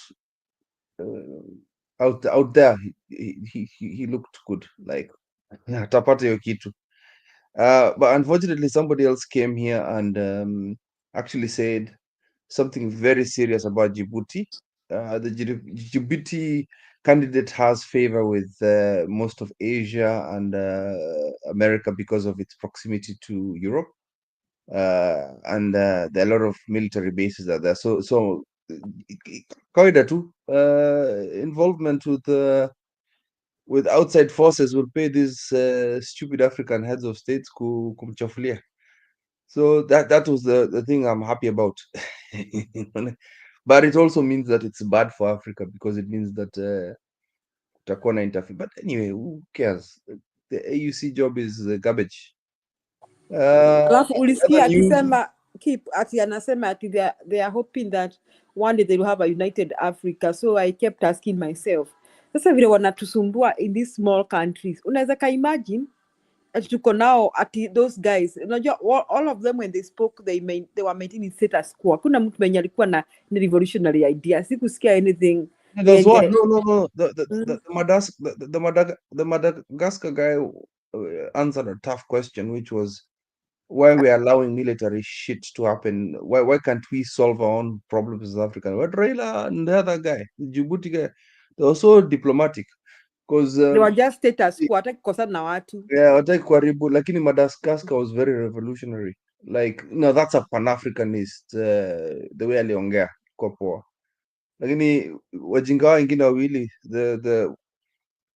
out there, he looked good. Like tapata hiyo kitu. But unfortunately, somebody else came here and actually said something very serious about Djibouti. The Djibouti candidate has favor with most of Asia and America because of its proximity to Europe, and there are a lot of military bases are there. So kawaida tu, involvement with outside forces will pay these stupid African heads of states kumchafulia. So that was the thing I'm happy about. But it also means that it's bad for Africa because it means that kutakuwa na interfere. But anyway, who cares? The AUC job is garbage. Alafu ulisikia akisema keep ati anasema ati they are hoping that one day they will have a united Africa. So I kept asking myself, sasa vile wanatusumbua in these small countries, unaweza ka imagine ati tuko nao ati those guys, unajua all of them when they spoke they were maintaining status quo. Hakuna mtu mwenye alikuwa na revolutionary idea. Sikusikia anything. That's what yenye no the Madagascar guy answered a tough question, which was why we are allowing military shit to happen. Why can't we solve our own problems as African? But Raila and the other guy, the Djibouti guy, they were so diplomatic because they were just status quo, hataki kukosana na watu. yeah, wataki kuharibu, lakini Madagascar was very revolutionary. Like no, that's a Pan-Africanist the way aliongea kwa poa, lakini wajinga wao wengine wawili the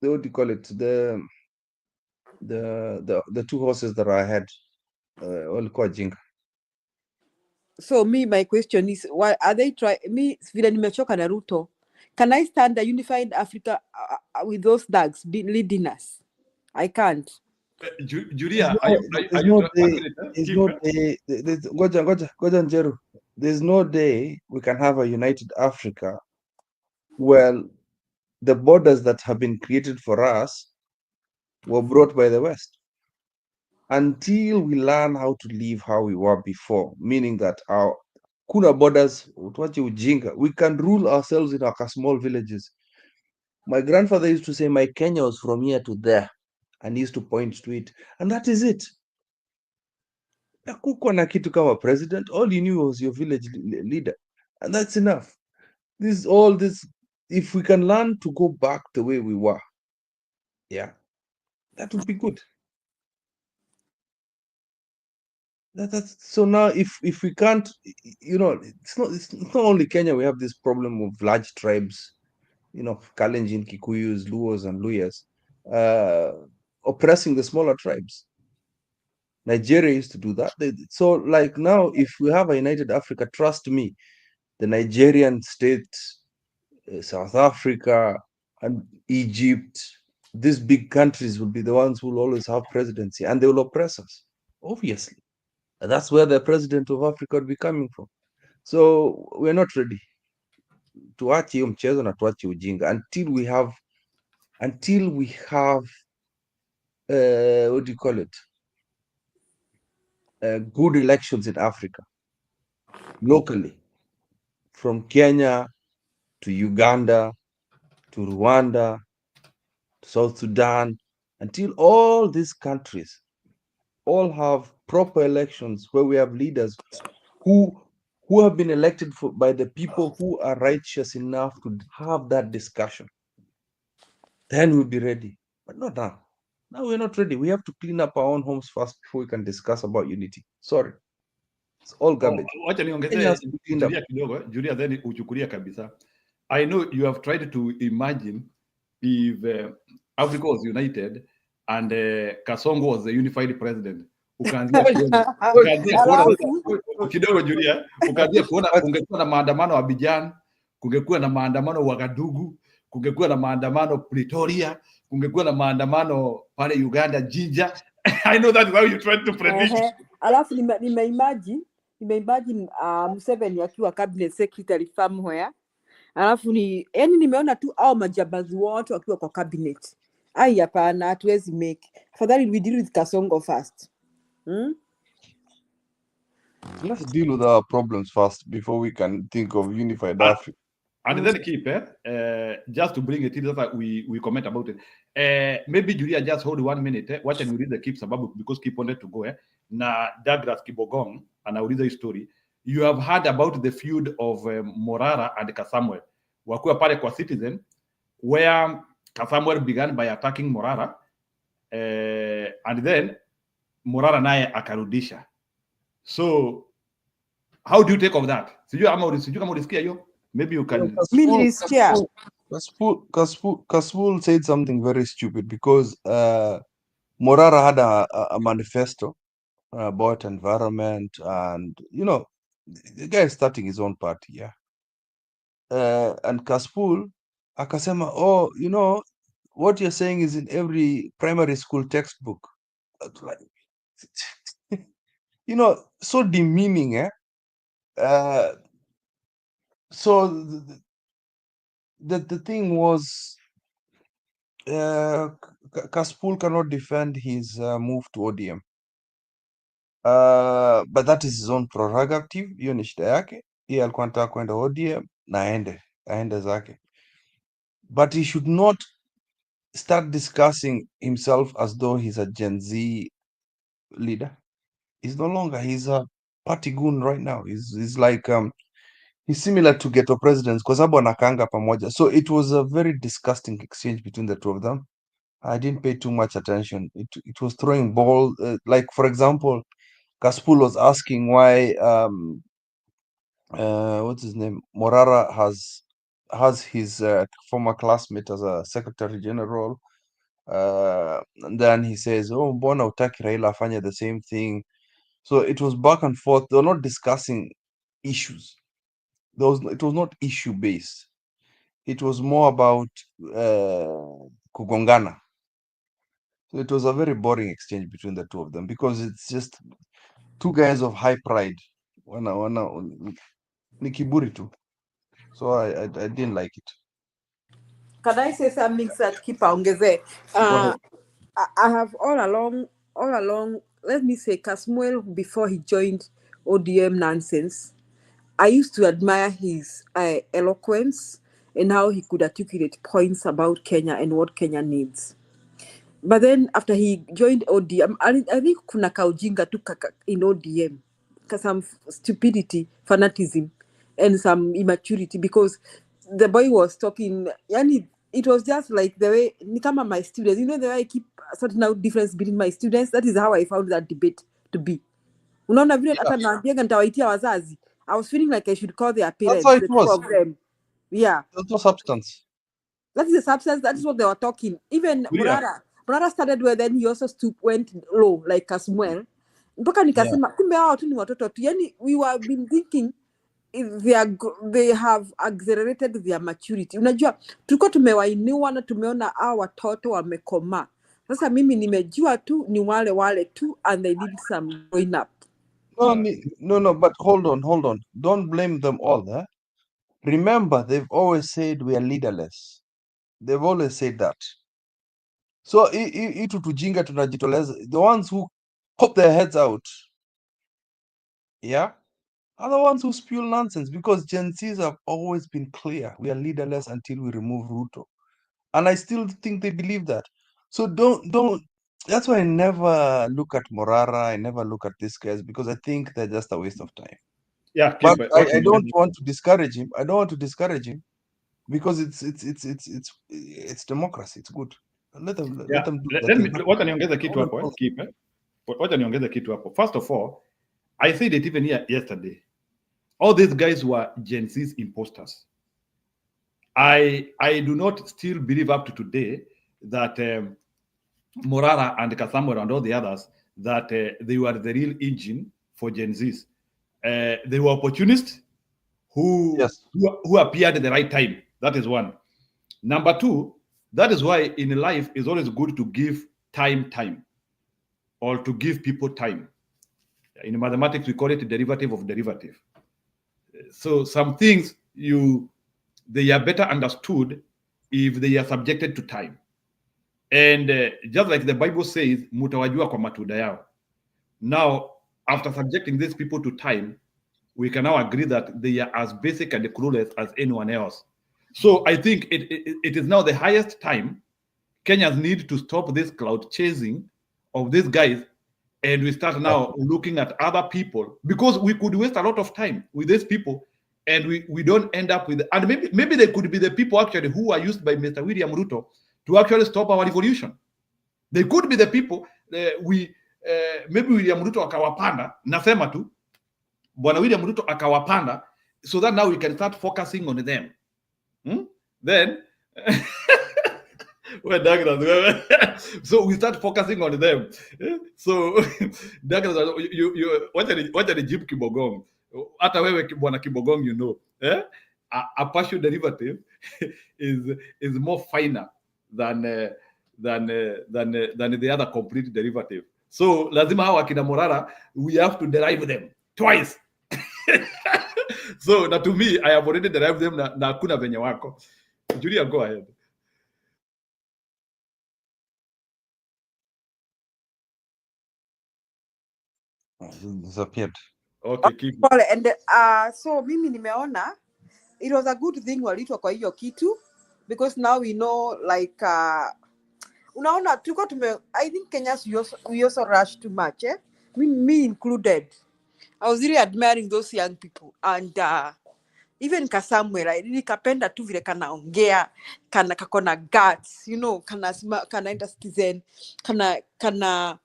what do you call it, the two horses that are ahead walikuwa jinga. So my question is, why are they me vile nimechoka na Ruto, can I stand a unified Africa with those thugs leading us? I can't. Julia, Ngoja Njeru, there's no day we can have a united Africa. Well, the borders that have been created for us were brought by the West. Until we learn how to live how we were before, meaning that our kuna borders, tuache ujinga, we can rule ourselves in our small villages. My grandfather used to say, my Kenya was from here to there, and he used to point to it, and that is it. Hakukuwa na kitu kama president. All you knew was your village leader, and that's enough. All this, if we can learn to go back the way we were, yeah, that would be good. That's so now if we can't, it's not only Kenya. We have this problem of large tribes, Kalenjin, Kikuyus, Luos, and Luyas, oppressing the smaller tribes. Nigeria used to do that. So like now, if we have a united Africa, trust me, the Nigerian state, South Africa, and Egypt, these big countries will be the ones who will always have presidency, and they will oppress us, obviously. That's where the president of Africa would be coming from. So we're not ready. Tuache hiyo mchezo na tuache ujinga until we have what do you call it? Good elections in Africa, locally, from Kenya to Uganda to Rwanda to South Sudan, until all these countries all have proper elections where we have leaders who have been elected by the people who are righteous enough to have that discussion. Then we'll be ready. But not now. Now we're not ready. We have to clean up our own homes first before we can discuss about unity. Sorry. It's all garbage. Wacha niongezee Julia, then uchukulia kabisa. I know you have tried to imagine if Africa was united and Kasongo was the unified president. Ukaanzia kidogo Julia, ukaanzia kuona kungekuwa na maandamano Abidjan, kungekuwa na maandamano Wagadugu, kungekuwa na maandamano Pretoria, kungekuwa na maandamano pale Uganda, Jinja. I know that's how you try to predict. Alafu nimeimagine Museveni akiwa cabinet secretary somewhere. Alafu nimeona tu au majabazi wote wakiwa kwa cabinet. Ai hapana, hatuwezi make. Afadhali we deal with Kasongo first. Let's deal with our problems first before we can think of unified Africa. And then keep just to bring it in that we comment about it. Maybe Julia just hold 1 minute. Watch and we read the keep sababu because keep wanted to go. Na Douglas Kibogong anauliza hii story. You have heard about the feud of Morara and Kasamwel. Wakuwa pale kwa Citizen where Kasamwel began by attacking Morara and then Morara naye akarudisha. So how do you take of that? Sijui kama ulisikia hiyo. Maybe you can. Kaspool said something very stupid because Morara had a manifesto about environment, and the guy is starting his own party, yeah. And Kaspool akasema, what you're saying is in every primary school textbook. so demeaning, eh? So the thing was, Kaspool cannot defend his move to ODM. But that is his own prerogative. Hiyo ni shida yake. Yeye alikuwa anataka kwenda ODM na aende zake. But he should not start discussing himself as though he's a Gen Z leader. He's no longer. He's a party goon right now. He's like he's similar to ghetto presidents kwa sababu anakaanga pamoja. So it was a very disgusting exchange between the two of them. I didn't pay too much attention. It was throwing ball. Like for example, Kaspool was asking why what's his name, Morara has his former classmate as a secretary general. And then he says, oh, mbona utaki Raila afanye the same thing. So it was back and forth. They were not discussing issues. It was not issue based. It was more about kugongana. So it was a very boring exchange between the two of them because it's just two guys of high pride. Ni kiburi tu. So I didn't like it. Can I say something that keep ongeze? Go ahead. I have all along, let me say, Kasmuel, before he joined ODM nonsense, I used to admire his eloquence and how he could articulate points about Kenya and what Kenya needs. But then after he joined ODM, I think kuna kaujinga tu in ODM, some stupidity, fanatism, and some immaturity because the boy was talking, yani it was just like the way, ni kama my students, the way I keep sorting out difference between my students. That is how I found that debate to be. Unaona vile hata naambianga nitawaitia wazazi. I was feeling like I should call their parents. That's how it the two was. of them. Yeah. There's no substance. That is the substance. That is what they were talking. Even Murara started where then he also went low like Kasmuel. Mpaka nikasema kumbe hao tu ni watoto tu. Yani we were been thinking they have accelerated their maturity. Unajua tulikuwa tumewainua na tumeona hao watoto wamekomaa. Sasa mimi nimejua tu ni wale tu and they need some growing up. No, but hold on. Don't blame them all. Eh? Remember, they've always said we are leaderless. They've always said that. So, itu tujinga tunajitoleza, the ones who pop their heads out, yeah, are the ones who spew nonsense because Gen Zs have always been clear. We are leaderless until we remove Ruto. And I still think they believe that. So don't. That's why I never look at Morara. I never look at these guys because I think they're just a waste of time. Yeah, but I don't want to discourage him. I don't want to discourage him because it's democracy. It's good. Let them do that. Wacha niongeze kitu hapo, wacha niongeze kitu hapo. First of all, I said it even yesterday. All these guys were Gen Z's imposters. I do not still believe up to today that Morara and Kasamwera and all the others that they were the real engine for Gen Z's. They were opportunists who appeared at the right time. That is one. Number two, that is why in life it's always good to give time, or to give people time. In mathematics, we call it derivative of derivative. So some things they are better understood if they are subjected to time. And just like the Bible says, mutawajua kwa matunda yao. Now, after subjecting these people to time, we can now agree that they are as basic and clueless as anyone else. So I think it is now the highest time Kenyans need to stop this cloud chasing of these guys, and we start now looking at other people, because we could waste a lot of time with these people and we don't end up with, and maybe they could be the people actually who are used by Mr. William Ruto to actually stop our revolution. They could be the people maybe William Ruto akawapanda, nasema tu Bwana William Ruto akawapanda, so that now we can start focusing on them. Then so we start focusing on them. So Douglas, wacha nijibu Kibogong. Hata wewe Bwana Kibogong, you know, a partial derivative is more finer than the other complete derivative. So lazima hawa akina Morara, we have to derive them twice. So na to me, I have already derived them na hakuna venye wako. Julia, go ahead. Disappeared. Okay, keep. And so mimi nimeona it was a good thing walitwa kwa hiyo kitu, because now we know like unaona tuko I think Kenyans we also rush too much, me included. I was really admiring those young people, and even Kasamwel, I really kapenda tu vile kanaongea, kakona guts, you know, kana enda citizen, kana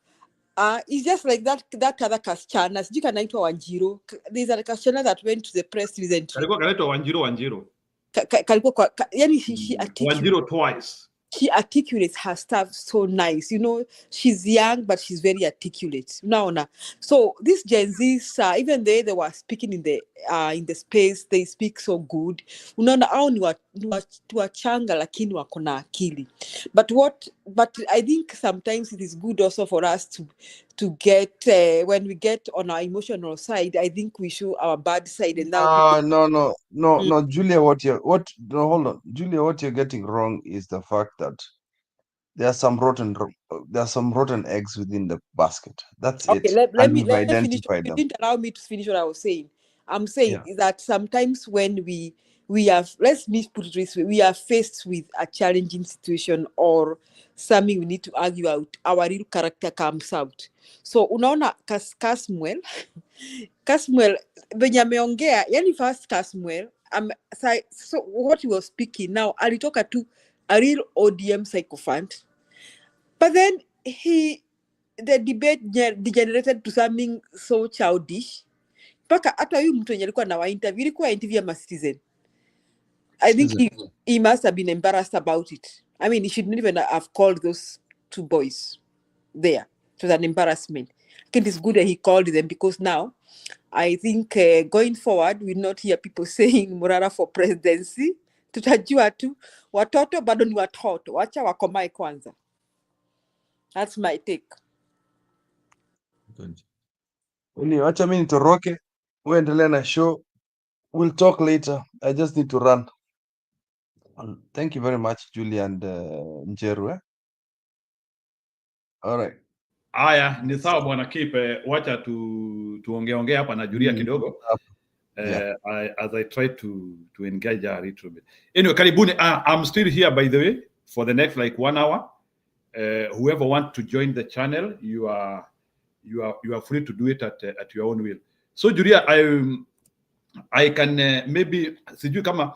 it's just like that other kasichana, sijui kanaitwa Wanjiro. There's a kasichana that went to the press recently. Kalikuwa kanaitwa Wanjiro. Kalikuwa kwa, yani she Wanjiro twice. She articulates her stuff so nice, you know. She's young, but she's very articulate. So these Gen Zs, even they were speaking in the space, they speak so good. Unaona, hao ni wachanga lakini wako na akili. But I think sometimes it is good also for us to get when we get on our emotional side, I think we show our bad side, and now No, Julia, hold on, Julia, what you're getting wrong is the fact that there are some rotten eggs within the basket. That's okay, it. let And me we've finish. identified You them. didn't allow me to finish what I was saying. I'm saying Yeah. that sometimes when we have, let's put it this way, we are faced with a challenging situation or something we need to argue out, our real character comes out. So unaona Kasmuel venye ameongea, yani first Kasmuel, so what he was speaking now, alitoka tu a real ODM sycophant, but then the debate degenerated to something so childish. Mpaka hata huyu mtu alikuwa na interview, ilikuwa interview ya Citizen. I think he must have been embarrassed about it. I mean, he shouldn't even have called those two boys there. It was an embarrassment. I think it's good that he called them, because now I think going forward we'll not hear people saying Morara for presidency. Tutajua tu watoto bado ni watoto, wacha wakomae kwanza. That's my take. Wacha mimi nitoroke, uendelee na show. We'll talk later. I just need to run. Thank you very much, Julia and Njeru. All right. Aya, ni sawa bwana Kipe, wacha tuongeongea hapa na Julia kidogo. As I try to engage her a little bit. Anyway, karibuni. I'm still here, by the way, for the next like 1 hour. Whoever wants to join the channel, you are free to do it at your own will. So Julia, I can maybe sijui kama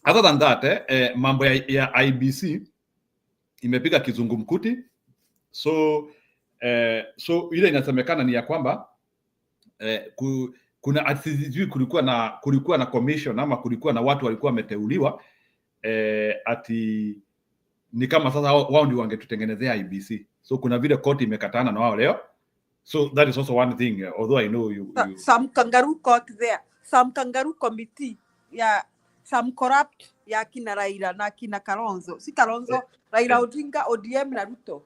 other than that mambo ya IBC imepiga kizungumkuti. So ile inasemekana ni ya kwamba kuna sijui kulikuwa na commission ama kulikuwa na watu walikuwa wameteuliwa ati ni kama sasa wao ndio wangetutengenezea IBC. So kuna vile koti imekatana na wao leo. So that is also one thing, although I know you some kangaroo court there, some kangaroo committee, some corrupt ya kina Raila na kina Kalonzo. Si Kalonzo, Raila Odinga, ODM na Ruto.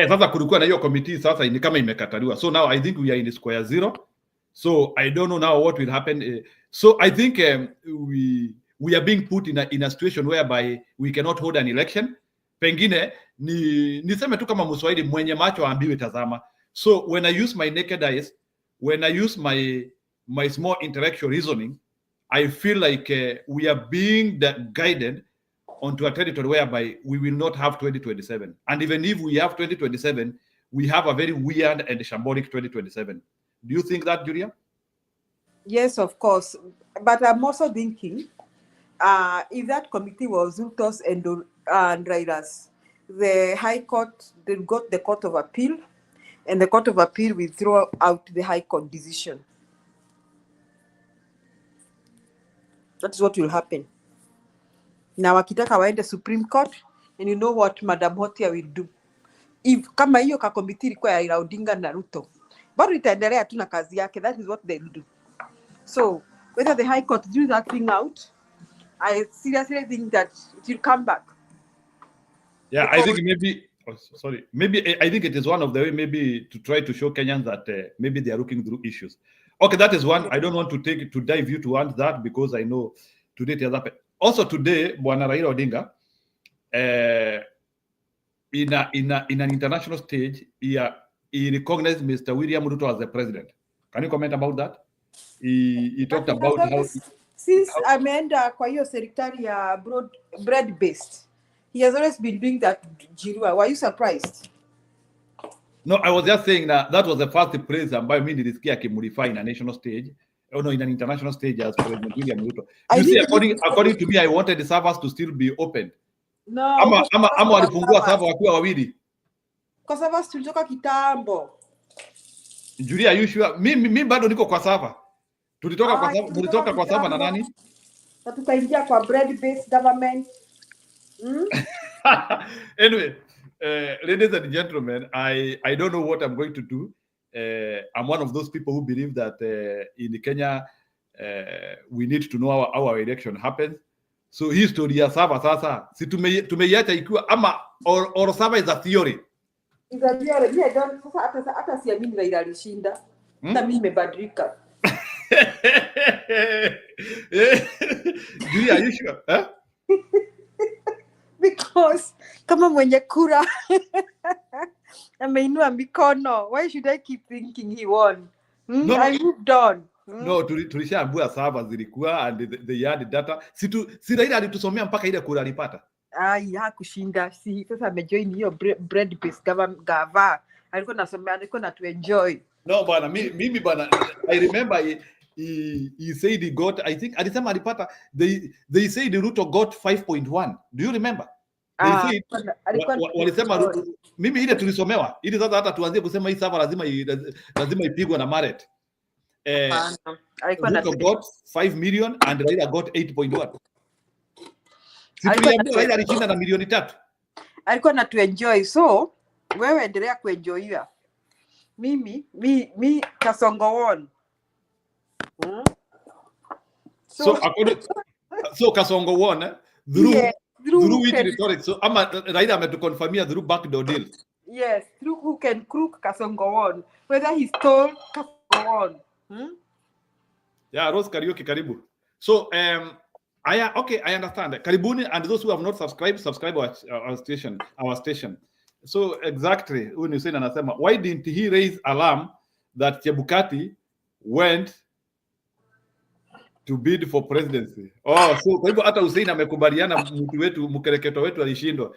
Sasa kulikuwa na hiyo committee, sasa ni kama imekataliwa. So now I think we are in square zero. So I don't know now what will happen. So I think we are being put in a situation whereby we cannot hold an election. Pengine niseme tu kama Mswahili, mwenye macho aambiwe tazama. So when I use my naked eyes, when I use my small intellectual reasoning, I feel like we are being guided onto a territory whereby we will not have 2027. And even if we have 2027, we have a very weird and shambolic 2027. Do you think that, Julia? Yes, of course. But I'm also thinking, if that committee was Ruto's and Raila's, the High Court, they got the Court of Appeal, and the Court of Appeal will throw out the High Court decision. That is what will happen. Now, wakitaka waende Supreme Court, and you know what Madam Hotia will do. If kama hiyo ka committee ilikuwa ya Raila Odinga na Ruto, bado itaendelea tu na kazi yake. That is what they do. So, whether the High Court do that thing out, I seriously think that it will come back. Yeah, because I think Oh, sorry, maybe I think it is one of the way maybe to try to show Kenyans that maybe they are looking through issues. Okay, that is one. I don't want to dive you to that because I know today it has happened. Also today, Bwana Raila Odinga, in an international stage, he recognized Mr. William Ruto as the president. Can you comment about that? He talked about how since ameenda kwa hiyo serikali ya bread based, he has always been doing that. Jirua, were you surprised? No, I was just saying that was the first place ambayo mimi nilisikia akimulify in a national stage. Oh no, in an international stage as President William Ruto. You see, according to me, I wanted the servers to still be open. No, ama walifungua server wakiwa wawili. Kwa servers tulitoka kitambo. Julia, are you sure? Mimi bado niko kwa server. Tulitoka kwa server na nani? Na tukaingia kwa bread based government. Anyway, ladies and gentlemen, I don't know what I'm going to do. I'm one of those people who believe that in Kenya we need to know how our election happens. So history ya sava sasa si tumeiacha ikiwa ama or sava is a theory. Is a theory. Mimi don't sasa hata siamini Raila alishinda. Na mimi nimebadilika. Julia, are you sure? Huh? Because kama mwenye kura ameinua mikono, why should I keep thinking he won? No, I moved on. No, tulishaambua server zilikuwa and they had data. Si Raila alitusomea mpaka ile kura alipata. Hakushinda. Si sasa amejoin hiyo bread based gava. Alikuwa nasomea, alikuwa na to enjoy. No bwana, mimi bwana, I remember he said he got, I think alisema alipata, they said Ruto got 5.1. Do you remember? They said walisema mimi ile tulisomewa ili sasa hata tuanzie kusema hii server lazima ipigwe na Maret. Ruto got 5 million and Raila got 8.1. Raila alishinda na milioni 3. Alikuwa na to enjoy, so wewe endelea kuenjoyia. Mimi Kasongo won. So Kasongo won through which rhetoric? So ama Raila ametuconfirmia through backdoor deal. Yes, through who can crook Kasongo won. Whether he stole Kasongo won. Yeah, Rose Karaoke, karibu. So I understand. Karibuni, and those who have not subscribe our station. So exactly, when you say anasema, why didn't he raise alarm that Chebukati went to bid for presidency? Oh, so kwa hivyo hata Hussein amekubaliana mtu wetu mkereketo wetu alishindwa.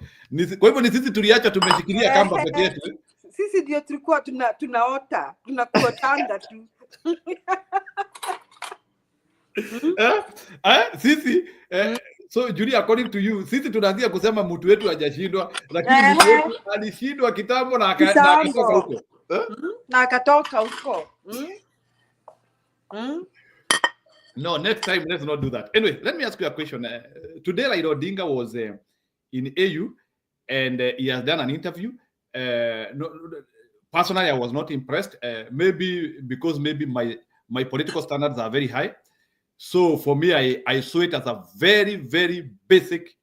Kwa hivyo ni sisi tuliacha tumeshikilia kamba peke yetu. Sisi ndio tulikuwa tunaota, tunakuotanga tu. Sisi so Julia, according to you, sisi tunaanzia kusema mtu wetu hajashindwa, lakini mtu wetu alishindwa kitambo na akatoka huko. Na akatoka huko. No, next time let's not do that. Anyway, let me ask you a question. Today Raila Odinga was in AU and he has done an interview. Personally, I was not impressed. Maybe because my political standards are very high. So for me, I saw it as a very, very basic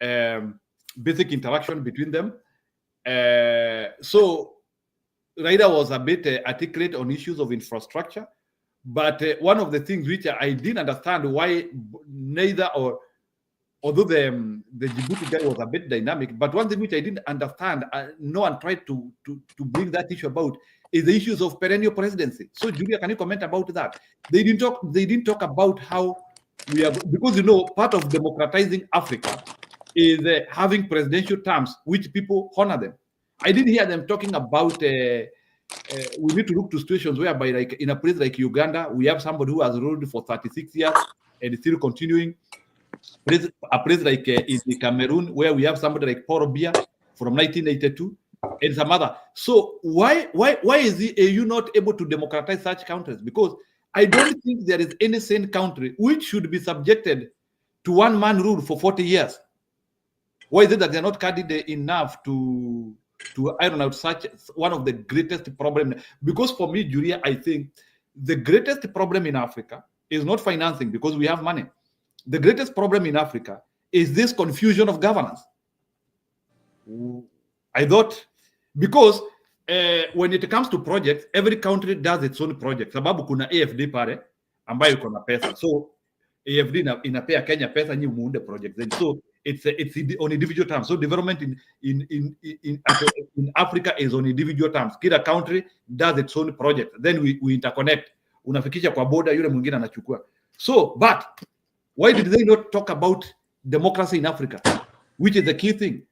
interaction between them. So Raila was a bit articulate on issues of infrastructure. But one of the things which I didn't understand why although the Djibouti guy was a bit dynamic, but one thing which I didn't understand, no one tried to bring that issue about, is the issues of perennial presidency. So Julia, can you comment about that? They didn't talk about how we are, because part of democratizing Africa is having presidential terms which people honor them. I didn't hear them talking about we need to look to situations whereby, like in a place like Uganda, we have somebody who has ruled for 36 years and is still continuing. A place like in Cameroon, where we have somebody like Paul Biya from 1982 and some other. So why is the AU not able to democratize such countries? Because I don't think there is any sane country which should be subjected to one-man rule for 40 years. Why is it that they're not carried enough to iron out such one of the greatest problems? Because for me, Julia, I think the greatest problem in Africa is not financing, because we have money. The greatest problem in Africa is this confusion of governance. I thought because when it comes to projects, every country does its own project. Sababu kuna AFD pale ambayo iko na pesa. So AFD inapea Kenya pesa nyi muunde project then. So it's on individual terms. So development in Africa is on individual terms. Kila country does its own project. Then we interconnect. Unafikisha kwa border, yule mwingine anachukua. So but why did they not talk about democracy in Africa, which is the key thing?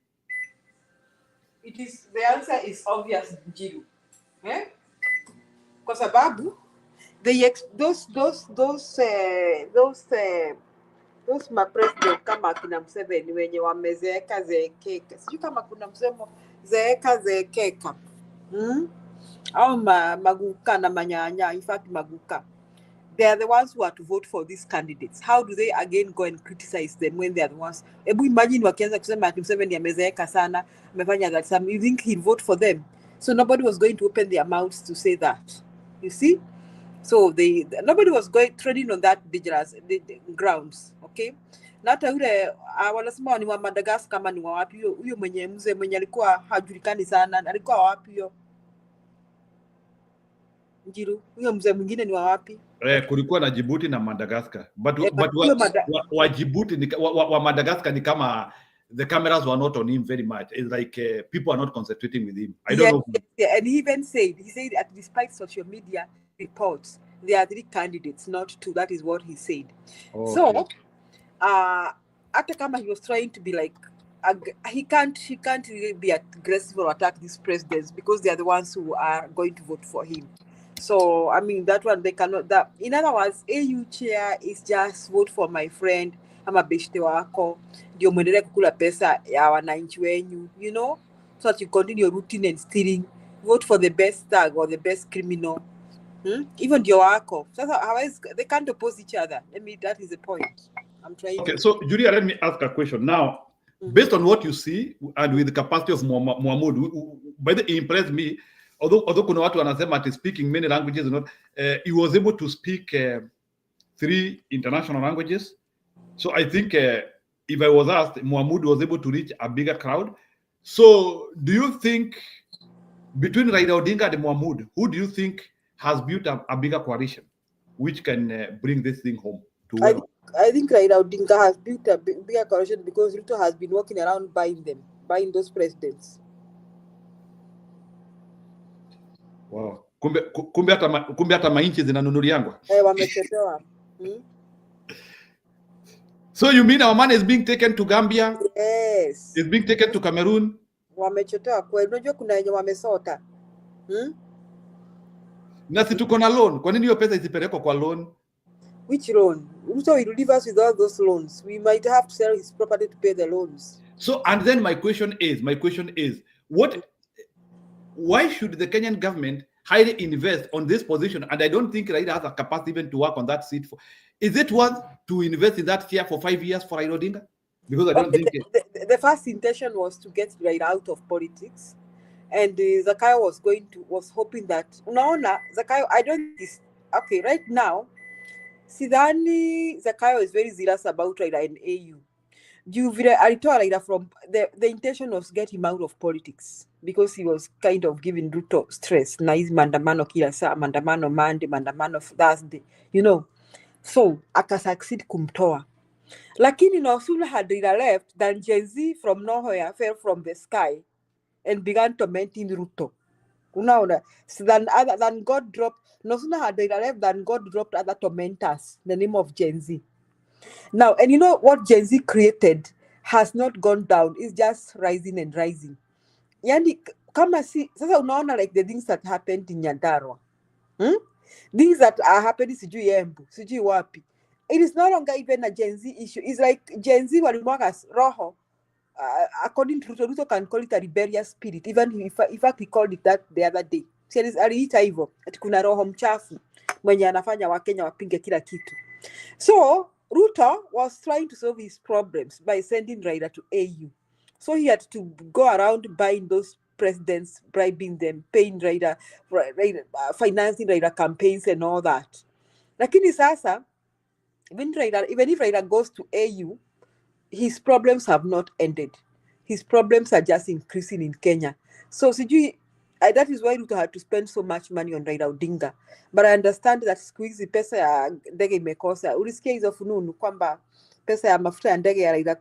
The answer is obvious, Njiru. Eh? Kwa sababu those mapresident kama akina Museveni wenye wamezeeka zeekeka, sijui kama kuna msemo zeeka zeekeka, au maguka na manyanya, in fact maguka, they are the ones who are to vote for these candidates. How do they again go and criticize them when they are the ones? Ebu imagine wakianza kusema ati Museveni amezeeka sana, amefanya that some, you think he'll vote for them? So nobody was going to open their mouths to say that. You see? So nobody was treading on that dangerous grounds, okay? Na hata yule wanasema ni wa Madagascar kama ni wa wapi huyo mwenye alikuwa hajulikani sana, alikuwa wapi huyo? Njiru, huyo mzee mwingine ni wa wapi? Kulikuwa na Djibouti na Madagascar. But wa Djibouti wa Madagascar ni kama the cameras were not on him very much. It's like people are not concentrating with him. I don't know. Yeah, and he even said that despite social media reports, there are 3 candidates, not 2. That is what he said. Okay. So, after kama he was trying to be like, he can't really be aggressive or attack these presidents because they are the ones who are going to vote for him. So, I mean, that one they cannot. That in other words, AU chair is just vote for my friend, ama beshte wako, ndio muendelee kukula pesa ya wananchi wenyu, you know, so that you continue rooting and stealing. Vote for the best thug or the best criminal. Even ndio wako. Sasa they can't oppose each other. That is the point I'm trying. Okay, so Julia, let me ask a question now. Based on what you see and with the capacity of Mohamud, by the way, he impressed me. Although kuna watu wanasema ati speaking many languages, he was able to speak 3 international languages. So I think if I was asked, Mohamud was able to reach a bigger crowd. So do you think between Raila Odinga and Mohamud, who do you think has built a bigger coalition which can bring this thing home to I think Raila Odinga has built a bigger coalition because Ruto has been walking around buying those presidents. Wow. Kumbe hata mainchi zinanunuliangwa. Wamechetewa. So you mean our money is being taken to Gambia? Yes. It's being taken to Cameroon? Wamechetewa kweli. Unajua kuna wenye wamesota. Na si tuko na loan. Kwa nini hiyo pesa isipelekwa kwa loan? Which loan? Ruto will leave us with all those loans. We might have to sell his property to pay the loans. So, and then my question is, why should the Kenyan government highly invest on this position? And I don't think Raila has a capacity even to work on that seat. Is it worth to invest in that chair for 5 years for Raila Odinga? Because I don't think the first intention was to get Raila out of politics, and Zakayo was hoping that. Unaona, Zakayo, I don't think okay right now. Sidhani Zakayo is very zealous about Raila and AU. Alitoa Raila from the intention was to get him out of politics because he was kind of giving Ruto stress. Na hizi maandamano kila saa, maandamano Monday, maandamano Thursday, you know. So akasucceed kumtoa. Lakini no sooner had Raila left than Jay-Z from nowhere fell from the sky and began tormenting Ruto. Unaona, so than God dropped. No sooner had Raila left than God dropped other tormentors in the name of Gen Z. Now, and you know what Gen Z created has not gone down. It's just rising and rising. Yani, kama si, sasa unaona like the things that happened in Nyandarua. Things that are happening sijui Embu, sijui wapi. It is no longer even a Gen Z issue. It's like Gen Z walimwaga roho. According to Ruto can call it a rebellious spirit. Even in fact he called it that the other day. Aliita hivyo ati kuna roho mchafu mwenye anafanya Wakenya wapinge kila kitu. So Ruto was trying to solve his problems by sending Raila to AU. So he had to go around buying those presidents, bribing them, paying Raila, financing Raila campaigns and all that. Lakini sasa, even if Raila goes to AU, his problems have not ended. his problems are just increasing in Kenya. So sijui, that is why Ruto had to spend so much money on Raila Odinga. But I understand that siku hizi pesa ya ndege imekosa. Ulisikia hizo fununu kwamba pesa ya mafuta ya ndege ya Raila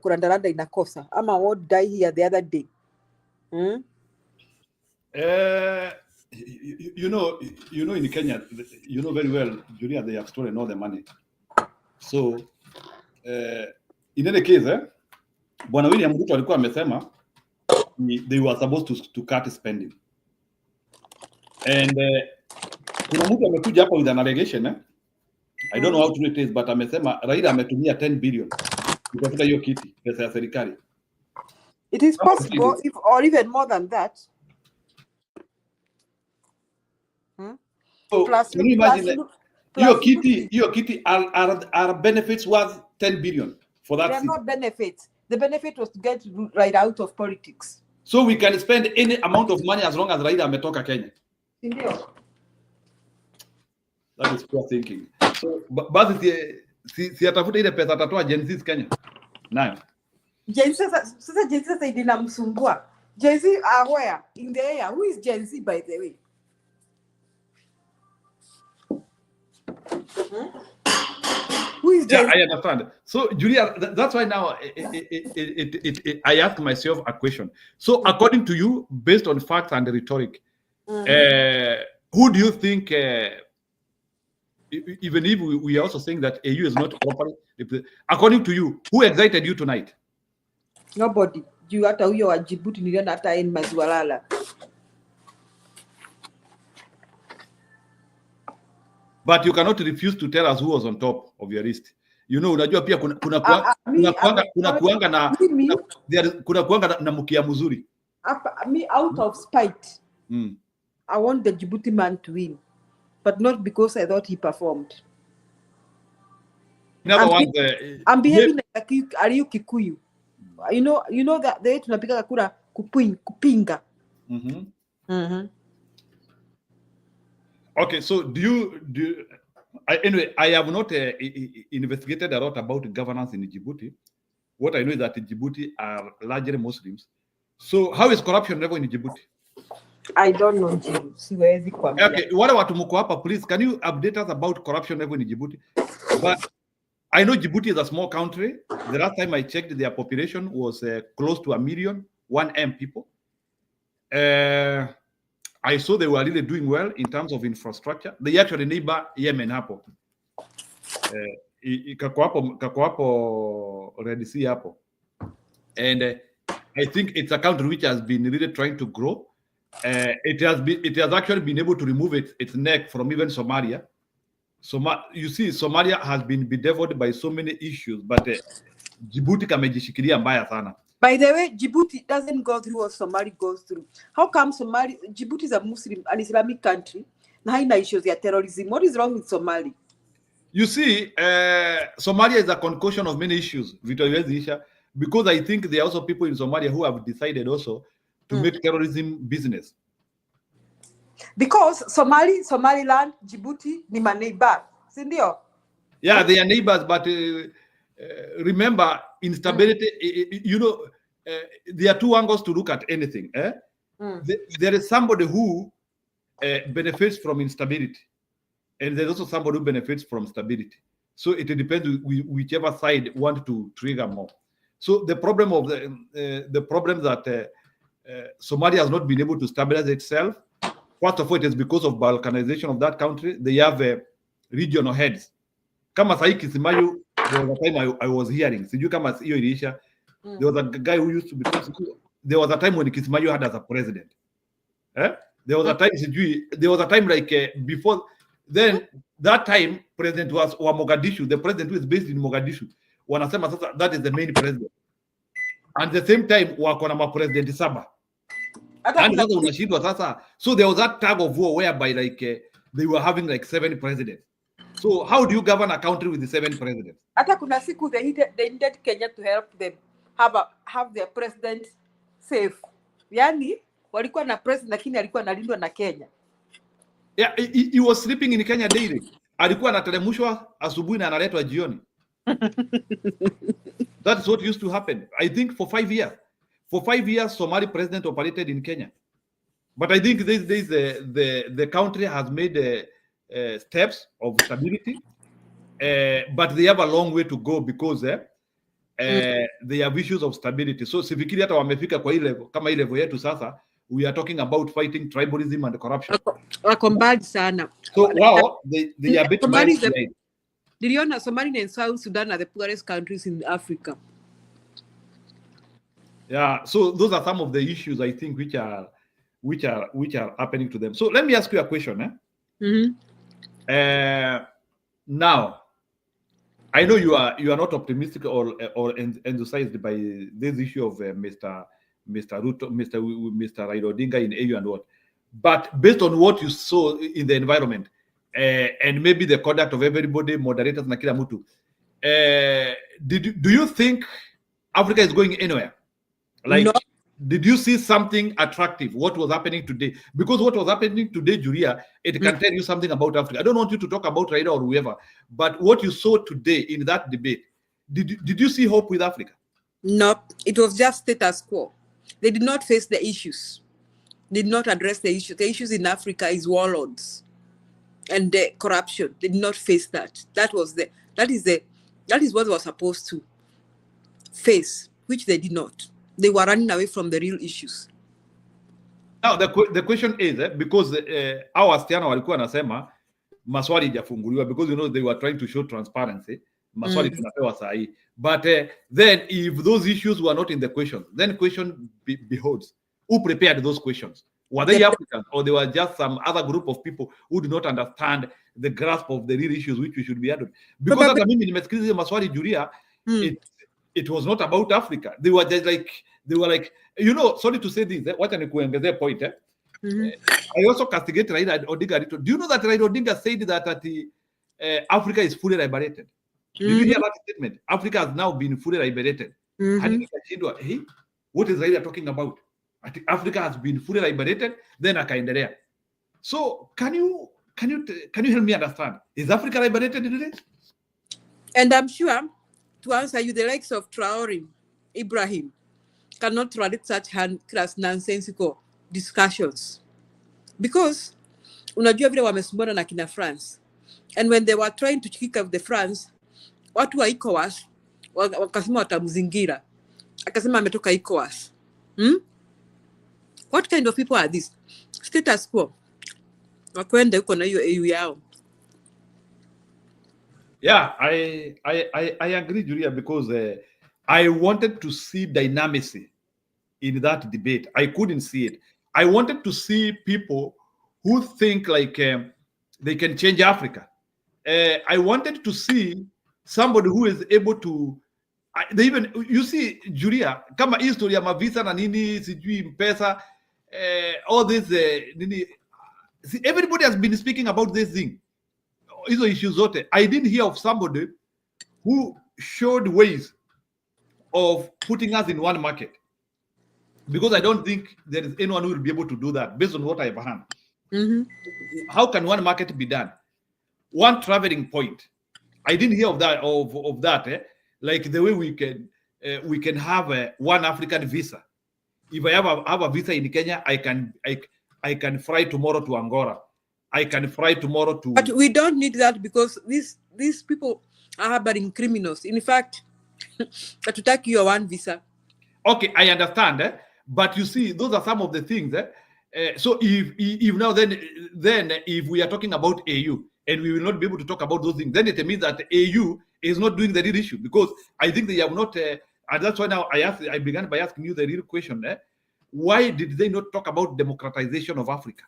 kurandaranda inakosa. Ama what did I hear the other day? You know in Kenya, you know very well, Julia, they have stolen all the money. So in any case, Bwana William Ruto alikuwa amesema they were supposed to cut spending. And kuna mtu amekuja hapa with an allegation, I don't know how true it is, but amesema Raila ametumia 10 billion kutafuta hiyo kiti, pesa ya serikali. It is possible, or even more than that. So, can you imagine your kitty are benefits worth 10 billion for that? They are not benefits. The benefit was to get right out of politics. So we can spend any amount of money as long as Raila ametoka Kenya. Indio. That is poor thinking. So, basi si atafuta ile pesa atatoa Gen Z Kenya. Nayo. Gen Z sasa inamsumbua. Gen Z are where? In the air. Who is Gen Z, by the way? Who is Gen Z? I understand. So, Julia, that's why now I ask myself a question. So, according to you, based on facts and rhetoric, who do you think, even if we are also saying that AU is not properly, according to you, who excited you tonight? Nobody. You hata huyo wa Djibouti niliona hata in Maziwalala. But you cannot refuse to tell us who was on top of your list. You know, unajua pia kuna kuanga na mkia mzuri. Me out of spite. I want the Djibouti man to win, but not because I thought he performed. In other words, I'm behaving like are you Kikuyu? You know that the way tunapiga kura kupinga. Okay, so anyway, I have not investigated a lot about governance in Djibouti. What I know is that in Djibouti are largely Muslims. So how is corruption level in Djibouti? I don't know, siwezi kuambia. Okay, wale watu mko hapa, please, can you update us about corruption level in Djibouti? But I know Djibouti is a small country. The last time I checked, their population was close to 1 million, 1 M people. I saw they were really doing well in terms of infrastructure. They actually neighbor Yemen hapo. Kako hapo Red Sea hapo. And I think it's a country which has been really trying to grow. It has actually been able to remove its neck from even Somalia. You see, Somalia has been bedeviled by so many issues, but Djibouti kamejishikilia mbaya sana. By the way, Djibouti doesn't go through what Somalia goes through. How come Djibouti is a Muslim, an Islamic country, na haina issues ya terrorism? What is wrong with Somalia? You see, Somalia is a concoction of many issues, because I think there are also people in Somalia who have decided also to make terrorism business. Because Somaliland, Djibouti, ni my neighbor, sindio? Yeah, they are neighbors, but remember, instability, there are two angles to look at anything. There is somebody who benefits from instability, and there's also somebody who benefits from stability. So it depends whichever side want to trigger more. So the problem of the problem that Somalia has not been able to stabilize itself. First of all, it is because of balkanization of that country. They have regional heads. Kama sahi Kisimayu, there was a time I was hearing. Sijui kama hiyo iliisha. There was a guy who used to be. There was a time when Kisimayu had as a president. There was a time. There was a time like before. Then that time, president was Mogadishu. The president who is based in Mogadishu. Wanasema sasa that is the main president. And at the same time, wako na mapresident saba. And sasa unashindwa sasa. So there was that tug of war whereby like they were having like 7 presidents. So how do you govern a country with the 7 presidents? Hata kuna siku they needed Kenya to help them have their president safe. Yani walikuwa na president lakini alikuwa analindwa na Kenya. Yeah, he was sleeping in Kenya daily. Alikuwa anatelemushwa asubuhi na analetwa jioni. That's what used to happen. I think for 5 years. For 5 years, Somali president operated in Kenya. But I think these days the country has made steps of stability, but they have a long way to go because they have issues of stability. So sifikiri hata wamefika kwa ile kama ile level yetu sasa. We are talking about fighting tribalism and corruption. Wako mbali sana. So wow, they are a bit behind. Niliona Somalia and South Sudan are the poorest countries in Africa. Yeah, so those are some of the issues I think which are happening to them. So let me ask you a question. Now, I know you are not optimistic or enthusiased by this issue of Mr. Ruto, Mr. Raila Odinga in AU and what, but based on what you saw in the environment and maybe the conduct of everybody, moderators na kila mtu, do you think Africa is going anywhere? Like, no. Did you see something attractive? What was happening today? Because what was happening today, Julia, it can tell you something about Africa. I don't want you to talk about Raila or whoever, but what you saw today in that debate, did you see hope with Africa? No, it was just status quo. They did not face the issues. Did not address the issues. The issues in Africa is warlords and the corruption. They did not face that. That is what they were supposed to face, which they did not. They were running away from the real issues. Now the question is because our wasichana walikuwa nasema maswali hajafunguliwa because they were trying to show transparency. Maswali tunapewa sahi. But then if those issues were not in the question, then question beholds who prepared those questions. Were they Africans or they were just some other group of people who do not understand the grasp of the real issues which we should be handling? Because hata mimi nimesikiliza maswali Julia, it was not about Africa. They were just like, sorry to say this, wacha nikuongezee point. I also castigate Raila Odinga. Do you know that Raila Odinga said that Africa is fully liberated? Did you hear that statement? Africa has now been fully liberated. Hey, what is Raila talking about? Africa has been fully liberated, then akaendelea. So can you help me understand? Is Africa liberated today? And I'm sure, to answer you, the likes of Traore, Ibrahim, cannot tolerate such class nonsensical discussions. Because unajua vile wamesumbana na kina France. And when they were trying to kick off the France, watu wa ECOWAS wakasema watamzingira. Akasema ametoka ECOWAS. What kind of people are these? Status quo. Wakwenda huko na hiyo AU yao. Yeah, I agree, Julia, because I wanted to see dynamism in that debate. I couldn't see it. I wanted to see people who think like they can change Africa. I wanted to see somebody who is able to. You see, Julia, kama history ya mavisa na nini, sijui mpesa, all this nini. See, everybody has been speaking about this thing. Hizo issues zote. I didn't hear of somebody who showed ways of putting us in one market, because I don't think there is anyone who will be able to do that based on what I've heard. How can one market be done? One traveling point. I didn't hear of that. Like the way we can have one African visa. If I have a visa in Kenya, I can fly tomorrow to Angola. I can fly tomorrow to. But we don't need that because these people are harboring criminals. In fact, hatutaki your one visa. Okay, I understand. But you see, those are some of the things. So if now then if we are talking about AU and we will not be able to talk about those things, then it means that AU is not doing the real issue, because I think they have not. And that's why now I began by asking you the real question. Why did they not talk about democratization of Africa?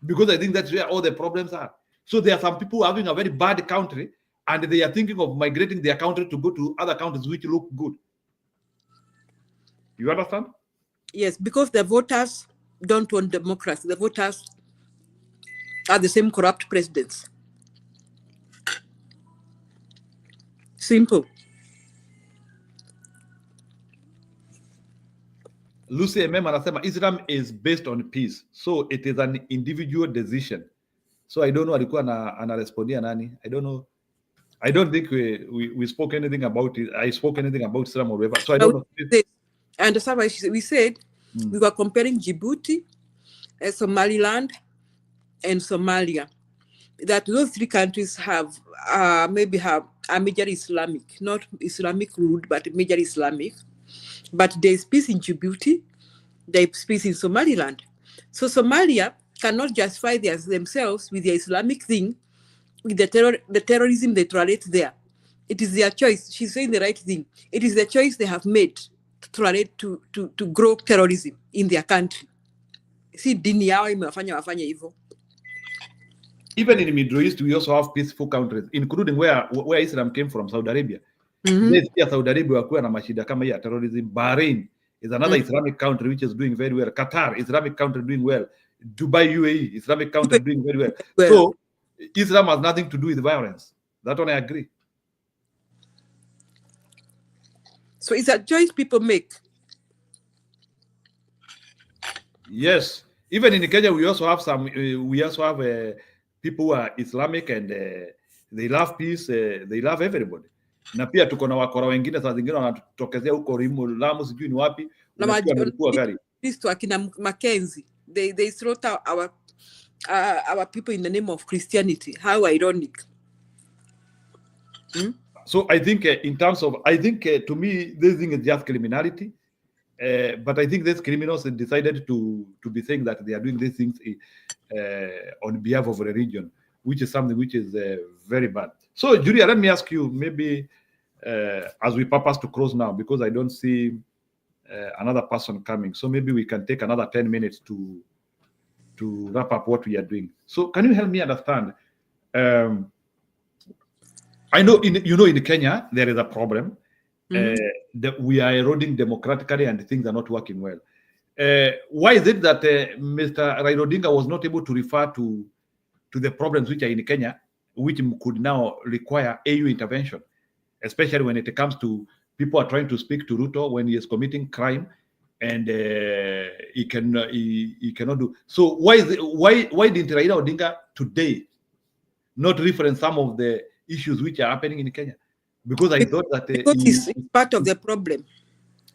Because I think that's where all the problems are. So there are some people having a very bad country and they are thinking of migrating their country to go to other countries which look good. You understand? Yes, because the voters don't want democracy. The voters are the same corrupt presidents. Simple. Lucy MM anasema Islam is based on peace, so it is an individual decision. So I don't know alikuwa anarespondia nani. I don't know. I don't think we spoke anything about it. I spoke anything about Islam or whatever. So I don't know. I understand why we said we were comparing Djibouti, Somaliland, and Somalia. That those three countries have maybe have a major Islamic, not Islamic ruled, but major Islamic. But there's peace in Djibouti, there's peace in Somaliland. So Somalia cannot justify themselves with their Islamic thing, with the terrorism they tolerate there. It is their choice. She's saying the right thing. It is the choice they have made to tolerate to grow terrorism in their country. See, dini yao imewafanya hivyo. Even in the Middle East, we also have peaceful countries, including where Islam came from, Saudi Arabia. Saudi Arabia wakuwa na mashida kama ya terrorism. Bahrain is another Islamic country which is doing very well. Qatar, Islamic country doing well. Dubai, UAE, Islamic country doing very well. So Islam has nothing to do with violence. That one I agree. So it's a choice people make. Yes. Even in Kenya, we also have some. We also have people who are Islamic and they love peace. They love everybody. Na pia tuko na wakora wengine saa zingine wanatokezea huko Lamu sijui ni wapi. Na Kristo akina Mackenzie. They slaughter our people in the name of Christianity. How ironic. So I think in terms of, to me, this thing is just criminality. But I think these criminals decided to be saying that they are doing these things on behalf of a religion, which is something which is very bad. So, Julia, let me ask you, maybe as we purpose to close now, because I don't see another person coming. So maybe we can take another 10 minutes to wrap up what we are doing. So can you help me understand? I know in Kenya there is a problem that we are eroding democratically and things are not working well. Why is it that Mr. Raila Odinga was not able to refer to the problems which are in Kenya, which could now require AU intervention, especially when it comes to people are trying to speak to Ruto when he is committing crime and he cannot do. So why didn't Raila Odinga today not reference some of the issues which are happening in Kenya? Because I thought that because it's part of the problem.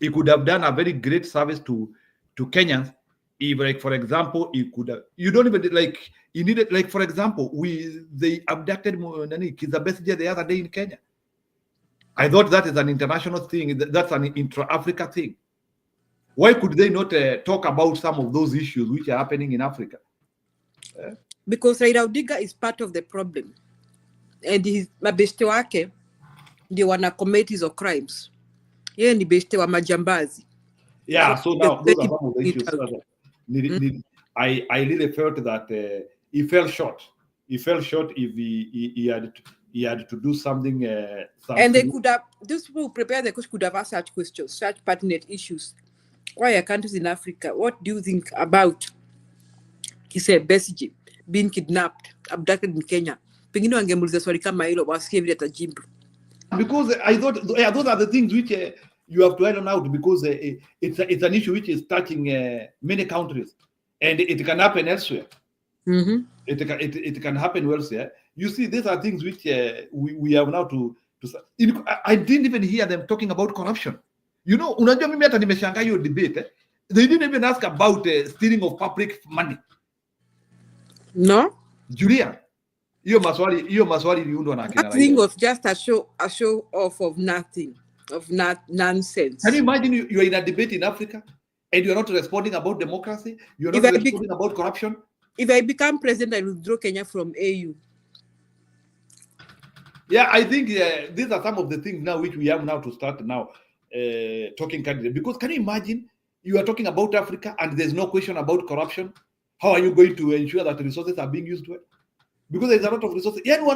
He could have done a very great service to Kenyans. If, like, for example, he could have, you don't even like, you needed, like, for example, they abducted Kizabesije the other day in Kenya. I thought that is an international thing. That's an intra-Africa thing. Why could they not talk about some of those issues which are happening in Africa? Because Raila Odinga is part of the problem. And his mabeste wake ndio wana commit hizo crimes. Yeye ni beste wa majambazi. Yeah, so now those are some of the issues. I really felt that he fell short. He fell short if he had to do something. And they could have, those people who prepare the course could have asked such questions, such pertinent issues. Why are countries in Africa? What do you think about Besije being kidnapped, abducted in Kenya? Pengine wangemuuliza swali kama hilo wasikie vile atajibu. Because I thought those are the things which you have to iron out, because it's an issue which is touching many countries, and it can happen elsewhere. It can happen elsewhere. You see, these are things which we have now to. I didn't even hear them talking about corruption. You know, unajua mimi hata nimeshangaa hiyo debate. They didn't even ask about stealing of public money. No, Julia. Hiyo maswali iliundwa na akina That thing was just a show off of nothing, of nonsense. Can you imagine you are in a debate in Africa and you are not responding about democracy? You are not responding about corruption? If I become president, I will withdraw Kenya from AU. Yeah, I think these are some of the things now which we have now to start now talking candidate. Because can you imagine you are talking about Africa and there's no question about corruption? How are you going to ensure that resources are being used well? Because there's a lot of resources. I don't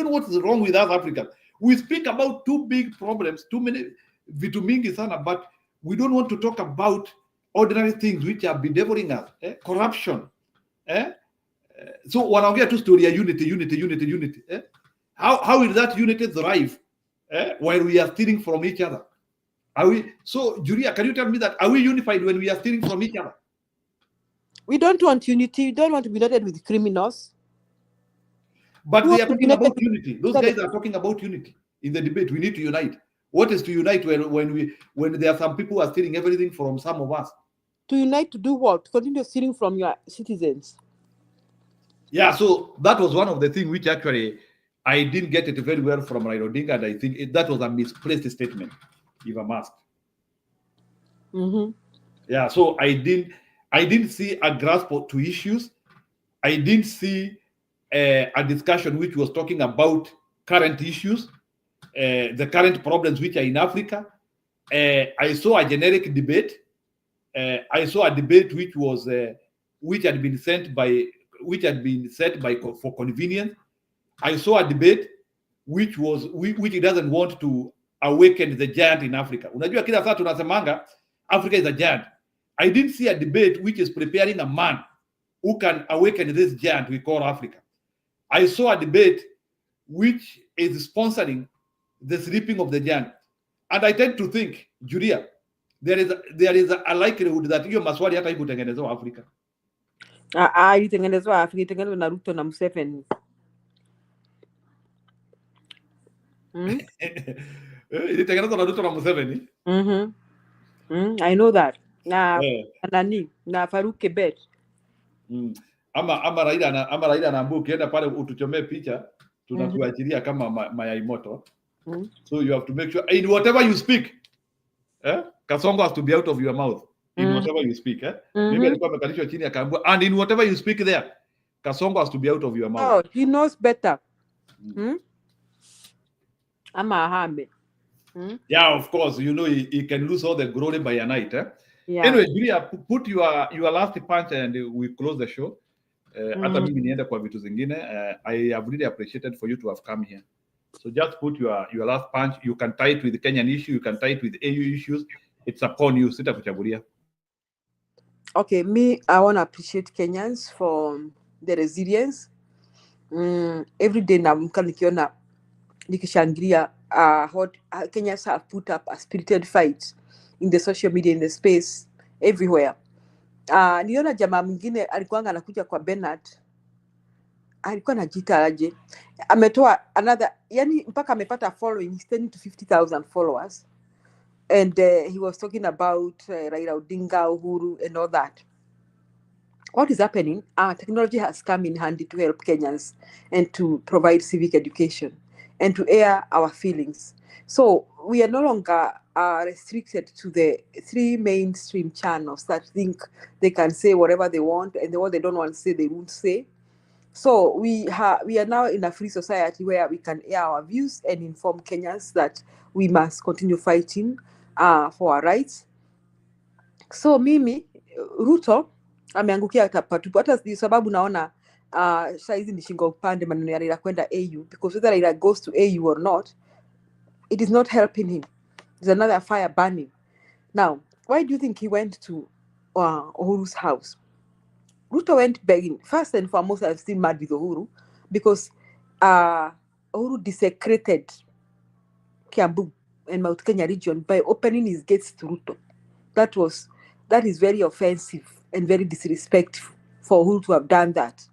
know what's wrong with us Africans. We speak about two big problems, too many vitu mingi sana, but we don't want to talk about ordinary things which are bedeviling us. Corruption. So wanaongea tu story ya unity. How will that unity thrive while we are stealing from each other? So Julia, can you tell me that, are we unified when we are stealing from each other? We don't want unity. We don't want to be united with criminals. But they are talking about unity. Those guys are talking about unity in the debate. We need to unite. What is to unite when there are some people who are stealing everything from some of us? To unite to do what? Continue stealing from your citizens. Yeah, so that was one of the things which actually I didn't get it very well from Raila Odinga, and I think that was a misplaced statement, if I'm asked. Mm-hmm. Yeah, so I didn't see a grasp to issues. I didn't see a discussion which was talking about current issues, the current problems which are in Africa. I saw a generic debate. I saw a debate which had been set by for convenience. I saw a debate which doesn't want to awaken the giant in Africa. Unajua kila saa tunasemanga Africa is a giant. I didn't see a debate which is preparing a man who can awaken this giant we call Africa. I saw a debate which is sponsoring the sleeping of the giant. And I tend to think, Julia, there is a likelihood that hiyo maswali hata ikutengenezwa Afrika. Ilitengenezwa Afrika, ilitengenezwa na Ruto na Museveni. Ilitengenezwa na Ruto na Museveni. I know that. Na nani? Na Farouk Kebet. Ama Raila anaambia ukienda pale utuchomee picha tunakuachilia kama mayai moto. So you have to make sure in whatever you speak, Kasongo has to be out of your mouth in whatever you speak. Maybe alikuwa amekalishwa chini akaambiwa, and in whatever you speak there, Kasongo has to be out of your mouth. Oh, he knows better. Ama ahame. Yeah, of course, you know he can lose all the glory by a night. Yeah. Anyway, Julia, put your last punch and we close the show. Hata mimi niende kwa vitu zingine. I have really appreciated for you to have come here. So just put your last punch. You can tie it with the Kenyan issue. You can tie it with AU issues. It's upon you. Sitakuchagulia. Okay, I want to appreciate Kenyans for the resilience. Every day naamka nikiona nikishangilia what Kenyans have put up a spirited fight in the social media, in the space, everywhere. Niona jamaa mwingine alikuwa anakuja kwa Bernard, alikuwa anajiita aje, ametoa another, yani mpaka amepata following, he's turning to 50,000 followers, and he was talking about Raila Odinga, Uhuru and all that. What is happening? Technology has come in handy to help Kenyans and to provide civic education and to air our feelings. So we are no longer restricted to the 3 mainstream channels that think they can say whatever they want, and what they don't want to say, they won't say. So we are now in a free society where we can air our views and inform Kenyans that we must continue fighting for our rights. So mimi, Ruto ameangukia patupu, hata sababu naona saizi ni shingo upande maneno ya Raila kwenda AU, because whether Raila goes to AU or not, it is not helping him. There's another fire burning. Now, why do you think he went to Uhuru's house? Ruto went begging. First and foremost, I'm still mad with Uhuru because Uhuru desecrated Kiambu and Mount Kenya region by opening his gates to Ruto. That is very offensive and very disrespectful for Uhuru to have done that.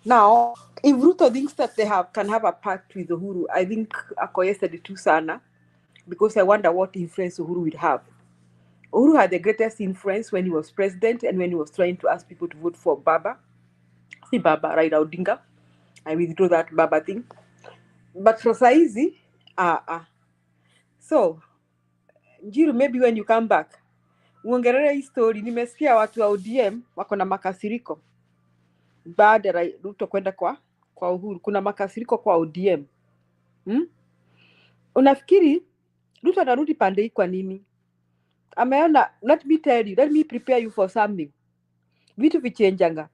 Now, if Ruto thinks that they can have a pact with Uhuru, I think ako yesterday too sana, because I wonder what influence Uhuru would have. Uhuru had the greatest influence when he was president and when he was trying to ask people to vote for Baba. See Baba, Raila Odinga. I withdraw that Baba thing. But for saizi, So, Njiru, maybe when you come back, uongelele hii story. Nimesikia watu wa ODM wako na makasiriko baada ya Ruto kwenda kwa Uhuru. Kuna makasiriko kwa ODM. Unafikiri Ruto anarudi pande hii kwa nini? Ameona, let me tell you, let me prepare you for something. Vitu vichenjanga.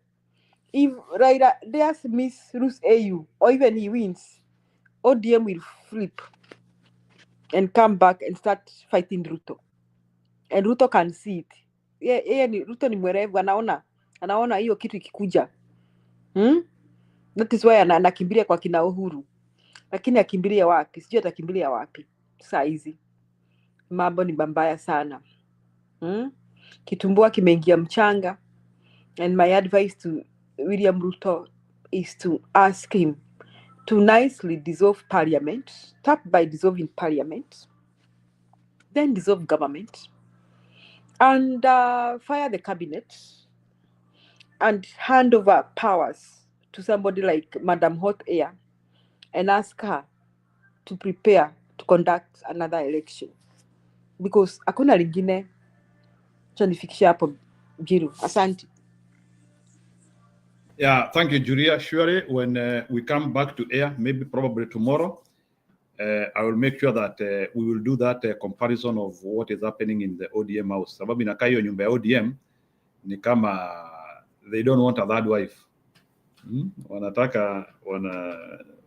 If Raila dares miss Rus AU, or even he wins, ODM will flip and come back and start fighting Ruto. And Ruto can see it. Ruto ni mwerevu, anaona hiyo kitu ikikuja. That is why anakimbilia kwa kina Uhuru. Lakini akimbilia wapi? Sijui atakimbilia wapi. Saa hizi mambo ni mbaya sana. Kitumbua kimeingia mchanga. And my advice to William Ruto is to ask him to nicely dissolve parliament, start by dissolving parliament, then dissolve government and fire the cabinet and hand over powers to somebody like Madam Hot Air and ask her to prepare to conduct another election, because hakuna lingine chanifikisha hapo Jiru. Asante. Yeah, thank you, Julia. Surely, when we come back to air, maybe probably tomorrow, I will make sure that we will do that comparison of what is happening in the ODM house. Sababu inakaa hiyo nyumba ya ODM ni kama they don't want a third wife. Wanataka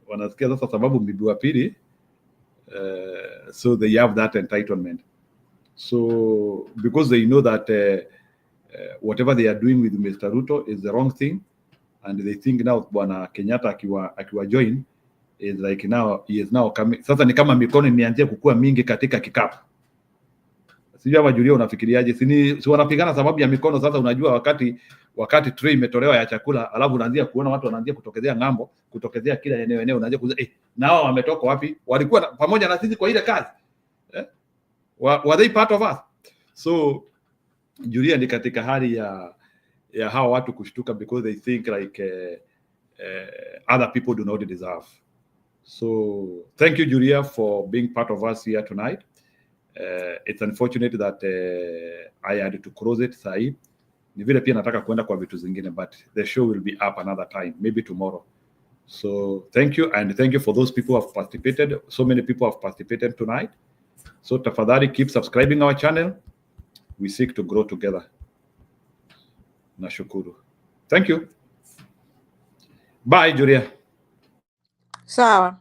wanasikia sasa sababu bibi wa pili, so they have that entitlement. So because they know that whatever they are doing with Mr. Ruto is the wrong thing, and they think now Bwana Kenyatta akiwa join is like now he is now coming. Sasa ni kama mikono imeanzia kukua mingi katika kikapu. Sijui hapa Julia unafikiriaje? Si wanapigana sababu ya mikono. Sasa unajua wakati tray imetolewa ya chakula, alafu unaanzia kuona watu wanaanzia kutokezea ng'ambo, kutokezea kila eneo unaanzia kuuliza nao wametoka wapi? Walikuwa pamoja na sisi kwa ile kazi. Were they part of us? So Julia ni katika hali ya hawa watu kushtuka because they think like other people do not deserve. So thank you, Julia, for being part of us here tonight. It's unfortunate that I had to close it sahi. Ni vile pia nataka kuenda kwa vitu zingine, but the show will be up another time, maybe tomorrow. So thank you, and thank you for those people who have participated. So many people have participated tonight. So tafadhali keep subscribing our channel. We seek to grow together. Nashukuru. Thank you. Bye, Julia. Sawa.